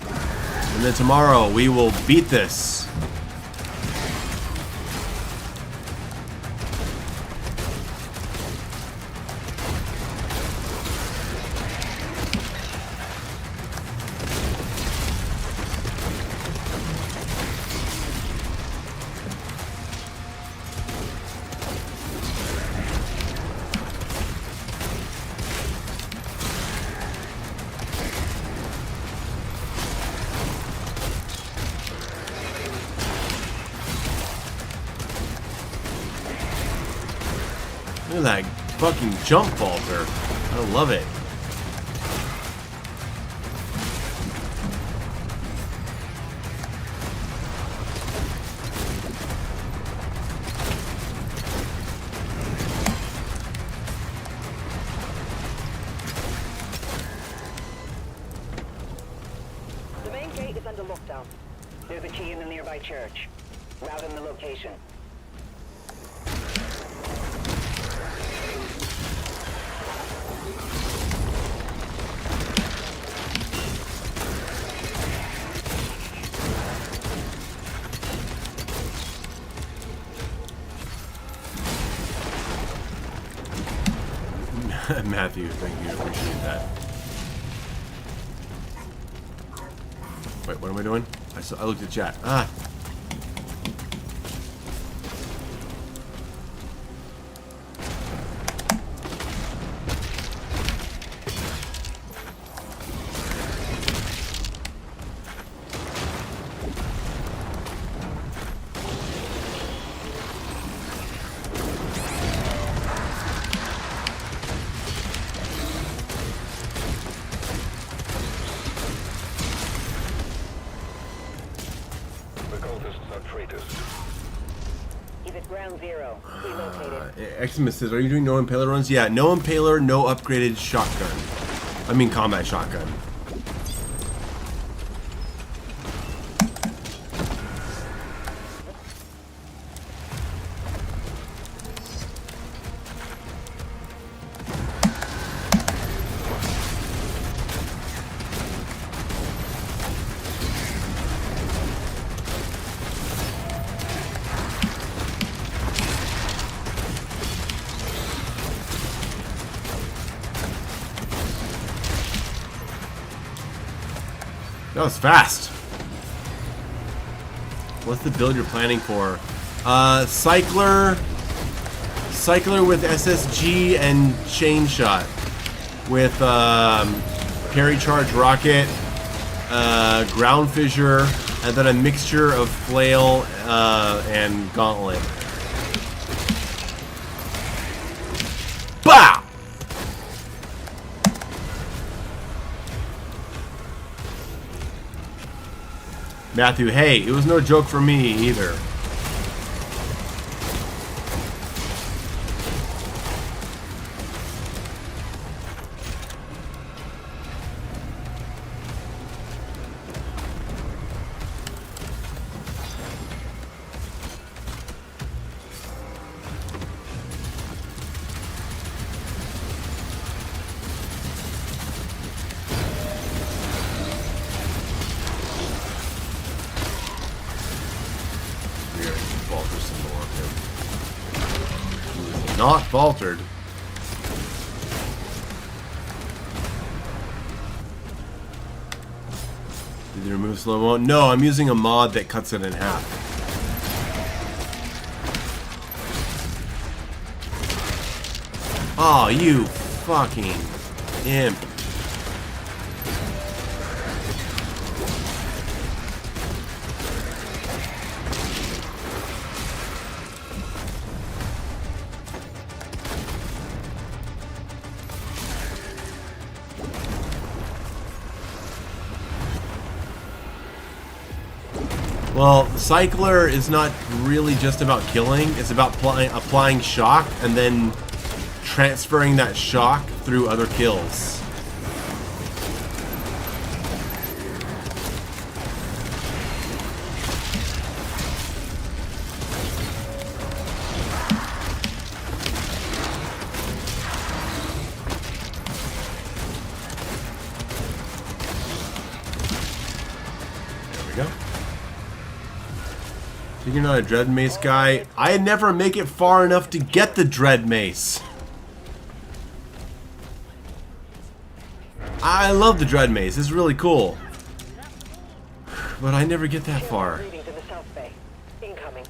And then tomorrow we will beat this. Look at that fucking jump vaulter. I love it. The main gate is under lockdown. There's a key in the nearby church. Route in the location. Matthew, thank you. Appreciate that. Wait, what am I doing? I looked at chat. Ah! The cultists are traitors. He's at ground zero. Relocated. Eximus says, are you doing no impaler runs? Yeah, no impaler, no upgraded shotgun. I mean combat shotgun. That was fast. What's the build you're planning for? Cycler with SSG and chain shot. With parry charge rocket, ground fissure, and then a mixture of flail and gauntlet. Bow! Matthew, hey, it was no joke for me either. Not faltered. Did you remove slow-mo? No, I'm using a mod that cuts it in half. Oh, you fucking imp. Well, Cycler is not really just about killing. It's about applying shock and then transferring that shock through other kills. There we go. You're not a Dread Mace guy. I never make it far enough to get the Dread Mace. I love the Dread Mace. It's really cool. But I never get that far. Moving to the South Bay. Incoming.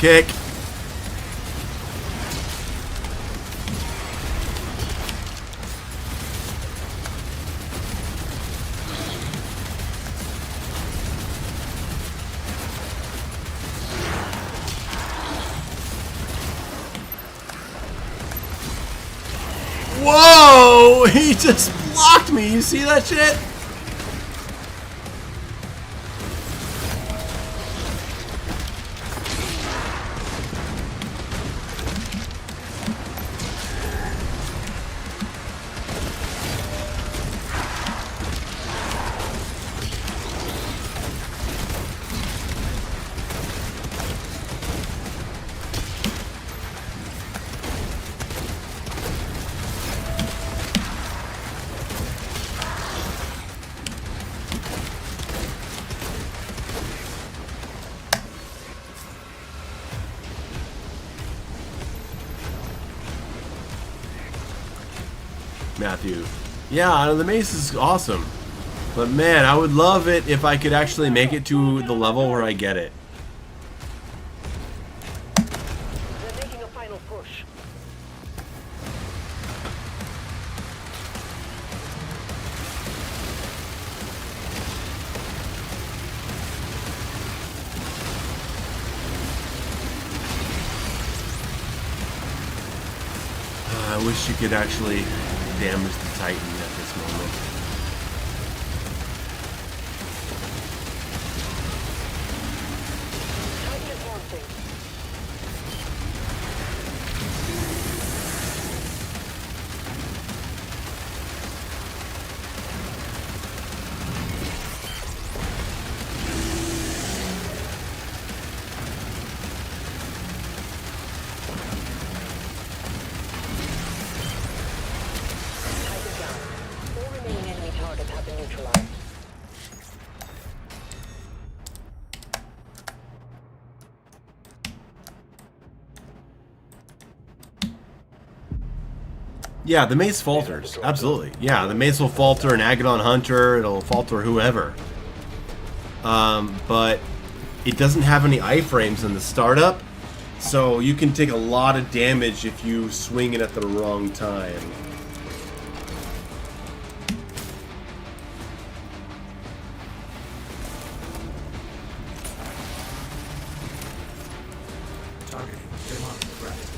kick. Whoa! He just blocked me. You see that shit? Matthew. Yeah, the mace is awesome. But man, I would love it if I could actually make it to the level where I get it. They're making a final push. I wish you could actually damage the Titan at this moment. Titan advancing. Titan down. All remaining enemy targets have been neutralized. Yeah, the mace falters. Absolutely. Yeah, the mace will falter an Agadon Hunter. It'll falter whoever. But it doesn't have any iframes in the startup, so you can take a lot of damage if you swing it at the wrong time. Targeting. Demonic breath.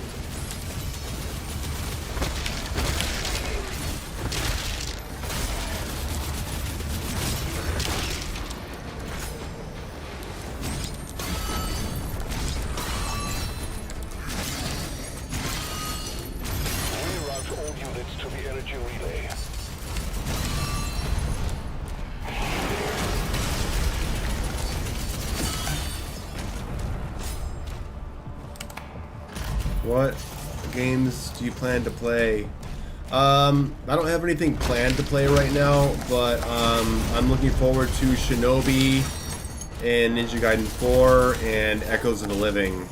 Reroute all units to the energy relay. What games do you plan to play? I don't have anything planned to play right now, but I'm looking forward to Shinobi and Ninja Gaiden 4 and Echoes of the Living.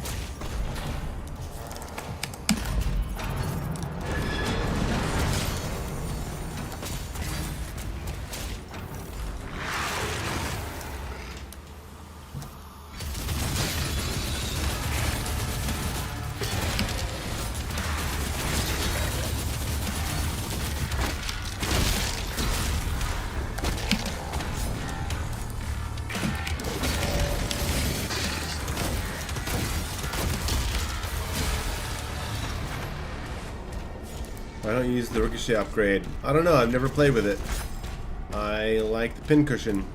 Why don't you use the Ricochet upgrade? I don't know, I've never played with it. I like the pincushion.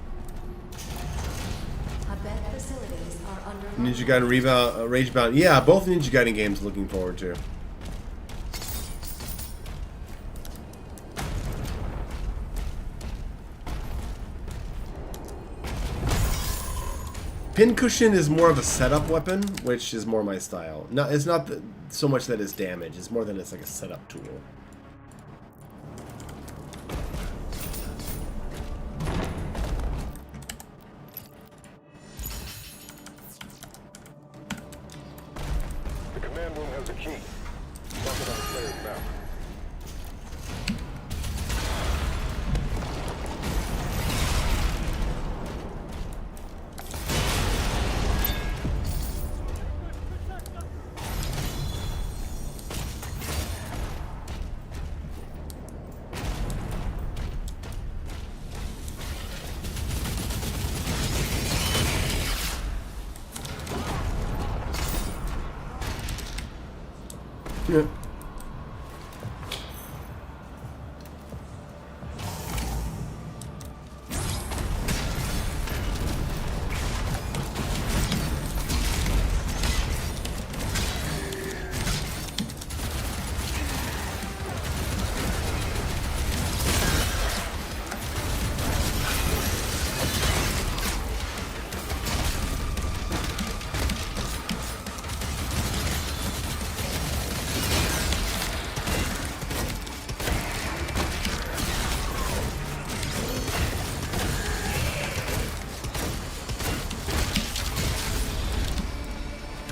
Abed facilities are under Ninja Gaiden Ragebound. Yeah, both Ninja Gaiden games looking forward to. Pincushion is more of a setup weapon, which is more my style. No, it's not so much that it's damage, it's more than it's like a setup tool. The command room has a key. Mark it on the player's map. Yeah.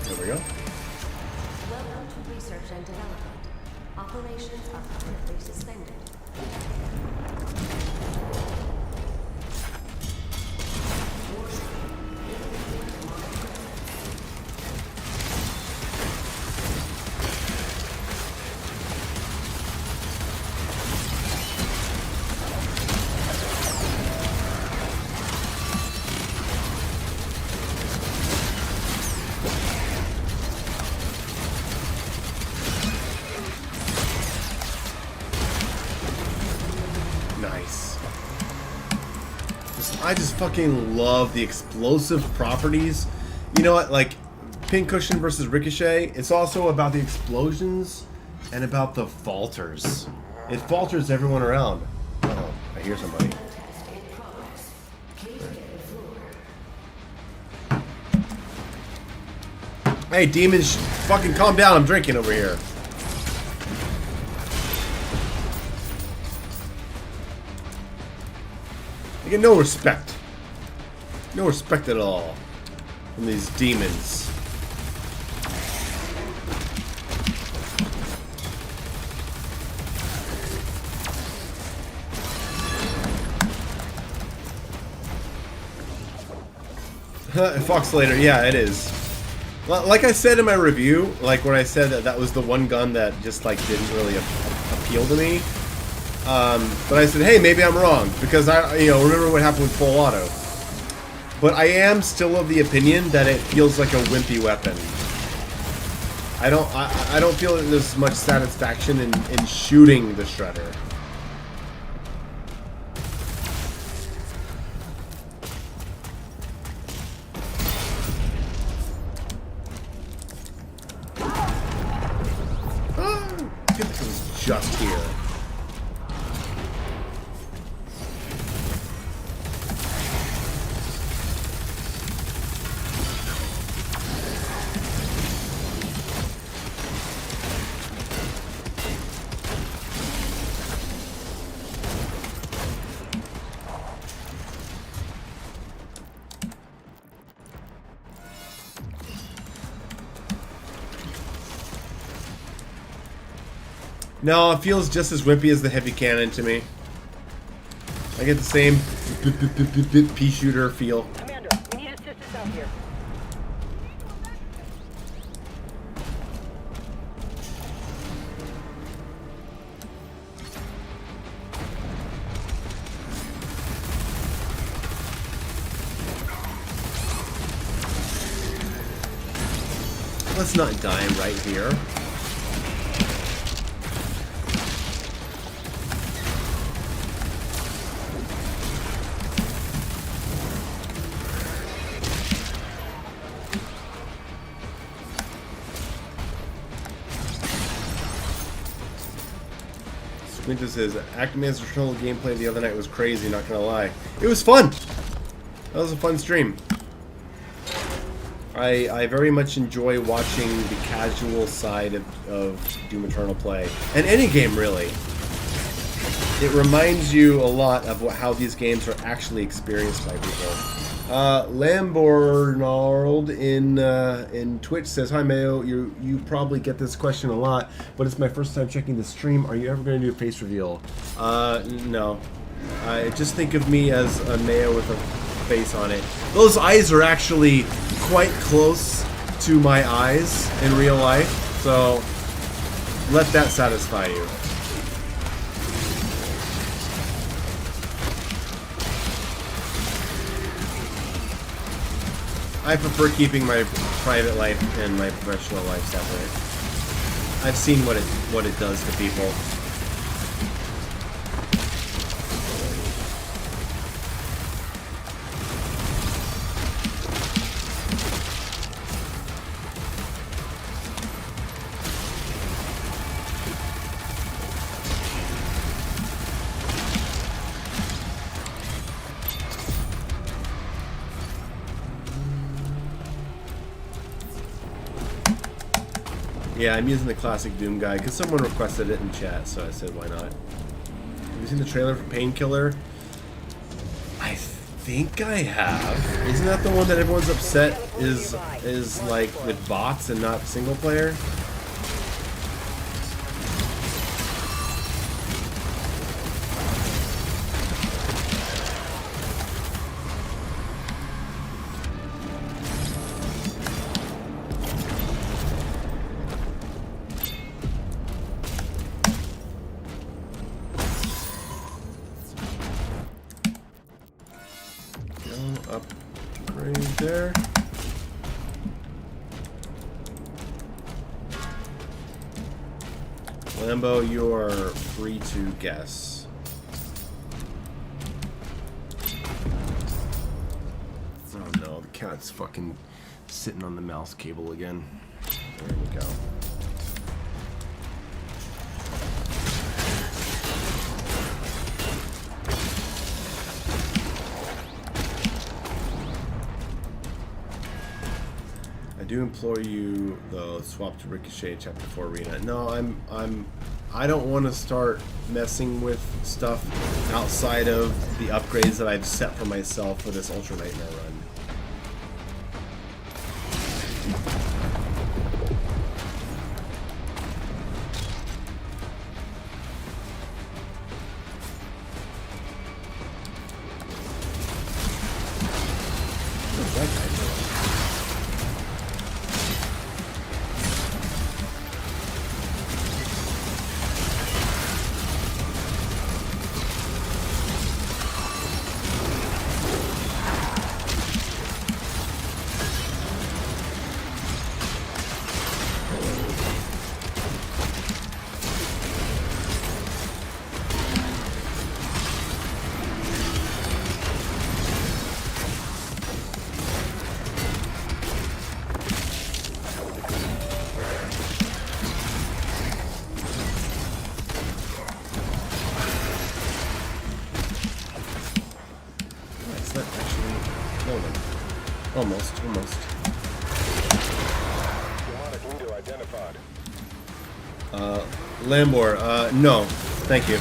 There we go. Welcome to research and development. Operations are currently suspended. Nice. I just fucking love the explosive properties. You know what? Like, Pincushion versus Ricochet, it's also about the explosions and about the falters. It falters everyone around. Uh-oh, I hear somebody. Hey, demons, fucking calm down. I'm drinking over here. You get no respect. No respect at all from these demons. Fox later, yeah, it is. Like I said in my review, like when I said that that was the one gun that just like didn't really appeal to me. But I said, hey, maybe I'm wrong because I, remember what happened with full auto. But I am still of the opinion that it feels like a wimpy weapon. I don't feel that there's much satisfaction in shooting the shredder. I think it was just here. No, it feels just as wimpy as the heavy cannon to me. I get the same pea shooter feel. Commander, we need assistance out here. Let's not die right here. Squintus says, Actman's Returnal gameplay the other night was crazy, not gonna lie. It was fun! That was a fun stream. I very much enjoy watching the casual side of Doom Eternal play. And any game, really. It reminds you a lot of how these games are actually experienced by people. Lambornard in Twitch says, hi Mayo, you probably get this question a lot, but it's my first time checking the stream. Are you ever going to do a face reveal? No. Just think of me as a Mayo with a face on it. Those eyes are actually quite close to my eyes in real life, so let that satisfy you. I prefer keeping my private life and my professional life separate. I've seen what it does to people. Yeah, I'm using the classic Doom guide because someone requested it in chat, so I said, why not? Have you seen the trailer for Painkiller? I think I have. Isn't that the one that everyone's upset is like with bots and not single player? There. Lambo, you are free to guess. Oh no, the cat's fucking sitting on the mouse cable again. There we go. I do implore you, though, swap to Ricochet Chapter 4 Arena. No, I don't want to start messing with stuff outside of the upgrades that I've set for myself for this Ultranightmare run. What's that guy doing? Almost. Window identified. Lambor, no. Thank you.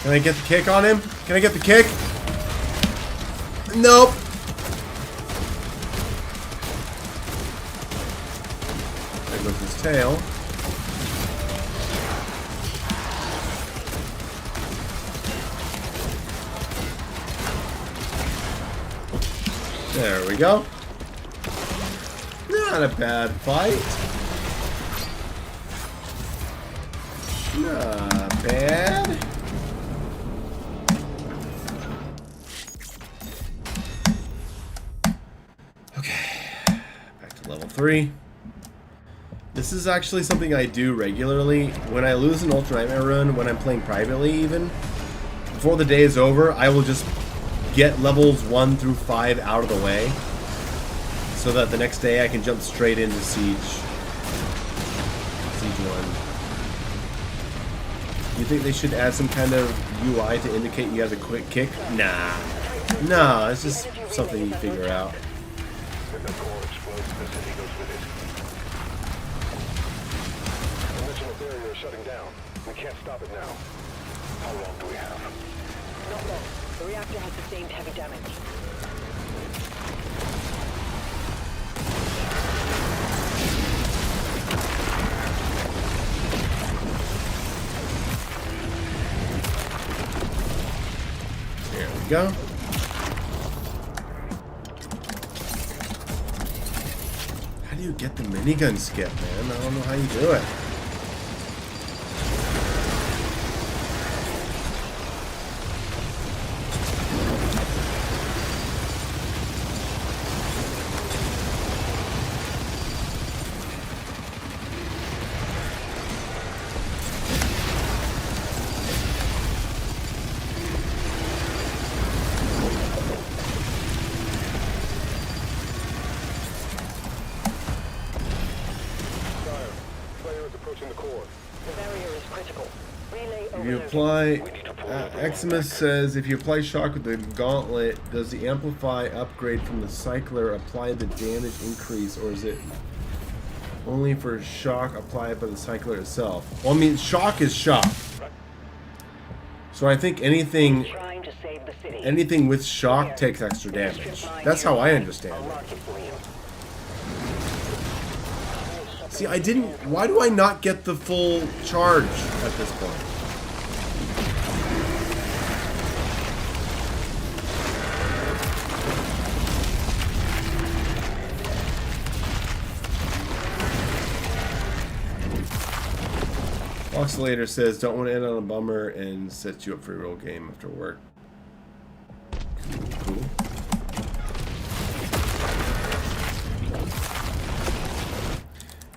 Can I get the kick on him? Can I get the kick? Nope. There goes his tail. There we go. Not a bad fight. Not bad. Level 3. This is actually something I do regularly. When I lose an Ultranightmare run, when I'm playing privately even, before the day is over, I will just get levels 1 through 5 out of the way so that the next day I can jump straight into Siege 1. You think they should add some kind of UI to indicate you have a quick kick? Nah. No, it's just something you figure out. If the core explodes, the city goes with it. The original barrier is shutting down. We can't stop it now. How long do we have? Not long. The reactor has sustained heavy damage. you go. How do you get the minigun skip, man? I don't know how you do it. If you apply, Eximus says, if you apply shock with the gauntlet, does the amplify upgrade from the cycler apply the damage increase, or is it only for shock applied by the cycler itself? Well, I mean, shock is shock. So I think anything with shock takes extra damage. That's how I understand it. See, why do I not get the full charge at this point? Oxalator says, don't want to end on a bummer and set you up for a real game after work. Cool.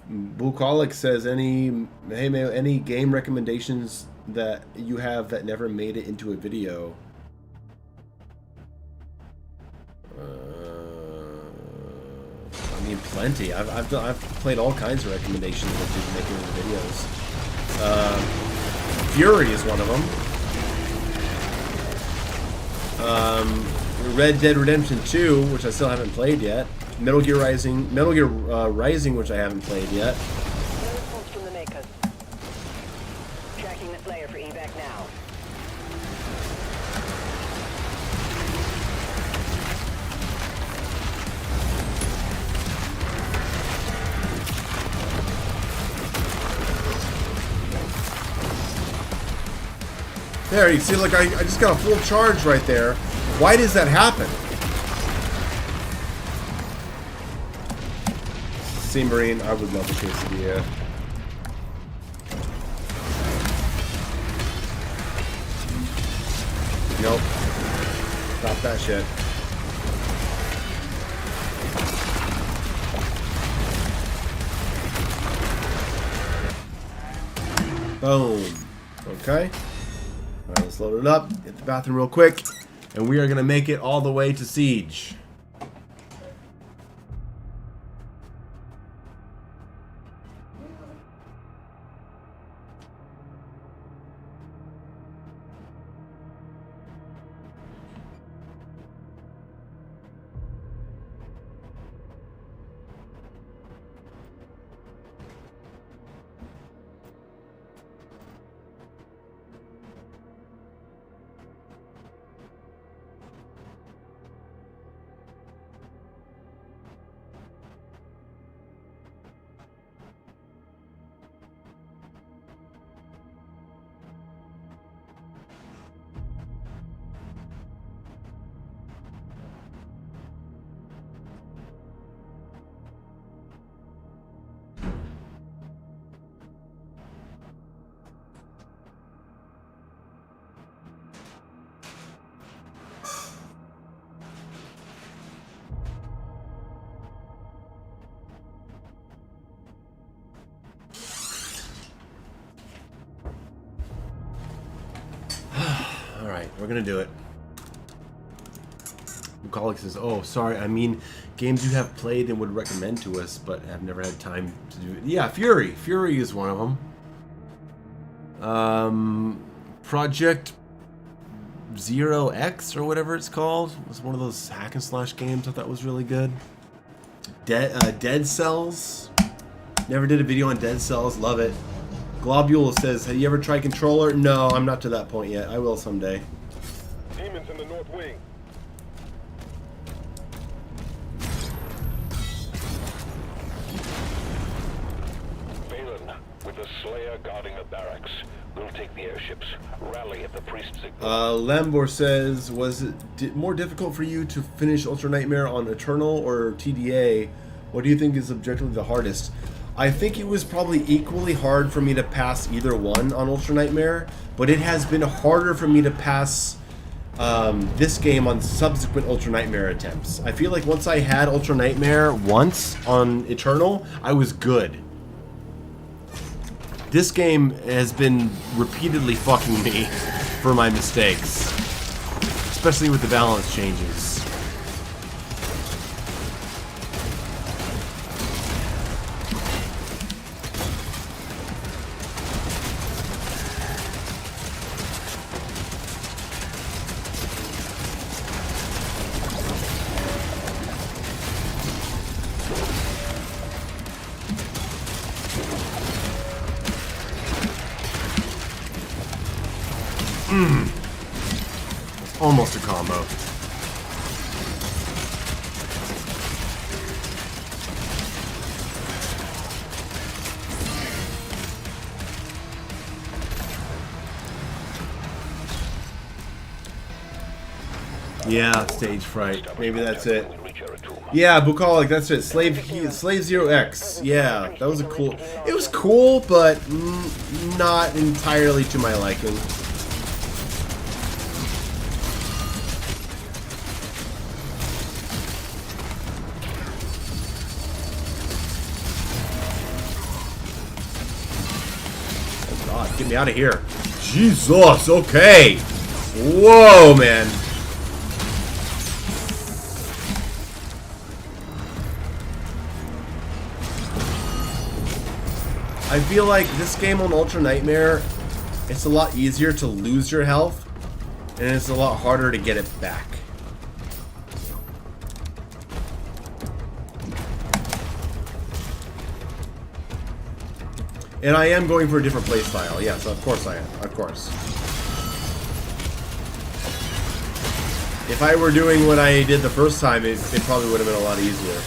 Bucolic says, hey Mayo, any game recommendations that you have that never made it into a video? I mean, plenty. I've played all kinds of recommendations that didn't make it into videos. Fury is one of them. Red Dead Redemption 2, which I still haven't played yet. Metal Gear Rising, which I haven't played yet. From the makers. Tracking the player for evac now. There, you see, look, I just got a full charge right there. Why does that happen? Sea Marine, I would love a quesadilla. Nope. Stop that shit. Boom. Okay. Alright, let's load it up, hit the bathroom real quick, and we are going to make it all the way to Siege. Alright, we're gonna do it. Bucolic says, oh, sorry, I mean games you have played and would recommend to us, but have never had time to do it. Yeah, Fury. Fury is one of them. Project 0X or whatever it's called. It was one of those hack and slash games I thought was really good. Dead Cells. Never did a video on Dead Cells. Love it. Globule says, have you ever tried controller? No, I'm not to that point yet. I will someday. Demons in the north wing. Balin, with the Slayer guarding the barracks, We'll take the airships. Rally at the priest signal. Lambor says, was it more difficult for you to finish Ultranightmare on Eternal or TDA? What do you think is objectively the hardest? I think it was probably equally hard for me to pass either one on Ultranightmare, but it has been harder for me to pass this game on subsequent Ultranightmare attempts. I feel like once I had Ultranightmare once on Eternal, I was good. This game has been repeatedly fucking me for my mistakes, especially with the balance changes. Almost a combo. Yeah, stage fright. Maybe that's it. Yeah, Bucolic, that's it. Slave 0X. Yeah, that was a cool. It was cool, but not entirely to my liking. Oh God, get me out of here. Jesus, okay. Whoa, man. I feel like this game on Ultranightmare, it's a lot easier to lose your health, and it's a lot harder to get it back. And I am going for a different playstyle. Yes, of course I am. Of course. If I were doing what I did the first time, it probably would have been a lot easier.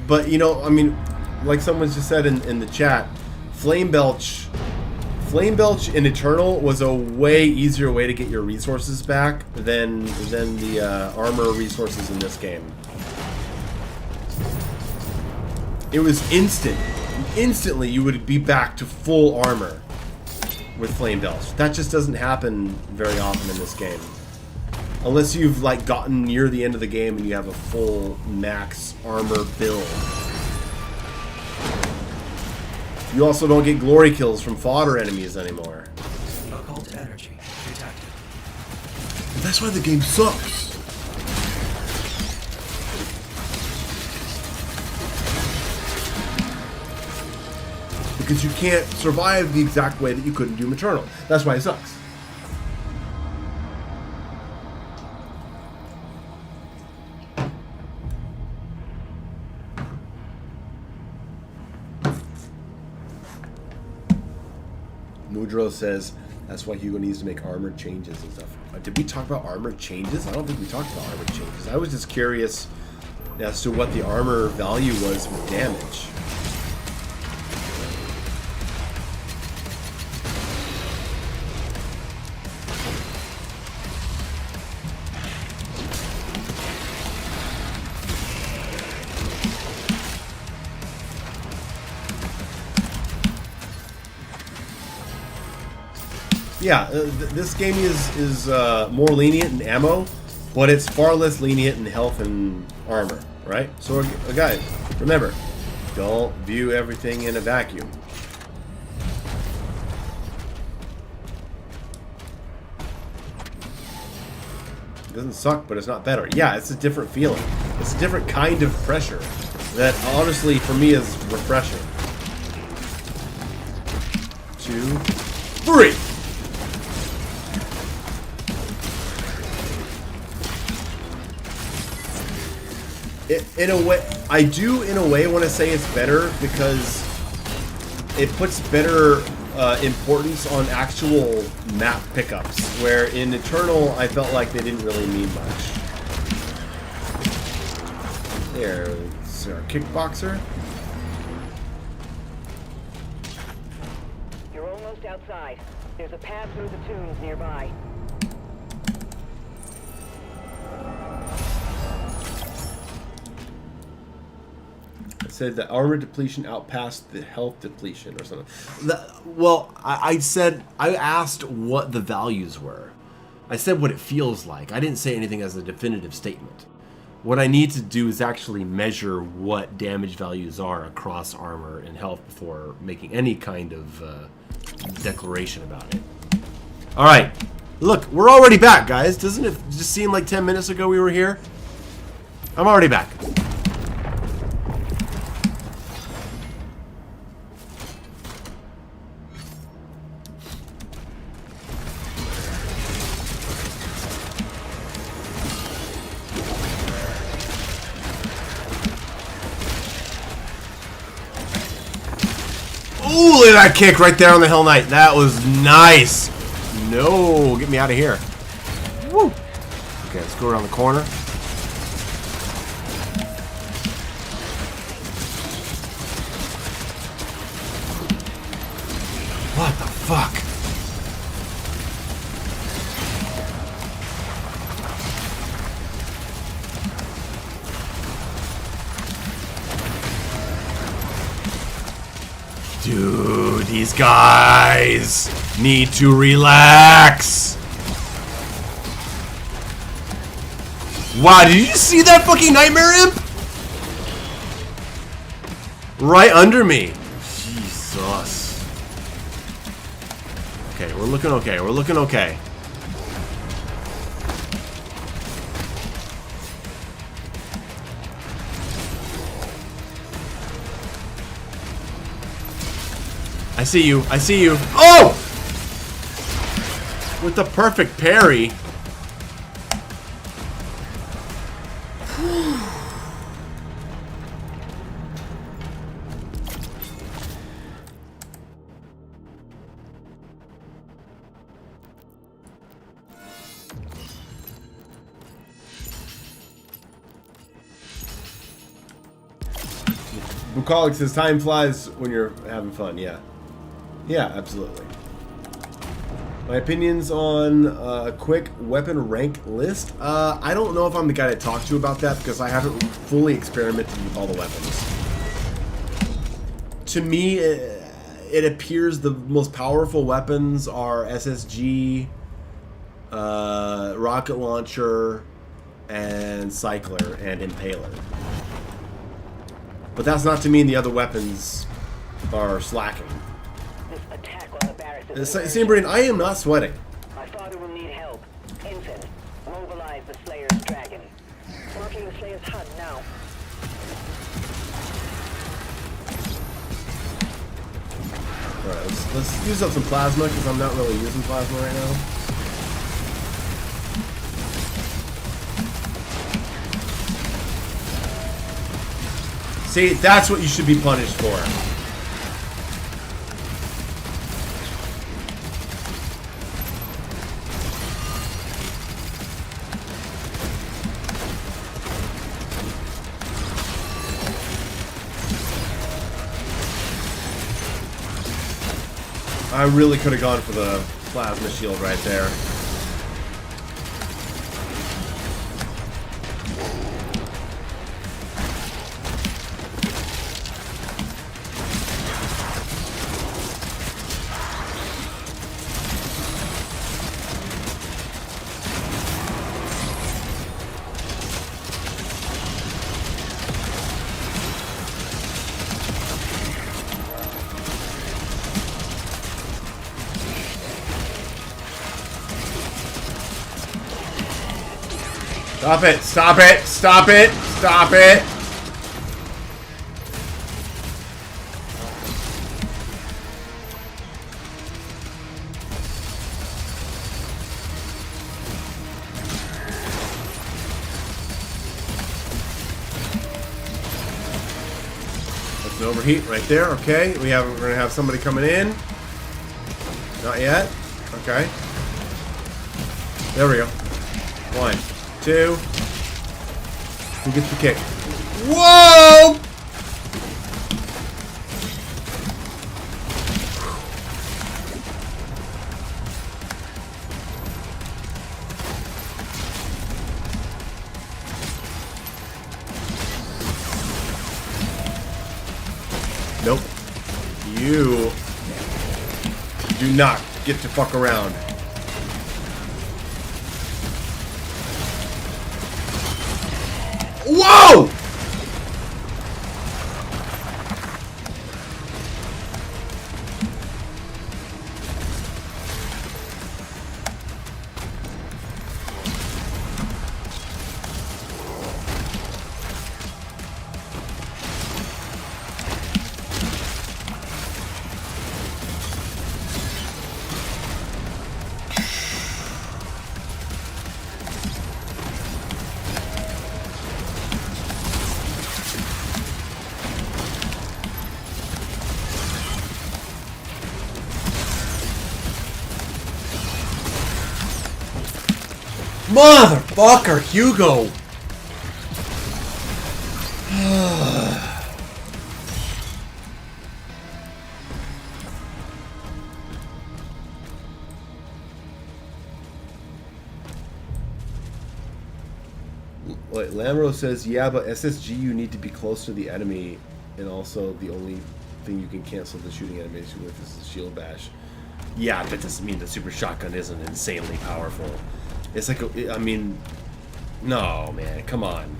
But, you know, I mean, like someone just said in the chat, Flame Belch in Eternal was a way easier way to get your resources back than the armor resources in this game. It was instant. Instantly you would be back to full armor with Flame Belch. That just doesn't happen very often in this game. Unless you've like gotten near the end of the game and you have a full max armor build. You also don't get glory kills from fodder enemies anymore. Occult energy detected. That's why the game sucks. Because you can't survive the exact way that you couldn't do Eternal. That's why it sucks. Mudro says that's why Hugo needs to make armor changes and stuff. Did we talk about armor changes? I don't think we talked about armor changes. I was just curious as to what the armor value was with damage. Yeah, this game is more lenient in ammo, but it's far less lenient in health and armor, right? So, guys, remember, don't view everything in a vacuum. It doesn't suck, but it's not better. Yeah, it's a different feeling. It's a different kind of pressure that, honestly, for me is refreshing. 2, 3! In a way, I do in a way want to say it's better because it puts better importance on actual map pickups, where in Eternal I felt like they didn't really mean much. There's our kickboxer. You're only almost outside. There's a path through the dunes nearby. It said the armor depletion outpassed the health depletion or something. Well, I asked what the values were. I said what it feels like. I didn't say anything as a definitive statement. What I need to do is actually measure what damage values are across armor and health before making any kind of declaration about it. All right. Look, we're already back, guys. Doesn't it just seem like 10 minutes ago we were here? I'm already back. Ooh, look at that kick right there on the Hell Knight. That was nice. No, get me out of here. Woo. Okay, let's go around the corner. What the fuck? Dude, these guys need to relax. Wow, did you see that fucking Nightmare Imp? Right under me. Jesus. Okay, we're looking okay. We're looking okay. I see you. I see you. Oh! With the perfect parry. Bucolic says time flies when you're having fun. Yeah. Yeah, absolutely. My opinions on a quick weapon rank list. I don't know if I'm the guy to talk to about that because I haven't fully experimented with all the weapons. To me, it appears the most powerful weapons are SSG, rocket launcher, and cycler and impaler. But that's not to mean the other weapons are slacking. This attack on the barracks is Seabrain, I am not sweating. My father will need help. Infant, mobilize the Slayer's dragon. Marking the Slayer's HUD now. Alright, let's use up some plasma because I'm not really using plasma right now. See, that's what you should be punished for. I really could have gone for the plasma shield right there. Stop it! Stop it! Stop it! Stop it! That's an overheat right there. Okay, we're gonna have somebody coming in. Not yet. Okay. There we go. 1, 2. Who gets the kick? Whoa! You do not get to fuck around. Whoa! Motherfucker, Hugo! Wait, Lamro says, yeah, but SSG you need to be close to the enemy, and also the only thing you can cancel the shooting animation with is the shield bash. Yeah, that doesn't mean the super shotgun isn't insanely powerful. It's like, I mean, no, man, come on.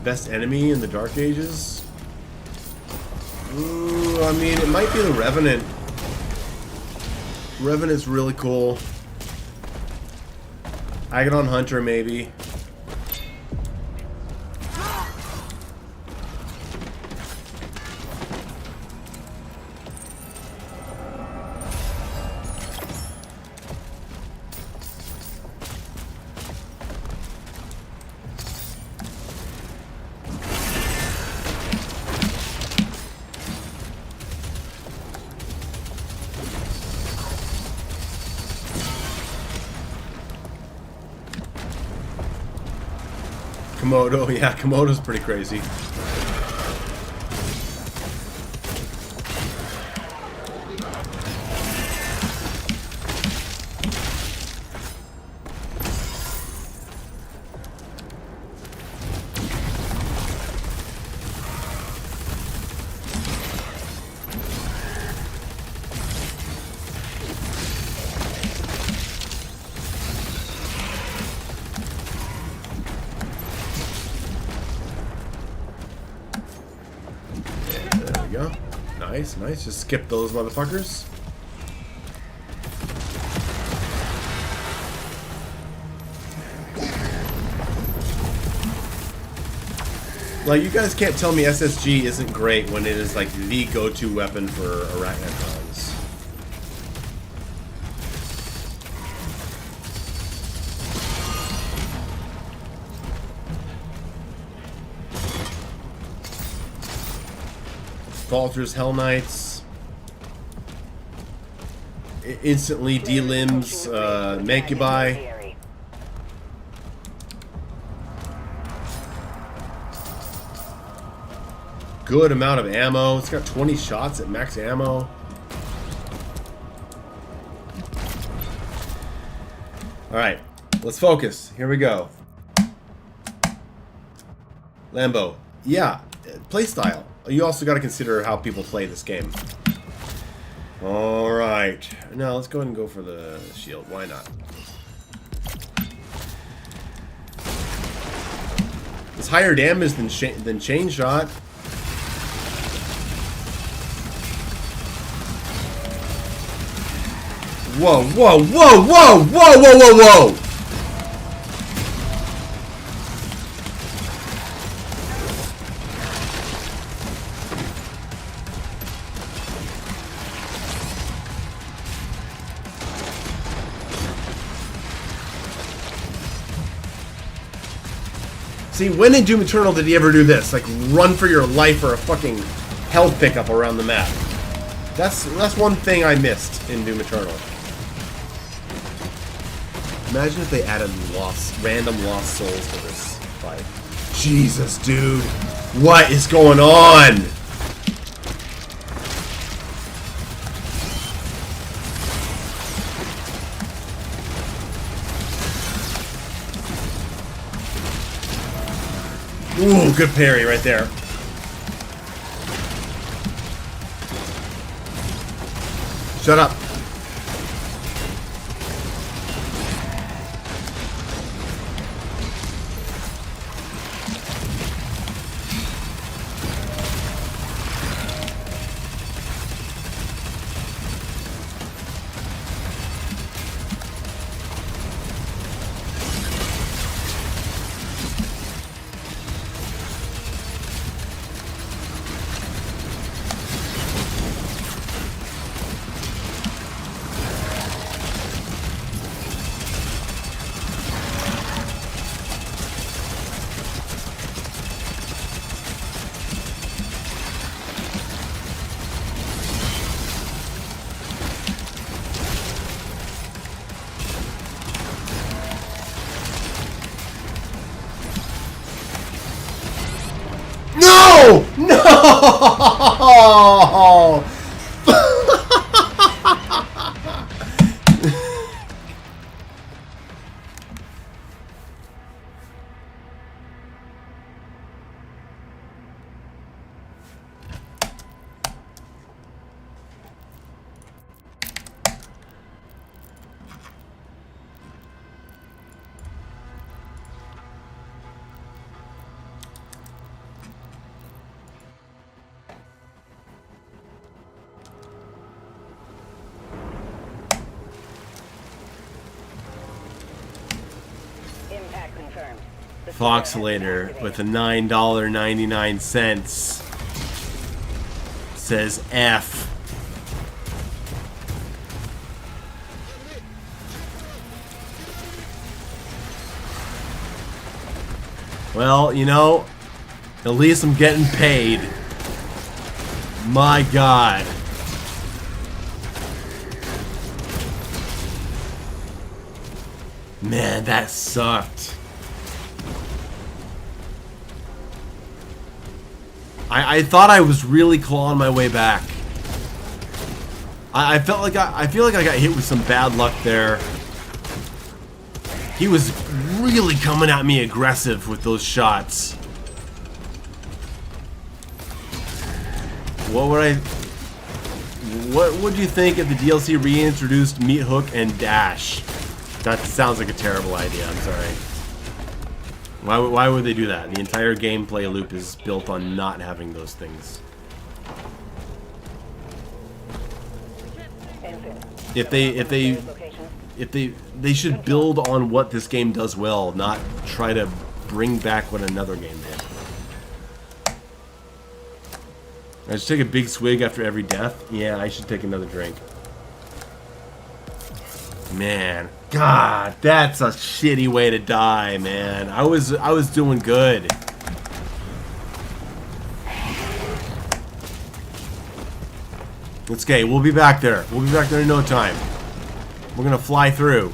Best enemy in the Dark Ages? Ooh, I mean, it might be the Revenant. Revenant's really cool. Agadon Hunter, maybe. Komodo, yeah, Komodo's pretty crazy. Nice, nice. Just skip those motherfuckers. Like, you guys can't tell me SSG isn't great when it is like the go-to weapon for arachnodons. Falters, Hell Knights, instantly delimbs, Mancubi. Good amount of ammo. It's got 20 shots at max ammo. Alright, let's focus. Here we go. Lambo. Yeah, playstyle. You also got to consider how people play this game. Alright. Now, let's go ahead and go for the shield. Why not? It's higher damage than chain shot. Whoa, whoa, whoa, whoa, whoa, whoa, whoa, whoa! See, when in Doom Eternal did he ever do this? Like, run for your life for a fucking health pickup around the map. That's one thing I missed in Doom Eternal. Imagine if they added random lost souls to this fight. Jesus, dude. What is going on? Ooh, good parry right there. Shut up. No! No! Impact confirmed. The Foxelator with a $9.99 says F. Well, you know, at least I'm getting paid. My God. Man, that sucked. I thought I was really clawing my way back. I felt like I feel like I got hit with some bad luck there. He was really coming at me aggressive with those shots. What would you think if the DLC reintroduced Meat Hook and Dash? That sounds like a terrible idea, I'm sorry. Why would they do that? The entire gameplay loop is built on not having those things. If they should build on what this game does well, not try to bring back what another game did. I should take a big swig after every death. Yeah, I should take another drink. Man, God, that's a shitty way to die, man. I was doing good. It's okay, we'll be back there. We'll be back there in no time. We're gonna fly through.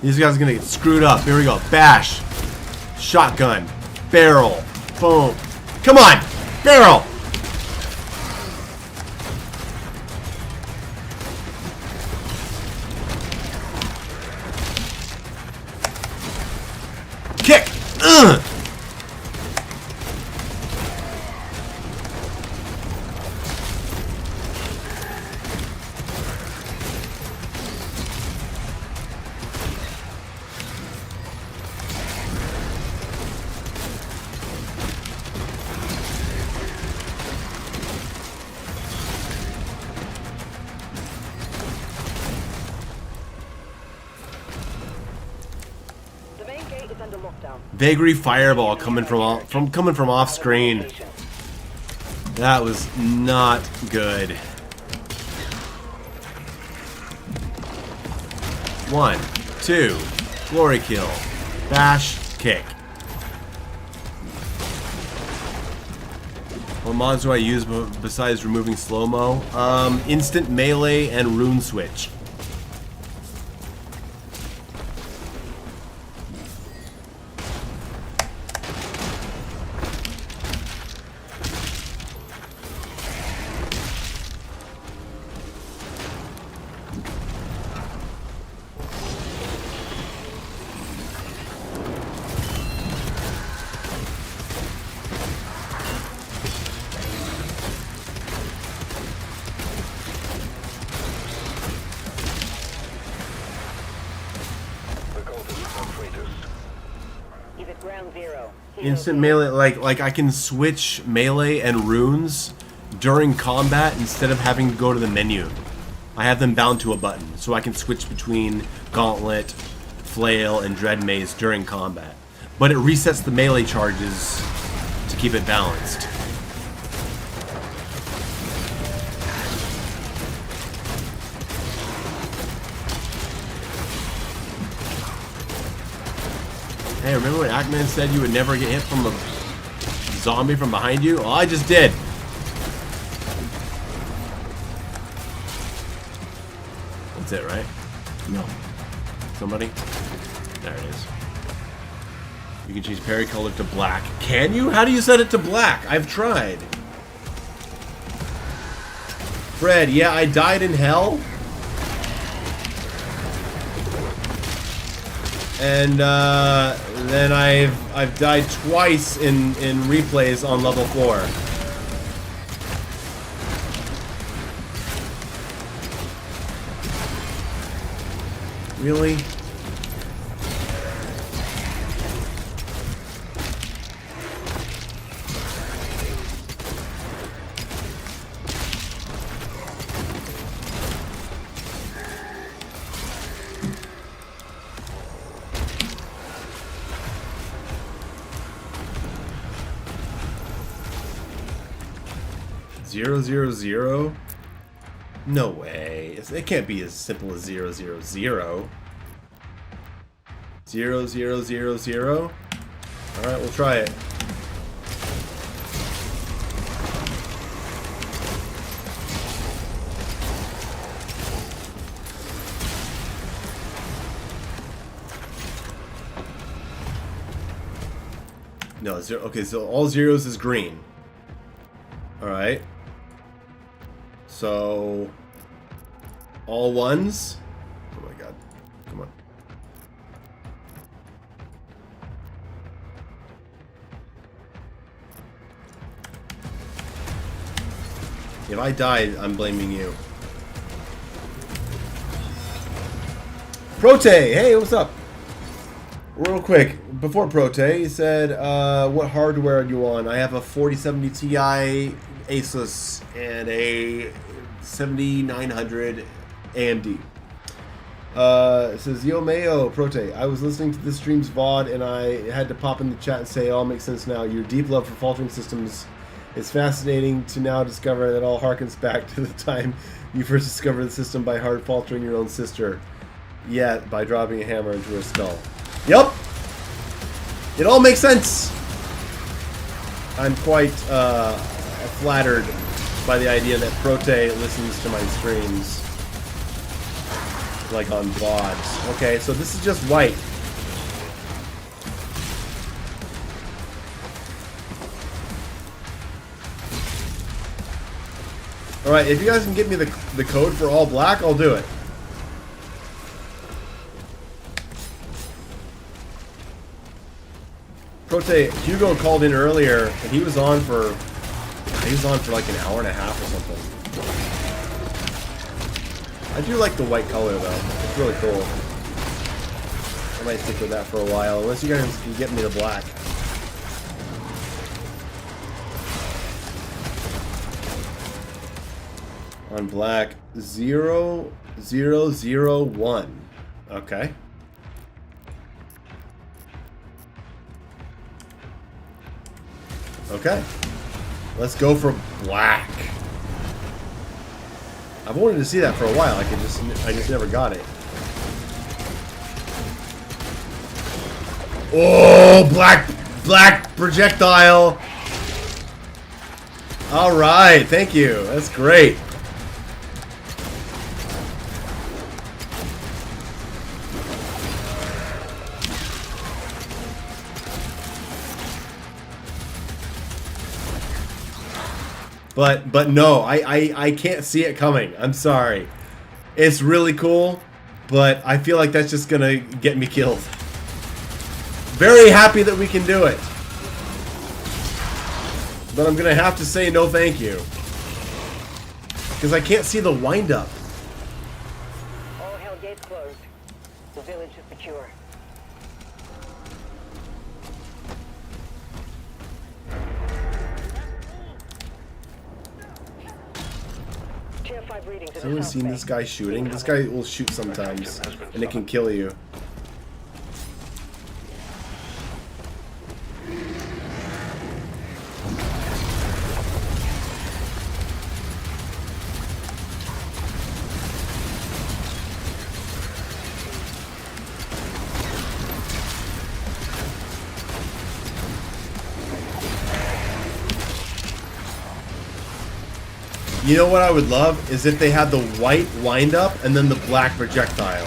These guys are gonna get screwed up. Here we go. Bash. Shotgun. Barrel. Boom. Come on! Barrel! Kick! Ugh! The main gate is under lockdown. Vagary fireball coming from off screen. That was not good. 1, 2, glory kill, bash, kick. What mods do I use besides removing slow-mo? Instant melee and rune switch. He's at ground zero. Instant melee, like I can switch melee and runes during combat instead of having to go to the menu. I have them bound to a button, so I can switch between Gauntlet, Flail, and Dread Maze during combat. But it resets the melee charges to keep it balanced. Hey, remember when Ackman said you would never get hit from a zombie from behind you? Well, I just did. That's it, right? No. Somebody? There it is. You can change parry color to black. Can you? How do you set it to black? I've tried. Fred, yeah, I died in hell. And then I've died twice in replays on level 4. Really? Zero, zero, zero? No way. It can't be as simple as 0, 0, 0. 0, 0, 0, 0? Alright, we'll try it. No, 0. Okay, so all zeros is green. Alright. So, all ones? Oh my god. Come on. If I died, I'm blaming you. Prote! Hey, what's up? Real quick, before Prote, he said, what hardware are you on? I have a 4070 Ti Asus and a 7900 AMD. It says, Yo Mayo, Prote, I was listening to this stream's VOD and I had to pop in the chat and say it all makes sense now. Your deep love for faltering systems is fascinating to now discover that all harkens back to the time you first discovered the system by hard faltering your own sister. Yeah, by dropping a hammer into her skull. Yup! It all makes sense! I'm quite flattered by the idea that Prote listens to my streams. Like on VODs. Okay, so this is just white. Alright, if you guys can get me the code for all black, I'll do it. Prote, Hugo called in earlier, and he was on for like an hour and a half or something. I do like the white color though. It's really cool. I might stick with that for a while, unless you guys can get me the black. On black, 0, 0, 0, 1. Okay. Okay. Let's go for black. I've wanted to see that for a while. I just never got it. Oh, black projectile. All right, thank you. That's great. But no, I can't see it coming. I'm sorry. It's really cool, but I feel like that's just gonna get me killed. Very happy that we can do it. But I'm gonna have to say no thank you. Because I can't see the wind-up. All hell gates closed. The village is secure. 5 readings in Has the anyone south seen bay. this guy shooting? This guy will shoot sometimes, and it can kill you. You know what I would love is if they had the white wind-up and then the black projectile.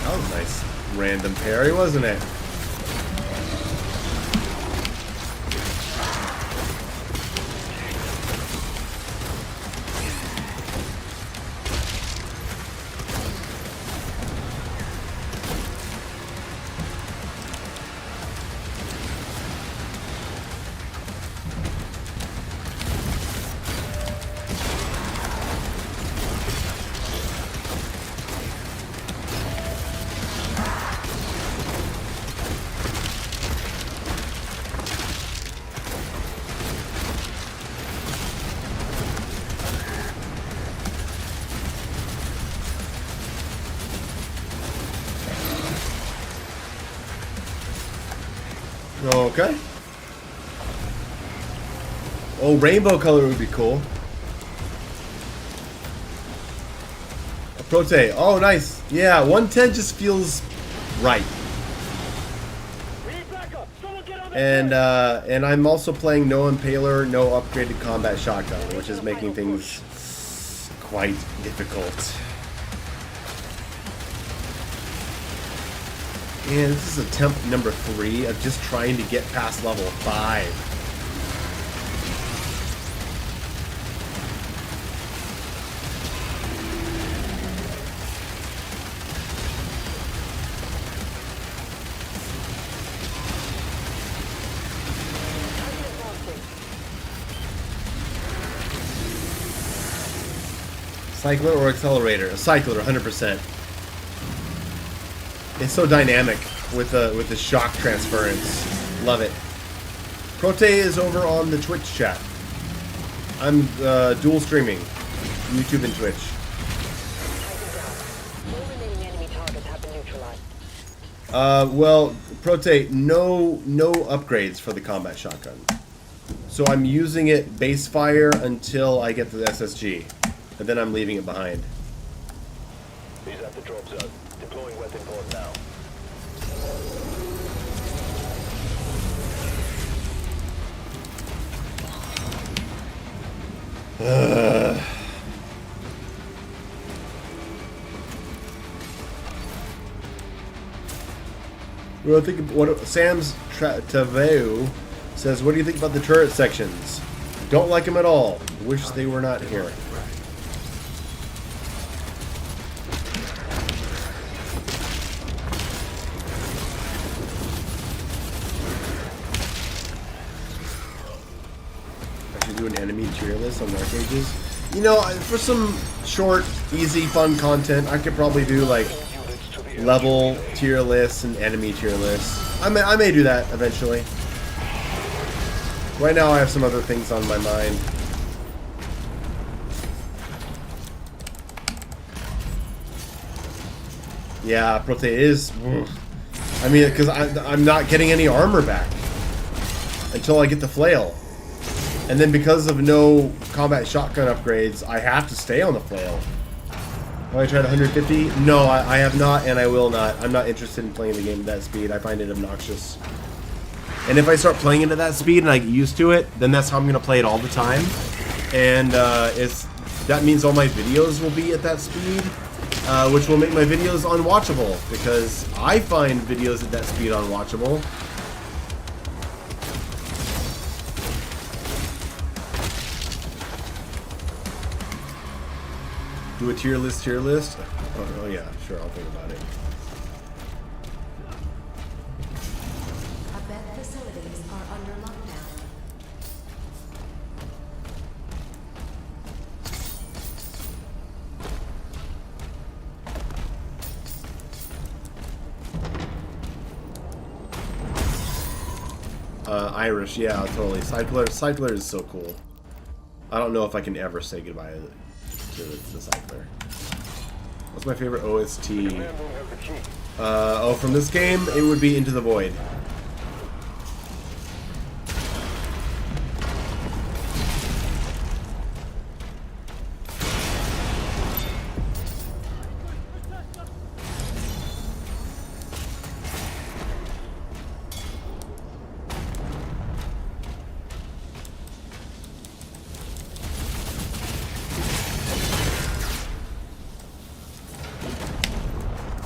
That was a nice random parry, wasn't it? Okay. Oh, rainbow color would be cool. A prote. Oh, nice. Yeah, 110 just feels right. And I'm also playing no impaler, no upgraded combat shotgun, which is making things quite difficult. And this is attempt number 3 of just trying to get past level 5. Cycler or accelerator? A cycler, 100%. It's so dynamic with the shock transference. Love it. Prote is over on the Twitch chat. I'm dual streaming, YouTube and Twitch. All remaining enemy targets have been neutralized. Well, Prote, no upgrades for the combat shotgun. So I'm using it base fire until I get the SSG, and then I'm leaving it behind. He's at the drop zone. Deploying weapon port now. Well, I think what Sam's Taveu says. What do you think about the turret sections? Don't like them at all. Wish they were not here. Do an enemy tier list on Dark Ages. You know, for some short, easy, fun content, I could probably do like level tier lists and enemy tier lists. I may do that eventually. Right now I have some other things on my mind. Yeah, Prote is... I mean, because I'm not getting any armor back until I get the flail. And then because of no combat shotgun upgrades, I have to stay on the flail. Have I tried 150? No, I have not, and I will not. I'm not interested in playing the game at that speed. I find it obnoxious. And if I start playing it at that speed and I get used to it, then that's how I'm going to play it all the time. And that means all my videos will be at that speed, which will make my videos unwatchable, because I find videos at that speed unwatchable. Do a tier list, Oh yeah, sure, I'll think about it. Abed facilities are under lockdown. Irish, yeah, totally. Cycler is so cool. I don't know if I can ever say goodbye to the Cycler. What's my favorite OST? Oh, from this game, it would be Into the Void.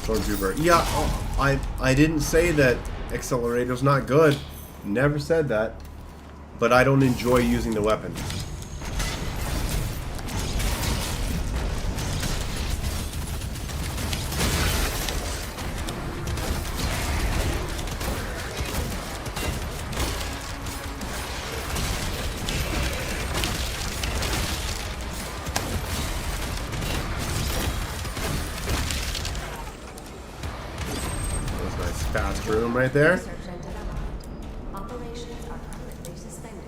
Stormtrooper. Yeah, I didn't say that accelerator's not good. Never said that. But I don't enjoy using the weapon. Fast room right there. Research and development. Operations are currently suspended.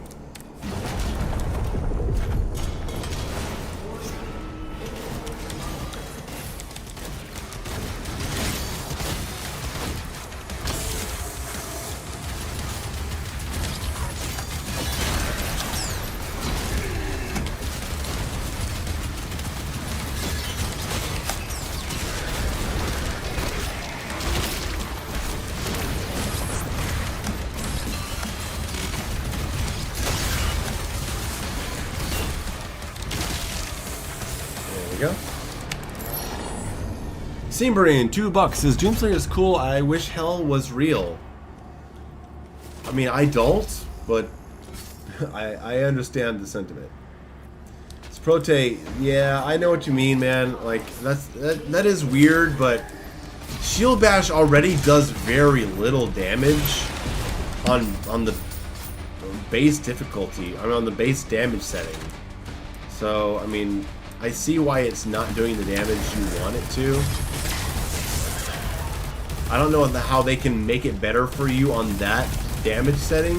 Seamarine, $2 says Doomslayer is cool. I wish hell was real. I mean, I don't, but I understand the sentiment. Sprote, yeah, I know what you mean, man. Like that is weird, but Shield Bash already does very little damage on the base difficulty. I mean, on the base damage setting. So, I mean, I see why it's not doing the damage you want it to. I don't know how they can make it better for you on that damage setting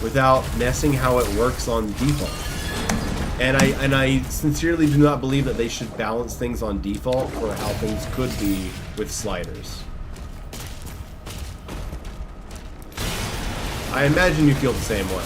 without messing how it works on default. And I sincerely do not believe that they should balance things on default for how things could be with sliders. I imagine you feel the same way.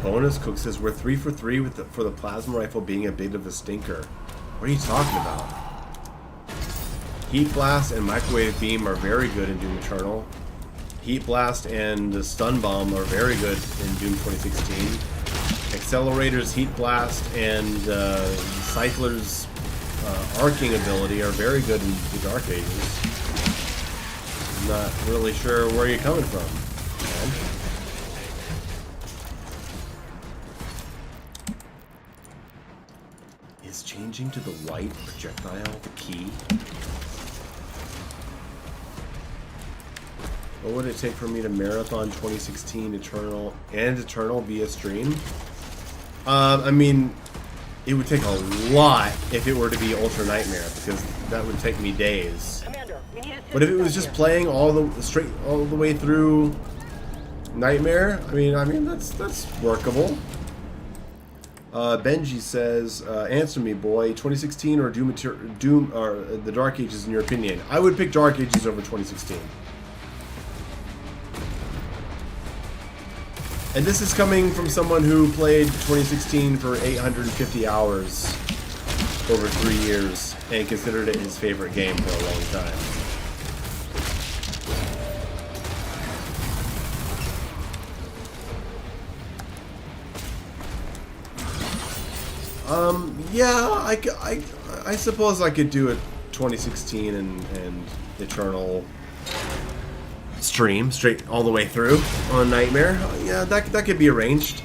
Bonus Cook says we're 3 for 3 for the plasma rifle being a bit of a stinker. What are you talking about? Heat Blast and Microwave Beam are very good in Doom Eternal. Heat Blast and the Stun Bomb are very good in Doom 2016. Accelerators, Heat Blast, and Cycler's arcing ability are very good in the Dark Ages. I'm not really sure where you're coming from, man. Is changing to the white projectile the key? What would it take for me to marathon 2016 Eternal via stream? I mean, it would take a lot if it were to be Ultranightmare, because that would take me days. But if it was just playing all the way through Nightmare, I mean that's workable. Benji says, answer me, boy. 2016 or Doom or the Dark Ages in your opinion? I would pick Dark Ages over 2016. And this is coming from someone who played 2016 for 850 hours over 3 years and considered it his favorite game for a long time. Yeah, I suppose I could do a 2016 and Eternal stream straight all the way through on Nightmare. Yeah, that could be arranged.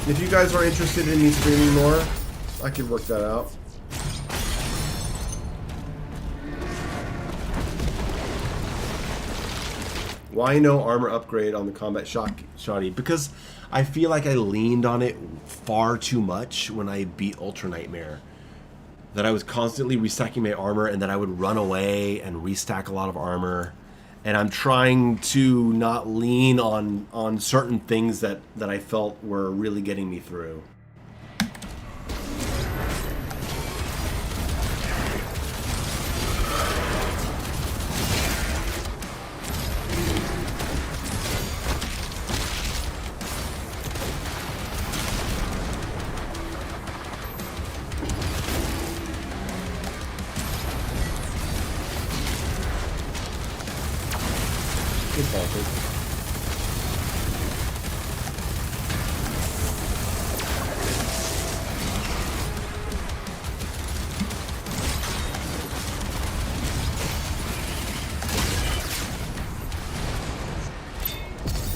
If you guys are interested in me streaming more, I could work that out. Why no armor upgrade on the combat shoddy? Because I feel like I leaned on it far too much when I beat Ultranightmare. That I was constantly restacking my armor, and that I would run away and restack a lot of armor. And I'm trying to not lean on certain things that I felt were really getting me through.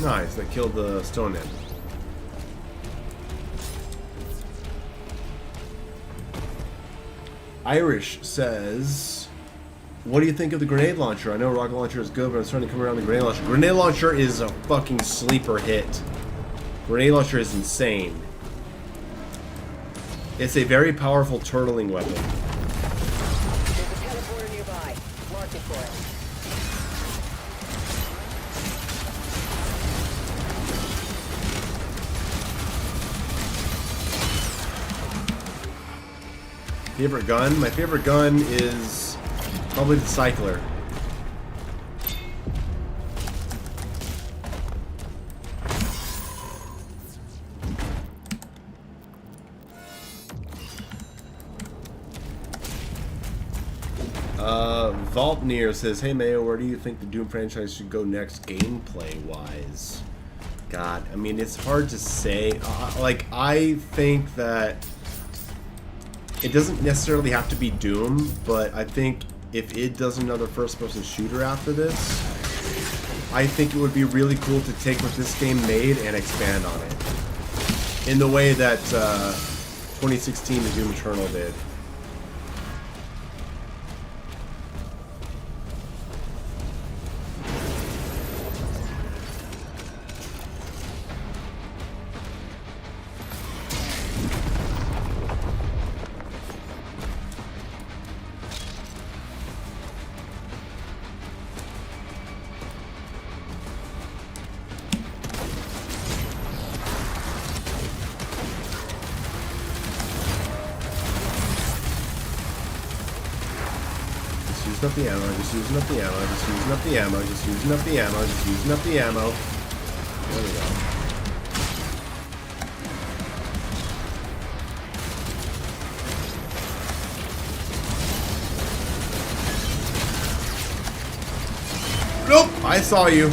Nice, that killed the stone end. Irish says, what do you think of the grenade launcher? I know rocket launcher is good, but I'm starting to come around the grenade launcher. Grenade launcher is a fucking sleeper hit. Grenade launcher is insane. It's a very powerful turtling weapon. There's a teleporter nearby. Mark it for us. Favorite gun? My favorite gun is probably the cycler. Vaultneer says, hey Mayo, where do you think the Doom franchise should go next gameplay-wise? God, I mean, it's hard to say. Like, I think that it doesn't necessarily have to be Doom, but I think if it does another first-person shooter after this, I think it would be really cool to take what this game made and expand on it. In the way that 2016 The Doom Eternal did. Up the ammo, just using up the ammo, just using up the ammo, just using up the ammo, just using up the ammo. There we go. Nope, I saw you.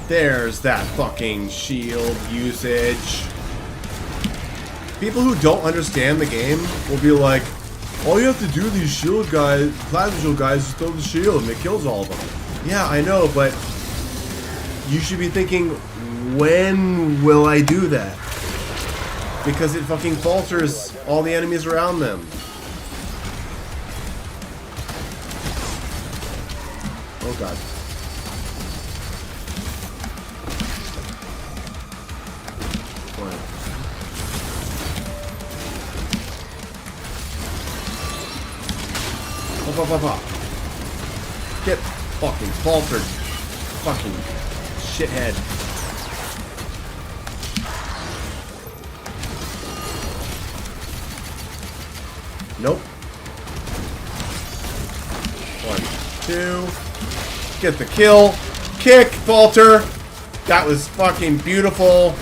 There's that fucking shield usage. People who don't understand the game will be like, all you have to do to these shield guys, plasma shield guys, is throw the shield and it kills all of them. Yeah, I know, but you should be thinking, when will I do that? Because it fucking falters all the enemies around them. Oh god. Get fucking faltered. Fucking shithead. Nope. 1, 2. Get the kill. Kick, falter. That was fucking beautiful.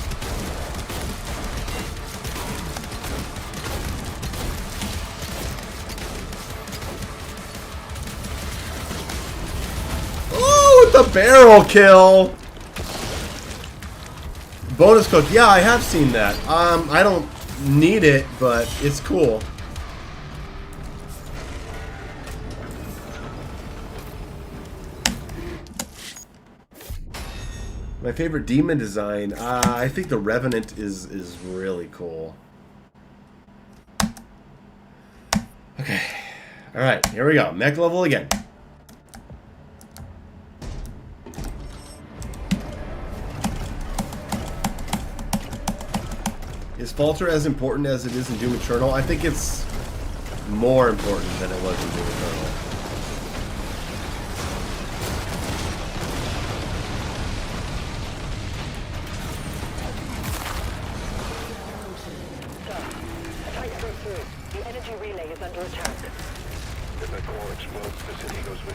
The barrel kill! Bonus cook. Yeah, I have seen that. I don't need it, but it's cool. My favorite demon design, I think the Revenant is really cool. Okay. Alright, here we go. Mech level again. Is Falter as important as it is in Doom Eternal? I think it's more important than it was in Doom Eternal.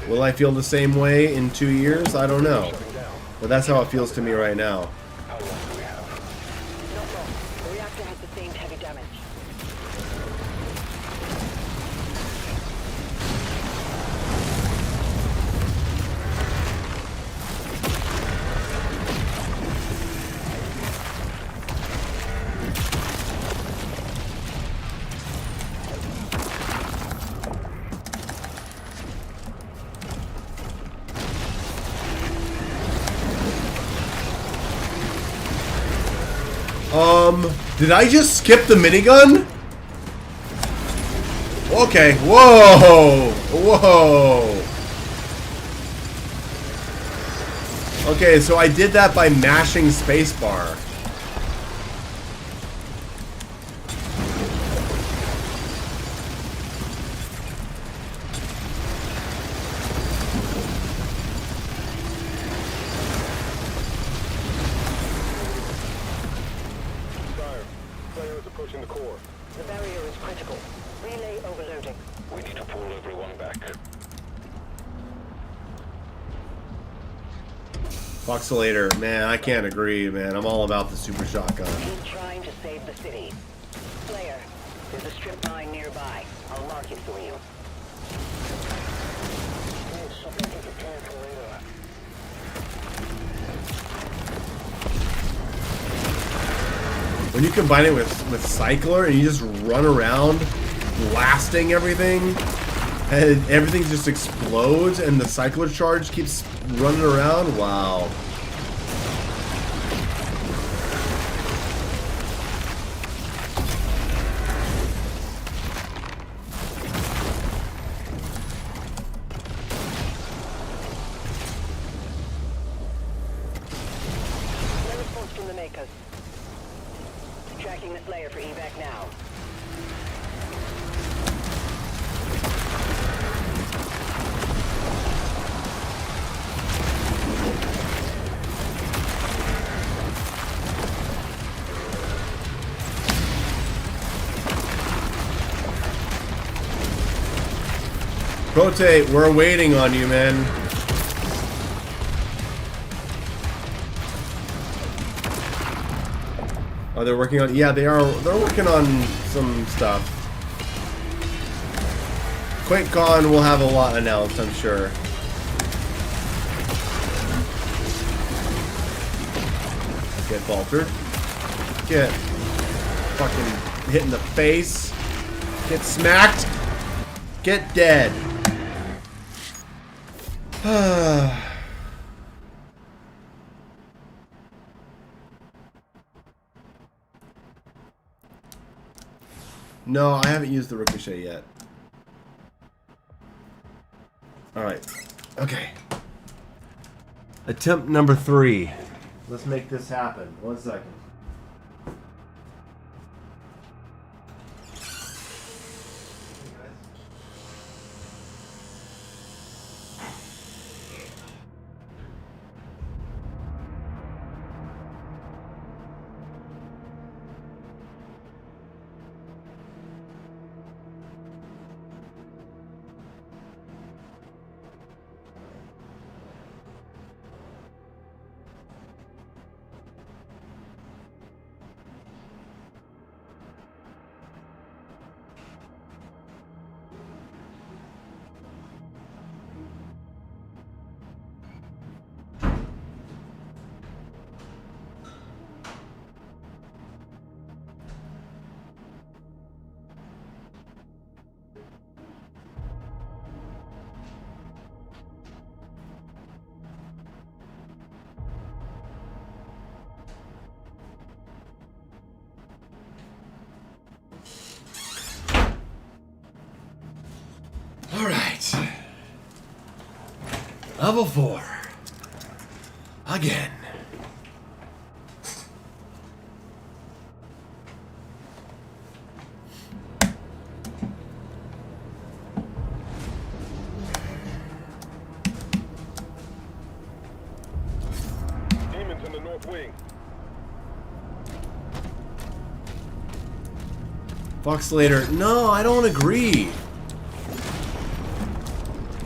Will I feel the same way in 2 years? I don't know. But that's how it feels to me right now. How long do we have? Not long. The reactor has sustained heavy damage. Did I just skip the minigun? Okay, whoa! Whoa! Okay, so I did that by mashing spacebar. The barrier is critical. Relay overloading. We need to pull everyone back. Voxelator, man, I can't agree, man. I'm all about the super shotgun. Keep trying to save the city. Slayer, there's a strip mine nearby. I'll mark it for you. Something to prepare for later. When you combine it with Cycler and you just run around blasting everything, and everything just explodes and the Cycler charge keeps running around, wow. No response from the makers. Tracking the Slayer for evac now. Prote, we're waiting on you, man. Oh, they're working on... Yeah, they are. They're working on some stuff. QuakeCon will have a lot announced, I'm sure. Get Falter. Get fucking hit in the face. Get smacked. Get dead. No, I haven't used the ricochet yet. Alright. Okay. Attempt number 3. Let's make this happen. 1 second. Alright. Level 4. Again. Demons in the north wing. Fox later. No, I don't agree.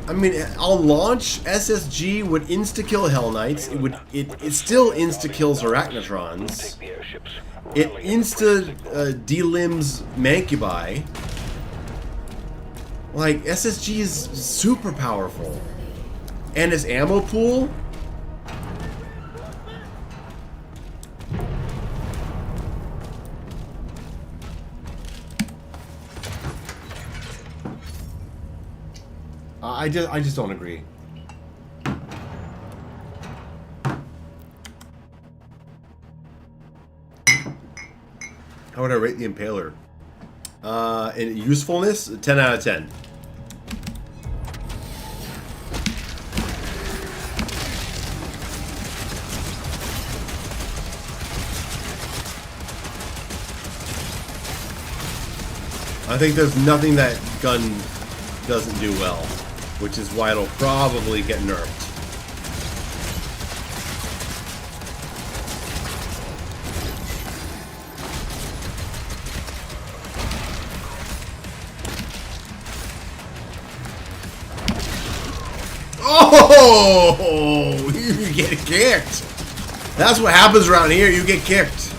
I mean, I'll launch SSG would insta-kill Hell Knights. It still insta-kills Arachnotrons. Take the airships. It insta-delimbs Mancubi. Like, SSG is super powerful. And its ammo pool? I just don't agree. How would I rate the Impaler? In usefulness, 10 out of 10. I think there's nothing that gun doesn't do well, which is why it'll probably get nerfed. Oh, you get kicked. That's what happens around here. You get kicked.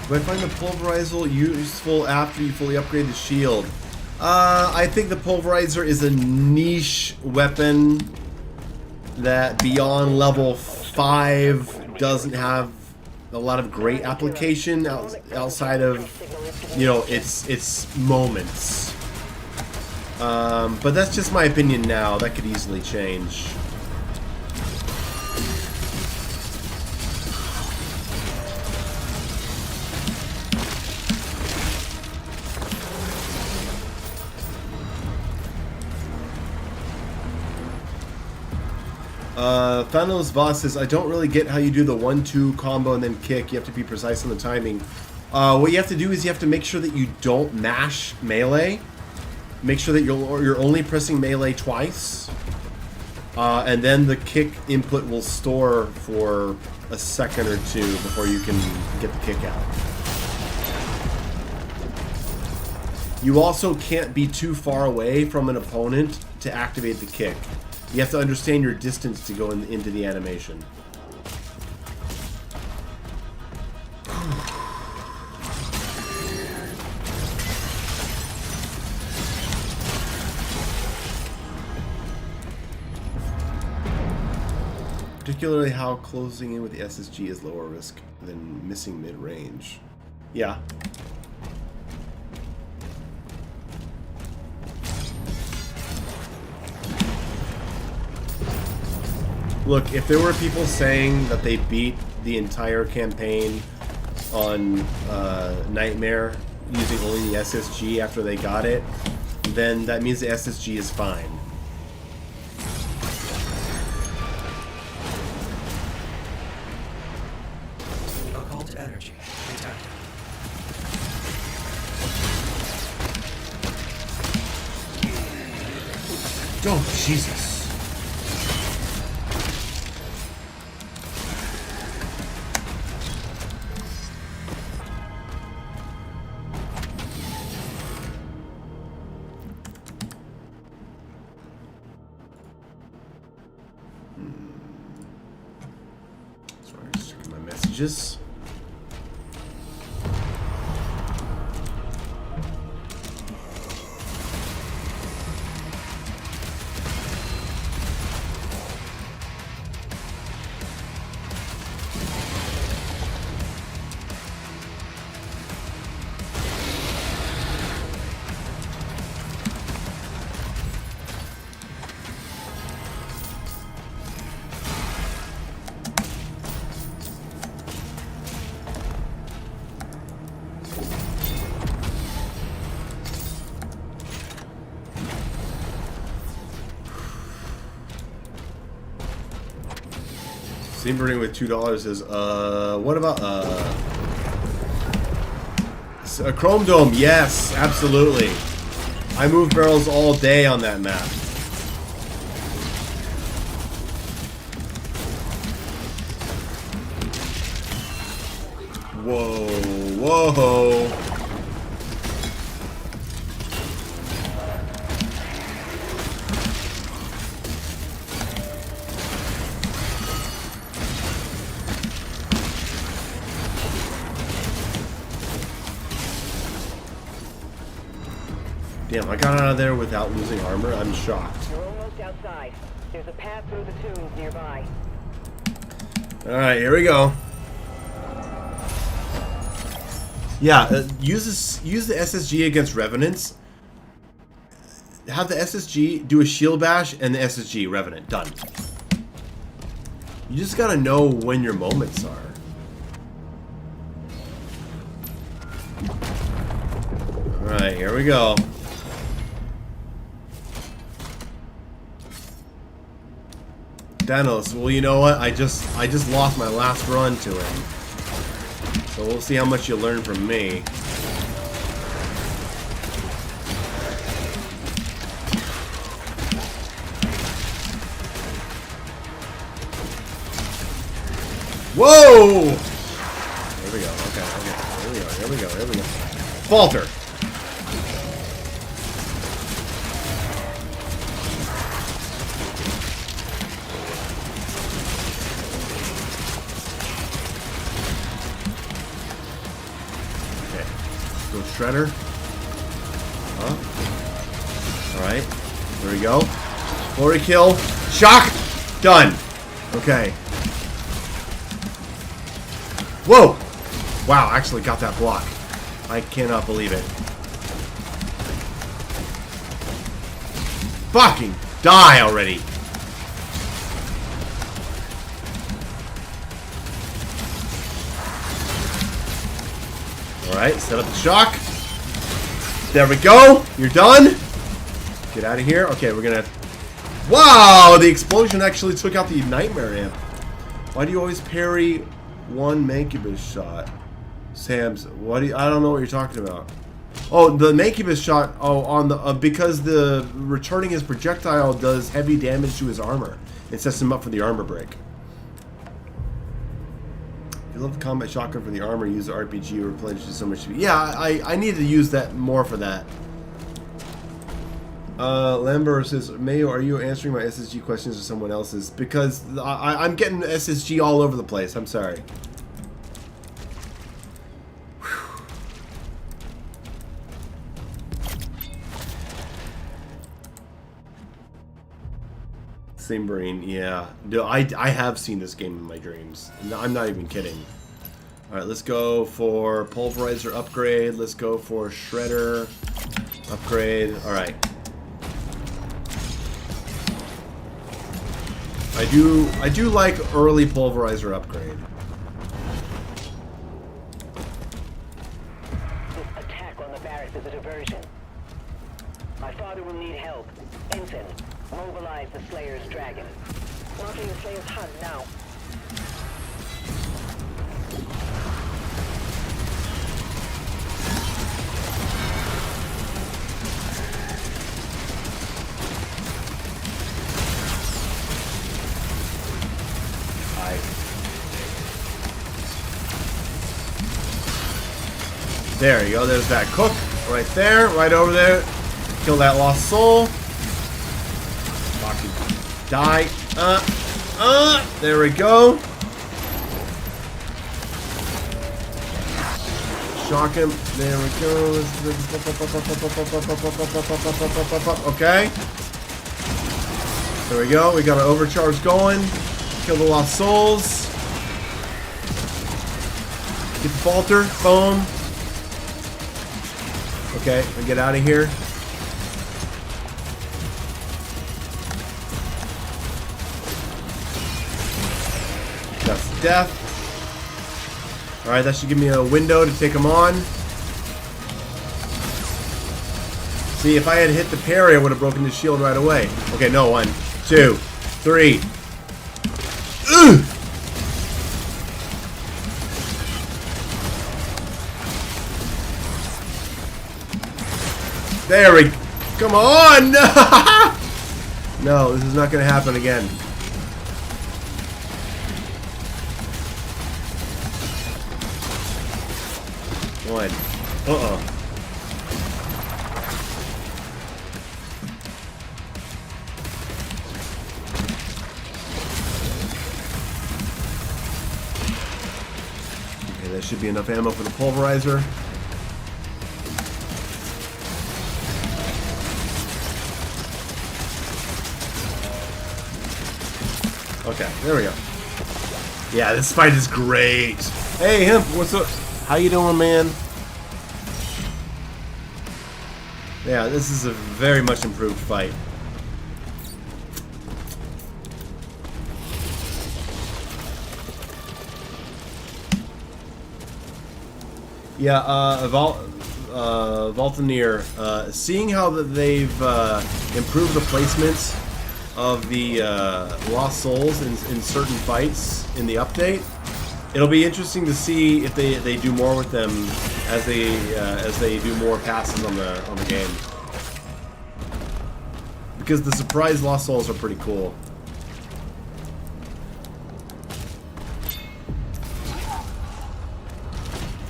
Do I find the pulverizer useful after you fully upgrade the shield? I think the pulverizer is a niche weapon that beyond level 5 doesn't have a lot of great application outside of, you know, its moments. But that's just my opinion now. That could easily change. Thanos Voss says, I don't really get how you do the 1-2 combo and then kick. You have to be precise on the timing. What you have to do is you have to make sure that you don't mash melee. Make sure that you're only pressing melee twice. And then the kick input will store for a second or two before you can get the kick out. You also can't be too far away from an opponent to activate the kick. You have to understand your distance to go into the animation. Particularly how closing in with the SSG is lower risk than missing mid-range. Yeah. Look, if there were people saying that they beat the entire campaign on Nightmare using only the SSG after they got it, then that means the SSG is fine. Occult energy detected. Oh, Jesus. Sorry, just checking my messages. Steamburning with $2 is, what about, a Chrome Dome? Yes, absolutely. I move barrels all day on that map. Whoa, whoa. Damn, I got out of there without losing armor. I'm shocked. You're almost outside. There's a path through the tombs nearby. Alright, here we go. Yeah, use the SSG against Revenants. Have the SSG do a shield bash and the SSG Revenant. Done. You just gotta know when your moments are. Alright, here we go. Thanos, well, you know what? I just lost my last run to him. So we'll see how much you learn from me. Whoa! Here we go. Okay. Here we go. Falter. Shredder. Alright. There we go. Glory kill. Shock! Done. Okay. Whoa! Wow, actually got that block. I cannot believe it. Fucking die already! Alright, set up the shock. There we go. You're done. Get out of here. Okay, we're gonna... Wow! The explosion actually took out the Nightmare amp. Why do you always parry one Mancubus shot? Sam's, what do you... I don't know what you're talking about. Oh, the Mancubus shot... Oh, on the... because the returning his projectile does heavy damage to his armor. It sets him up for the armor break. I love the combat shotgun for the armor. Use the RPG replenishes so much. Yeah, I need to use that more for that. Lambert says, Mayo, are you answering my SSG questions or someone else's? Because I'm getting SSG all over the place. I'm sorry. Same brain, yeah. No, I have seen this game in my dreams. No, I'm not even kidding. Alright, let's go for Pulverizer upgrade. Let's go for Shredder upgrade. Alright. I do like early Pulverizer upgrade. This attack on the barracks is a diversion. My father will need help. Ensign, mobilize the Slayer's dragon. Marking the Slayer's HUD now. There you go. There's that cook right there, right over there. Kill that lost soul. Fucking die. There we go. Shock him. There we go. Okay. There we go. We got our overcharge going. Kill the lost souls. Get the falter. Boom. Okay, we get out of here. That's death. Alright, that should give me a window to take them on. See, if I had hit the parry, I would have broken the shield right away. Okay, no, 1, 2, 3. Ugh! There we... Come on! No, this is not going to happen again. One. Okay, that should be enough ammo for the pulverizer. Okay, there we go. Yeah, this fight is great. Hey, Hemp, what's up? How you doing, man? Yeah, this is a very much improved fight. Yeah, Ultranightmare, seeing how that they've improved the placements of the Lost Souls in certain fights in the update, it'll be interesting to see if they do more with them as they do more passes on the game. Because the surprise Lost Souls are pretty cool.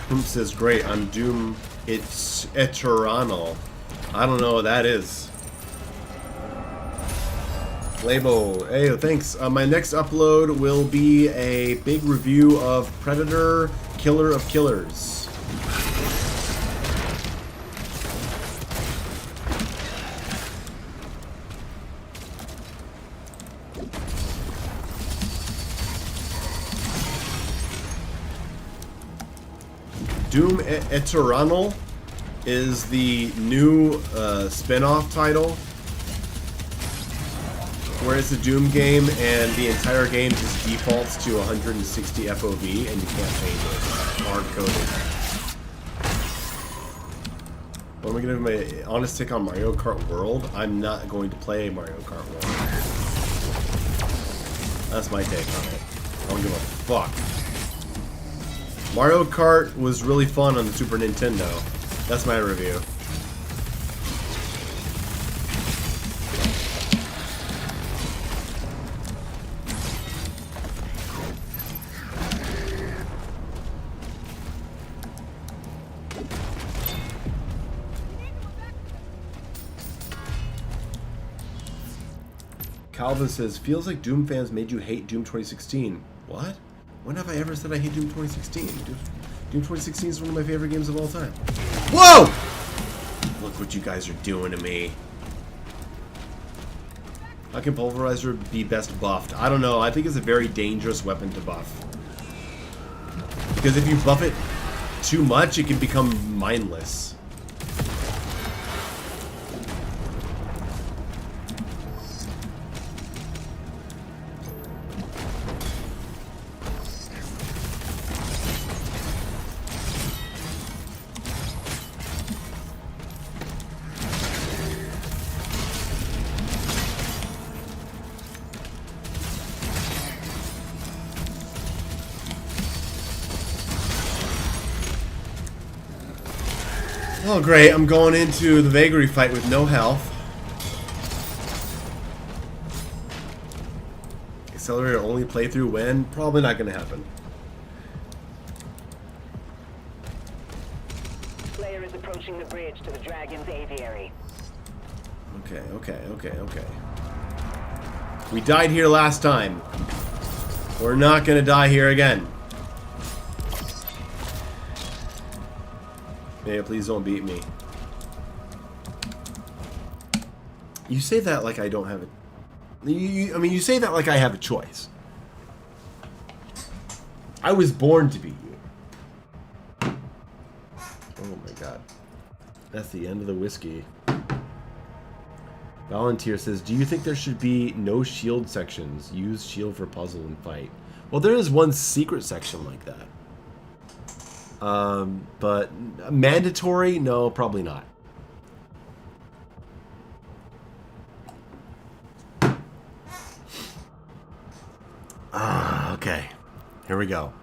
Whom says great on Doom it's Eternal. I don't know what that is. Labo, hey, thanks. My next upload will be a big review of Predator Killer of Killers. Doom Eternal is the new spin-off title, where it's a Doom game and the entire game just defaults to 160 FOV and you can't change it. Hard-coded. What am I going to do? My honest take on Mario Kart World? I'm not going to play Mario Kart World. That's my take on it. I don't give a fuck. Mario Kart was really fun on the Super Nintendo. That's my review. Calvin says, feels like Doom fans made you hate Doom 2016. What? When have I ever said I hate Doom 2016? Doom 2016 is one of my favorite games of all time. Whoa! Look what you guys are doing to me. How can Pulverizer be best buffed? I don't know. I think it's a very dangerous weapon to buff. Because if you buff it too much, it can become mindless. Oh great, I'm going into the Vagary fight with no health. Accelerator only playthrough when? Probably not going to happen. Slayer is approaching the bridge to the Dragon's aviary. Okay. We died here last time. We're not going to die here again. Mayo, please don't beat me. You say that like I don't have it. I mean, you say that like I have a choice. I was born to beat you. Oh my god. That's the end of the whiskey. Volunteer says, do you think there should be no shield sections? Use shield for puzzle and fight. Well, there is one secret section like that. But mandatory? No, probably not. Okay. Here we go.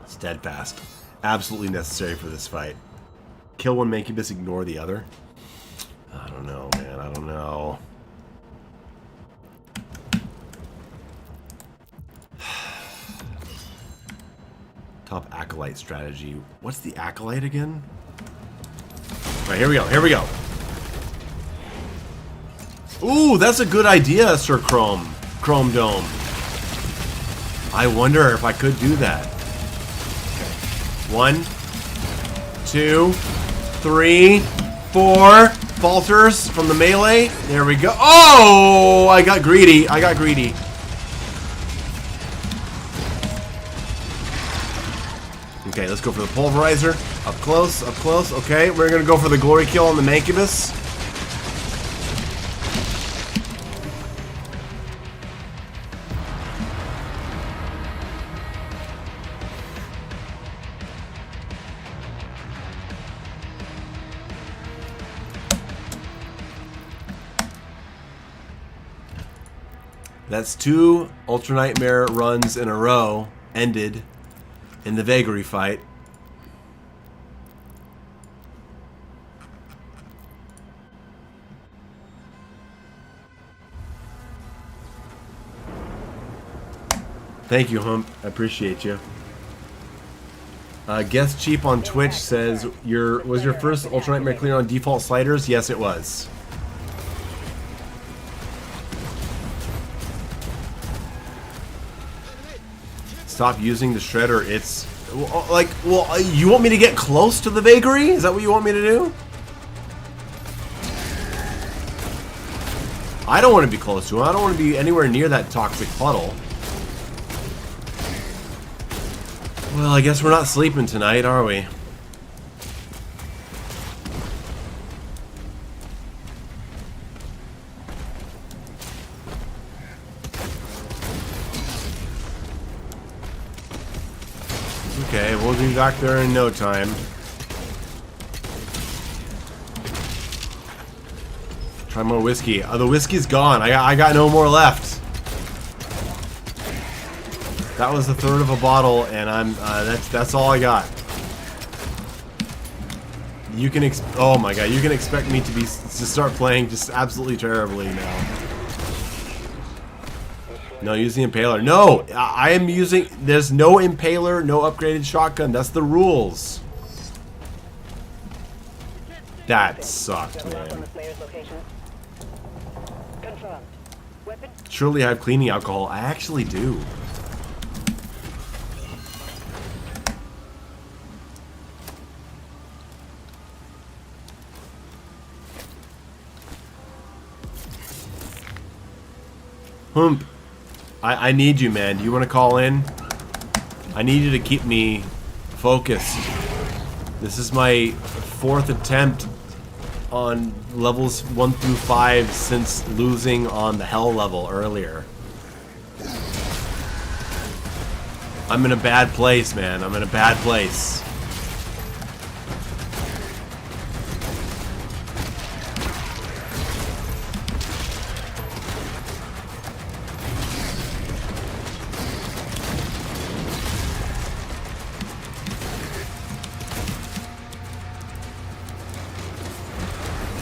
Steadfast. Absolutely necessary for this fight. Kill one Mancubus, ignore the other. I don't know, man. I don't know. Top Acolyte strategy. What's the Acolyte again? Alright, here we go. Here we go. Ooh, that's a good idea, Sir Chrome. Chrome Dome. I wonder if I could do that. 1, 2, 3, 4. Falters from the melee. There we go. Oh, I got greedy. I got greedy. Okay, let's go for the pulverizer. Up close, up close. Okay, we're gonna go for the glory kill on the Mancubus. That's 2 Ultranightmare runs in a row ended in the Vagary fight. Thank you, Hump. I appreciate you. Guest Cheap on Twitch says, was your first Ultranightmare clear on default sliders? Yes, it was. Stop using the shredder. It's like, well, you want me to get close to the Vagary? Is that what you want me to do? I don't want to be close to him. I don't want to be anywhere near that toxic puddle. Well, I guess we're not sleeping tonight, are we? Okay, we'll be back there in no time. Try more whiskey. The whiskey's gone. I got no more left. That was a third of a bottle, and that's all I got. You can oh my god, you can expect me to start playing just absolutely terribly now. No, use the impaler. No, I am using. There's no impaler, no upgraded shotgun. That's the rules. That sucked, man. Surely I have cleaning alcohol. I actually do. Hump. I need you, man. Do you want to call in? I need you to keep me focused. This is my 4th attempt on levels 1 through 5 since losing on the hell level earlier. I'm in a bad place, man. I'm in a bad place.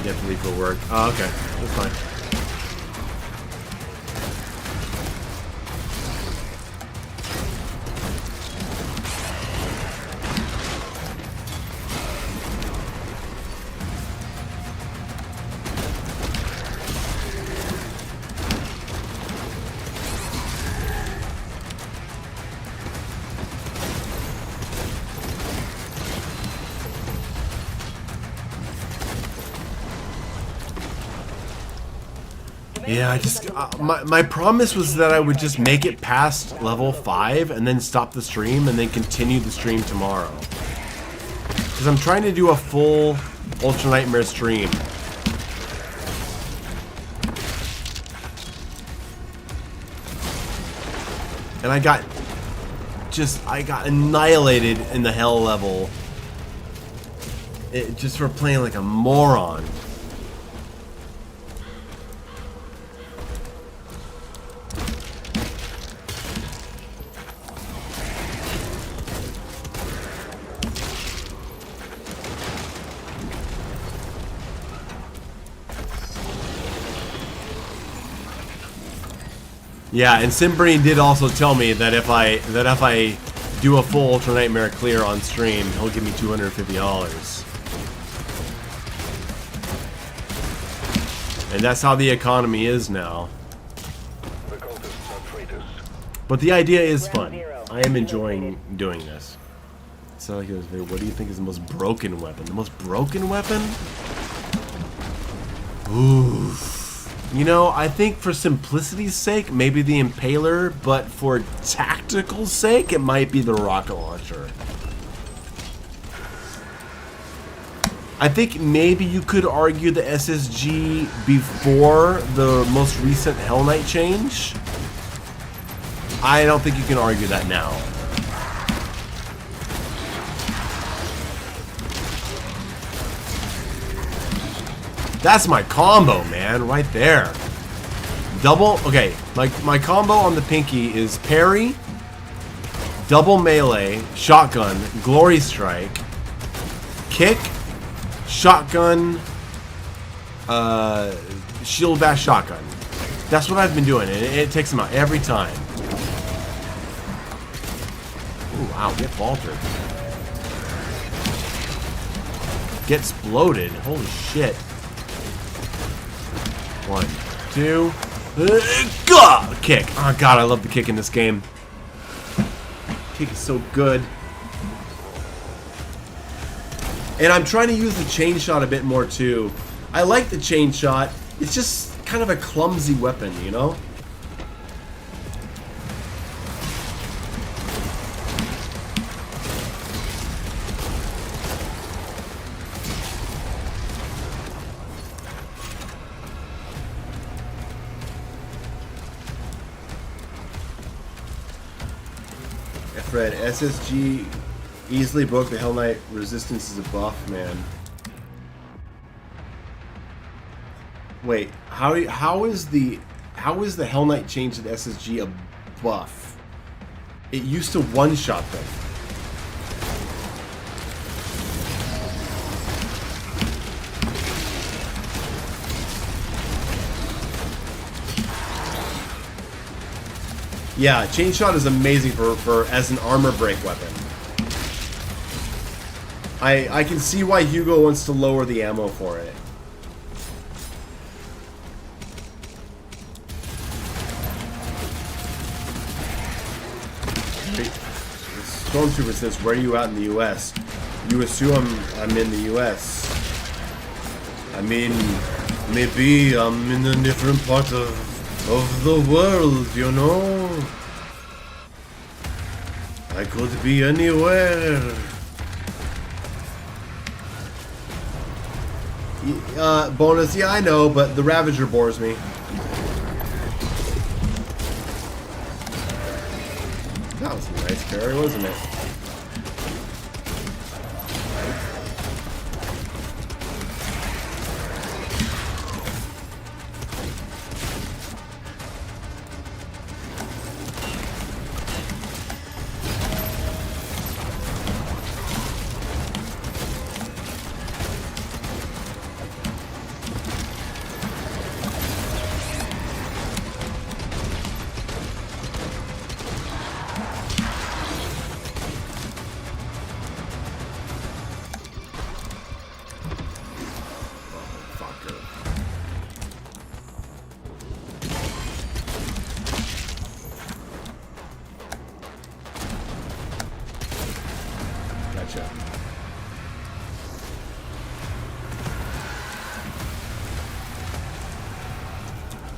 You have to leave for work. Oh, okay. That's fine. Yeah, I just my promise was that I would just make it past level 5 and then stop the stream and then continue the stream tomorrow. Because I'm trying to do a full Ultranightmare stream. And I got annihilated in the hell level. Just for playing like a moron. Yeah, and Simbrain did also tell me that if I do a full Ultranightmare clear on stream, he'll give me $250. And that's how the economy is now. The cultists are traitors. But the idea is fun. I am enjoying doing this. So like this video, what do you think is the most broken weapon? The most broken weapon? Ooh. You know, I think for simplicity's sake, maybe the Impaler, but for tactical sake, it might be the rocket launcher. I think maybe you could argue the SSG before the most recent Hell Knight change. I don't think you can argue that now. That's my combo, man, right there. Double, okay, my combo on the pinky is parry, double melee, shotgun, glory strike, kick, shotgun, shield bash shotgun. That's what I've been doing, and it takes him out every time. Ooh, wow, get vaulted. Get exploded, holy shit. 1, 2, kick. Oh god, I love the kick in this game. Kick is so good. And I'm trying to use the chain shot a bit more too. I like the chain shot. It's just kind of a clumsy weapon, you know? Fred, SSG easily broke the Hell Knight resistance as a buff, man. Wait, how is the Hell Knight change to the SSG a buff? It used to one-shot them. Yeah, chain shot is amazing for as an armor break weapon. I can see why Hugo wants to lower the ammo for it. Stormtrooper says, "Where are you at in the U.S.?" You assume I'm in the U.S. I mean, maybe I'm in a different part of the world, you know? I could be anywhere. Bonus, yeah, I know, but the Ravager bores me. That was a nice parry, wasn't it?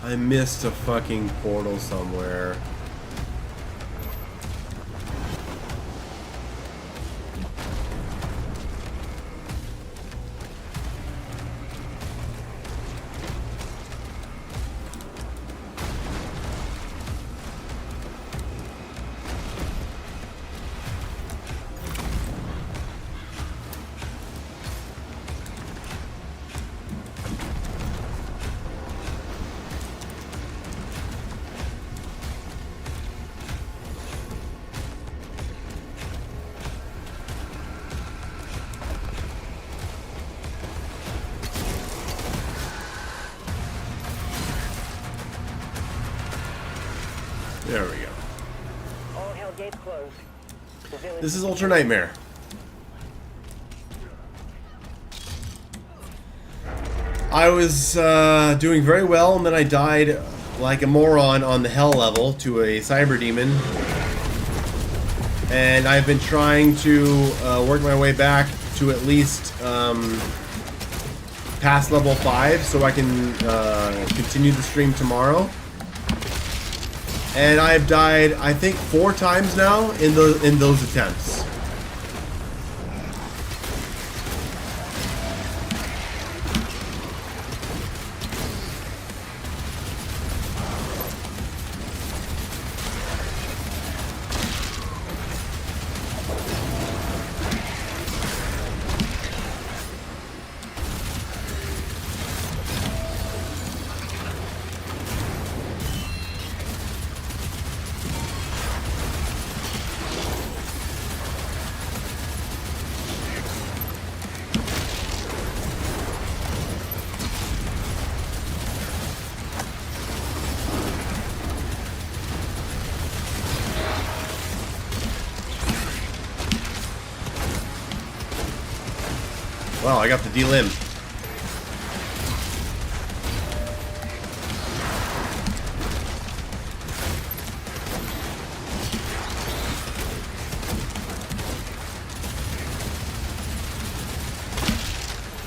I missed a fucking portal somewhere. close. The village This is Ultranightmare. I was doing very well, and then I died like a moron on the hell level to a cyber demon. And I've been trying to work my way back to at least past level 5 so I can continue the stream tomorrow. And I've died, I think, 4 times now in those attempts. Well, I got the delimb.